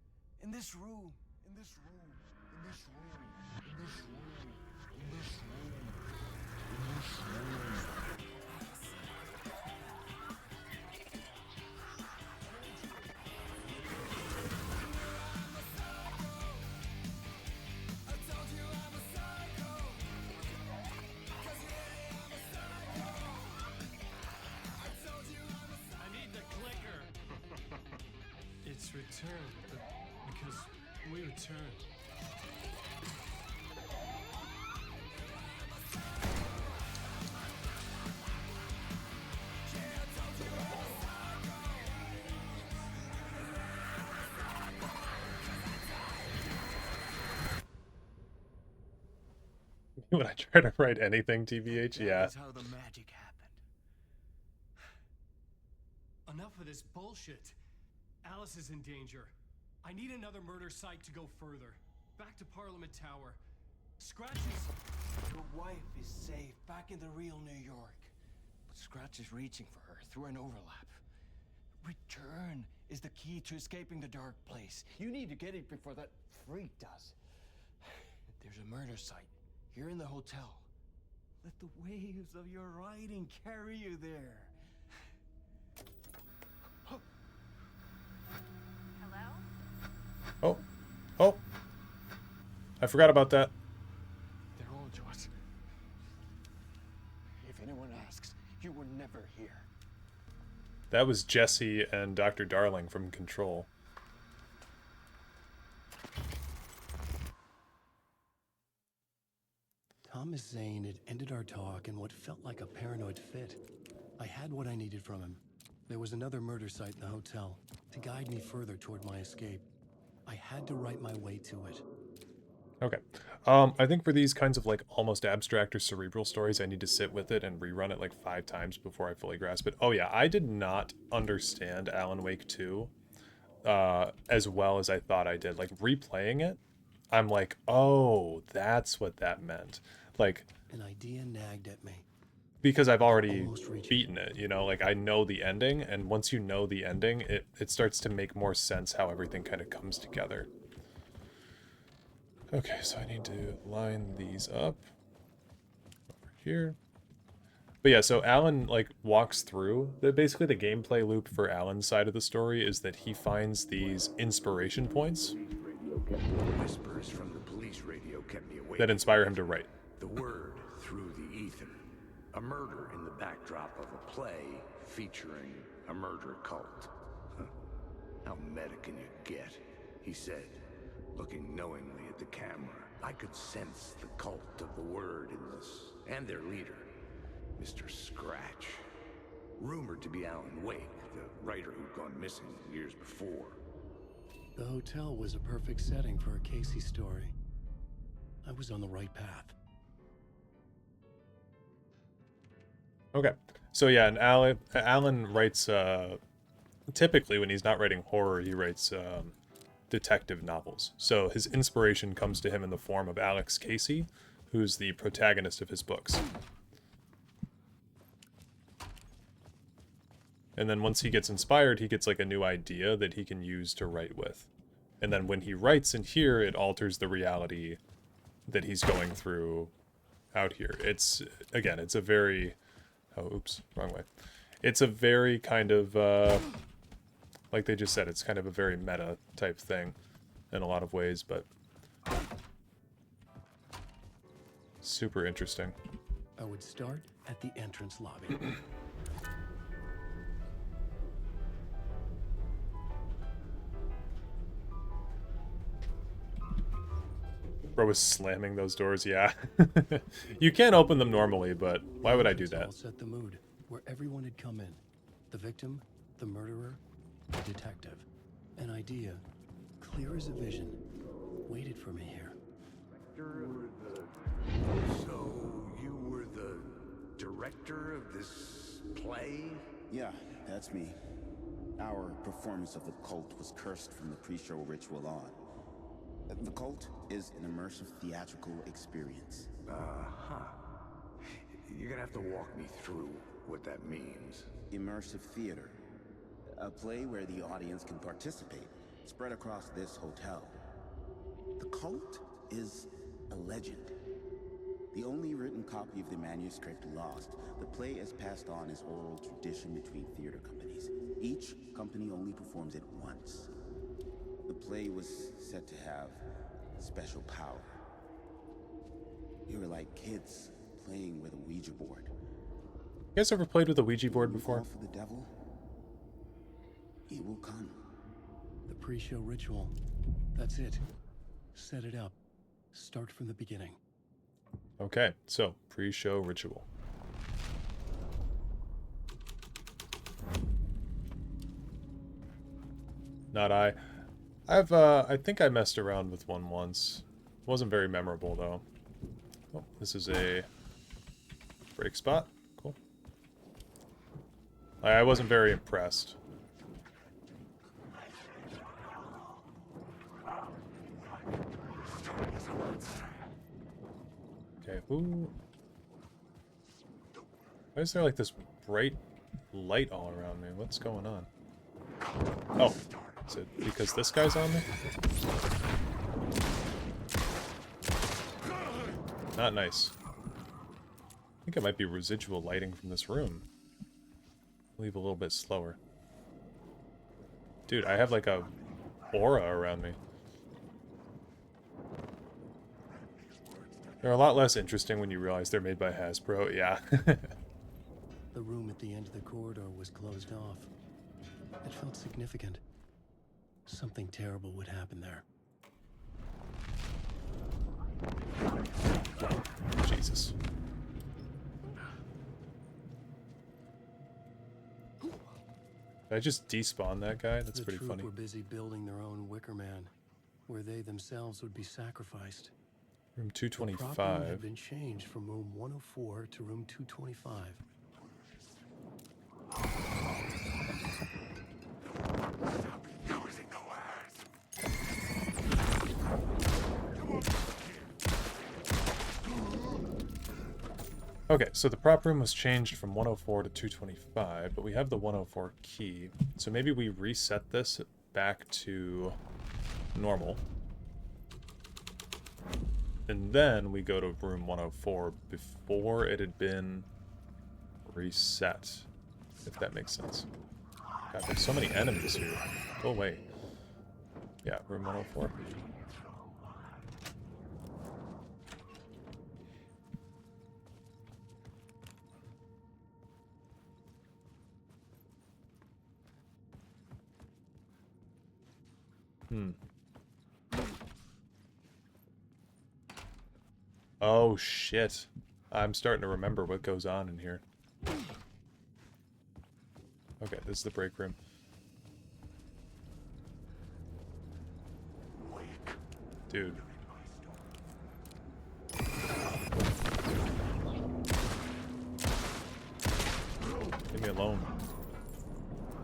in this room, in this room, in this room, in this room, in this room, in this room. return, because we return. When I try to write anything, TBH, yeah. That is how the magic happened. Enough of this bullshit. Alice is in danger. I need another murder site to go further. Back to Parliament Tower. Scratch is... Your wife is safe, back in the real New York. But Scratch is reaching for her through an overlap. Return is the key to escaping the dark place. You need to get it before that freak does. There's a murder site here in the hotel. Let the waves of your writing carry you there. Oh. Oh. I forgot about that. They're all to us. If anyone asks, you were never here. That was Jesse and Dr. Darling from Control. Thomas Zane had ended our talk in what felt like a paranoid fit. I had what I needed from him. There was another murder site in the hotel to guide me further toward my escape. I had to write my way to it. Okay. I think for these kinds of like almost abstract or cerebral stories, I need to sit with it and rerun it like 5 times before I fully grasp it. Oh yeah, I did not understand Alan Wake 2 as well as I thought I did. Like replaying it, I'm like, oh, that's what that meant. Like an idea nagged at me. Because I've already beaten it, you know, like I know the ending, and once you know the ending, it starts to make more sense how everything kind of comes together. Okay, so I need to line these up over here. But yeah, so Alan like walks through. Basically the gameplay loop for Alan's side of the story is that he finds these inspiration points Whispers from the police radio kept me awake. that inspire him to write. The word through the ether. A murder in the backdrop of a play featuring a murder cult. Huh. How meta can you get? He said, looking knowingly at the camera. I could sense the cult of the word in this, and their leader, Mr. Scratch. Rumored to be Alan Wake, the writer who'd gone missing years before. The hotel was a perfect setting for a Casey story. I was on the right path. Okay, so yeah, and Alan writes, typically when he's not writing horror, he writes detective novels. So his inspiration comes to him in the form of Alex Casey, who's the protagonist of his books. And then once he gets inspired, he gets like a new idea that he can use to write with. And then when he writes in here, it alters the reality that he's going through out here. It's, again, it's a very... Oh, oops, wrong way. It's a very kind of, like they just said, it's kind of a very meta type thing in a lot of ways, but super interesting. I would start at the entrance lobby. Bro was slamming those doors, yeah. You can't open them normally, but why would I do that? Set the mood where everyone had come in. The victim, the murderer, the detective. An idea, clear as a vision, waited for me here. So, you were the director of this play? Yeah, that's me. Our performance of the cult was cursed from the pre-show ritual on. The cult is an immersive theatrical experience. Uh-huh. You're gonna have to walk me through what that means. Immersive theater. A play where the audience can participate, spread across this hotel. The cult is a legend. The only written copy of the manuscript lost, the play is passed on as oral tradition between theater companies. Each company only performs it once. The play was said to have special power. You were like kids playing with a Ouija board. You guys ever played with a Ouija board before? For the devil, he will come. The pre-show ritual. That's it. Set it up. Start from the beginning. Okay, so pre-show ritual. Not I. I think I messed around with one once. Wasn't very memorable though. Oh, this is a break spot. Cool. I wasn't very impressed. Okay, who... Why is there like this bright light all around me? What's going on? Oh, is it because this guy's on me? Not nice. I think it might be residual lighting from this room. Leave a little bit slower. Dude, I have like a aura around me. They're a lot less interesting when you realize they're made by Hasbro, yeah. The room at the end of the corridor was closed off. It felt significant. Something terrible would happen there. Jesus. Did I just despawn that guy? That's pretty funny. The troop were busy building their own Wicker Man, where they themselves would be sacrificed. Room The prop room 225. had been changed from room 104 to room 225. Okay, so the prop room was changed from 104 to 225, but we have the 104 key. So maybe we reset this back to normal. And then we go to room 104 before it had been reset, if that makes sense. God, there's so many enemies here. Go away. Yeah, room 104. Oh, shit. I'm starting to remember what goes on in here. Okay, this is the break room. Dude. Leave me alone.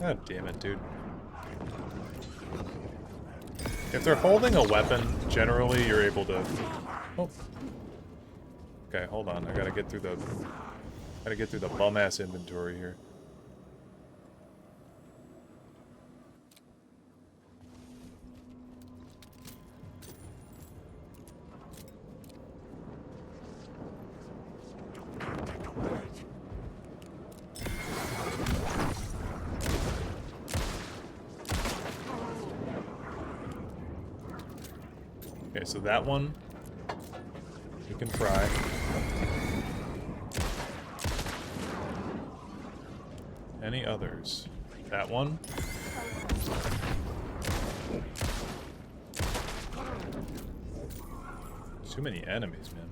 God damn it, dude. If they're holding a weapon, generally you're able to... Oh. Okay, hold on. I gotta get through the bum-ass inventory here. Okay, so that one we can try. Any others? That one? Too many enemies, man.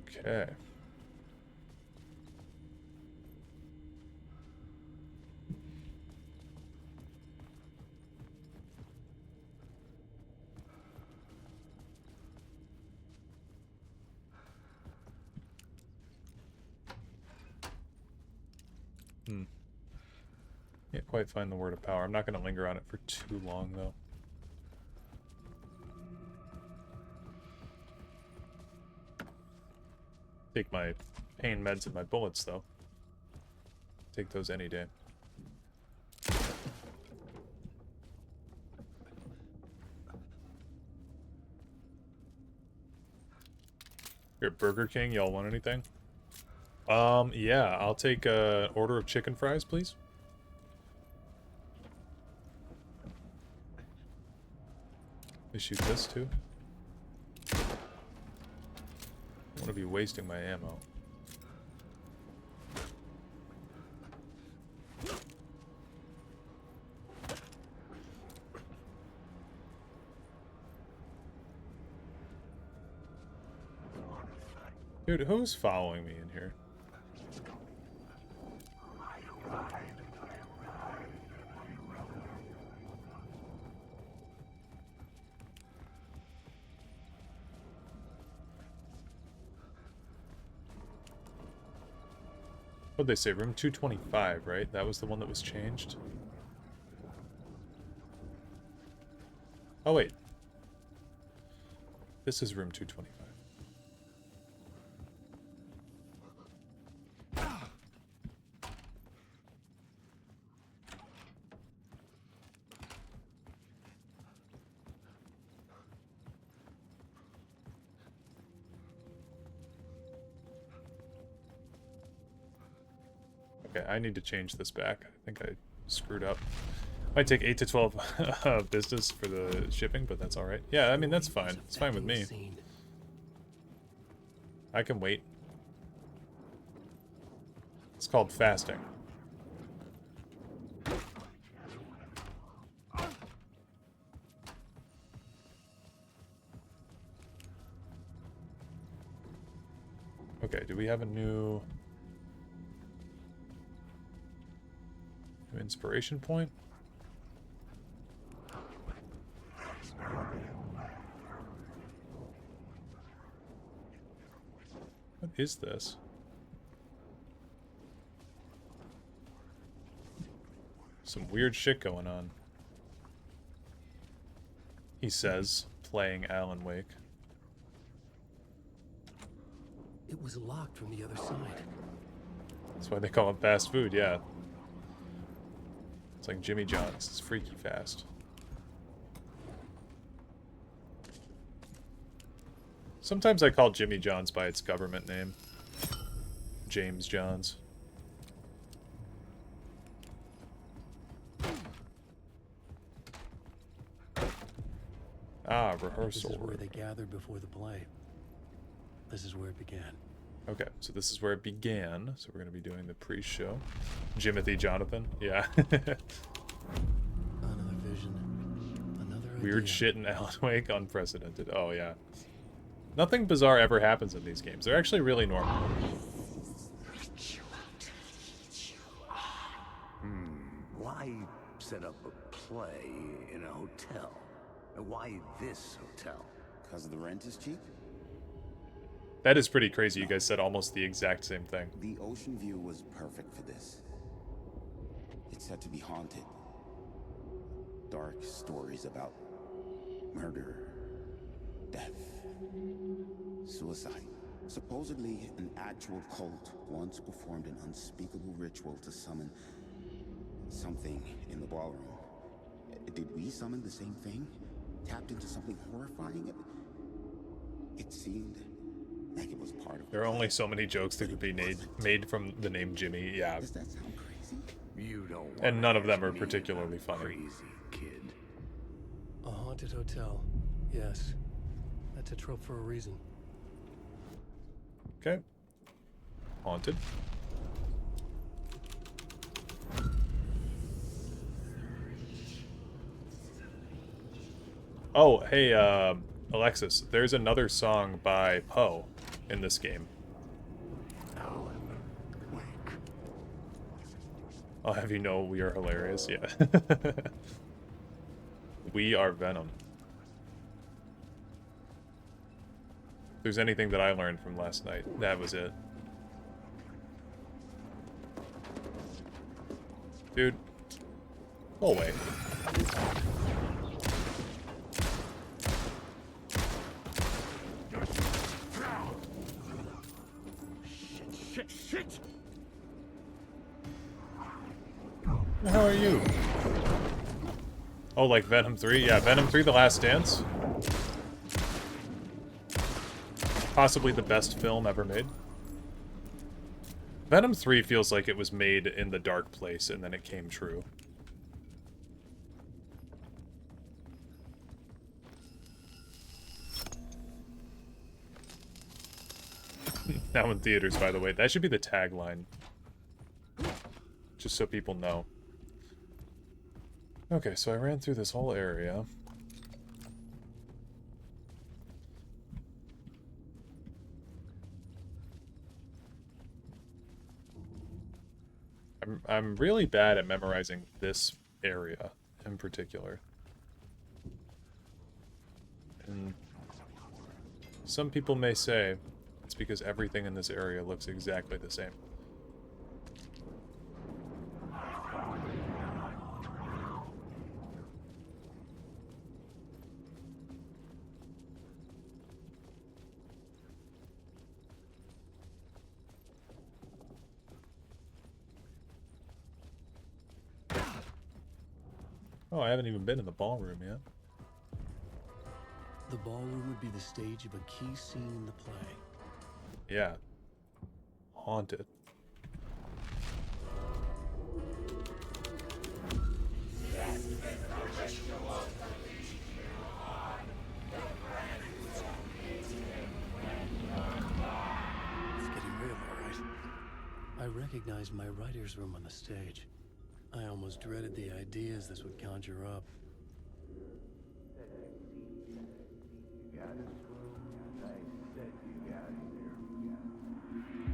Okay. Can't quite find the word of power. I'm not going to linger on it for too long, though. Take my pain meds and my bullets, though. Take those any day. You're at Burger King. Y'all want anything? Yeah. I'll take an order of chicken fries, please. They shoot this, too. I want to be wasting my ammo. Dude, who's following me in here? What'd they say? Room 225, right? That was the one that was changed? Oh, wait. This is room 225. Okay, I need to change this back. I think I screwed up. Might take 8 to 12 business for the shipping, but that's alright. Yeah, I mean, that's fine. It's fine with me. I can wait. It's called fasting. Okay, do we have a new inspiration point? What is this? Some weird shit going on. He says, playing Alan Wake. It was locked from the other side. That's why they call it fast food, yeah. It's like Jimmy John's. It's freaky fast. Sometimes I call Jimmy John's by its government name. James John's. Ah, rehearsal. This is where they gathered before the play. This is where it began. Okay, so this is where it began. So we're going to be doing the pre-show. Jimothy Jonathan, yeah. Another vision. Another Weird idea. shit in Alan Wake, unprecedented. Oh, yeah. Nothing bizarre ever happens in these games. They're actually really normal. Why set up a play in a hotel? Why this hotel? Because the rent is cheap? That is pretty crazy. You guys said almost the exact same thing. The ocean view was perfect for this. It's said to be haunted. Dark stories about murder, death, suicide. Supposedly, an actual cult once performed an unspeakable ritual to summon something in the ballroom. Did we summon the same thing? Tapped into something horrifying? It seemed like it was part of... There are only so many jokes that could be made from the name Jimmy, yeah. Does that sound crazy? You don't want And none of them are particularly funny. crazy kid. A haunted hotel. Yes. That's a trope for a reason. Okay. Haunted. Oh, hey, Alexis, there's another song by Poe in this game. I'll have you know we are hilarious, yeah. We are Venom. If there's anything that I learned from last night, that was it. Dude, go away. Shit! How are you? Oh, like Venom 3? Yeah, Venom 3 The Last Dance. Possibly the best film ever made. Venom 3 feels like it was made in the dark place and then it came true. Now in theaters, by the way. That should be the tagline. Just so people know. Okay, so I ran through this whole area. I'm really bad at memorizing this area in particular. And some people may say it's because everything in this area looks exactly the same. Oh, I haven't even been in the ballroom yet. The ballroom would be the stage of a key scene in the play. Yeah. Haunted. It's getting real, all right. I recognized my writer's room on the stage. I almost dreaded the ideas this would conjure up.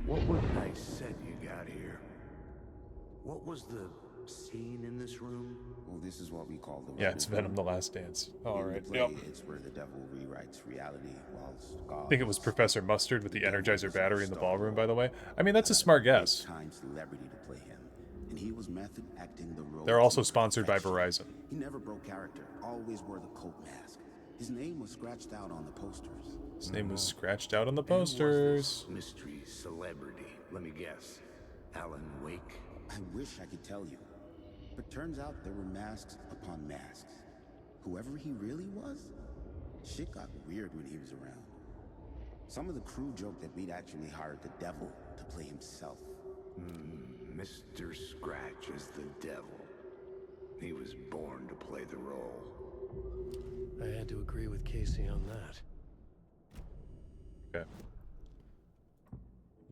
What was nice set you got here? What was the scene in this room? Well, this is what we call the Yeah, it's Venom: The Last Dance. All right. In the play, Yep. it's where the devil rewrites reality whilst God. I think it was Professor Mustard with the Energizer battery in the ballroom, by the way. I mean, that's a smart guess. Time celebrity to play him, and he was method acting the role. They're also sponsored by Verizon. He never broke character, always wore the coat mask. His name was scratched out on the posters. His name was scratched out on the posters. Mystery celebrity. Let me guess. Alan Wake? I wish I could tell you. But turns out there were masks upon masks. Whoever he really was, shit got weird when he was around. Some of the crew joked that we'd actually hired the devil to play himself. Mr. Scratch is the devil. He was born to play the role. I had to agree with Casey on that. Okay.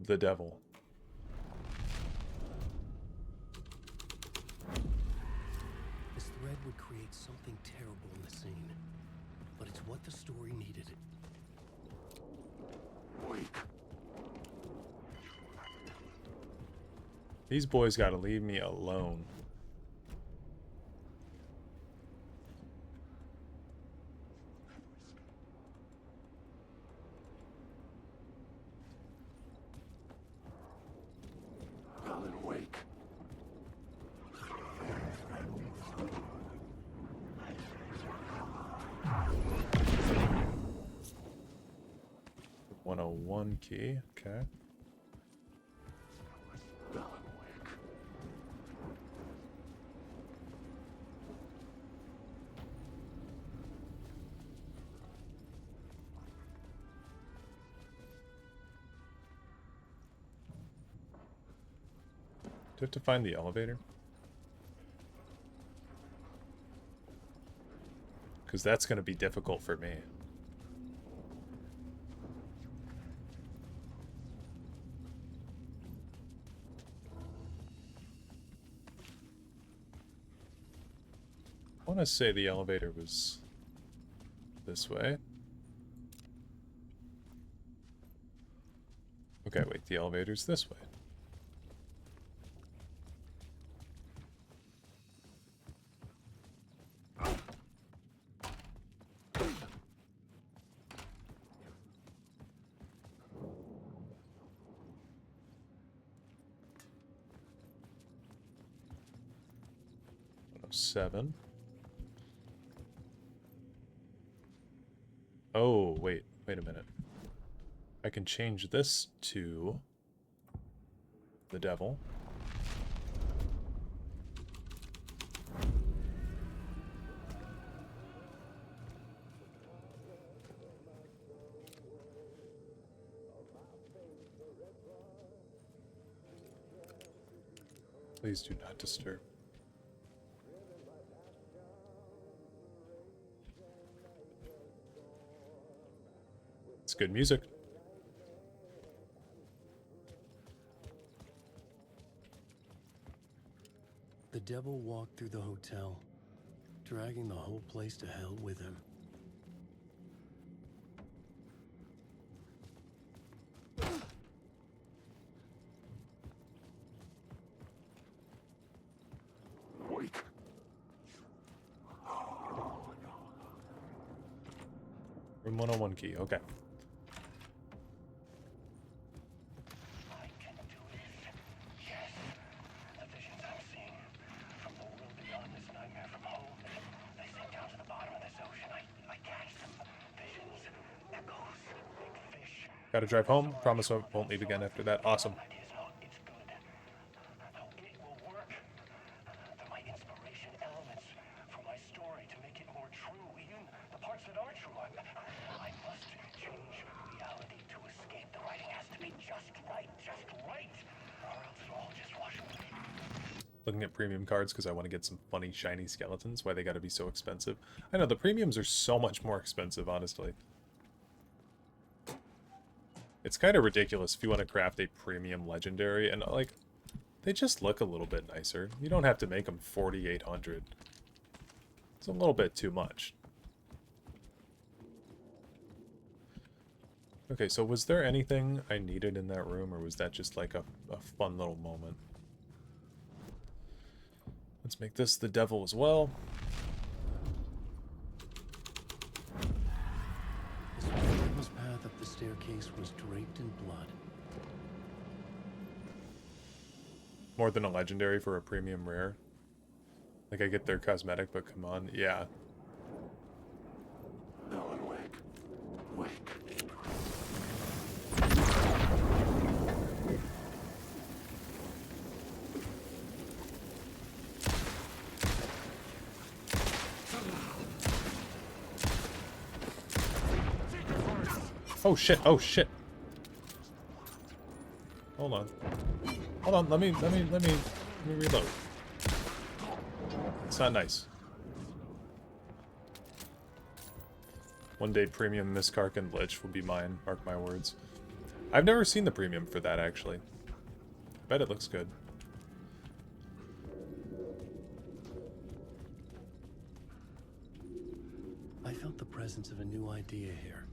The devil. This thread would create something terrible in the scene, but it's what the story needed. These boys gotta leave me alone. Alan Wake. 101 key, okay. Do I have to find the elevator? Because that's going to be difficult for me. I want to say the elevator was this way. Okay, wait, the elevator's this way. Seven. Oh, wait a minute. I can change this to the devil. Please do not disturb. It's good music. The devil walked through the hotel, dragging the whole place to hell with him. Room 101 key, okay. I can do this. Yes. The visions I'm seeing from the world beyond this nightmare from home. They sink down to the bottom of this ocean. I catch them. Visions, echoes, big fish. Gotta drive home. Promise I won't leave again after that. Awesome. It's good. It will work. They're my inspiration elements for my story to make it more true. Even the parts that are true. I must change reality to escape. The writing has to be just right. Or else it'll all just wash away. Looking at premium cards because I want to get some funny shiny skeletons. Why they gotta be so expensive. I know, the premiums are so much more expensive, honestly. It's kind of ridiculous if you want to craft a premium legendary, and like, they just look a little bit nicer. You don't have to make them 4,800. It's a little bit too much. Okay, so was there anything I needed in that room, or was that just like a fun little moment? Let's make this the devil as well. The path up the staircase was draped in blood. More than a legendary for a premium rare. Like, I get their cosmetic, but come on, yeah. Alan Wake. Wake. Oh shit, oh shit. Hold on. Hold on, let me reload. It's not nice. One day premium Miss Karkin Lich will be mine, mark my words. I've never seen the premium for that, actually. Bet it looks good. I felt the presence of a new idea here.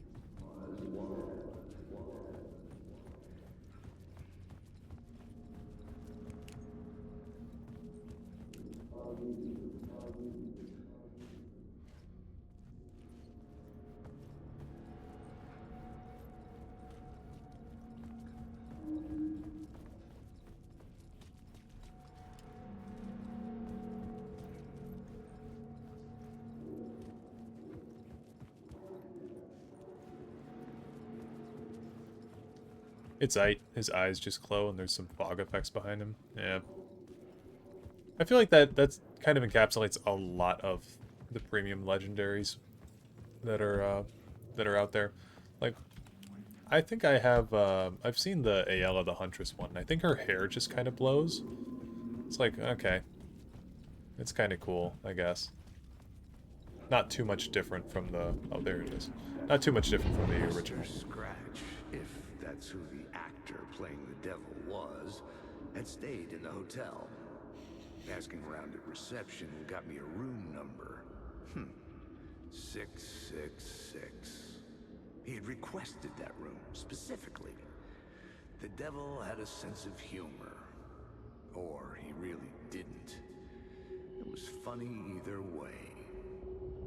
It's Ite. His eyes just glow and there's some fog effects behind him. Yeah. I feel like that's kind of encapsulates a lot of the premium legendaries that are out there. Like, I think I have I've seen the Ayala the Huntress one. I think her hair just kind of blows. It's like, okay. It's kind of cool, I guess. Not too much different from the... Oh, there it is. Not too much different from the original. Scratch, if that's who the actor playing the devil was, had stayed in the hotel. Asking around at reception got me a room number. 666. He had requested that room, specifically. The devil had a sense of humor. Or he really didn't. It was funny either way.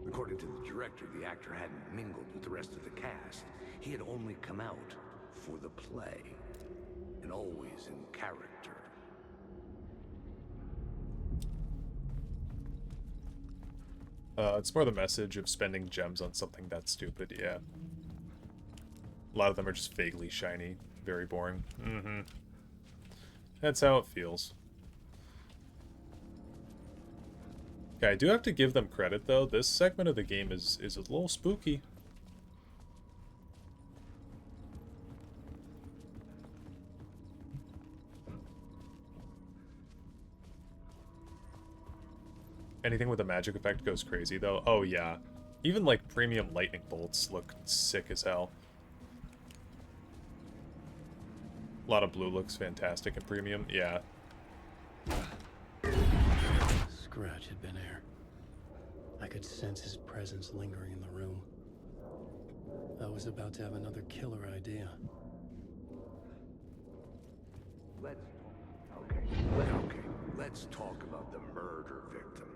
According to the director, the actor hadn't mingled with the rest of the cast. He had only come out for the play. And always in character. It's more the message of spending gems on something that's stupid, yeah. A lot of them are just vaguely shiny. Very boring. Mm-hmm. That's how it feels. Okay, I do have to give them credit, though. This segment of the game is a little spooky. Anything with a magic effect goes crazy, though. Oh, yeah. Even, like, premium lightning bolts look sick as hell. A lot of blue looks fantastic in premium. Yeah. Scratch had been here. I could sense his presence lingering in the room. I was about to have another killer idea. Let's talk about the murder victim.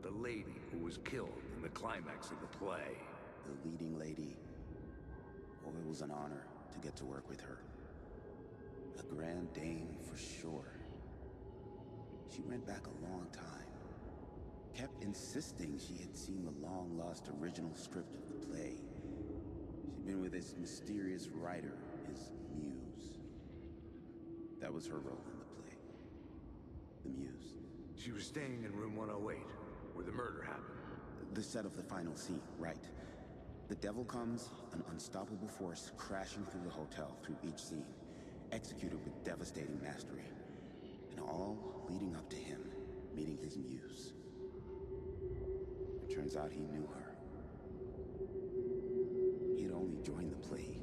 The lady who was killed in the climax of the play. The leading lady. Oh, it was an honor to get to work with her. A grand dame for sure. She went back a long time. Kept insisting she had seen the long-lost original script of the play. She'd been with this mysterious writer, his muse. That was her role in the play. The muse. She was staying in room 108, where the murder happened. The set of the final scene, right. The devil comes, an unstoppable force crashing through the hotel through each scene, executed with devastating mastery. And all leading up to him meeting his muse. It turns out he knew her. He had only joined the play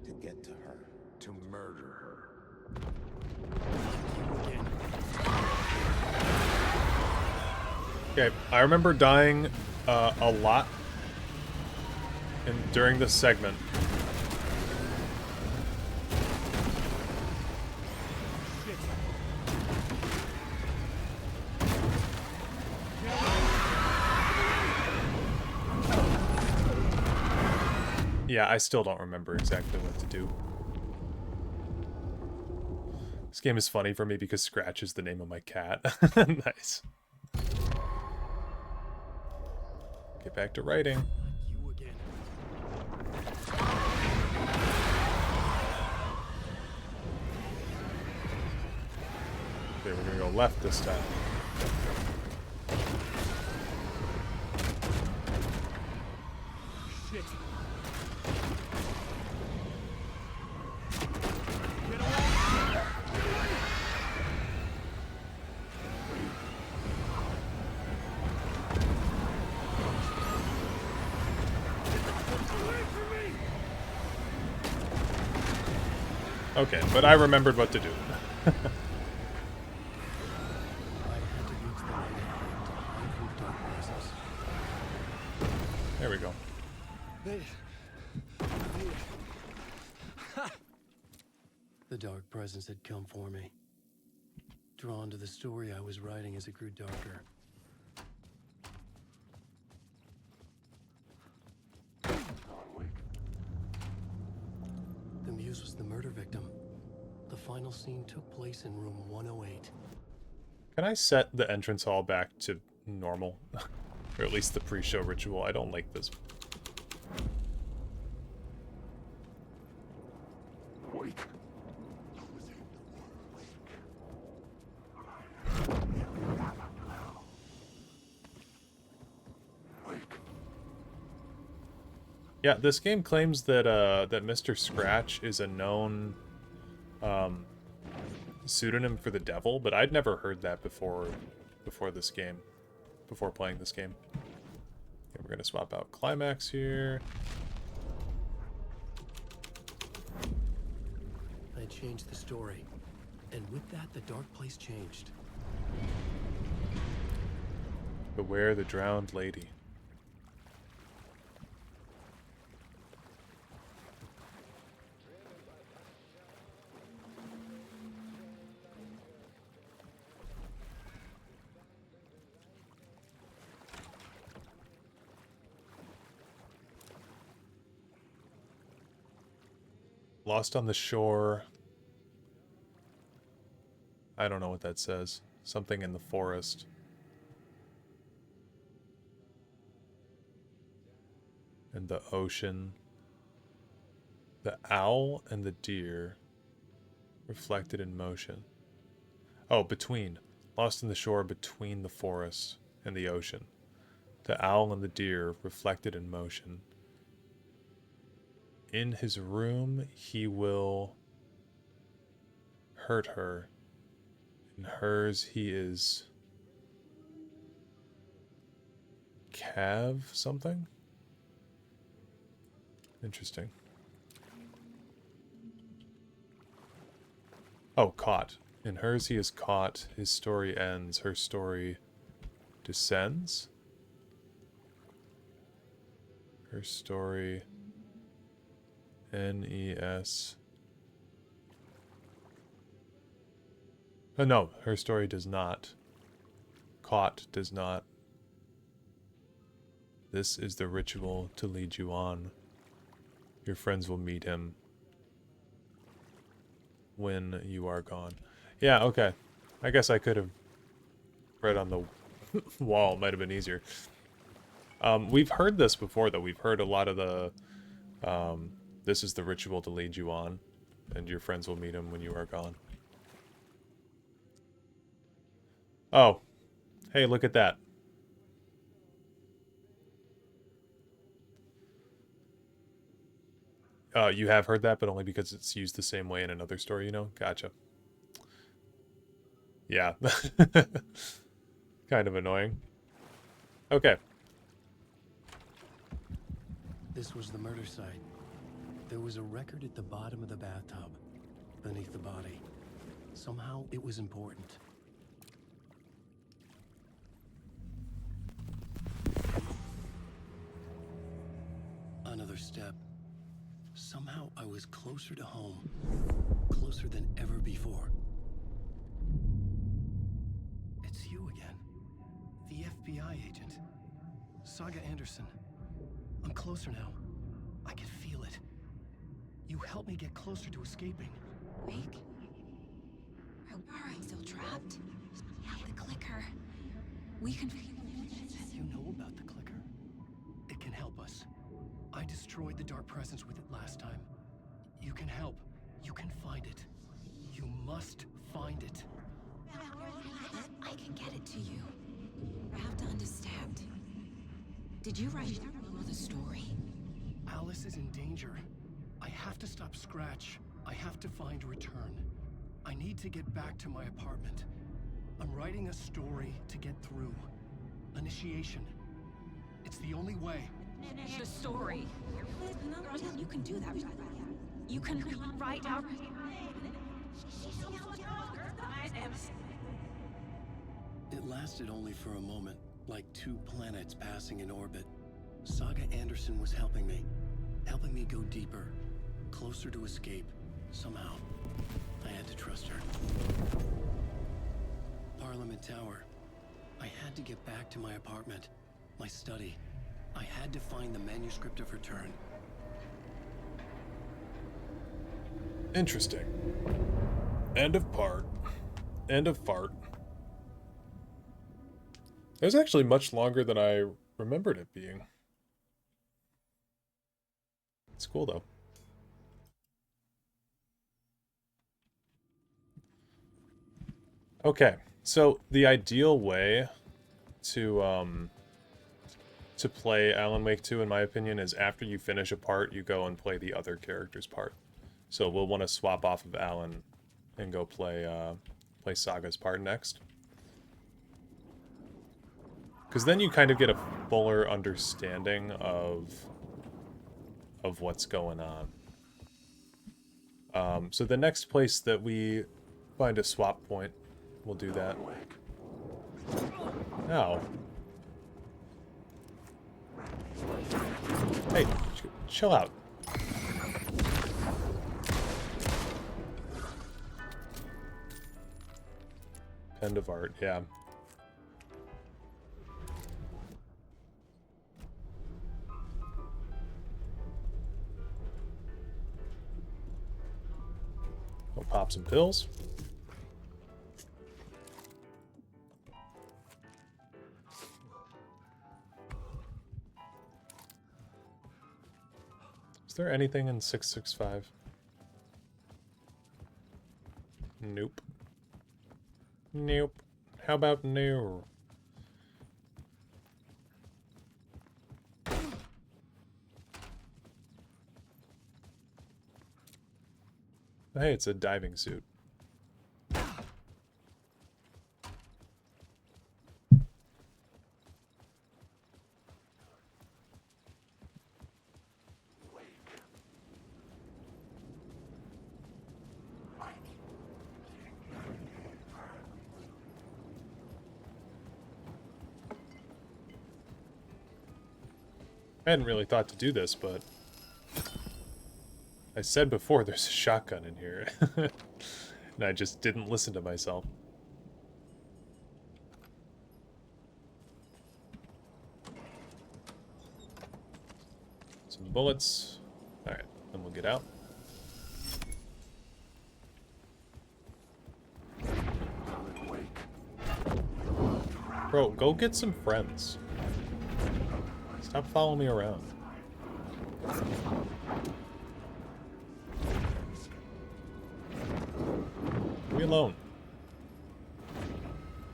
to get to her. To murder her. Okay, I remember dying a lot during this segment. Yeah, I still don't remember exactly what to do. This game is funny for me because Scratch is the name of my cat. Nice. Get back to writing. You again. Okay, we're gonna go left this time. Shit. Okay, but I remembered what to do. There we go. The dark presence had come for me. Drawn to the story I was writing as it grew darker. The muse was the murder victim. The final scene took place in room 108. Can I set the entrance hall back to normal? Or at least the pre-show ritual. I don't like this. Wait. Yeah, this game claims that that Mr. Scratch is a known pseudonym for the devil, but I'd never heard that before this game, before playing this game. Okay, we're gonna swap out Climax here. I changed the story, and with that, the dark place changed. Beware the drowned lady. Lost on the shore. I don't know what that says. Something in the forest. And the ocean. The owl and the deer. Reflected in motion. Oh, between. Lost in the shore between the forest and the ocean. The owl and the deer reflected in motion. In his room, he will hurt her. In hers, he is Cav something? Interesting. Oh, caught. In hers, he is caught. His story ends. Her story descends. Her story... N-E-S... Oh, no, her story does not. Caught does not. This is the ritual to lead you on. Your friends will meet him when you are gone. Yeah, okay. I guess I could have read on the wall. Might have been easier. We've heard this before, though. We've heard a lot of the... this is the ritual to lead you on, and your friends will meet him when you are gone. Oh. Hey, look at that. You have heard that, but only because it's used the same way in another story, you know? Gotcha. Yeah. Kind of annoying. Okay. This was the murder site. There was a record at the bottom of the bathtub, beneath the body. Somehow it was important. Another step. Somehow I was closer to home. Closer than ever before. It's you again. The FBI agent. Saga Anderson. I'm closer now. I can feel it. You helped me get closer to escaping. Wake? Are you still trapped? Yeah, the clicker. We can... You know about the clicker? It can help us. I destroyed the dark presence with it last time. You can help. You can find it. You must find it. I can get it to you. I have to understand. Did you write the story? Alice is in danger. I have to stop Scratch. I have to find Return. I need to get back to my apartment. I'm writing a story to get through. Initiation. It's the only way. The story. You can do that. You can write out... It lasted only for a moment, like two planets passing in orbit. Saga Anderson was helping me go deeper, closer to escape. Somehow, I had to trust her. Parliament Tower. I had to get back to my apartment, my study. I had to find the manuscript of Return. Interesting. End of part. End of fart. It was actually much longer than I remembered it being. It's cool, though. Okay, so the ideal way to play Alan Wake 2, in my opinion, is after you finish a part, you go and play the other character's part. So we'll want to swap off of Alan and go play play Saga's part next. Because then you kind of get a fuller understanding of what's going on. So the next place that we find a swap point, we'll do that. Ow. Hey, chill out. End of art, yeah. We'll pop some pills. Is there anything in 665? Nope. Nope. How about no? Hey, it's a diving suit. I hadn't really thought to do this, but I said before there's a shotgun in here. And I just didn't listen to myself. Some bullets. Alright, then we'll get out. Bro, go get some friends. Stop following me around. Leave me alone.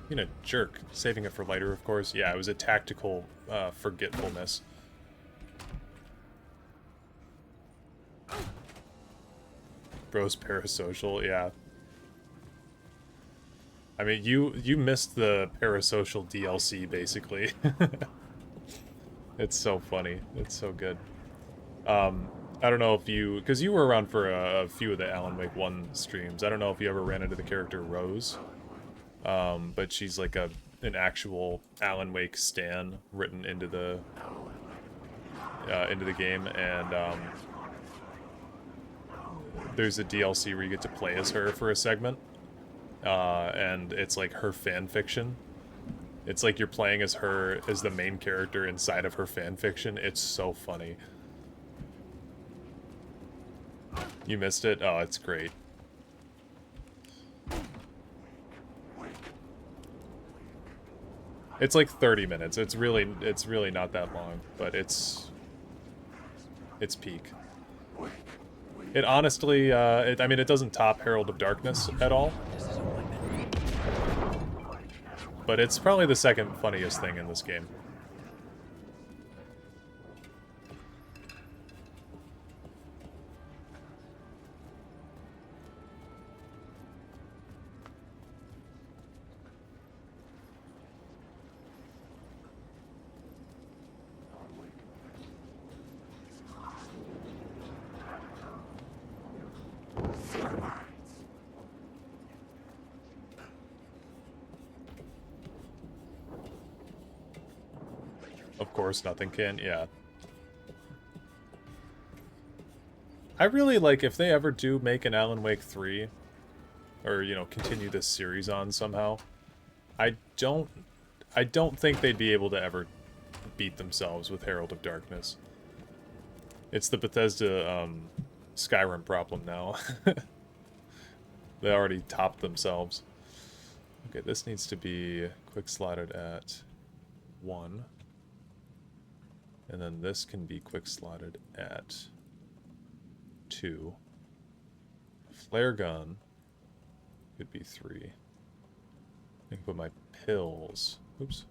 Being a jerk. Saving it for later, of course. Yeah, it was a tactical forgetfulness. Bro's parasocial, yeah. I mean, you missed the parasocial DLC, basically. It's so funny. It's so good. I don't know if you... Because you were around for a few of the Alan Wake 1 streams. I don't know if you ever ran into the character Rose. But she's like an actual Alan Wake stan written into the game, and there's a DLC where you get to play as her for a segment, and it's like her fan fiction. It's like you're playing as her as the main character inside of her fan fiction. It's so funny. You missed it? Oh, it's great. It's like 30 minutes. It's really not that long, but it's peak. It honestly, I mean, it doesn't top Herald of Darkness at all. But it's probably the second funniest thing in this game. Of course, nothing can, yeah. I really like, if they ever do make an Alan Wake 3, or, you know, continue this series on somehow, I don't think they'd be able to ever beat themselves with Herald of Darkness. It's the Bethesda, Skyrim problem now. They already topped themselves. Okay, this needs to be quick slotted at 1. And then this can be quick slotted at 2. Flare gun could be 3. I can put my pills. Oops.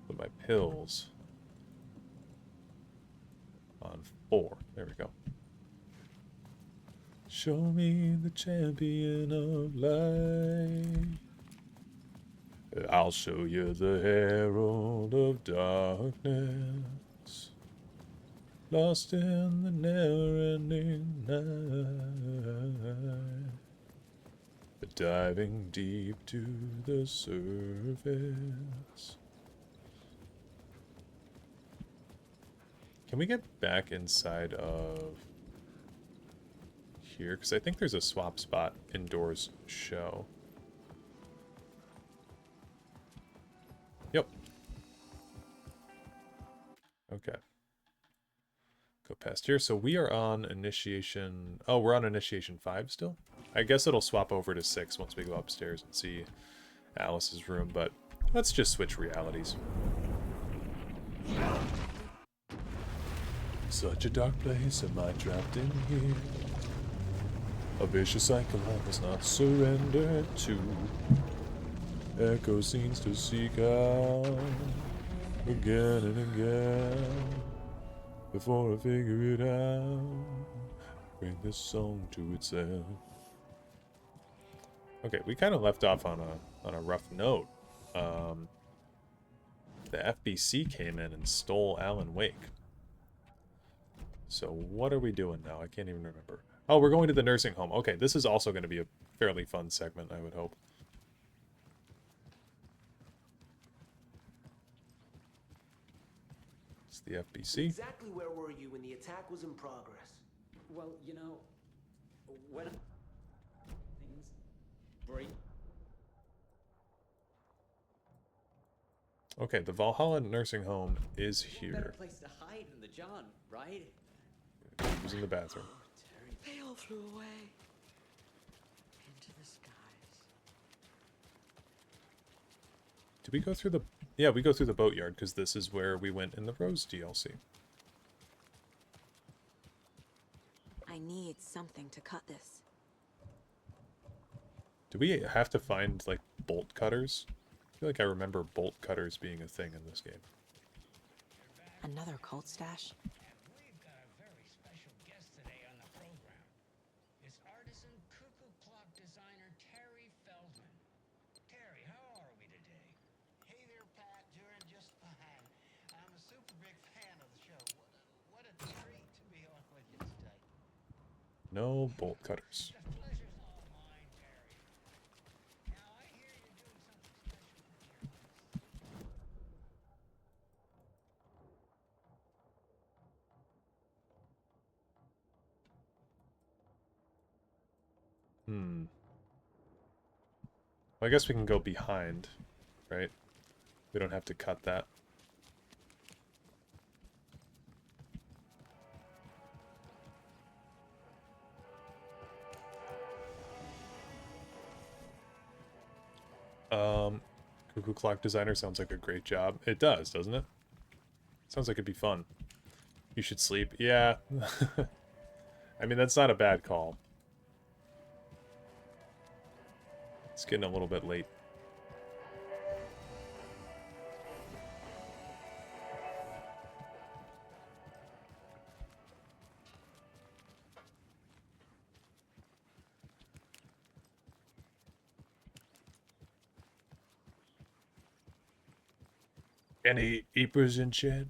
Put my pills on 4. There we go. Show me the champion of light. I'll show you the herald of darkness, lost in the never-ending night, diving deep to the surface. Can we get back inside of here? Because I think there's a swap spot indoors show. Yep. Okay. Go past here. So we are on initiation... Oh, we're on initiation 5 still? I guess it'll swap over to 6 once we go upstairs and see Alice's room, but let's just switch realities. Such a dark place, am I trapped in here? A vicious cycle I must not surrender to. Echo scenes to seek out again and again before I figure it out. Bring this song to itself. Okay, we kind of left off on a rough note. The FBC came in and stole Alan Wake. So what are we doing now? I can't even remember. Oh, we're going to the nursing home. Okay, this is also going to be a fairly fun segment, I would hope. It's the FBC. Exactly where were you when the attack was in progress? Well, you know, when things break. Okay, the Valhalla nursing home is What better here. place to hide than the John, right? Who's in the bathroom? They all flew away into the skies. Did we go through the... Yeah, we go through the boatyard, because this is where we went in the Rose DLC. I need something to cut this. Do we have to find, like, bolt cutters? I feel like I remember bolt cutters being a thing in this game. Another cult stash? We've got a very special guest today on the program. It's artisan cuckoo clock designer Terry Feldman. Terry, how are we today? Hey there, Pat. Doing just fine. I'm a super big fan of the show. What a treat to be on with you today. No bolt cutters. The pleasure's all mine, Terry. Now, I hear you're doing something special for journalists. Well, I guess we can go behind, right? We don't have to cut that. Cuckoo Clock Designer sounds like a great job. It does, doesn't it? Sounds like it'd be fun. You should sleep. Yeah. I mean, that's not a bad call. It's getting a little bit late. Any eepers in chat?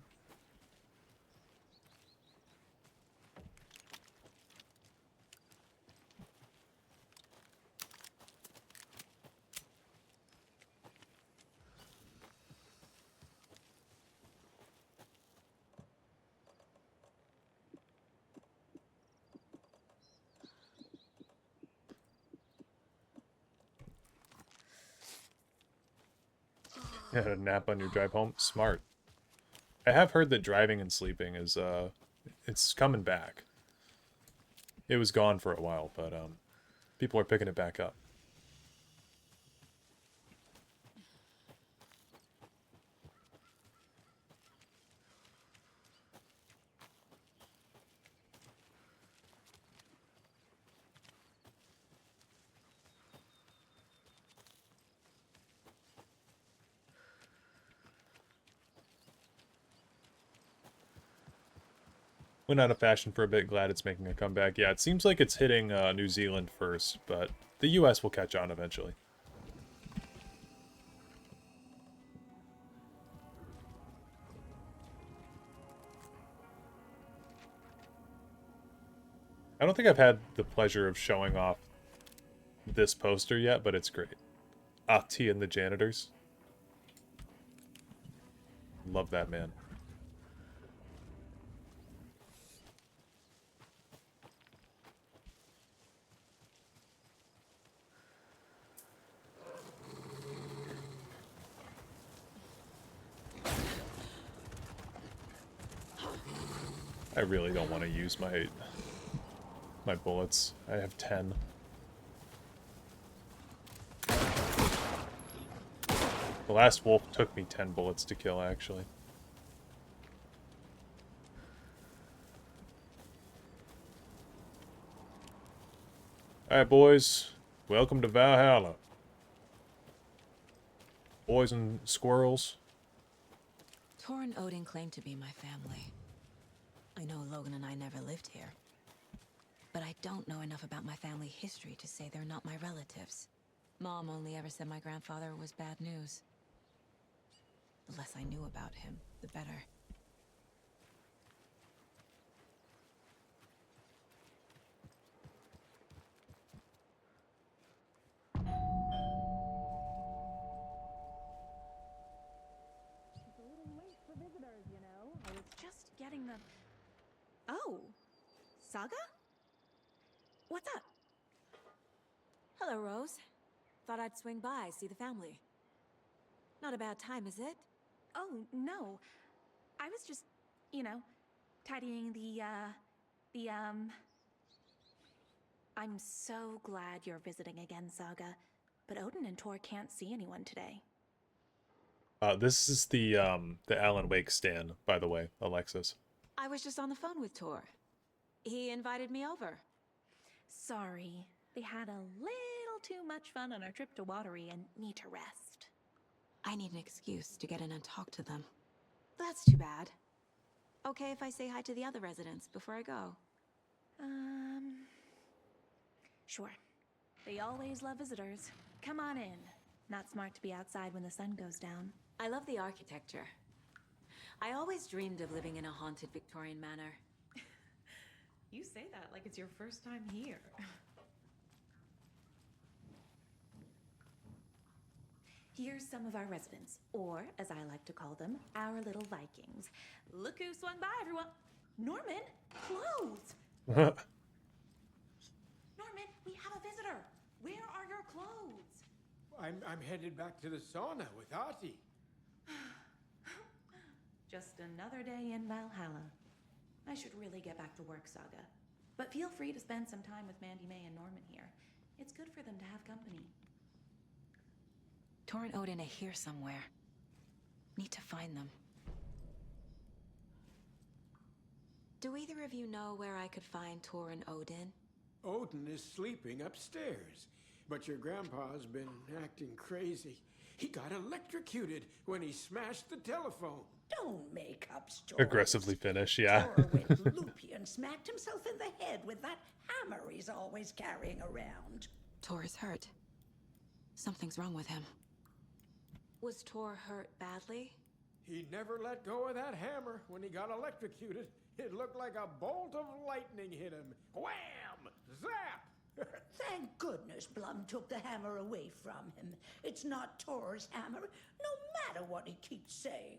You had a nap on your drive home? Smart. I have heard that driving and sleeping is, it's coming back. It was gone for a while, but, people are picking it back up. Went out of fashion for a bit, glad it's making a comeback. Yeah, it seems like it's hitting New Zealand first, but the US will catch on eventually. I don't think I've had the pleasure of showing off this poster yet, but it's great. Ahti and the Janitors. Love that man. I really don't want to use my bullets. I have 10. The last wolf took me 10 bullets to kill, actually. Alright, boys. Welcome to Valhalla. Boys and squirrels. Torn Odin claimed to be my family. I know Logan and I never lived here. But I don't know enough about my family history to say they're not my relatives. Mom only ever said my grandfather was bad news. The less I knew about him, the better. It's a little late for visitors, you know. I was just getting the... Oh, Saga? What's up? Hello, Rose. Thought I'd swing by, see the family. Not a bad time, is it? Oh, no. I was just, you know, tidying the. I'm so glad you're visiting again, Saga. But Odin and Tor can't see anyone today. This is the Alan Wake stand, by the way, Alexis. I was just on the phone with Tor. He invited me over. Sorry. They had a little too much fun on our trip to Watery and need to rest. I need an excuse to get in and talk to them. That's too bad. Okay if I say hi to the other residents before I go? Sure. They always love visitors. Come on in. Not smart to be outside when the sun goes down. I love the architecture. I always dreamed of living in a haunted Victorian manor. You say that like it's your first time here. Here's some of our residents, or as I like to call them, our little Vikings. Look who swung by, everyone. Norman, clothes! Norman, we have a visitor. Where are your clothes? I'm headed back to the sauna with Artie. Just another day in Valhalla. I should really get back to work, Saga. But feel free to spend some time with Mandy May and Norman here. It's good for them to have company. Tor and Odin are here somewhere. Need to find them. Do either of you know where I could find Tor and Odin? Odin is sleeping upstairs, but your grandpa's been acting crazy. He got electrocuted when he smashed the telephone. Don't make up stories. Aggressively finish, yeah. Tor went loopy and smacked himself in the head with that hammer he's always carrying around. Tor is hurt. Something's wrong with him. Was Tor hurt badly? He never let go of that hammer when he got electrocuted. It looked like a bolt of lightning hit him. Wham! Zap! Thank goodness Blum took the hammer away from him. It's not Tor's hammer, no matter what he keeps saying.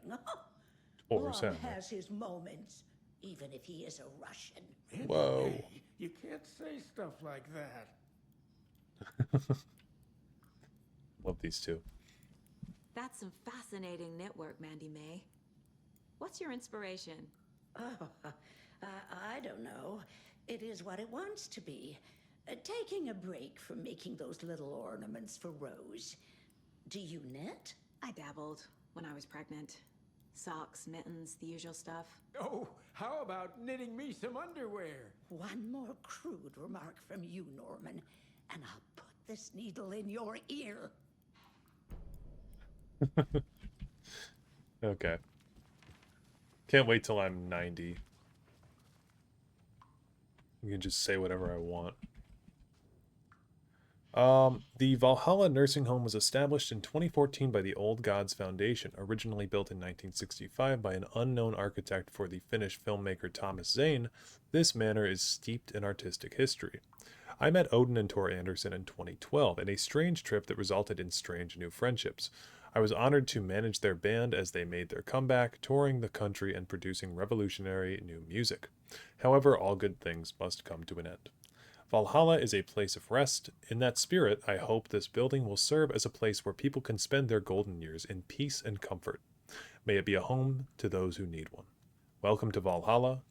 Tor's Blum hammer. has his moments, even if he is a Russian. Whoa. Hey, you can't say stuff like that. Love these two. That's some fascinating network, Mandy May. What's your inspiration? Oh, I don't know. It is what it wants to be. Taking a break from making those little ornaments for Rose. Do you knit? I dabbled when I was pregnant. Socks, mittens, the usual stuff. Oh, how about knitting me some underwear? One more crude remark from you, Norman, and I'll put this needle in your ear. Okay. Can't wait till I'm 90. You can just say whatever I want. The Valhalla nursing home was established in 2014 by the Old Gods Foundation, originally built in 1965 by an unknown architect for the Finnish filmmaker Thomas Zane. This manor is steeped in artistic history. I met Odin and Tor Anderson in 2012 in a strange trip that resulted in strange new friendships. I was honored to manage their band as they made their comeback, touring the country and producing revolutionary new music. However, all good things must come to an end. Valhalla is a place of rest. In that spirit, I hope this building will serve as a place where people can spend their golden years in peace and comfort. May it be a home to those who need one. Welcome to Valhalla,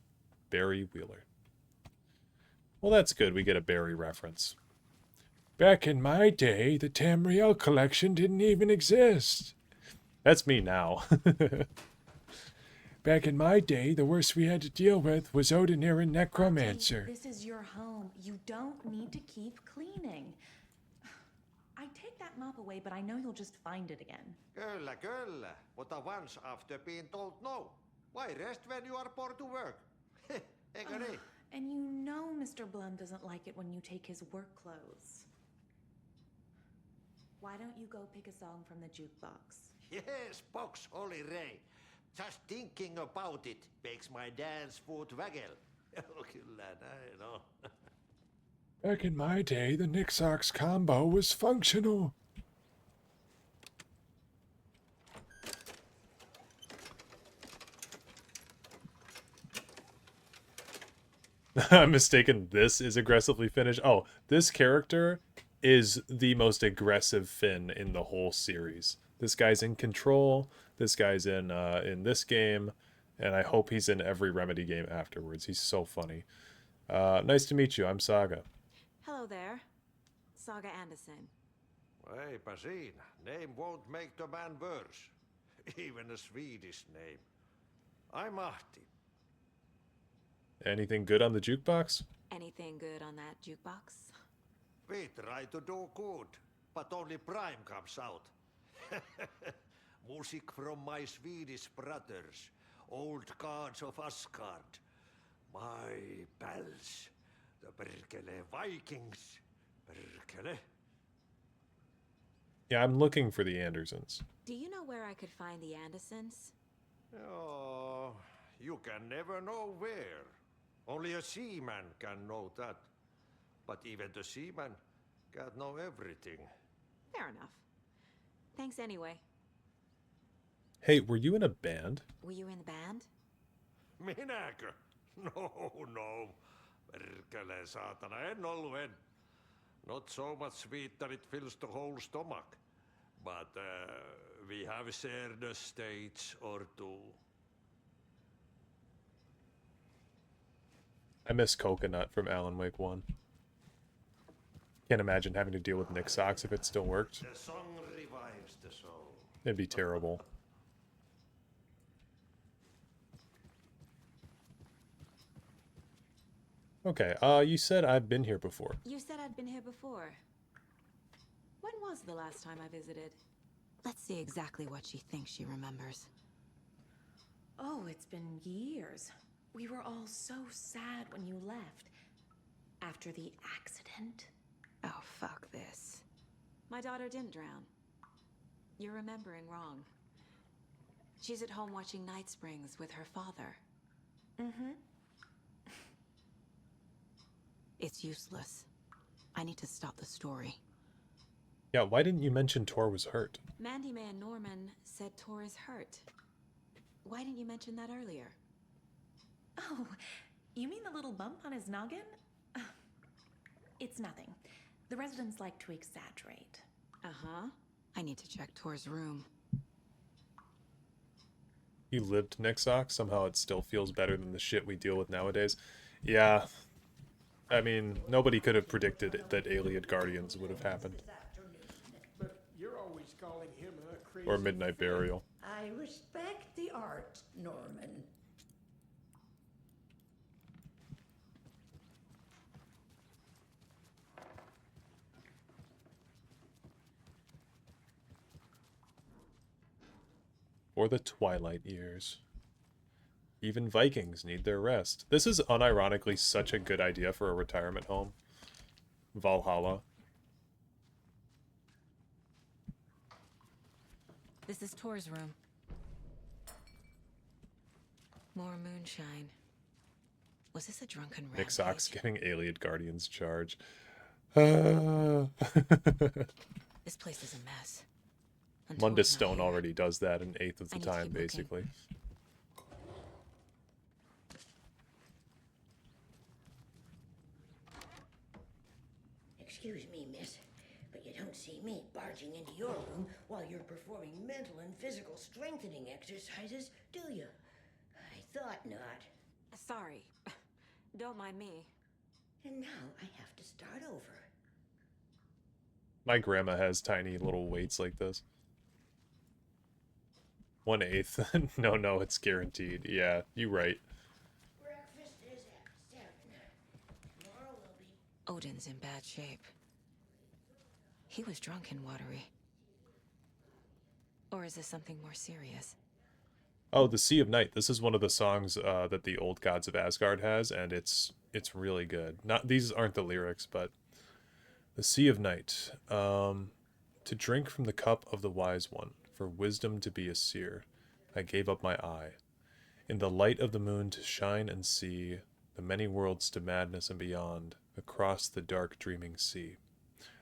Barry Wheeler. Well, that's good. We get a Barry reference. Back in my day, the Tamriel collection didn't even exist. That's me now. Back in my day, the worst we had to deal with was Odinir and Necromancer. This is your home. You don't need to keep cleaning. I take that mop away, but I know you'll just find it again. Kyllä, kyllä. Mutta once after being told no. Why rest when you are bored to work? Eikö niin? And you know Mr. Blum doesn't like it when you take his work clothes. Why don't you go pick a song from the jukebox? Yes, box Olli Ray. Just thinking about it makes my dance foot waggle. Kyllä näin on. Back in my day, the Nixox combo was functional. I'm mistaken. This is aggressively Finnish. Oh, this character is the most aggressive Finn in the whole series. This guy's in Control. This guy's in this game, and I hope he's in every Remedy game afterwards. He's so funny. Nice to meet you. I'm Saga. Hello there. Saga Anderson. Eipä siinä. Name won't make the man worse. Even a Swedish name. I'm Ahti. Anything good on the jukebox? Anything good on that jukebox? We try to do good, but only Prime comes out. Music from my Swedish brothers, old gods of Asgard. My pals, the Perkele Vikings. Perkele. Yeah, I'm looking for the Andersons. Do you know where I could find the Andersons? Oh, you can never know where. Only a seaman can know that. But even the seaman can't know everything. Fair enough. Thanks anyway. Hey, were you in a band? Were you in the band? Minäkö? No. Perkele saatana, en ollut en. Not so much sweet that it fills the whole stomach. But we have shared a stage or two. I miss Coconut from Alan Wake 1. Can't imagine having to deal with Nick Socks if it still worked. The song revives the soul. It'd be terrible. Okay, you said I've been here before. You said I'd been here before. When was the last time I visited? Let's see exactly what she thinks she remembers. Oh, it's been years. We were all so sad when you left. After the accident. Oh, fuck this. My daughter didn't drown. You're remembering wrong. She's at home watching Night Springs with her father. Mm-hmm. It's useless. I need to stop the story. Yeah, why didn't you mention Tor was hurt? Mandy May and Norman said Tor is hurt. Why didn't you mention that earlier? Oh, you mean the little bump on his noggin? It's nothing. The residents like to exaggerate. Uh-huh. I need to check Tor's room. You lived Nick Socks? Somehow it still feels better than the shit we deal with nowadays. Yeah. I mean, nobody could have predicted that Alien Guardians would have happened. But you're always calling him a crazy... Or Midnight Burial. I respect the art, Norman. Or the Twilight Years. Even Vikings need their rest. This is unironically such a good idea for a retirement home. Valhalla. This is Tor's room. More moonshine. Was this a drunken rampage? Nick Socks giving Alien Guardians charge. This place is a mess. Mundus Stone already does that an eighth of the time, basically. Excuse me, miss, but you don't see me barging into your room while you're performing mental and physical strengthening exercises, do you? I thought not. Sorry. Don't mind me. And now I have to start over. My grandma has tiny little weights like this. 1/8. No, it's guaranteed. Yeah, you right. Breakfast is at 7. Tomorrow will be... Odin's in bad shape. He was drunk and watery. Or is this something more serious? Oh, the Sea of Night. This is one of the songs that the Old Gods of Asgard has, and it's really good. Not these aren't the lyrics, but the Sea of Night. To drink from the cup of the wise one, for wisdom to be a seer, I gave up my eye. In the light of the moon to shine and see the many worlds to madness and beyond, across the dark dreaming sea.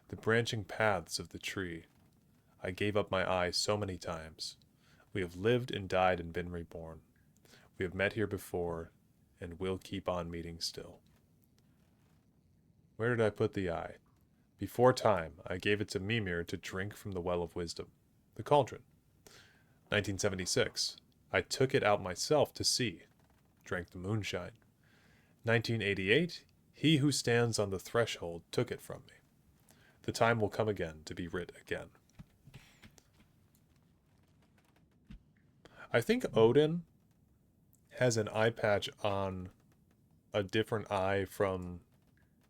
The branching paths of the tree. I gave up my eye so many times. We have lived and died and been reborn. We have met here before, and will keep on meeting still. Where did I put the eye? Before time, I gave it to Mimir to drink from the well of wisdom. The Cauldron. 1976. I took it out myself to see. Drank the moonshine. 1988. He who stands on the threshold took it from me. The time will come again to be writ again. I think Odin has an eye patch on a different eye from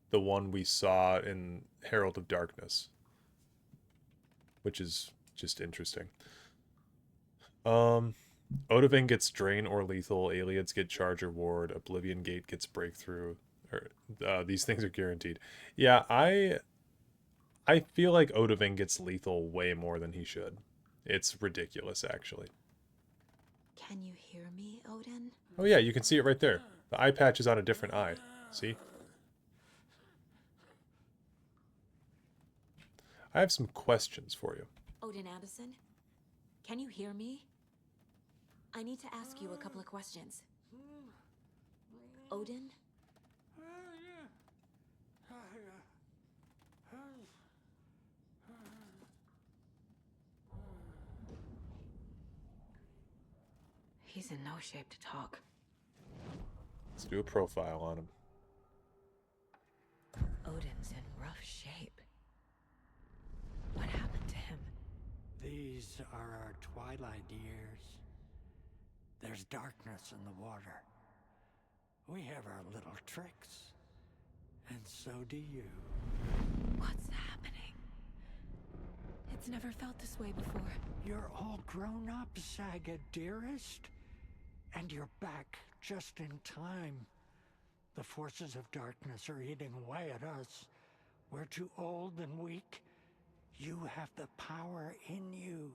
the one we saw in Herald of Darkness, which is just interesting. Odoving gets Drain or Lethal, Aliens get Charge or Ward, Oblivion Gate gets Breakthrough. These things are guaranteed. Yeah, I feel like Odoving gets Lethal way more than he should. It's ridiculous, actually. Can you hear me, Odin? Oh yeah, you can see it right there. The eye patch is on a different eye. See? I have some questions for you. Odin Anderson? Can you hear me? I need to ask you a couple of questions. Odin? He's in no shape to talk. Let's do a profile on him. Odin's in rough shape. What happened to him? These are our twilight years. There's darkness in the water. We have our little tricks. And so do you. What's happening? It's never felt this way before. You're all grown up, Saga, dearest. And you're back just in time. The forces of darkness are eating away at us. We're too old and weak. You have the power in you,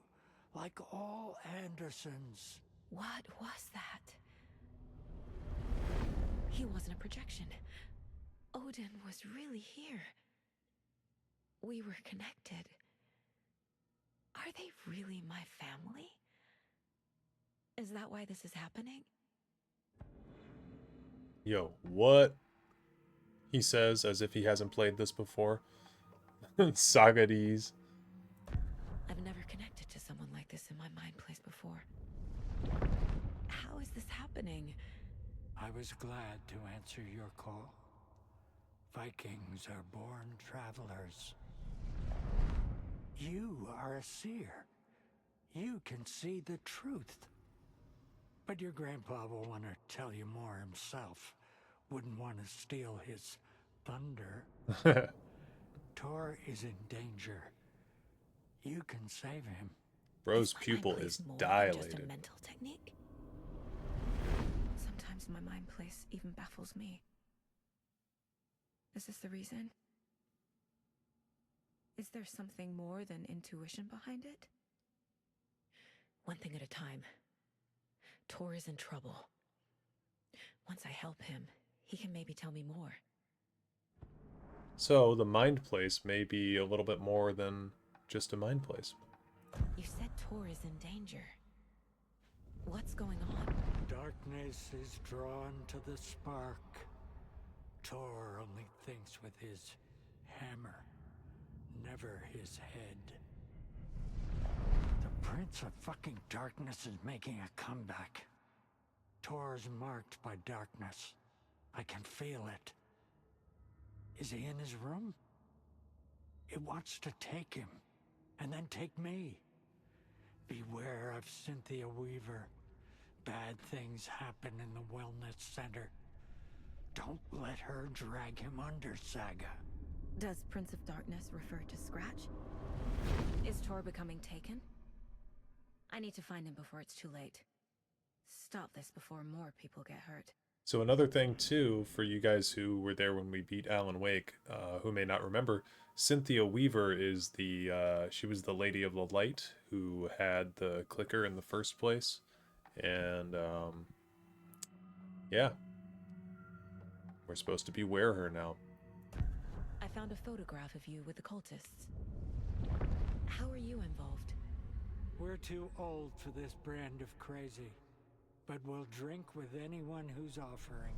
like all Andersons. What was that? He wasn't a projection. Odin was really here. We were connected. Are they really my family? Is that why this is happening? Yo, what? He says as if he hasn't played this before. Sagades. I've never connected to someone like this in my mind place before. How is this happening? I was glad to answer your call. Vikings are born travelers. You are a seer. You can see the truth. But your grandpa will want to tell you more himself. Wouldn't want to steal his thunder. Tor is in danger. You can save him. Bro's pupil is Just a dilated. mental technique. Sometimes my mind place even baffles me. Is this the reason? Is there something more than intuition behind it? One thing at a time. Tor is in trouble. Once I help him, he can maybe tell me more. So the mind place may be a little bit more than just a mind place. You said Tor is in danger. What's going on? Darkness is drawn to the spark. Tor only thinks with his hammer, never his head. The Prince of fucking Darkness is making a comeback. Tor's marked by darkness. I can feel it. Is he in his room? It wants to take him, and then take me. Beware of Cynthia Weaver. Bad things happen in the wellness center. Don't let her drag him under, Saga. Does Prince of Darkness refer to Scratch? Is Tor becoming taken? I need to find him before it's too late. Stop this before more people get hurt. So another thing too, for you guys who were there when we beat Alan Wake, who may not remember, Cynthia Weaver is she was the Lady of the Light who had the clicker in the first place. And, yeah. We're supposed to beware her now. I found a photograph of you with the cultists. How are you involved? We're too old for this brand of crazy, but we'll drink with anyone who's offering.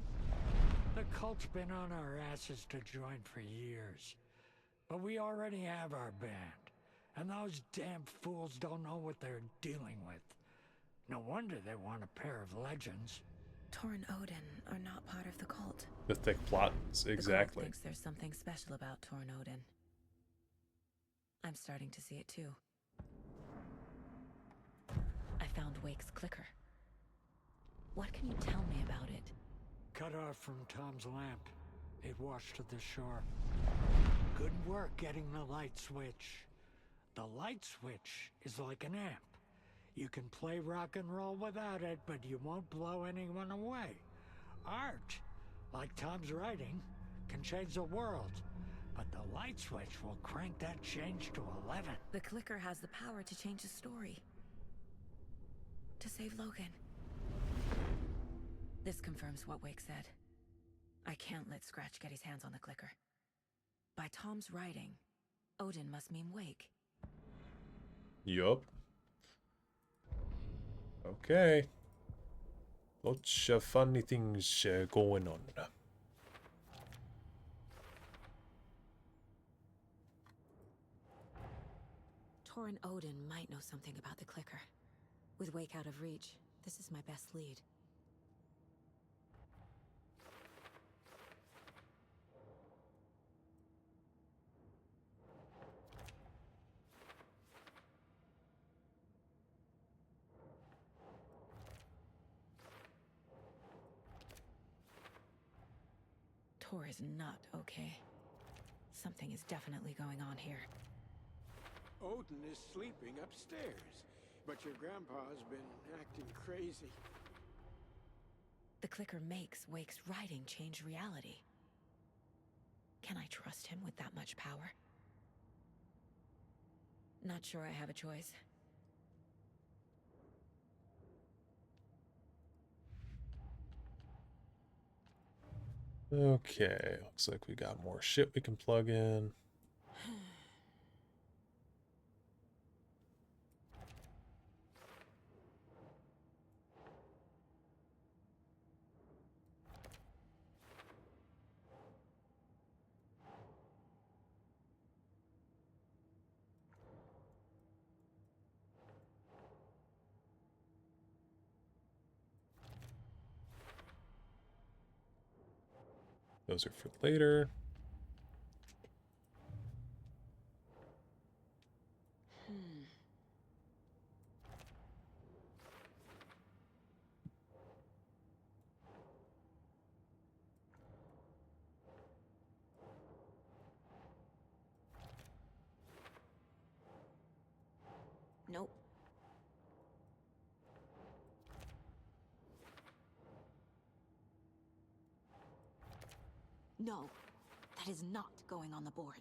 The cult's been on our asses to join for years, but we already have our band, And those damn fools don't know what they're dealing with. No wonder they want a pair of legends. Tor and Odin are not part of the cult. The thick plots, The cult exactly. thinks there's something special about Tor and Odin. I'm starting to see it too. I found Wake's clicker. What can you tell me about it? Cut off from Tom's lamp. It washed to the shore. Good work getting the light switch. The light switch is like an amp. You can play rock and roll without it, but you won't blow anyone away. Art, like Tom's writing, can change the world. But the light switch will crank that change to 11. The clicker has the power to change the story. To save Logan. This confirms what Wake said. I can't let Scratch get his hands on the clicker. By Tom's writing, Odin must mean Wake. Yup. Okay. Lots of funny things going on. Tor and Odin might know something about the clicker. With Wake out of reach, this is my best lead. Tor is not okay. Something is definitely going on here. Odin is sleeping upstairs, but your grandpa's been acting crazy. The clicker makes Wake's writing change reality. Can I trust him with that much power? Not sure I have a choice. Okay, looks like we got more shit we can plug in. Those are for later. Nope. No, that is not going on the board.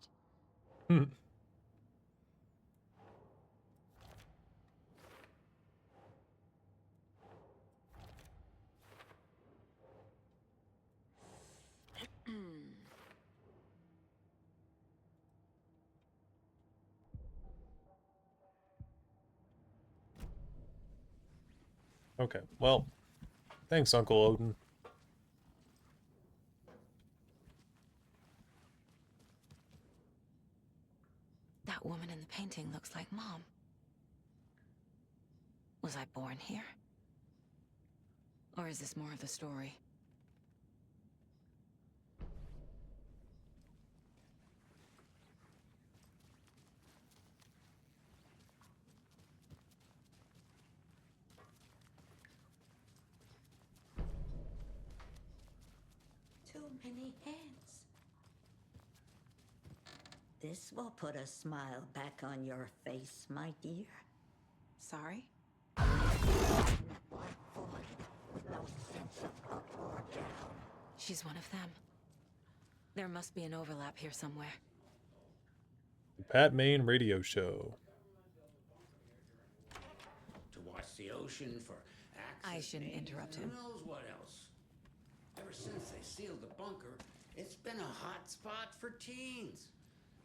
Okay, well, thanks, Uncle Odin. That woman in the painting looks like Mom. Was I born here? Or is this more of the story? Too many hands. This will put a smile back on your face, my dear. Sorry? No sense of up or down. She's one of them. There must be an overlap here somewhere. The Pat Maine Radio Show. To watch the ocean for access. I shouldn't interrupt him. Who knows what else? Ever since they sealed the bunker, it's been a hot spot for teens.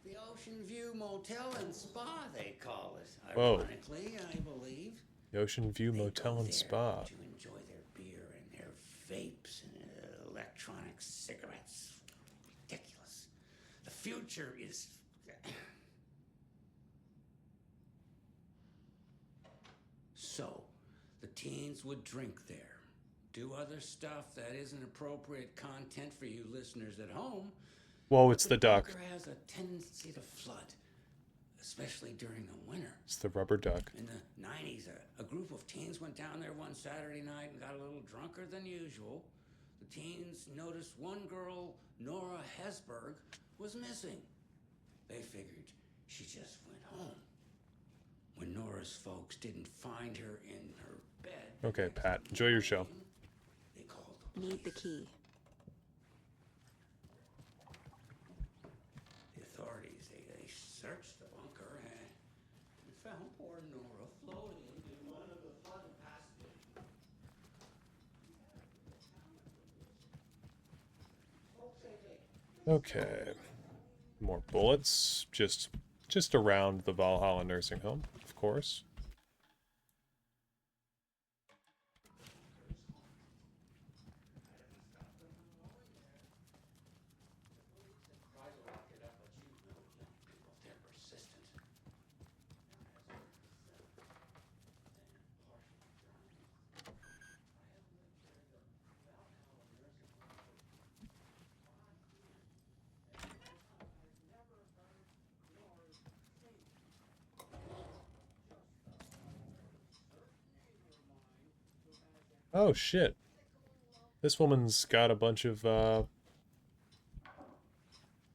The Ocean View Motel and Spa, they call it. Whoa. Ironically, I believe. The Ocean View Motel and Spa. To enjoy their beer and their vapes and electronic cigarettes. Ridiculous. The future is... So, the teens would drink there, do other stuff that isn't appropriate content for you listeners at home. Whoa, But it's the the duck. bunker has a tendency to flood, especially during the winter. It's the rubber duck. In the 90s, a group of teens went down there one Saturday night and got a little drunker than usual. The teens noticed one girl, Nora Hesberg, was missing. They figured she just went home. When Nora's folks didn't find her in her bed, Okay, Pat, enjoy your show. they called Need the key. the authorities. They searched the bunker and found poor Nora floating in one of the flooded passages. Okay. More bullets. Just around the Valhalla nursing home, of course. Oh shit. This woman's got a bunch of I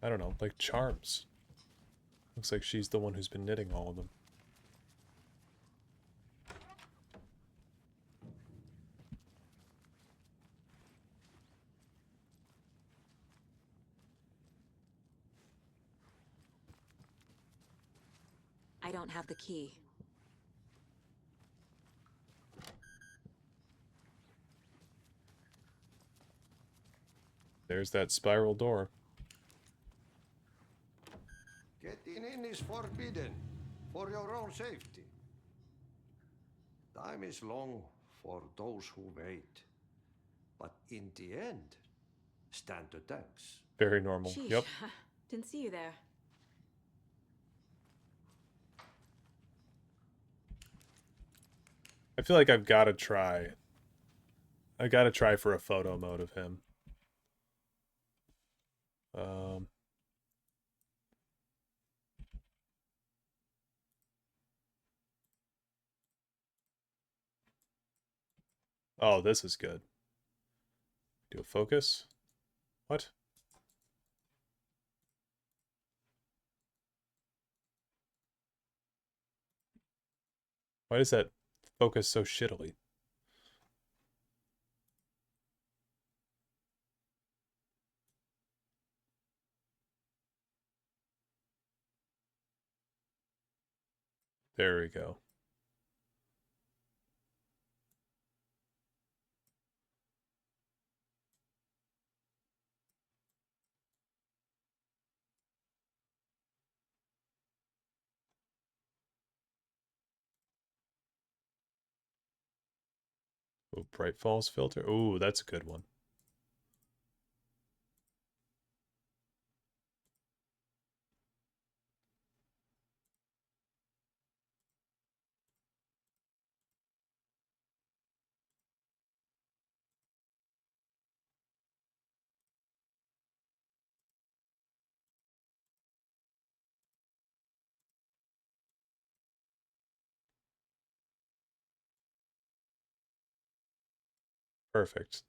don't know, like charms. Looks like she's the one who's been knitting all of them. I don't have the key. There's that spiral door. Getting in is forbidden, for your own safety. Time is long for those who wait. But in the end, stand the thanks. Very normal. Sheesh. Yep. Didn't see you there. I feel like I've got to try. I got to try for a photo mode of him. Oh, this is good. Do a focus. What? Why does that focus so shittily? There we go. Oh, bright falls filter. Oh, that's a good one. Perfect.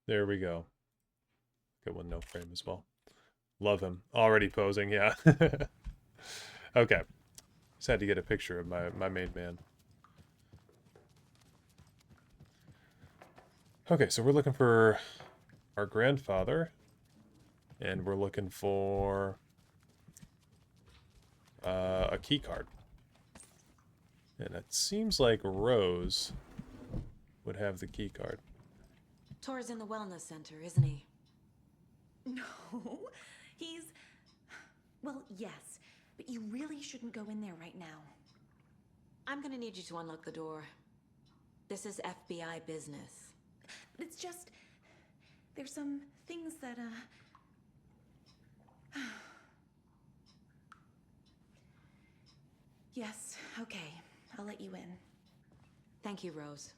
There we go. Good one, no frame as well. Love him. Already posing, yeah. Okay. Just had to get a picture of my main man. Okay, so we're looking for our grandfather. And we're looking for a key card. And it seems like Rose would have the key card. Tor's in the wellness center, isn't he? No, he's... Well, yes, but you really shouldn't go in there right now. I'm gonna need you to unlock the door. This is FBI business. It's just... There's some things that, Yes, okay. I'll let you in. Thank you, Rose.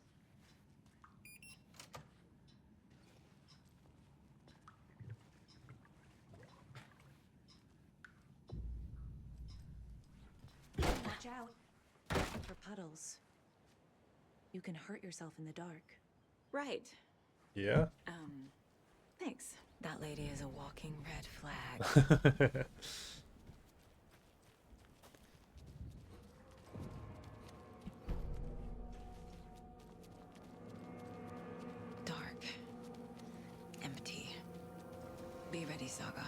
Watch out. For puddles. You can hurt yourself in the dark. Right. Yeah? Thanks. That lady is a walking red flag. Dark. Empty. Be ready, Saga.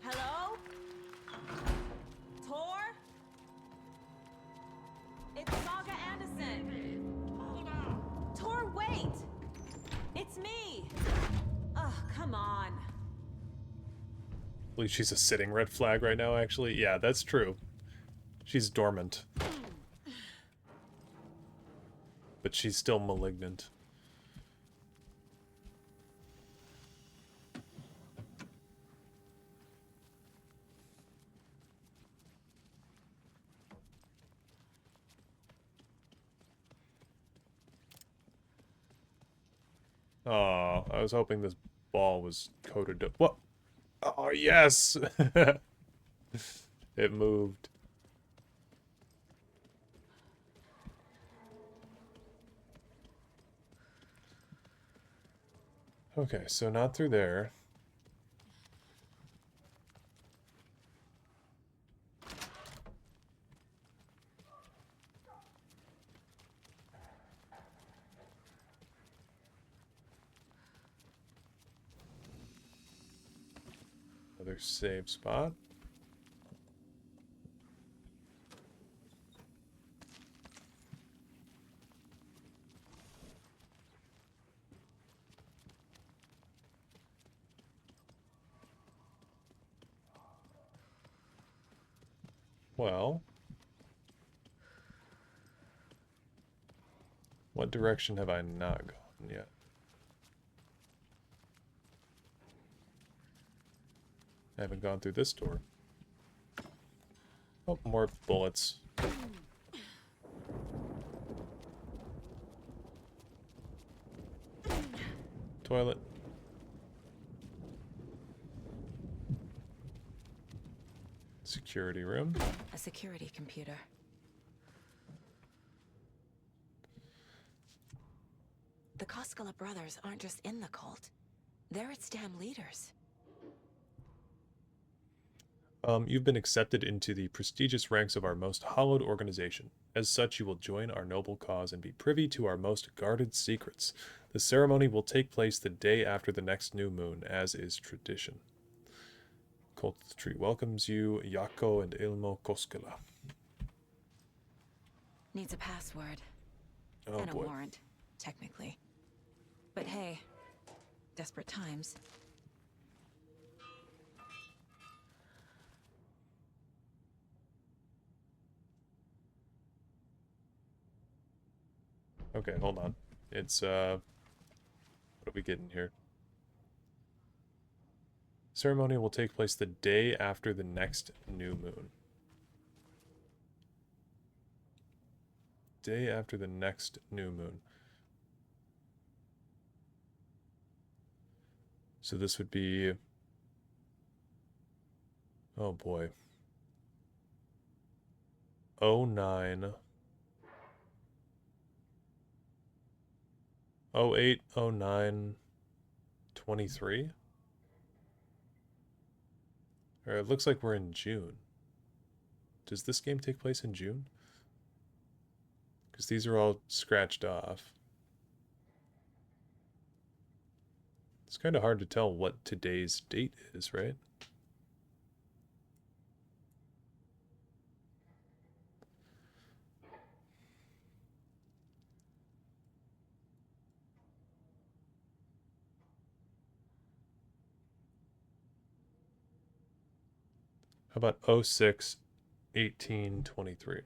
Hello? Tor? It's Saga Anderson. Tor, wait! It's me! Ugh, come on. I believe she's a sitting red flag right now, actually. Yeah, that's true. She's dormant. But she's still malignant. Oh, I was hoping this ball was coated up. What? Oh, yes! It moved. Okay, so not through there. Another save spot. Well, what direction have I not gone yet? I haven't gone through this door. Oh, more bullets. Toilet. Security room. A security computer. The Koskela brothers aren't just in the cult. They're its damn leaders. You've been accepted into the prestigious ranks of our most hallowed organization. As such, you will join our noble cause and be privy to our most guarded secrets. The ceremony will take place the day after the next new moon, as is tradition. Cult Tree welcomes you, Yako and Ilmo Koskela. Needs a password. Oh, and boy. a warrant, technically. But hey, desperate times. Okay, hold on. It's, what are we getting here? Ceremony will take place the day after the next new moon. Day after the next new moon. So this would be... Oh boy. 09... 08, 09, 23? Or it looks like we're in June. Does this game take place in June? Because these are all scratched off. It's kind of hard to tell what today's date is, right? How about 06, 18, 23?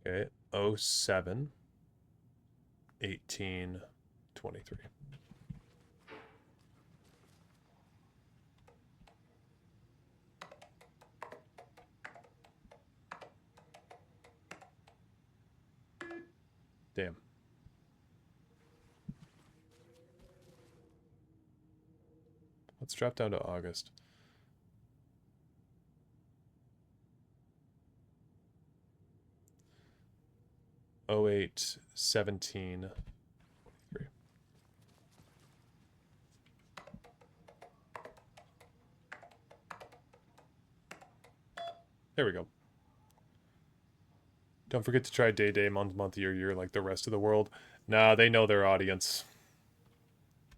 Okay, 07, 18, 23. Damn. Let's drop down to August. Oh 08, 17, 23. There we go. Don't forget to try day, day, month, month, year, year like the rest of the world. Nah, they know their audience.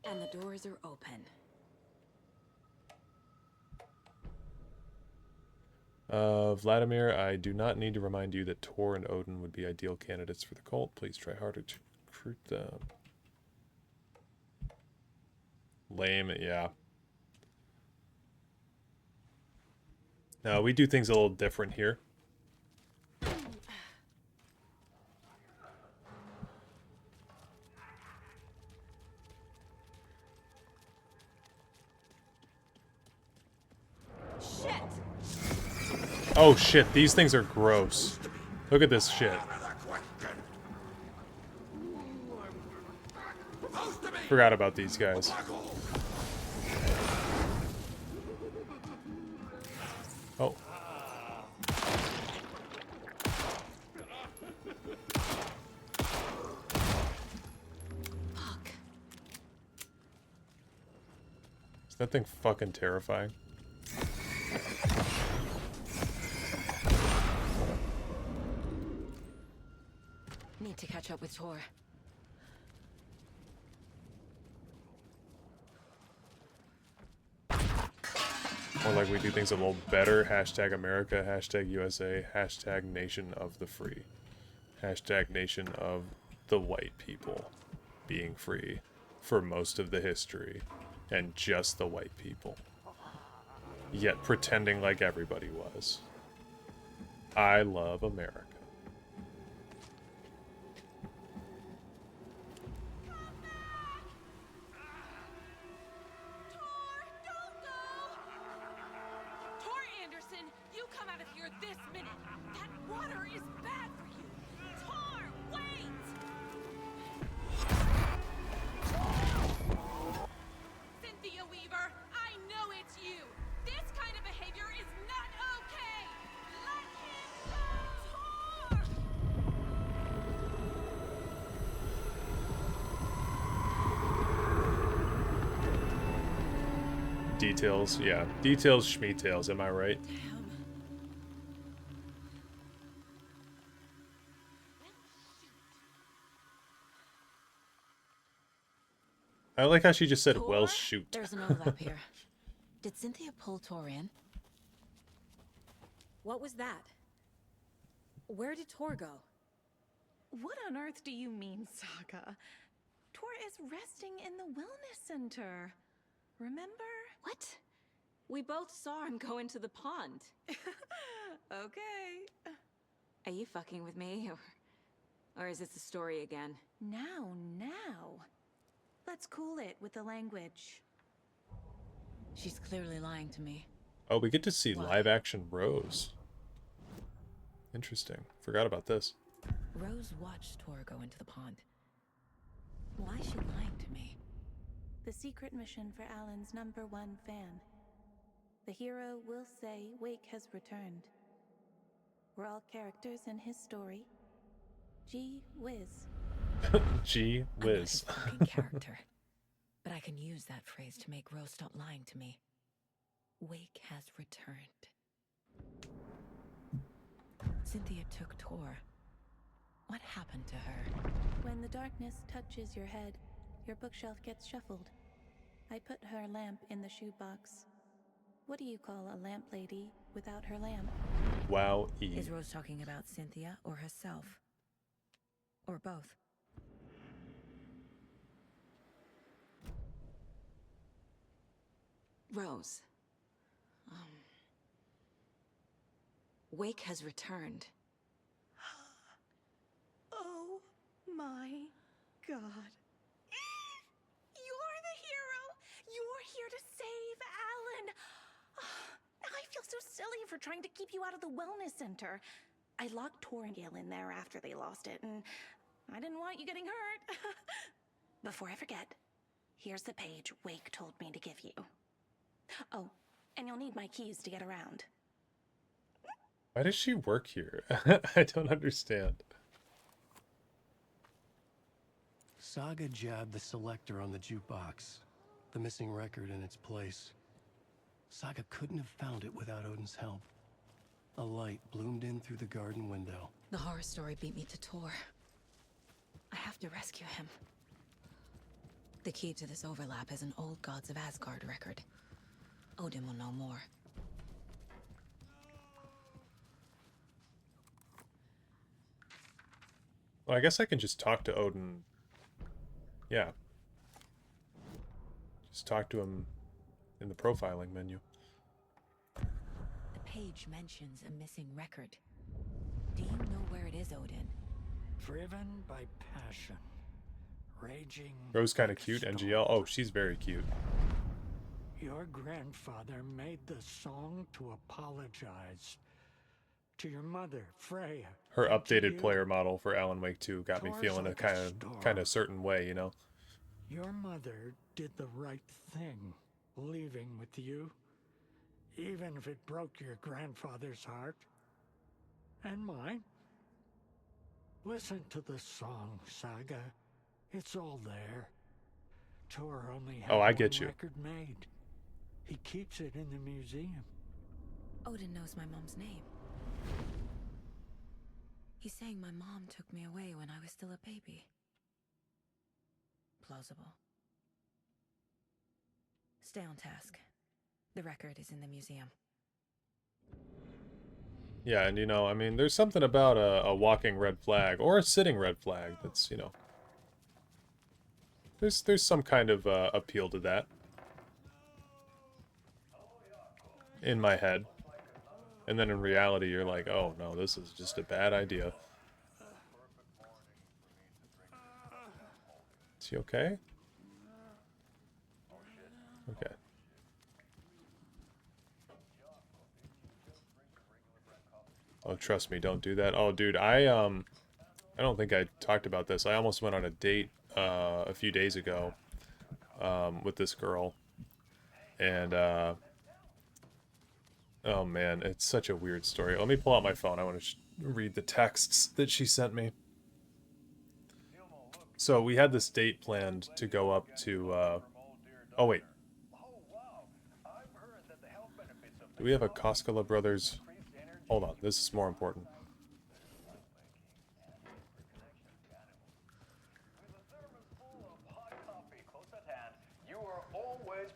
And the doors are open. Vladimir, I do not need to remind you that Tor and Odin would be ideal candidates for the cult. Please try harder to recruit them. Lame, yeah. No, we do things a little different here. Oh shit, these things are gross. Look at this shit. Forgot about these guys. Oh. Fuck. Is that thing fucking terrifying? Need to catch up with Tor. Or like we do things a little better. Hashtag America, hashtag USA, hashtag Nation of the Free. Hashtag Nation of the white people being free for most of the history. And just the white people. Yet pretending like everybody was. I love America. Details, yeah. Details, schmeetails, am I right? I like how she just said, Tor? well, shoot. There's an overlap here. Did Cynthia pull Tor in? What was that? Where did Tor go? What on earth do you mean, Saga? Tor is resting in the wellness center. Remember? What? We both saw him go into the pond. Okay. Are you fucking with me? Or is this a story again? Now. Let's cool it with the language. She's clearly lying to me. Oh, we get to see live action Rose. Interesting. Forgot about this. Rose watched Tor go into the pond. Why is she lying to me? The secret mission for Alan's #1 fan. The hero will say Wake has returned. We're all characters in his story. Gee whiz. Gee whiz. I'm not his fucking character. But I can use that phrase to make Rose stop lying to me. Wake has returned. Cynthia took Tor. What happened to her? When the darkness touches your head, your bookshelf gets shuffled. I put her lamp in the shoebox. What do you call a lamp lady without her lamp? Wow. Is Rose talking about Cynthia or herself? Or both? Rose. Wake has returned. my god. You're the hero! You're here to save Alan! I feel so silly for trying to keep you out of the wellness center. I locked Tor and Gale in there after they lost it, and I didn't want you getting hurt. Before I forget, here's the page Wake told me to give you. Oh, and you'll need my keys to get around. Why does she work here? I don't understand. Saga jabbed the selector on the jukebox, the missing record in its place. Saga couldn't have found it without Odin's help. A light bloomed in through the garden window. The horror story beat me to Tor. I have to rescue him. The key to this overlap is an old Gods of Asgard record. Odin will know more. Well, I guess I can just talk to Odin. Yeah. Just talk to him in the profiling menu. The page mentions a missing record. Do you know where it is, Odin? Driven by passion. Raging. Rose kind of cute. NGL. Oh, she's very cute. Your grandfather made the song to apologize to your mother, Freya. Her updated player model for Alan Wake 2 got me feeling a kind of certain way, you know. Your mother did the right thing, leaving with you, even if it broke your grandfather's heart and mine. Listen to the song, Saga. It's all there. Tor only had I get one you. record made. He keeps it in the museum. Odin knows my mom's name. He's saying my mom took me away when I was still a baby. Plausible. Stay on task. The record is in the museum. Yeah, and you know, I mean, there's something about a walking red flag or a sitting red flag that's, you know, there's some kind of appeal to that in my head. And then in reality, you're like, oh no, this is just a bad idea. Is he okay? Okay. Oh, trust me, don't do that. Oh, dude, I don't think I talked about this. I almost went on a date a few days ago with this girl. And oh man, it's such a weird story. Let me pull out my phone. I want to read the texts that she sent me. So we had this date planned to go up to oh wait. Do we have a Koskela Brothers? Hold on, this is more important.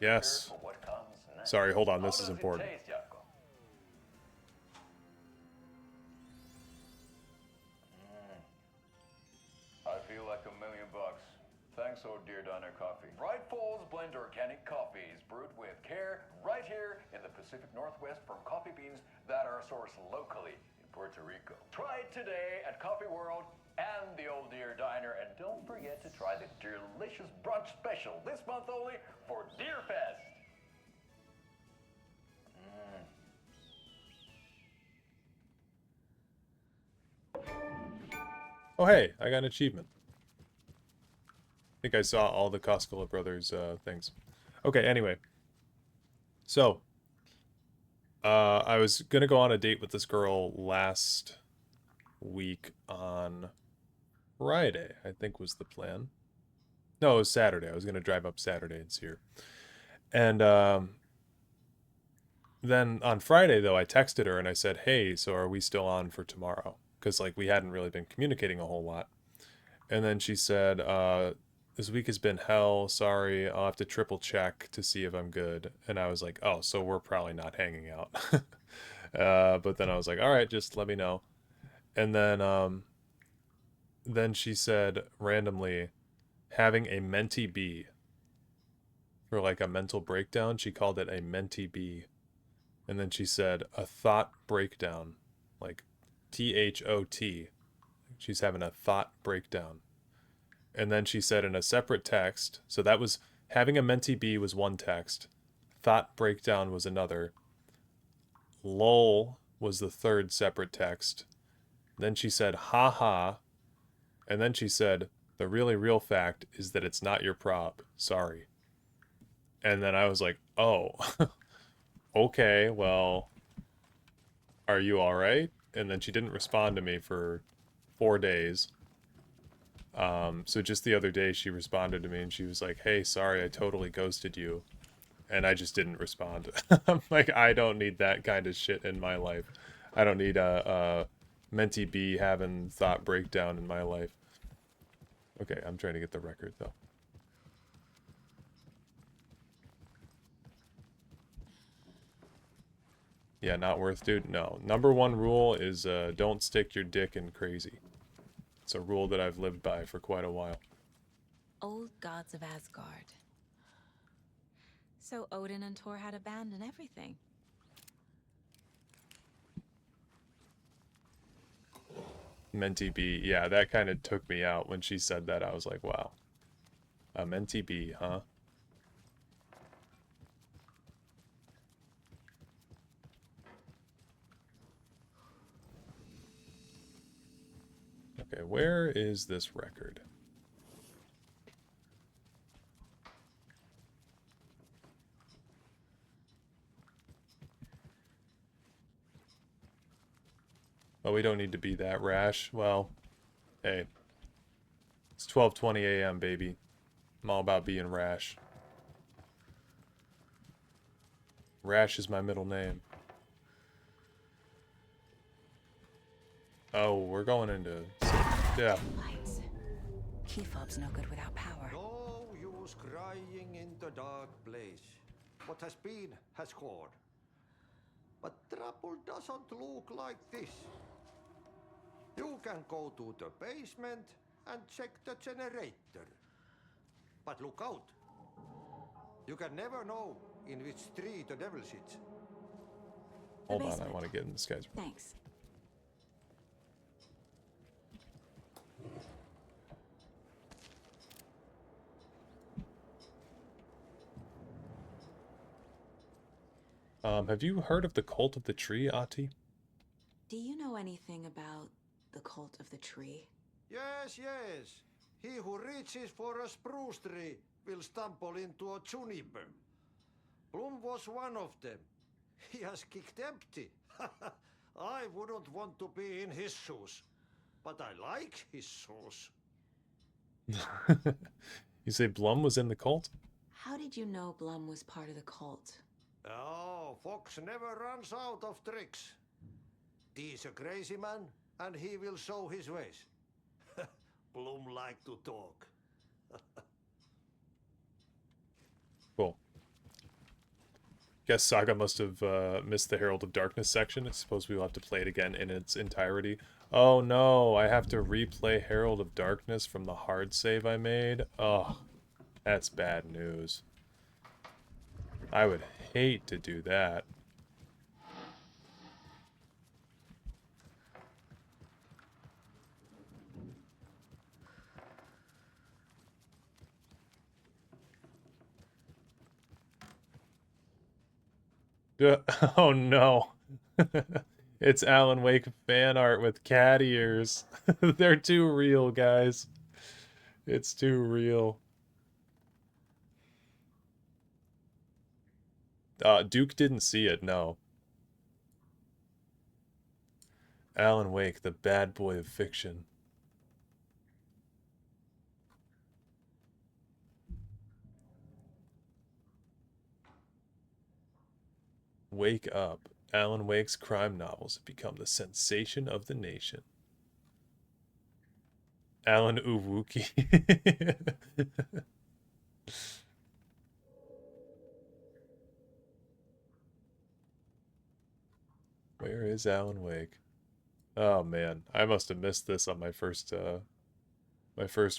Yes. Sorry, hold on, this is important. I feel like $1 million. Thanks, Oh Dear Diner Coffee. Bright Falls blend organic coffees brewed with care right here in the Pacific Northwest from coffee beans that are sourced locally in Puerto Rico. Try it today at Coffee World and the Old Deer Diner, and don't forget to try the delicious brunch special this month only for Deer Fest. Oh hey, I got an achievement. I think I saw all the Koskela Brothers things. Okay, anyway. So, I was gonna go on a date with this girl last week on Friday, I think was the plan. No, it was Saturday. I was gonna drive up Saturday and see her. And then on Friday, though, I texted her and I said, hey, so are we still on for tomorrow? Because, like, we hadn't really been communicating a whole lot. And then she said, this week has been hell. Sorry, I'll have to triple check to see if I'm good. And I was like, oh, so we're probably not hanging out. But then I was like, all right, just let me know. And then she said randomly, having a mentee B. For like a mental breakdown, she called it a mentee B. And then she said, a thought breakdown. Like, THOT. She's having a thought breakdown. And then she said in a separate text, so that was having a mentee B was one text, thought breakdown was another, lol was the third separate text. Then she said, haha. And then she said, the really real fact is that it's not your prop. Sorry. And then I was like, oh, okay, well, are you alright? And then she didn't respond to me for 4 days. So just the other day she responded to me and she was like, hey, sorry, I totally ghosted you. And I just didn't respond. I'm like, I don't need that kind of shit in my life. I don't need a mentee B having thought breakdown in my life. Okay, I'm trying to get the record though. Yeah, not worth, dude. No. Number one rule is don't stick your dick in crazy. It's a rule that I've lived by for quite a while. Old gods of Asgard. So Odin and Thor had a band and everything. Mentee B, yeah, that kind of took me out when she said that. I was like, wow. A mentee B, huh? Okay, where is this record? Oh, we don't need to be that rash. Well, hey. It's 12:20 a.m., baby. I'm all about being rash. Rash is my middle name. Oh, we're going into... Yeah. Lights. Key fob's no good without power. No use crying in the dark place. What has been has gone. But trouble doesn't look like this. You can go to the basement and check the generator. But look out. You can never know in which tree the devil sits. Hold on, I want to get in this guy's room. Thanks. Have you heard of the Cult of the Tree, Ati? Do you know anything about the Cult of the Tree? Yes, yes. He who reaches for a spruce tree will stumble into a juniper. Bloom was one of them. He has kicked empty. I wouldn't want to be in his shoes. But I like his shoes. You say Blum was in the cult? How did you know Blum was part of the cult? Oh, Fox never runs out of tricks. He's a crazy man, and he will show his ways. Bloom like to talk. Cool. Guess Saga must have missed the Herald of Darkness section. I suppose we will have to play it again in its entirety. Oh no, I have to replay Herald of Darkness from the hard save I made. Oh, that's bad news. I would hate to do that. Oh no. It's Alan Wake fan art with cat ears. They're too real, guys. It's too real. Duke didn't see it, no. Alan Wake, the bad boy of fiction. Wake up. Alan Wake's crime novels have become the sensation of the nation. Alan Uwuki. Where is Alan Wake? Oh man, I must have missed this on my first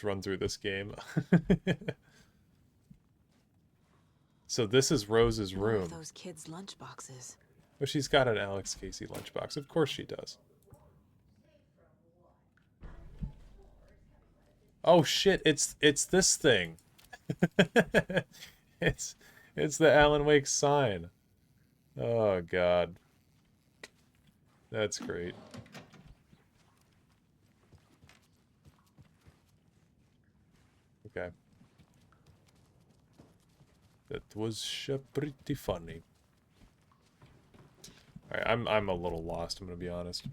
run through this game. So this is Rose's More room. of those kids' lunchboxes. Well, she's got an Alex Casey lunchbox. Of course she does. Oh shit, it's this thing. it's it's the Alan Wake sign. Oh god. That's great. Okay. That was pretty funny. Alright, I'm a little lost, I'm gonna be honest.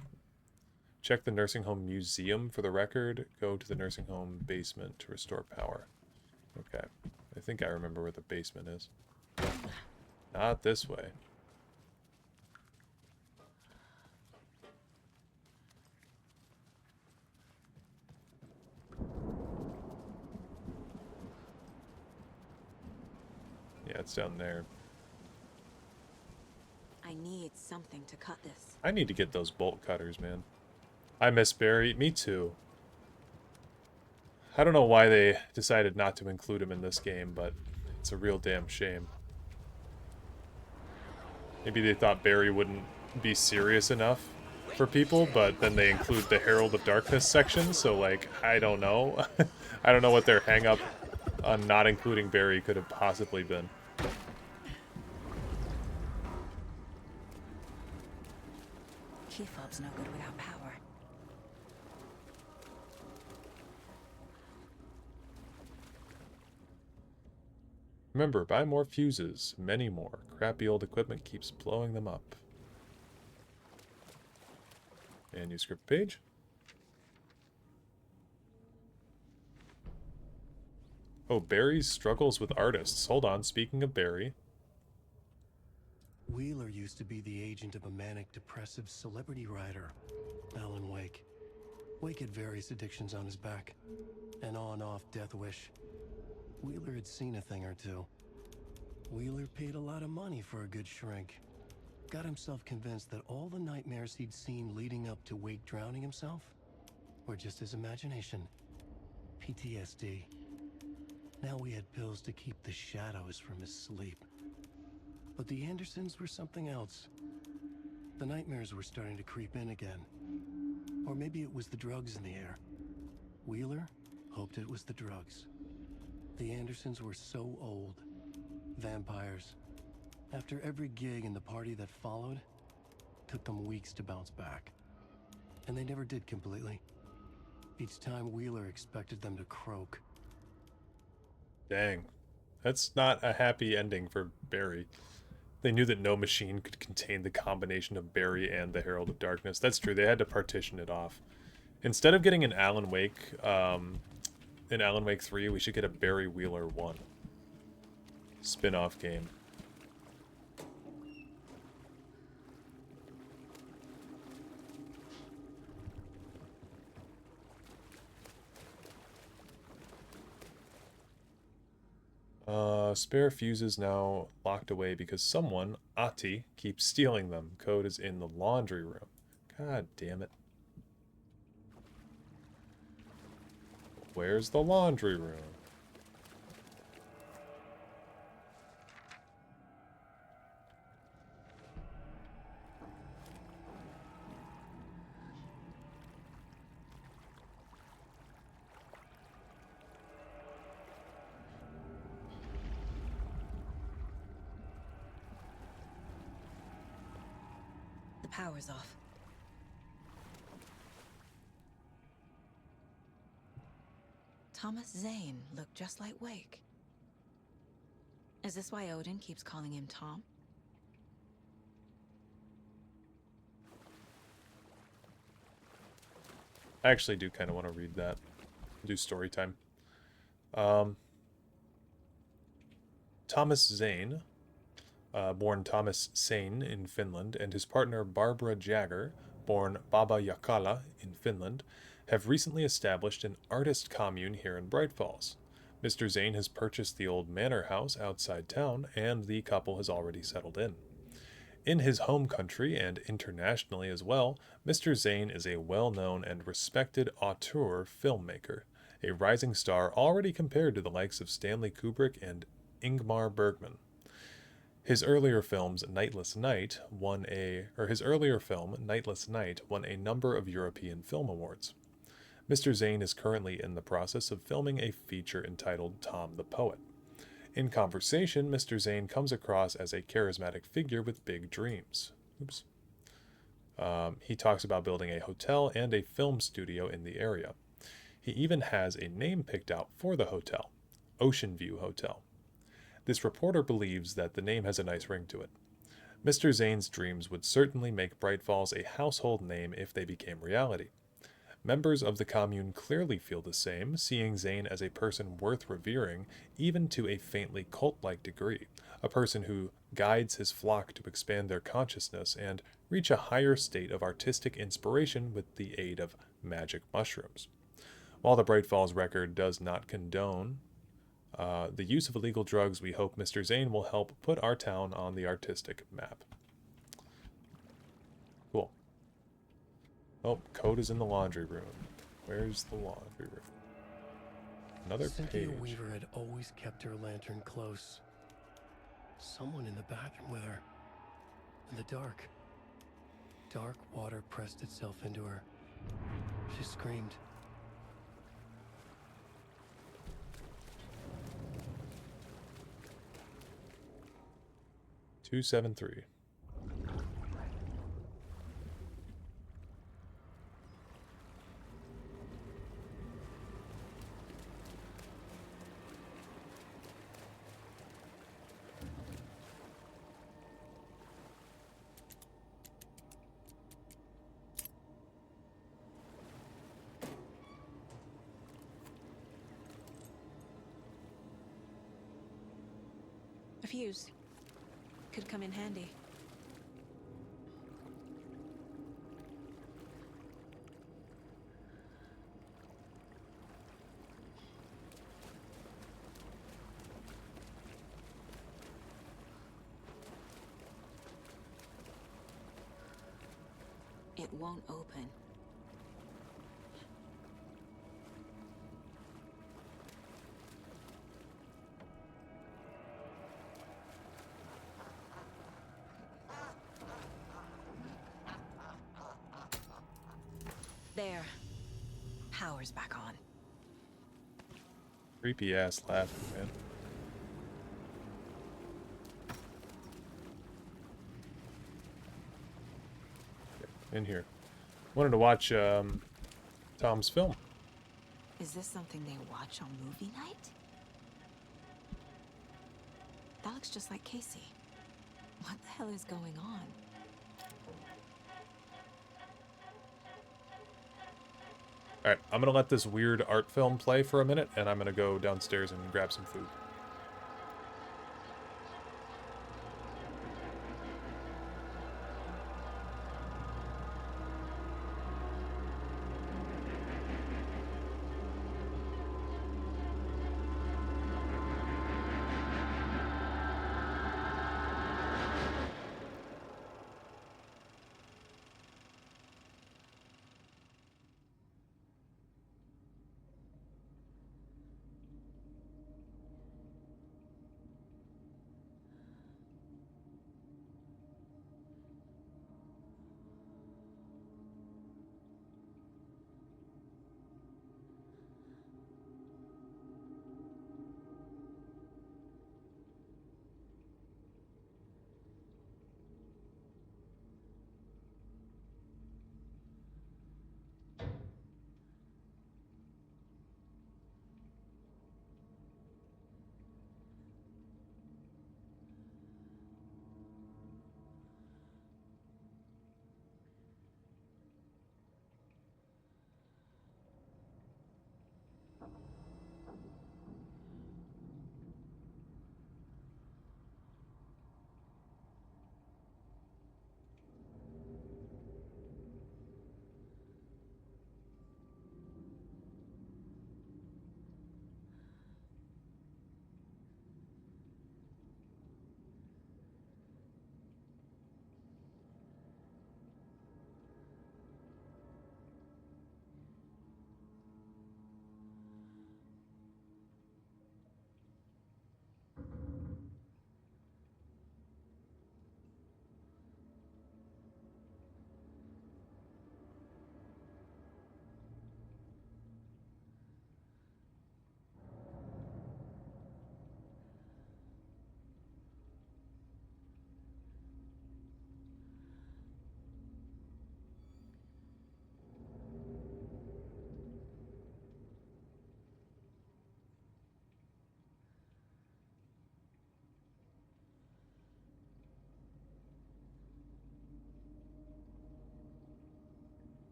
Check the nursing home museum for the record. Go to the nursing home basement to restore power. Okay. I think I remember where the basement is. Not this way. Yeah, it's down there. I need something to cut this. I need to get those bolt cutters, man. I miss Barry. Me too. I don't know why they decided not to include him in this game, but it's a real damn shame. Maybe they thought Barry wouldn't be serious enough for people, but then they include the Herald of Darkness section, so like, I don't know. I don't know what their hang up on not including Barry could have possibly been. Key fob's no good without power. Remember, buy more fuses. Many more. Crappy old equipment keeps blowing them up. Manuscript page. Oh, Barry's struggles with artists. Hold on, speaking of Barry. Wheeler used to be the agent of a manic depressive celebrity writer, Alan Wake. Wake had various addictions on his back. An on-off death wish. Wheeler had seen a thing or two. Wheeler paid a lot of money for a good shrink. Got himself convinced that all the nightmares he'd seen leading up to Wake drowning himself were just his imagination. PTSD. Now we had pills to keep the shadows from his sleep. But the Andersons were something else. The nightmares were starting to creep in again. Or maybe it was the drugs in the air. Wheeler hoped it was the drugs. The Andersons were so old. Vampires. After every gig and the party that followed, took them weeks to bounce back. And they never did completely. Each time Wheeler expected them to croak. Dang. That's not a happy ending for Barry. They knew that no machine could contain the combination of Barry and the Herald of Darkness. That's true, they had to partition it off. Instead of getting an Alan Wake 3, we should get a Barry Wheeler 1. Spin-off game. Spare fuses now locked away because someone, Ati, keeps stealing them. Code is in the laundry room. God damn it. Where's the laundry room? The power's off. Thomas Zane looked just like Wake. Is this why Odin keeps calling him Tom? I actually do kind of want to read that. Do story time. Thomas Zane, born Thomas Sane in Finland, and his partner Barbara Jagger, born Baba Yakala in Finland, have recently established an artist commune here in Bright Falls. Mr. Zane has purchased the old manor house outside town, and the couple has already settled in. In his home country and internationally as well, Mr. Zane is a well-known and respected auteur filmmaker, a rising star already compared to the likes of Stanley Kubrick and Ingmar Bergman. His earlier film, Nightless Night, won a number of European Film Awards. Mr. Zane is currently in the process of filming a feature entitled Tom the Poet. In conversation, Mr. Zane comes across as a charismatic figure with big dreams. Oops. He talks about building a hotel and a film studio in the area. He even has a name picked out for the hotel, Ocean View Hotel. This reporter believes that the name has a nice ring to it. Mr. Zane's dreams would certainly make Bright Falls a household name if they became reality. Members of the commune clearly feel the same, seeing Zane as a person worth revering, even to a faintly cult-like degree, a person who guides his flock to expand their consciousness and reach a higher state of artistic inspiration with the aid of magic mushrooms. While the Bright Falls record does not condone the use of illegal drugs, we hope Mr. Zane will help put our town on the artistic map. Cool. Oh, code is in the laundry room. Where's the laundry room? Another Cynthia page. Weaver had always kept her lantern close. Someone in the bathroom with her. In the dark. Dark water pressed itself into her. She screamed. Two 7-3. A fuse. Could come in handy. It won't open. There. Power's back on. Creepy ass laughing, man. Okay, in here. Wanted to watch Tom's film. Is this something they watch on movie night? That looks just like Casey. What the hell is going on? Alright, I'm gonna let this weird art film play for a minute, and I'm gonna go downstairs and grab some food.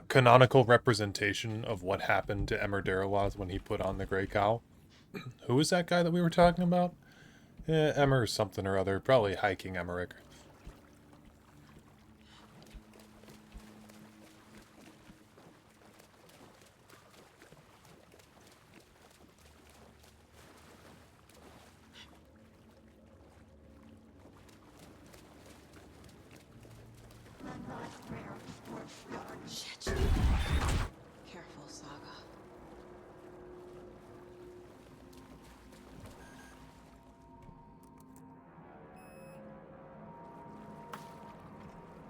canonical representation of what happened to Emmer Dareloth when he put on the Grey Cow. Who was that guy that we were talking about? Emmer something or other. Probably Hiking Emmerich. Shit. Careful, Saga.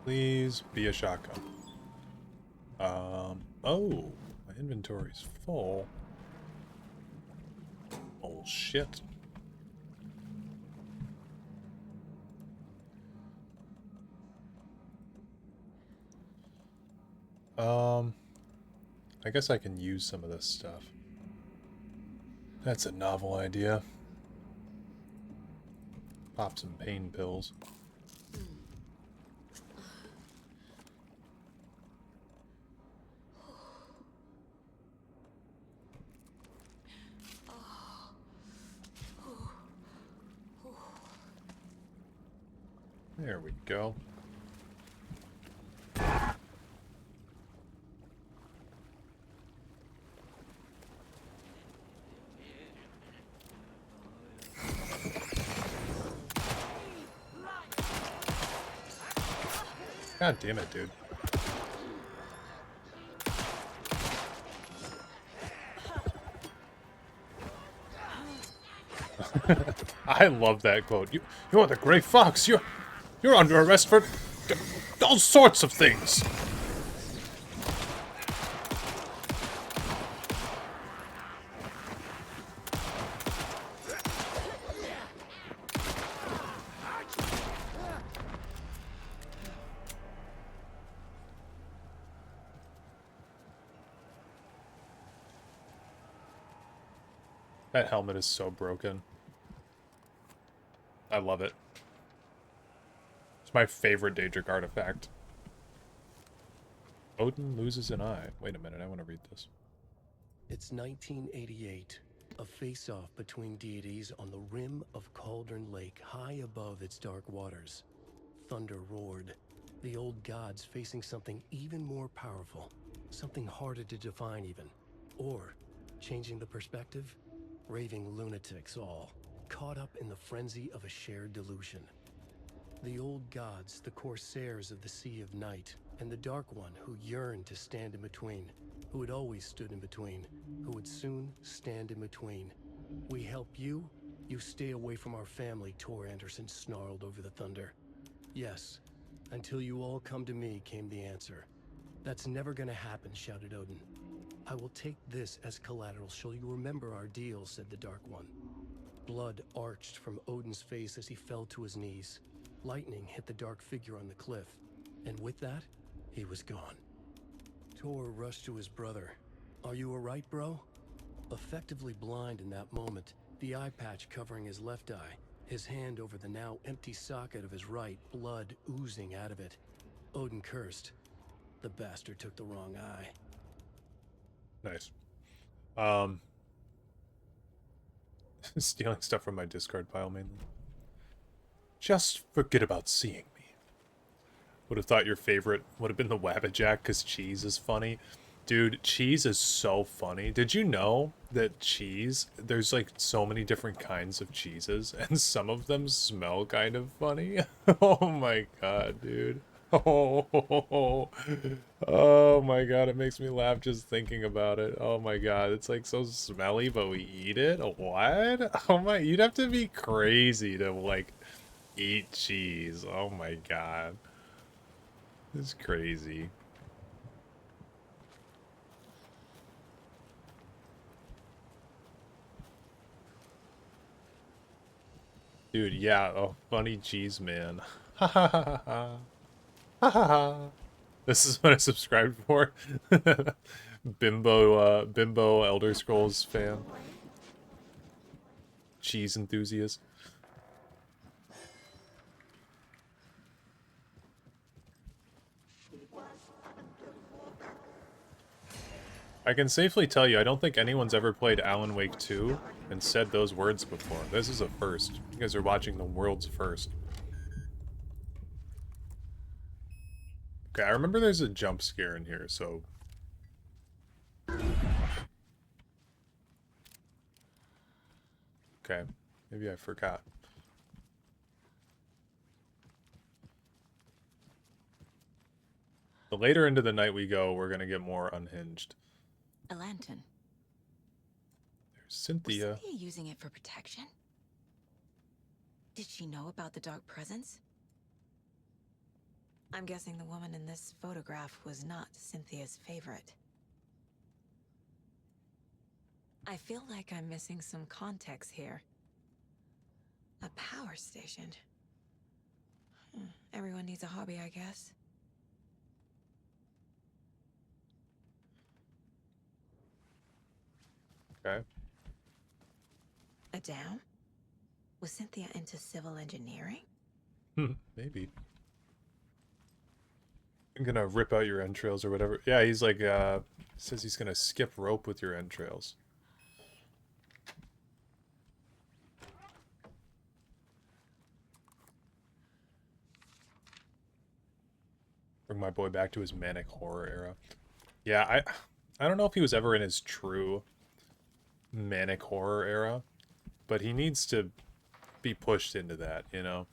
Please be a shotgun. Oh, my inventory's full. Oh, shit. I guess I can use some of this stuff. That's a novel idea. Pop some pain pills. There we go. God damn it, dude. I love that quote. You're the Grey Fox. You're under arrest for all sorts of things. That helmet is so broken. I love it. It's my favorite Daedric artifact. Odin loses an eye. Wait a minute, I want to read this. It's 1988. A face-off between deities on the rim of Cauldron Lake, high above its dark waters. Thunder roared. The old gods facing something even more powerful. Something harder to define even. Or, changing the perspective, raving lunatics all, caught up in the frenzy of a shared delusion. The old gods, the corsairs of the Sea of Night, and the Dark One who yearned to stand in between, who had always stood in between, who would soon stand in between. We help you, you stay away from our family, Tor Anderson snarled over the thunder. Yes, until you all come to me, came the answer. That's never gonna happen, shouted Odin. I will take this as collateral. Shall you remember our deal, said the Dark One. Blood arched from Odin's face as he fell to his knees. Lightning hit the dark figure on the cliff, and with that, he was gone. Tor rushed to his brother. Are you alright, bro? Effectively blind in that moment, the eye patch covering his left eye, his hand over the now empty socket of his right, blood oozing out of it. Odin cursed. The bastard took the wrong eye. Nice. Stealing stuff from my discard pile mainly. Just forget about seeing me. Would have thought your favorite would have been the Wabbajack because cheese is funny. Dude, cheese is so funny. Did you know that cheese, there's like so many different kinds of cheeses and some of them smell kind of funny? Oh my god, dude. Oh, oh my god, it makes me laugh just thinking about it. Oh my god, it's like so smelly, but we eat it? What? Oh my, you'd have to be crazy to like eat cheese. Oh my god. This is crazy. Dude, yeah, oh, funny cheese man. Ha ha ha ha ha. Ha ha ha. This is what I subscribed for. Bimbo Elder Scrolls fan. Cheese enthusiast. I can safely tell you, I don't think anyone's ever played Alan Wake 2 and said those words before. This is a first. You guys are watching the world's first. Okay, I remember there's a jump scare in here, so... Okay, maybe I forgot. The later into the night we go, we're gonna get more unhinged. A lantern. There's Cynthia. Was Cynthia using it for protection? Did she know about the dark presence? I'm guessing the woman in this photograph was not Cynthia's favorite. I feel like I'm missing some context here. A power station. Everyone needs a hobby, I guess. Okay. A dam? Was Cynthia into civil engineering? Maybe. I'm gonna rip out your entrails or whatever. Yeah, he's like, says he's gonna skip rope with your entrails. Bring my boy back to his manic horror era. Yeah, I don't know if he was ever in his true manic horror era, but he needs to be pushed into that, you know?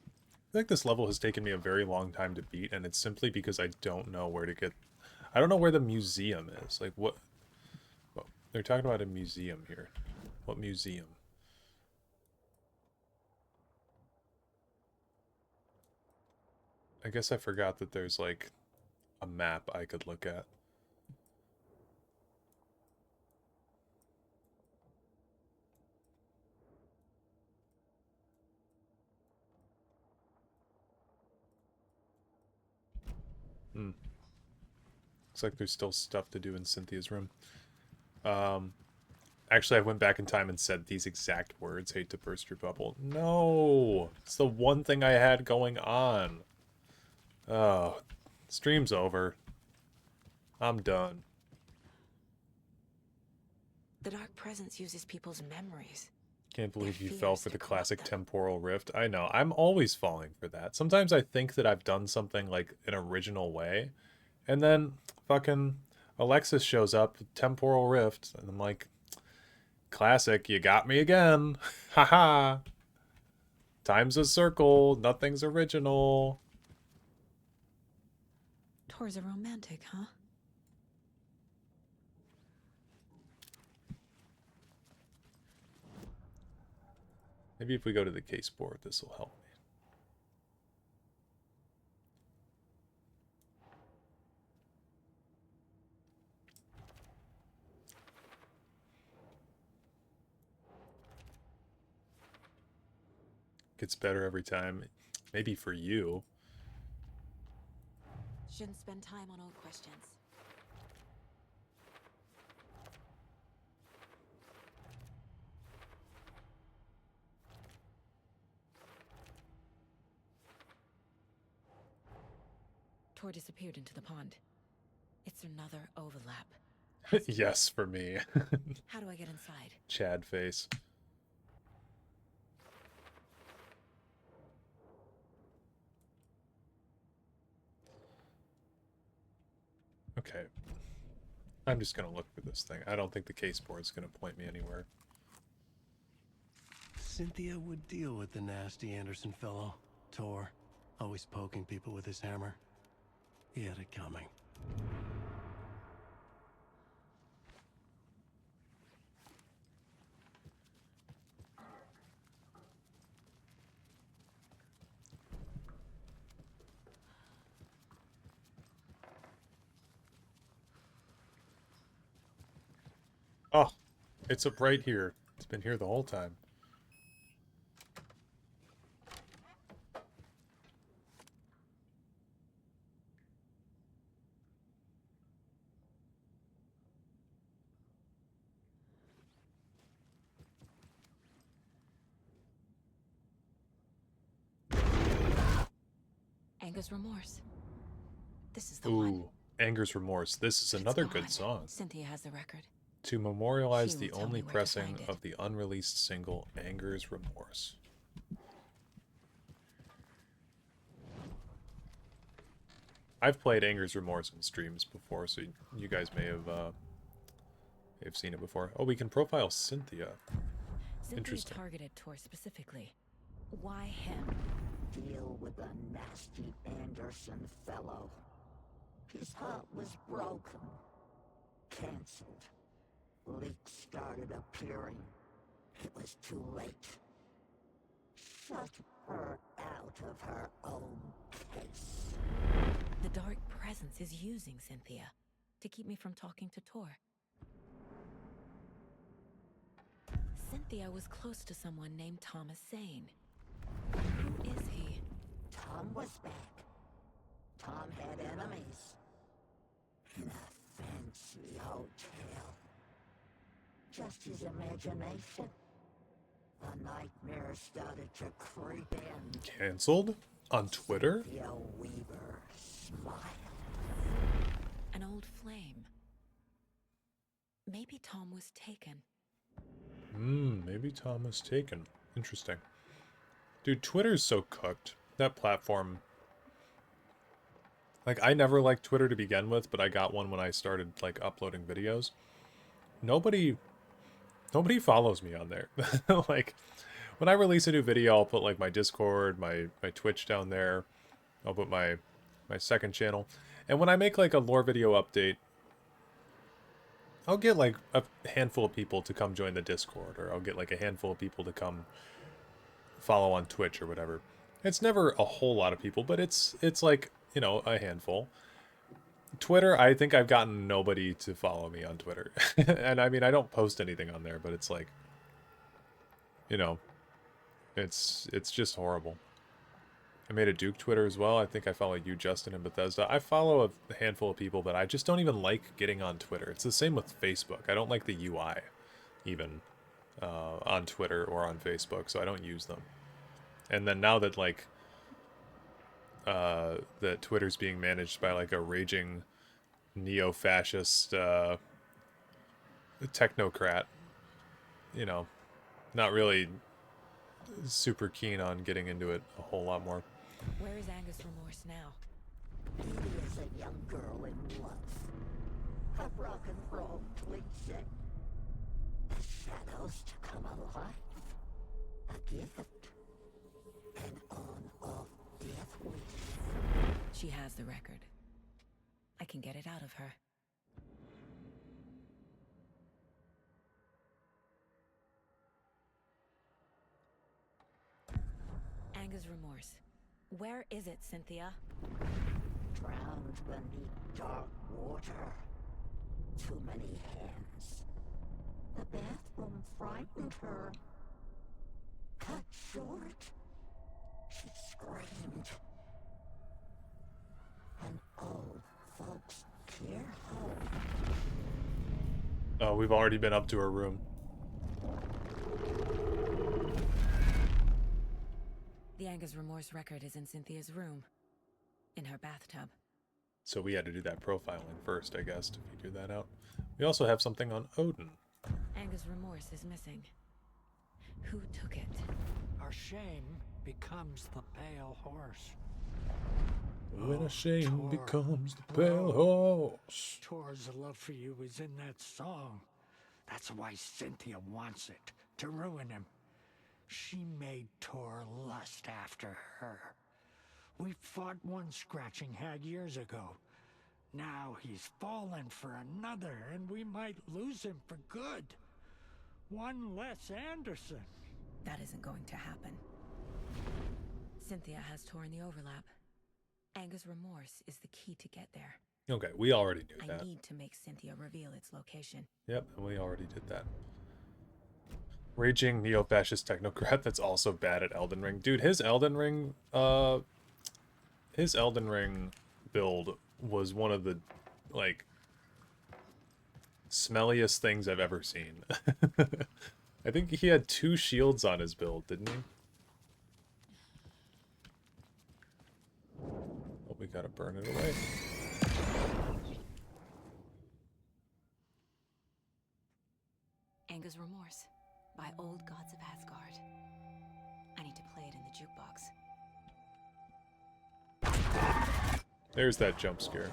I feel like this level has taken me a very long time to beat, and it's simply because I don't know where to get... I don't know where the museum is. Like, what... Well, they're talking about a museum here. What museum? I guess I forgot that there's, like, a map I could look at. Looks like there's still stuff to do in Cynthia's room. Actually, I went back in time and said these exact words. Hate to burst your bubble. No! It's the one thing I had going on. Oh, stream's over. I'm done. The dark presence uses people's memories. Can't believe you fell for the classic temporal rift. I know. I'm always falling for that. Sometimes I think that I've done something like an original way, and then fucking Alexis shows up, temporal rift, and I'm like, classic, you got me again. Haha. Time's a circle, nothing's original. Tor's a romantic, huh? Maybe if we go to the case board, this will help me. Gets better every time. Maybe for you. Shouldn't spend time on old questions. Tor disappeared into the pond. It's another overlap. Yes, for me. How do I get inside? Chad face. Okay. I'm just gonna look for this thing. I don't think the case board's gonna point me anywhere. Cynthia would deal with the nasty Anderson fellow. Tor, always poking people with his hammer. He had it coming. Oh, it's up right here. It's been here the whole time. Anger's remorse. This is the Ooh, one. Anger's Remorse. This is another good song. Cynthia has the record. To memorialize She the will tell only me where to pressing find it. of the unreleased single Anger's Remorse. I've played Anger's Remorse in streams before, so you guys may have seen it before. Oh, we can profile Cynthia. Cynthia Interesting. targeted Tor specifically. Why him? Deal with the nasty Anderson fellow. His heart was broken. Cancelled. Leaks started appearing. It was too late. Shut her out of her own case. The dark presence is using Cynthia to keep me from talking to Tor. Cynthia was close to someone named Thomas Zane. Who is he? Tom was back. Tom had enemies. In a fancy hotel. Just his imagination. A nightmare started to creep in. Cancelled? On Twitter? Cynthia Weaver smiled. An old flame. Maybe Tom was taken. Maybe Tom was taken. Interesting. Dude, Twitter's so cooked. That platform. Like, I never liked Twitter to begin with, but I got one when I started, like, uploading videos. Nobody follows me on there. Like, when I release a new video, I'll put, like, my Discord, my Twitch down there. I'll put my second channel. And when I make, like, a lore video update, I'll get, like, a handful of people to come join the Discord, or I'll get, like, a handful of people to come follow on Twitch or whatever. It's never a whole lot of people, but it's like, you know, a handful. Twitter, I think I've gotten nobody to follow me on Twitter. And I mean, I don't post anything on there, but it's like, you know, it's just horrible. I made a Duke Twitter as well. I think I follow you, Justin, and Bethesda. I follow a handful of people, but I just don't even like getting on Twitter. It's the same with Facebook. I don't like the UI, even, on Twitter or on Facebook, so I don't use them. And then now that, like, that Twitter's being managed by, like, a raging neo-fascist technocrat, you know, not really super keen on getting into it a whole lot more. Where is Angus Remorse now? He is a young girl in love. A rock and roll cliche. The shadows to come alive. A gift. An on-off death wish. She has the record. I can get it out of her. Angus Remorse. Where is it, Cynthia? Drowned beneath dark water. Too many hands. The bathroom frightened her. Cut short. She screamed. An old folks care home. Oh, we've already been up to her room. The Angus Remorse record is in Cynthia's room. In her bathtub. So we had to do that profiling first, I guess, to figure that out. We also have something on Odin. Angus Remorse is missing. Who took it? Our shame becomes the pale horse. When a shame Tor, becomes the pale horse. Tor's love for you is in that song. That's why Cynthia wants it, to ruin him. She made Tor lust after her. We fought one scratching hag years ago. Now he's fallen for another, and we might lose him for good. One less Anderson. That isn't going to happen. Cynthia has Tor in the overlap. Angus Remorse is the key to get there. Okay, we already knew that. I need to make Cynthia reveal its location. Yep, and we already did that. Raging neo-fascist technocrat that's also bad at Elden Ring. Dude, his Elden Ring build was one of the, like, smelliest things I've ever seen. I think he had 2 shields on his build, didn't he? Oh, we gotta burn it away. Anga's Remorse by Old Gods of Asgard. I need to play it in the jukebox. There's that jump scare.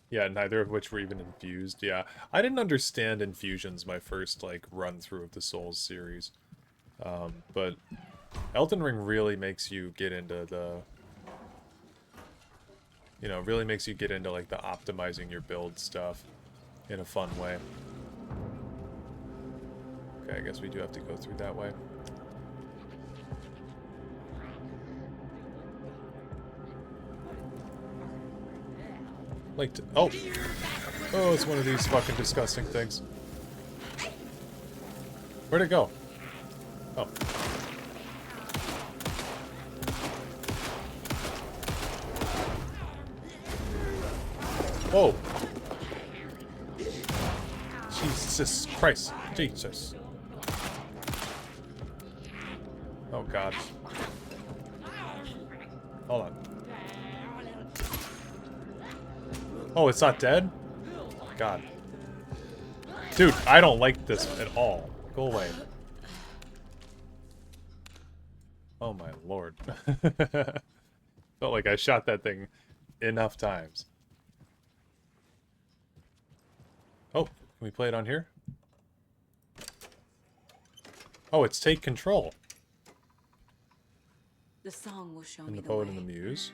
Yeah, neither of which were even infused. Yeah, I didn't understand infusions my first, like, run-through of the Souls series. But Elden Ring really makes you get into the... You know, really makes you get into, like, the optimizing your build stuff in a fun way. Okay, I guess we do have to go through that way. Like to... Oh! Oh, it's one of these fucking disgusting things. Where'd it go? Oh. Whoa! Jesus Christ. Jesus. Oh god. Hold on. Oh, it's not dead? God. Dude, I don't like this at all. Go away. Oh my lord. Felt like I shot that thing enough times. Oh, can we play it on here? Oh, it's Take Control. The song will show And me the Poet and the Muse.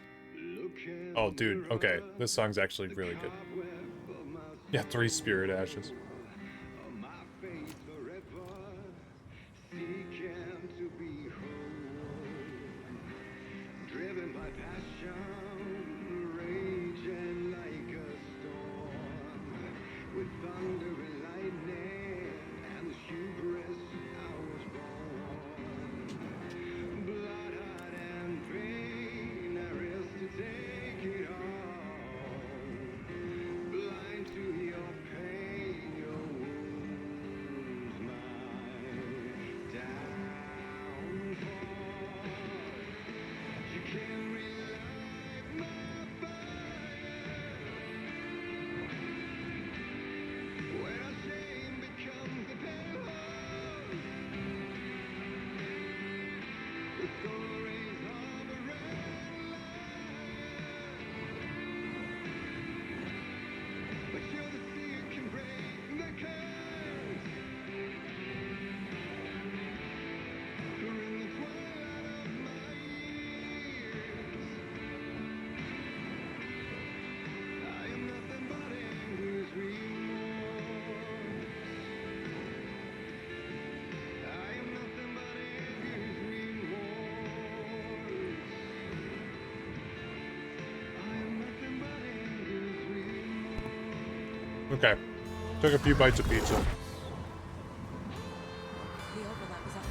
Oh, dude. Okay, this song's actually really good. Yeah, 3 Spirit Ashes. Driven by passion, raging like a storm, with thunder and lightning and the hubris I was born. Blood, heart, and pain, I risk to take it all. Blind to your pain, your wounds, my downfall. You can't relight my fire when our shame becomes the pale. The stories of a red but you're the sea can break the curse. For in the twilight of my years, I am nothing but anger's remorse. I am nothing but anger's remorse. I am nothing but anger's remorse. Okay. Took a few bites of pizza. The overlap is at the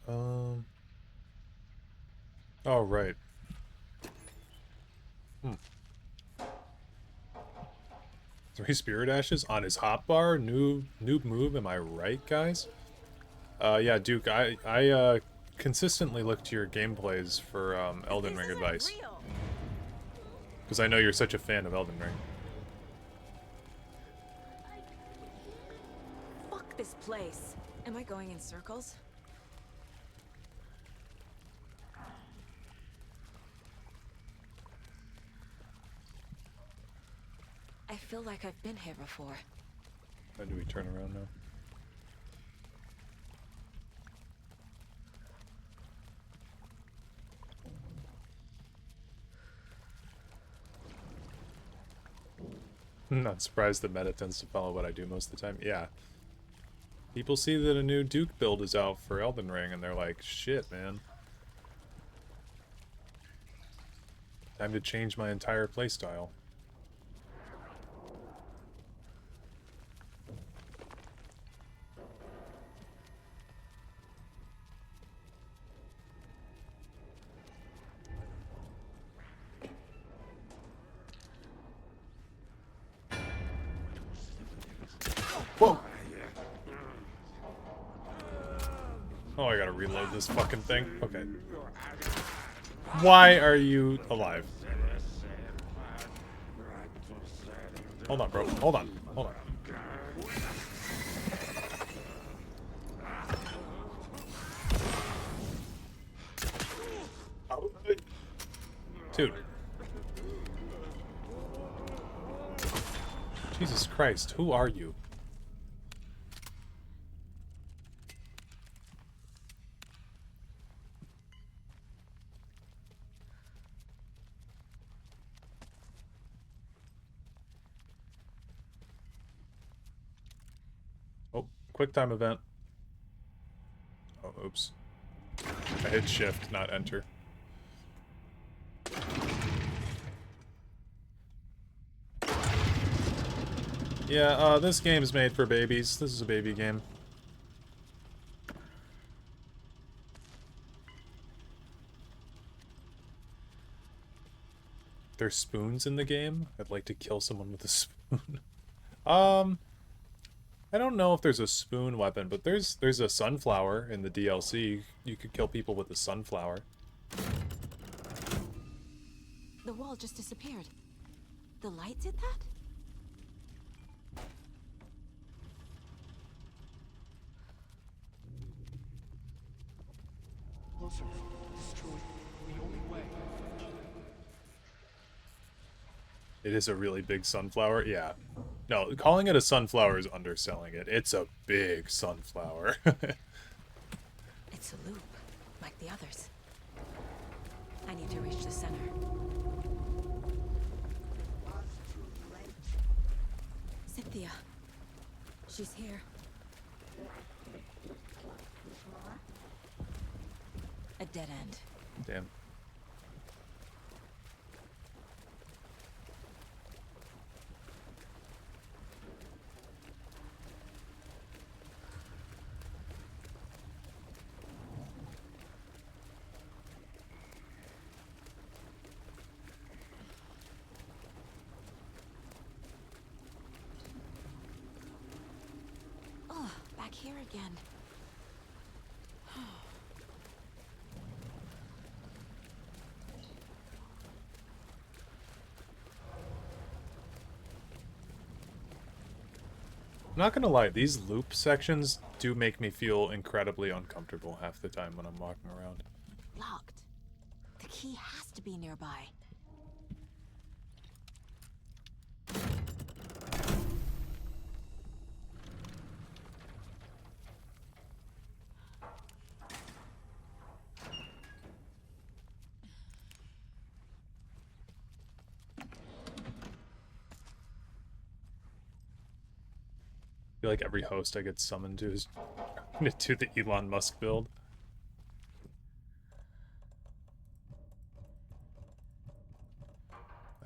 pond. Oh, right. 3 Spirit Ashes on his hotbar? Noob move, am I right, guys? Yeah, Duke, I consistently look to your gameplays for, Elden Ring advice. Because I know you're such a fan of Elden Ring. Fuck this place. Am I going in circles? I feel like I've been here before. How do we turn around now? Not surprised the meta tends to follow what I do most of the time. Yeah. People see that a new Duke build is out for Elden Ring and they're like, shit, man. Time to change my entire playstyle. Oh, I gotta reload this fucking thing. Okay. Why are you alive? Hold on, bro. Hold on. Hold on. Dude. Jesus Christ, who are you? Oh, quick time event. Oh, oops. I hit shift, not enter. Yeah, this game's made for babies. This is a baby game. There's spoons in the game? I'd like to kill someone with a spoon. I don't know if there's a spoon weapon, but there's a sunflower in the DLC. You could kill people with a sunflower. The wall just disappeared. The light did that? Closer. Destroy. The only way. It is a really big sunflower? Yeah. No, calling it a sunflower is underselling it. It's a big sunflower. It's a loop, like the others. I need to reach the center. Cynthia. She's here. A dead end. Damn. Oh, back here again. I'm not gonna lie, these loop sections do make me feel incredibly uncomfortable half the time when I'm walking around. Locked. The key has to be nearby. I feel like every host I get summoned to is to the Elon Musk build.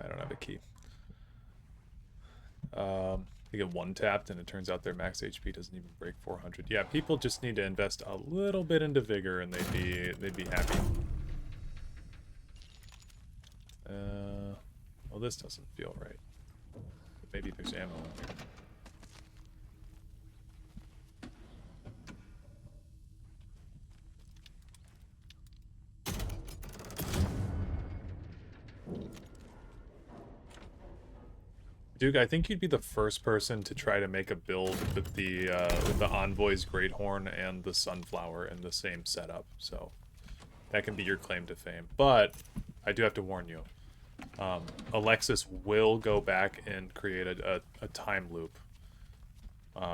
I don't have a key. They get one tapped and it turns out their max HP doesn't even break 400. Yeah, people just need to invest a little bit into vigor and they'd be happy. Well, this doesn't feel right. But maybe there's ammo in here. Duke, I think you'd be the first person to try to make a build with the Envoy's Great Horn and the Sunflower in the same setup, so that can be your claim to fame. But I do have to warn you, Alexis will go back and create a time loop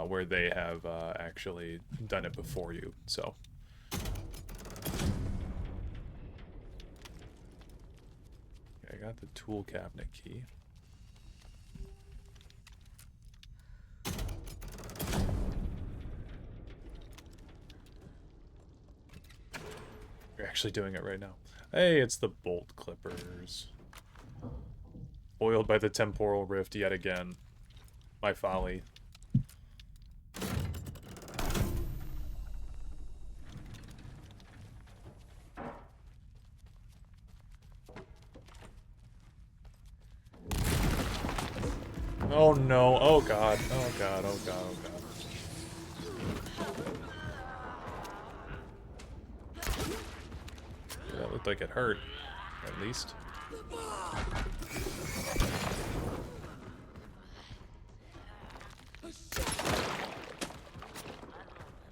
where they have actually done it before you, so. Okay, I got the tool cabinet key. You're actually doing it right now. Hey, it's the bolt clippers. Foiled by the temporal rift yet again. My folly. Oh no, oh god, oh god, oh god, oh god. Looked like it hurt, at least.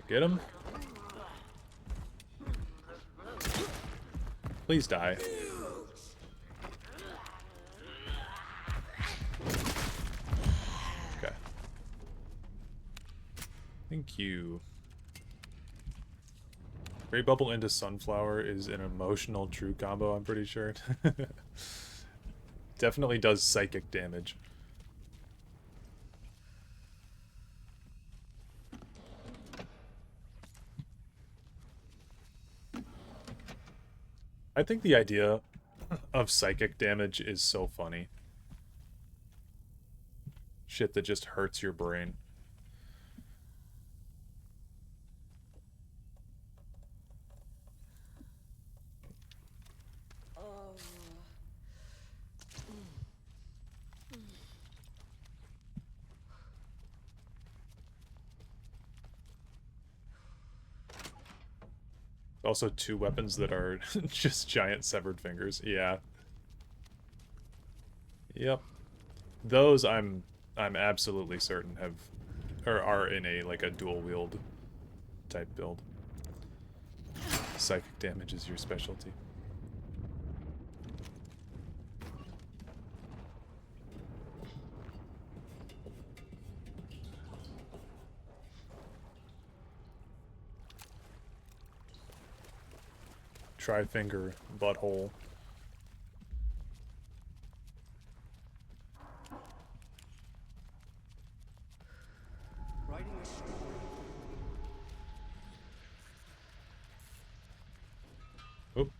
Get him. Please die. Okay. Thank you. Great Bubble into Sunflower is an emotional true combo, I'm pretty sure. Definitely does psychic damage. I think the idea of psychic damage is so funny. Shit that just hurts your brain. Also, 2 weapons that are just giant severed fingers. Yeah. Yep. Those I'm absolutely certain have or are in a like a dual wield type build. Psychic damage is your specialty. Tri-finger butthole. Writing a story. Oop.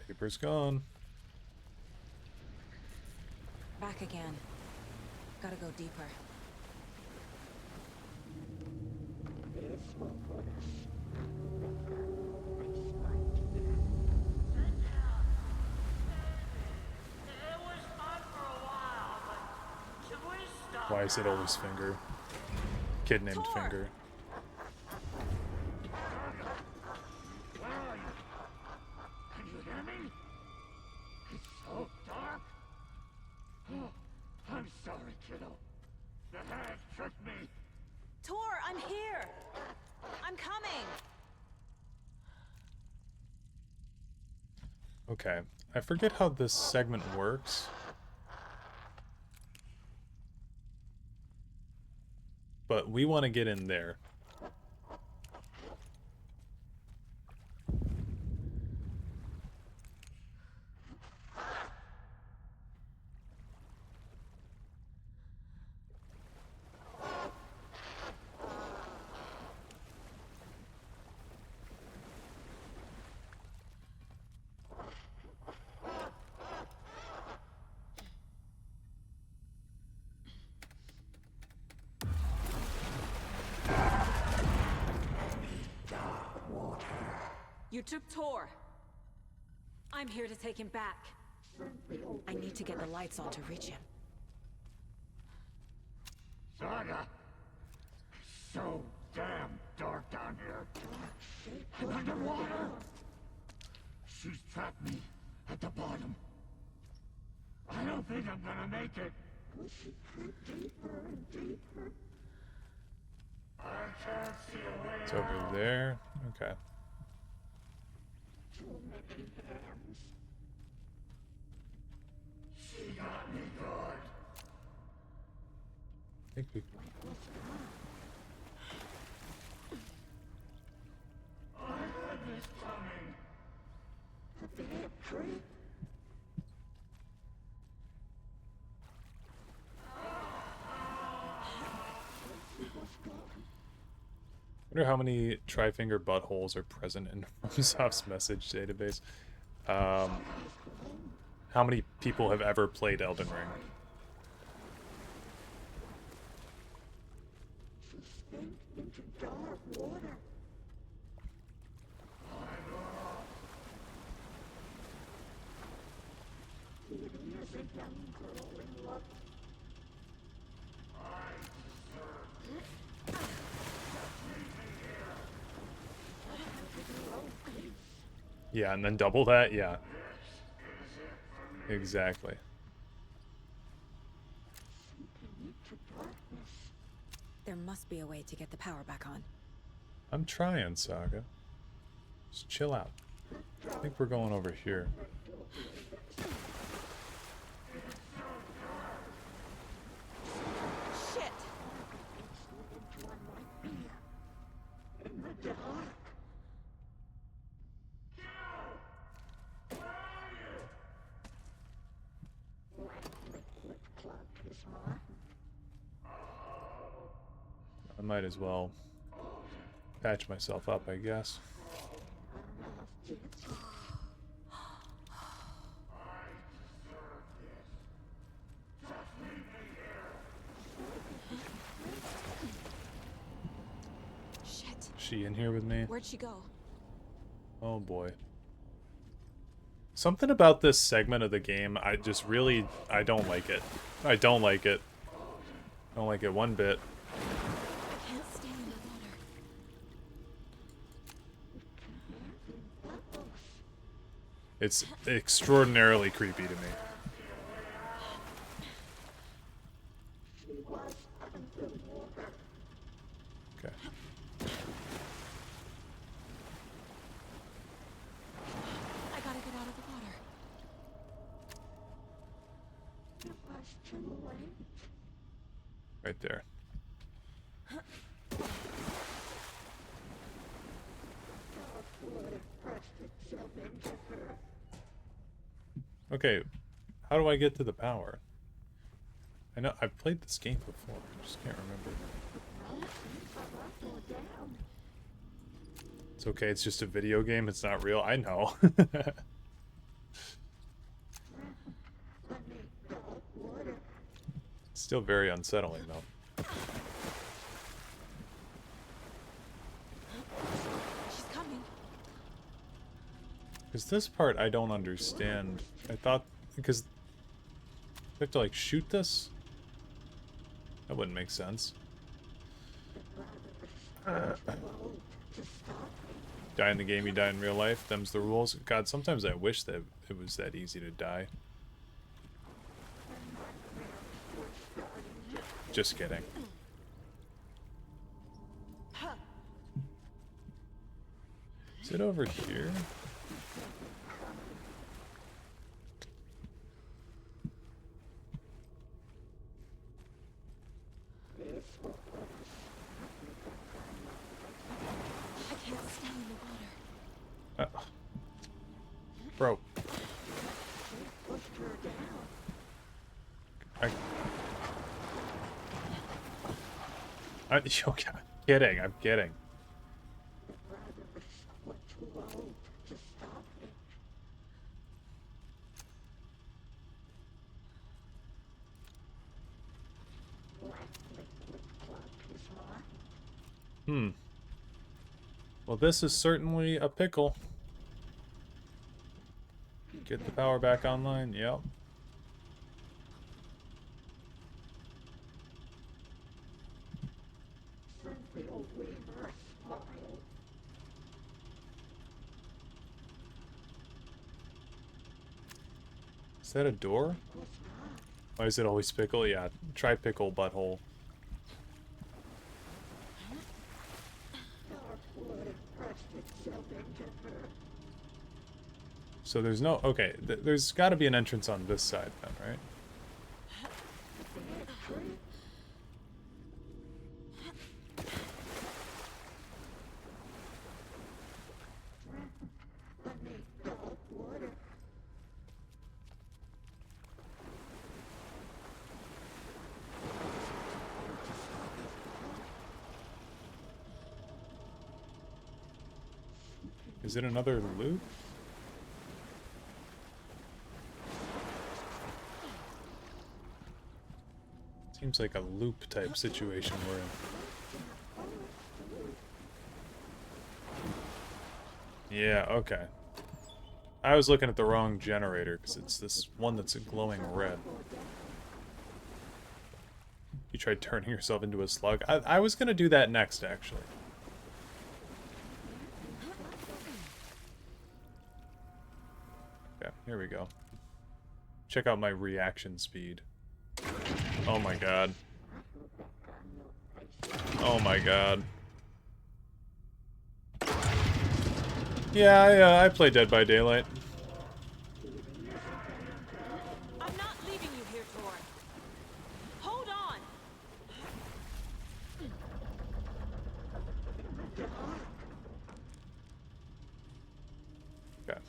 Paper's gone. Back again. Gotta go deeper. Why is it always Finger? Kid named Finger. Where are you? Can you hear me? It's so dark. Oh, I'm sorry, kiddo. The hag tricked me. Tor, I'm here! I'm coming! Okay. I forget how this segment works. But we want to get in there. You took Tor. I'm here to take him back. I need to get the lights on to reach him. Saga! It's so damn dark down here. And underwater! She's trapped me at the bottom. I don't think I'm gonna make it. Deeper and deeper. I can't see a way It's over there. Okay. Too many hands. She got me good. I think we... I had this coming. The big tree. I wonder how many Tri-finger buttholes are present in FromSoft's message database. How many people have ever played Elden Ring? Into dark water. Here is a young girl in love. Yeah, and then double that? Yeah. Exactly. There must be a way to get the power back on. I'm trying, Saga. Just chill out. I think we're going over here. Shit! I might as well patch myself up, I guess. Shit. She in here with me? Where'd she go? Oh boy. Something about this segment of the game, I don't like it. I don't like it. I don't like it one bit. I can't stay in the water. It's extraordinarily creepy to me. Okay. I gotta get out of the water. Right there. Okay, how do I get to the power? I know I've played this game before, I just can't remember. It's okay, it's just a video game, it's not real. I know. It's still very unsettling though. She's coming. Because this part I don't understand. I thought, because I have to like shoot this? That wouldn't make sense. Die in the game, you die in real life. Them's the rules. God, sometimes I wish that it was that easy to die. Just kidding. Is it over here? I can't stay in the water. Bro. Okay, I'm kidding, I'm kidding. Well, this is certainly a pickle. Get the power back online, yep. Is that a door? Why is it always pickle? Yeah, try pickle butthole. So there's no... Okay, there's got to be an entrance on this side then, right? Is it another loop? Seems like a loop type situation we're in. Yeah, okay. I was looking at the wrong generator because it's this one that's glowing red. You tried turning yourself into a slug. I was gonna do that next, actually. Here we go. Check out my reaction speed. Oh my god. Oh my god. Yeah, I play Dead by Daylight. I'm not leaving you here, Tor. Hold on. Okay.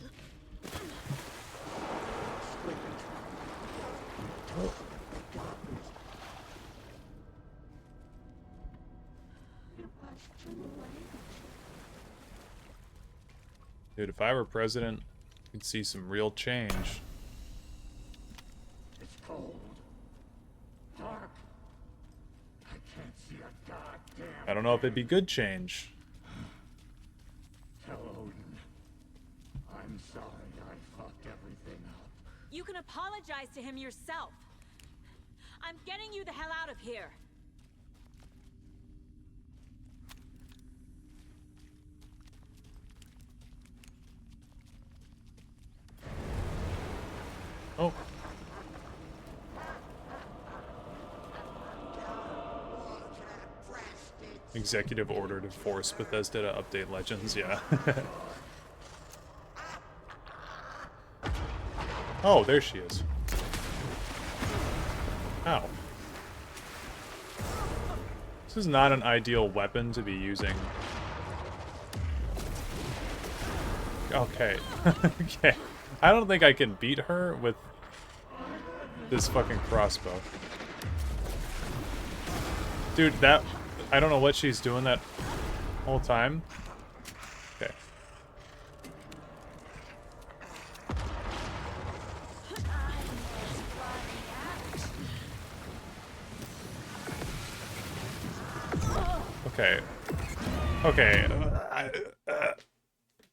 Dude, if I were president, you'd see some real change. It's cold. Dark. I can't see a goddamn. I don't know if it'd be good change. Tell Odin. I'm sorry I fucked everything up. You can apologize to him yourself. I'm getting you the hell out of here. Oh. Executive order to force Bethesda to update Legends, yeah. Oh, there she is. Ow. This is not an ideal weapon to be using. Okay. Okay. I don't think I can beat her with this fucking crossbow. Dude, that... I don't know what she's doing that whole time. Okay. Okay. Okay.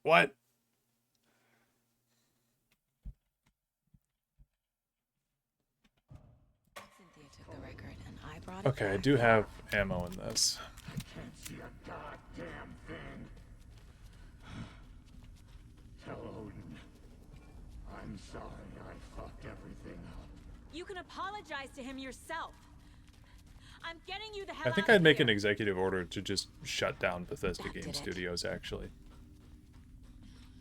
What? Cynthia took the record and I brought it Okay, I back. do have ammo in this. I can't see a goddamn thing. Tell Odin. I'm sorry I fucked everything up. You can apologize to him yourself. I'm getting you the hell I think out I'd of make here. an executive order to just shut down Bethesda That Game did it. Studios, actually.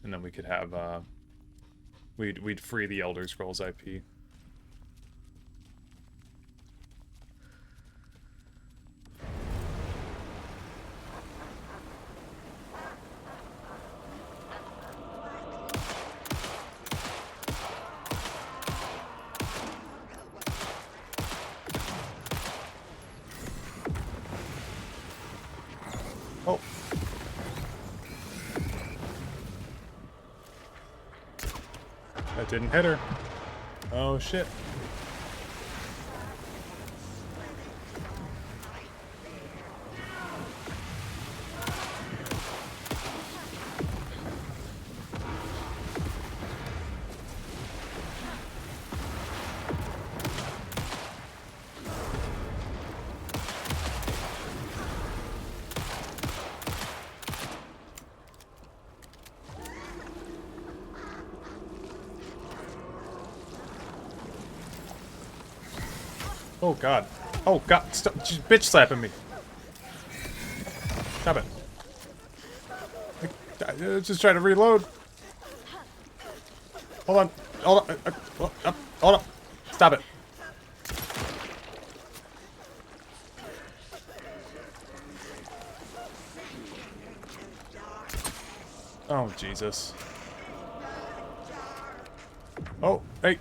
And then we could have, we'd free the Elder Scrolls IP. Oh. That didn't hit her. Oh, shit. Oh, God. Oh, God. Stop. She's bitch slapping me. Stop it. I just trying to reload. Hold on. Hold on. Hold on. Stop it. Oh, Jesus. Oh, hey.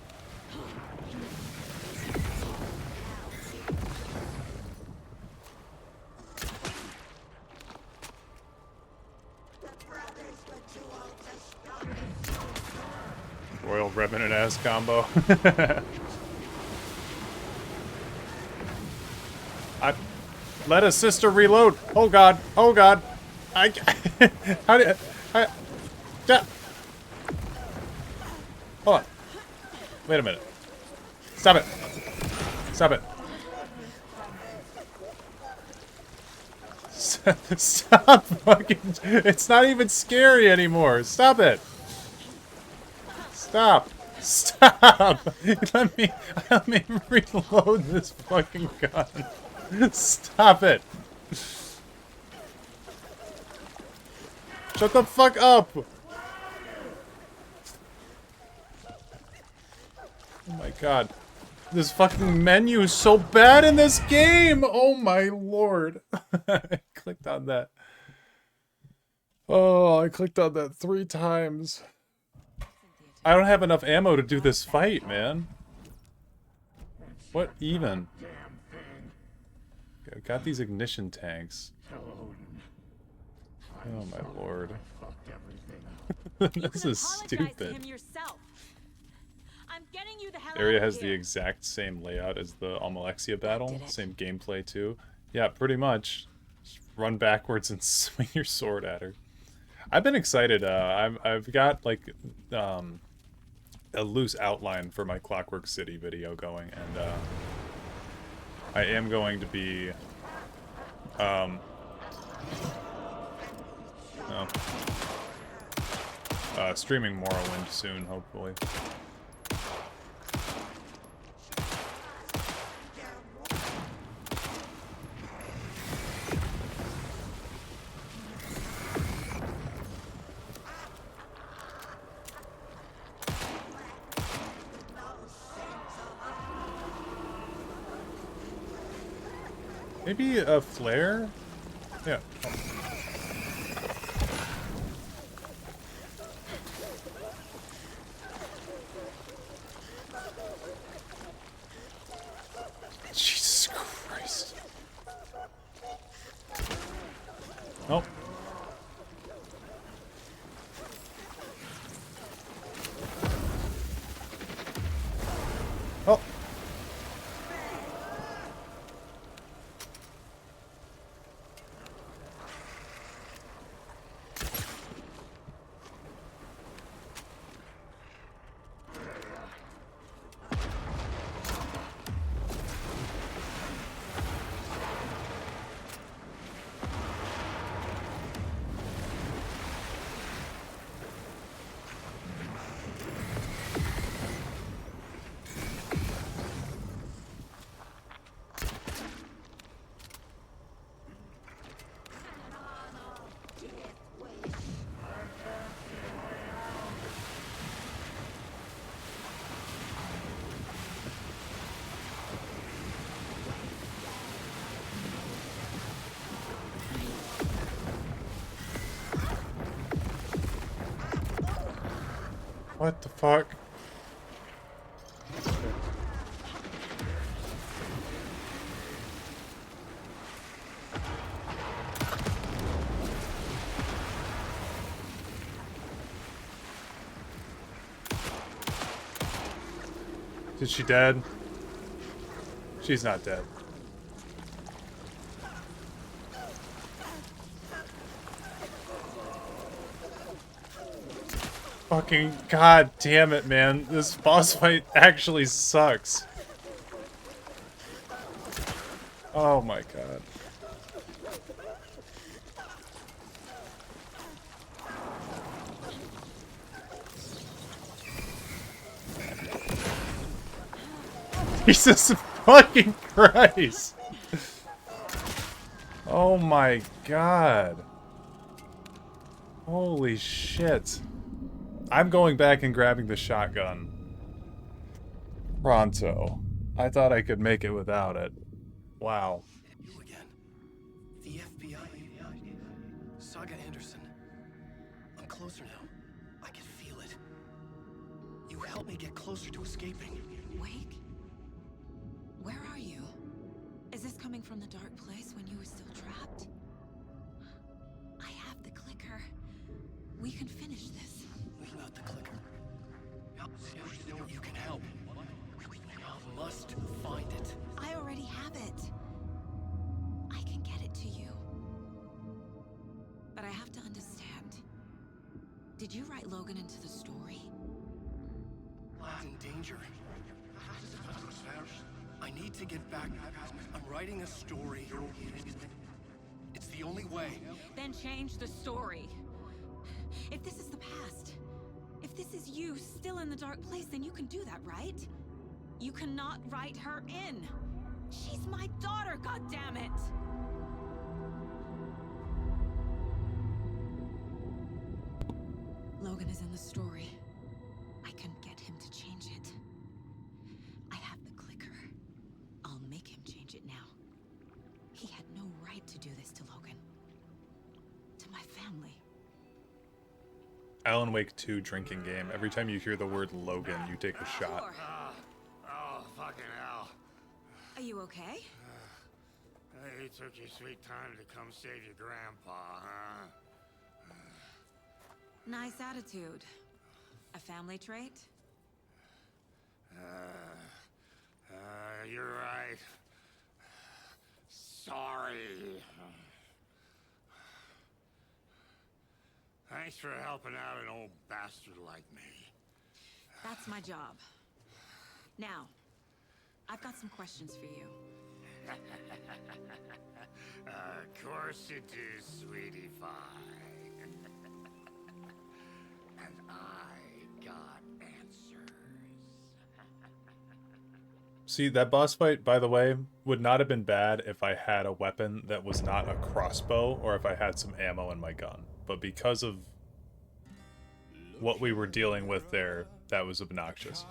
Royal Revenant ass combo. I let a sister reload. Oh God. Oh God. I how did yeah. Hold on. Wait a minute. Stop it. Stop it. Stop fucking. It's not even scary anymore. Stop it. Stop. Stop! Let me reload this fucking gun. Stop it. Shut the fuck up! Oh my god. This fucking menu is so bad in this game! Oh my lord. I clicked on that. Oh, I clicked on that 3 times. I don't have enough ammo to do this fight, man. What even? Okay, got these ignition tanks. Oh my lord. This is stupid. Area has the exact same layout as the Almalexia battle. Same gameplay too. Yeah, pretty much. Just run backwards and swing your sword at her. I've been excited. I've got like a loose outline for my Clockwork City video going, and I am going to be streaming Morrowind soon, hopefully. Maybe a flare? Yeah. Jesus Christ. Oh. Oh. What the fuck? Is she dead? She's not dead. Fucking god damn it, man. This boss fight actually sucks. Oh my god. Jesus fucking Christ. Oh my god. Holy shit. I'm going back and grabbing the shotgun. Pronto. I thought I could make it without it. Wow. You again. The FBI. Saga Anderson. I'm closer now. I can feel it. You helped me get closer to escaping. Wake? Where are you? Is this coming from the dark place when you were still trapped? I have the clicker. We can finish this. Without the clicker. You can help. I must find it. I already have it. I can get it to you. But I have to understand. Did you write Logan into the story? Lad's in danger. I need to get back. I'm writing a story. It's the only way. Then change the story. If this is the past, if this this is you still in the dark place, then you can do that, right? You cannot write her in. She's my daughter, goddammit! Logan is in the story. I can get him to change it. I have the clicker. I'll make him change it now. He had no right to do this to Logan. To my family. Alan Wake 2 drinking game. Every time you hear the word Logan, you take a shot. Oh, fucking hell. Are you okay? Hey, you took your sweet time to come save your grandpa, huh? Nice attitude. A family trait? You're right. Sorry. Thanks for helping out an old bastard like me. That's my job. Now, I've got some questions for you. Of course you do, sweetie pie. And I got answers. See, that boss fight, by the way, would not have been bad if I had a weapon that was not a crossbow or if I had some ammo in my gun. But because of what we were dealing with there, that was obnoxious.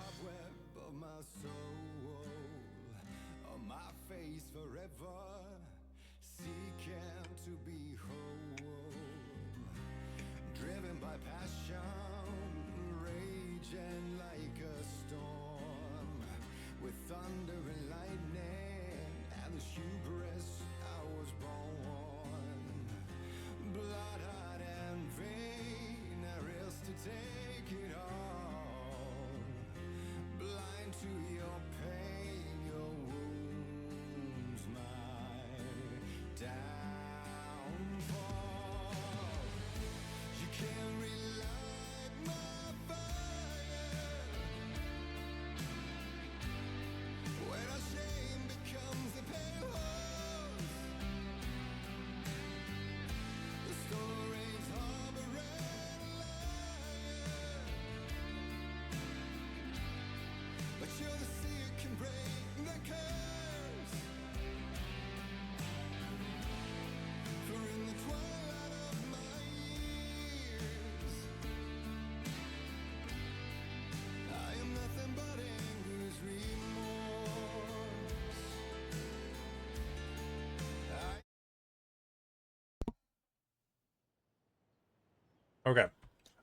Okay.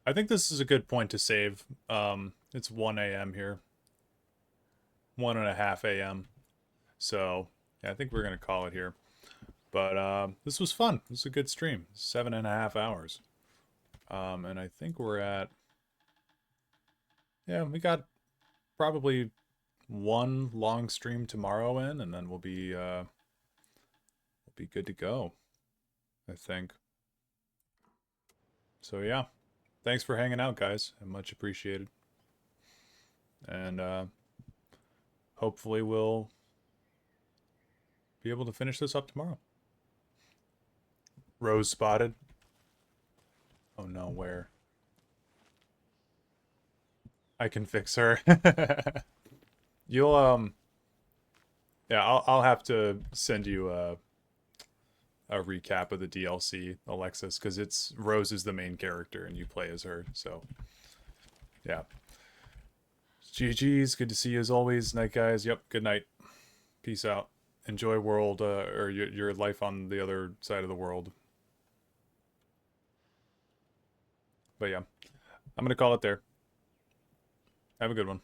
I think this is a good point to save. It's 1 a.m. here. 1:30 a.m. So, yeah, I think we're going to call it here. But this was fun. This was a good stream. 7.5 hours. And I think we're at... Yeah, we got probably one long stream tomorrow in, and then we'll be good to go, I think. So yeah, thanks for hanging out, guys. Much appreciated. And hopefully we'll be able to finish this up tomorrow. Rose spotted. Oh no, where? I can fix her. You'll yeah, I'll have to send you a recap of the DLC, Alexis, because it's Rose is the main character and you play as her. So yeah. GG's, good to see you as always. Night, guys. Yep, good night. Peace out. Enjoy world, or your life on the other side of the world. But yeah, I'm gonna call it there. Have a good one.